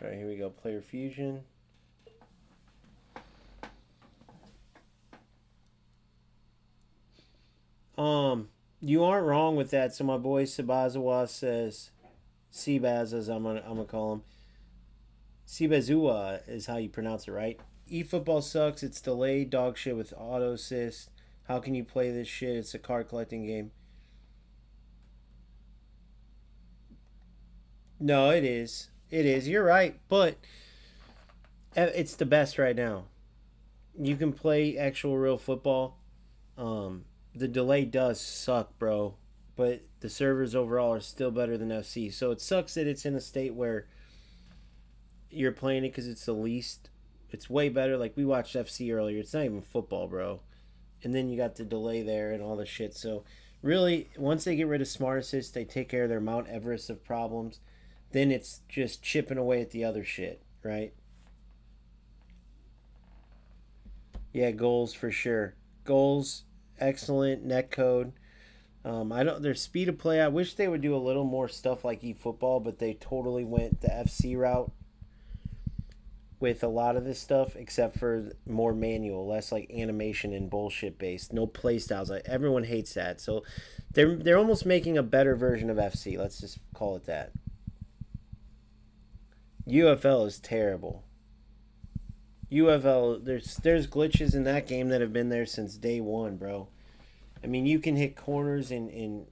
Alright, here we go. Player Fusion. You aren't wrong with that. So my boy Sabazawa says, Sebaz as I'm gonna call him. Sebazua is how you pronounce it, right? eFootball sucks. It's delayed dog shit with auto assist. How can you play this shit? It's a card collecting game. No, it is. It is. You're right, but it's the best right now. You can play actual real football. The delay does suck, bro, but the servers overall are still better than FC. So it sucks that it's in a state where you're playing it because it's the least. It's way better. Like we watched FC earlier. It's not even football, bro. And then you got the delay there and all the shit. So really, once they get rid of Smart Assist, they take care of their Mount Everest of problems. Then it's just chipping away at the other shit, right? Yeah, goals for sure. Goals, excellent net code. I don't. Their speed of play. I wish they would do a little more stuff like eFootball, but they totally went the FC route with a lot of this stuff, except for more manual, less like animation and bullshit based. No play styles. Like, everyone hates that. So they're almost making a better version of FC. Let's just call it that. UFL is terrible. UFL, there's glitches in that game that have been there since day one, bro. I mean, you can hit corners and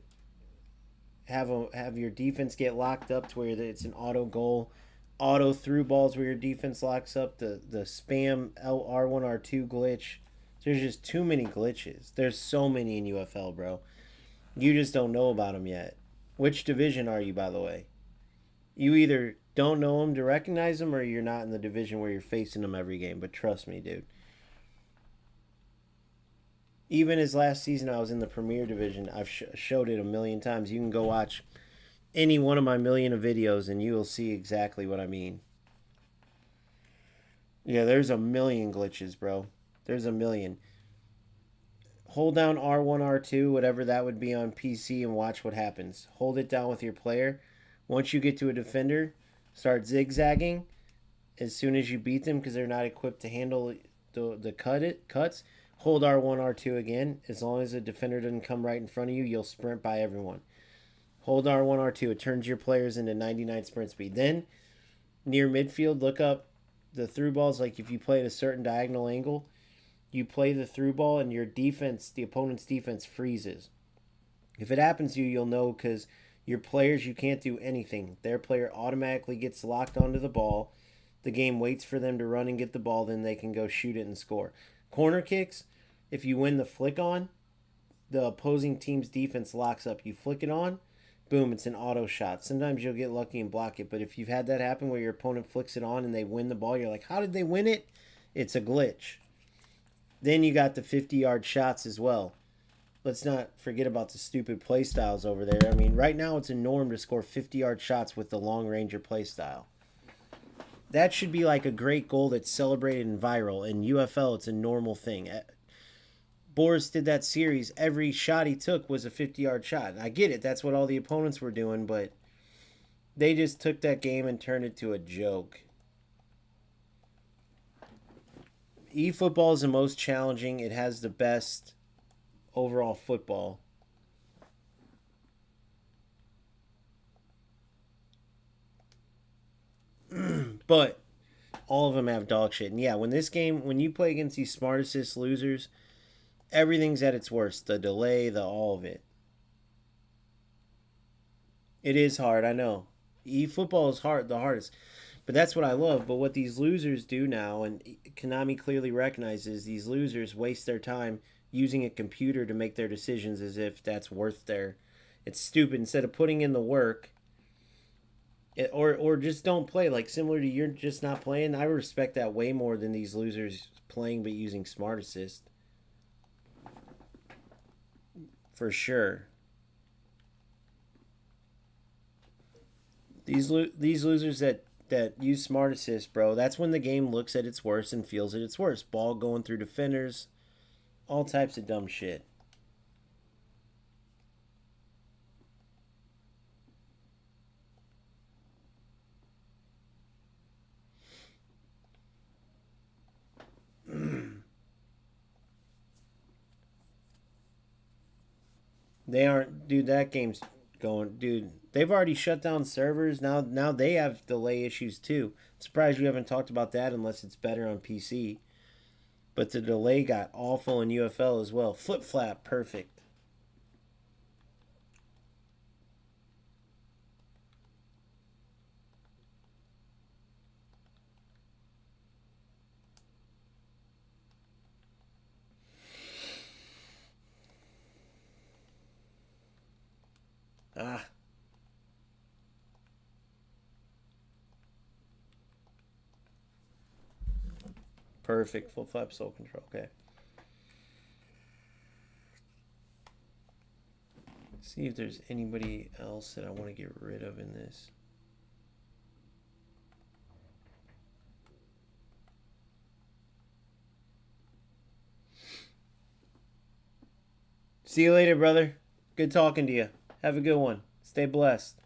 have your defense get locked up to where it's an auto goal, auto through balls where your defense locks up, the spam R1 R2 glitch. There's just too many glitches. There's so many in UFL, bro. You just don't know about them yet. Which division are you, by the way? You either don't know them to recognize them, or you're not in the division where you're facing them every game. But trust me, dude. Even as last season I was in the Premier Division, I've showed it a million times. You can go watch any one of my million of videos and you will see exactly what I mean. Yeah, there's a million glitches, bro. There's a million. Hold down R1, R2, whatever that would be on PC, and watch what happens. Hold it down with your player. Once you get to a defender, start zigzagging as soon as you beat them because they're not equipped to handle the cuts. Hold R1, R2 again. As long as the defender doesn't come right in front of you, you'll sprint by everyone. Hold R1, R2. It turns your players into 99 sprint speed. Then, near midfield, look up the through balls. Like if you play at a certain diagonal angle, you play the through ball and your defense, the opponent's defense, freezes. If it happens to you, you'll know because your players, you can't do anything. Their player automatically gets locked onto the ball. The game waits for them to run and get the ball, then they can go shoot it and score. Corner kicks, if you win the flick on, the opposing team's defense locks up. You flick it on, boom, it's an auto shot. Sometimes you'll get lucky and block it, but if you've had that happen where your opponent flicks it on and they win the ball, you're like, how did they win it? It's a glitch. Then you got the 50-yard shots as well. Let's not forget about the stupid play styles over there. I mean, right now it's a norm to score 50-yard shots with the long ranger play style. That should be like a great goal that's celebrated and viral. In UFL, it's a normal thing. Boris did that series. Every shot he took was a 50-yard shot. And I get it. That's what all the opponents were doing, but they just took that game and turned it to a joke. eFootball is the most challenging. It has the best overall football. But all of them have dog shit. And yeah, when you play against these smart assist losers, everything's at its worst. The delay, all of it. It is hard, I know. eFootball is hard, the hardest. But that's what I love. But what these losers do now, and Konami clearly recognizes, these losers waste their time using a computer to make their decisions as if that's worth their... It's stupid. Instead of putting in the work, or just don't play. Like, similar to you're just not playing. I respect that way more than these losers playing but using Smart Assist. For sure. These losers that use Smart Assist, bro, that's when the game looks at its worst and feels at its worst. Ball going through defenders, all types of dumb shit. They aren't, dude. That game's going, dude. They've already shut down servers. Now they have delay issues too. Surprised you haven't talked about that unless it's better on PC. But the delay got awful in UFL as well. Flip flap, perfect. Ah. Perfect. Flip flap, soul control. Okay. See if there's anybody else that I want to get rid of in this. See you later, brother. Good talking to you. Have a good one. Stay blessed.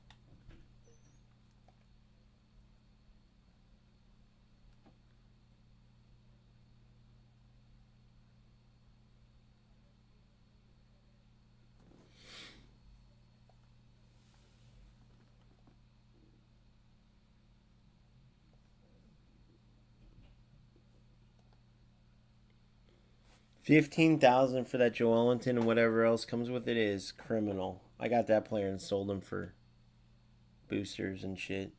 $15,000 for that Joelinton and whatever else comes with it is criminal. I got that player and sold him for boosters and shit.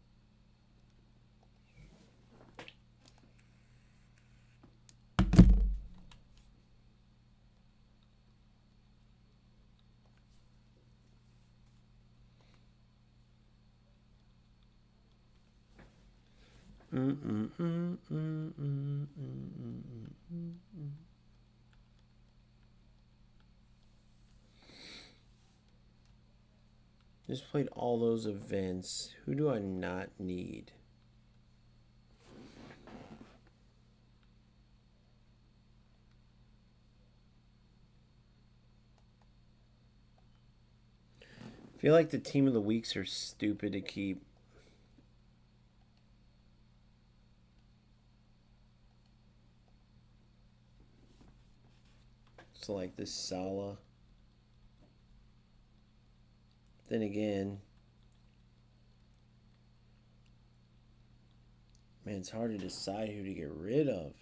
Just played all those events. Who do I not need? I feel like the team of the weeks are stupid to keep. So like this Salah. Then again, man, it's hard to decide who to get rid of.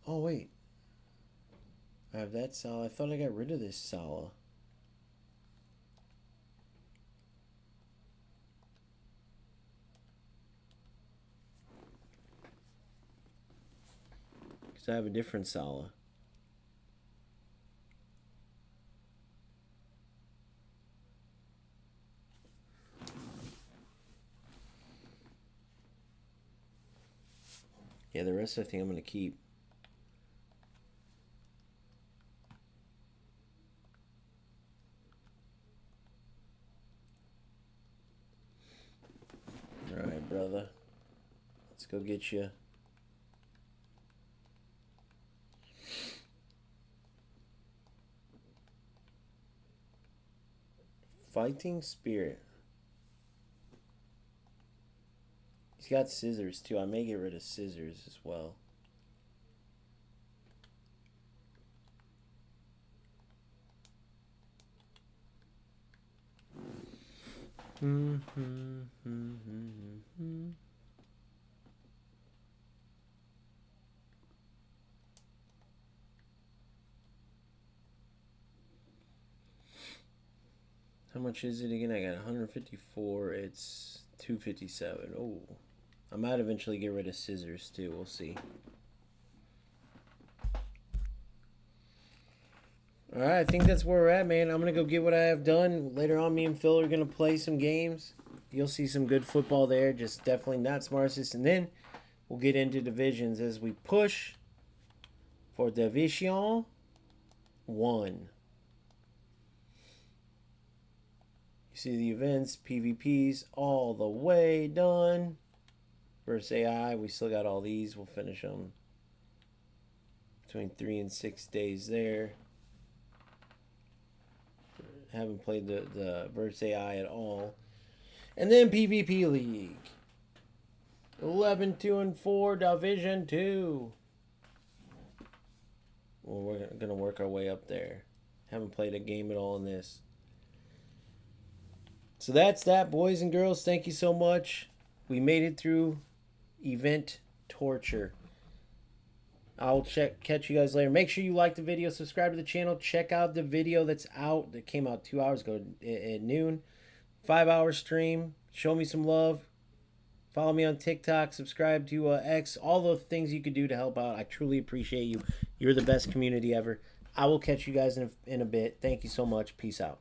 Oh, wait. I have that that Salah. I thought I got rid of this Salah. Because I have a different Salah. Yeah, the rest I think I'm going to keep. Alright, brother. Let's go get you. Fighting Spirit. He's got scissors too. I may get rid of scissors as well. How much is it again? I got 154. It's 257. Oh, I might eventually get rid of scissors too. We'll see. All right, I think that's where we're at, man. I'm going to go get what I have done. Later on, me and Phil are going to play some games. You'll see some good football there. Just definitely not Smart Assist. And then we'll get into divisions as we push for Division 1. You see the events, PvPs, all the way done. Versus AI, we still got all these. We'll finish them between 3 and 6 days there. Haven't played the versus AI at all. And then PvP League. 11, 2, and 4, Division 2. Well, we're going to work our way up there. Haven't played a game at all in this. So that's that, boys and girls. Thank you so much. We made it through Event Torture. I'll catch you guys later. Make sure you like the video, subscribe to the channel, check out the video that's out, that came out 2 hours ago at noon. 5-hour stream. Show me some love. Follow me on TikTok, subscribe to X, all the things you could do to help out. I truly appreciate you. You're the best community ever. I will catch you guys in a bit. Thank you so much. Peace out.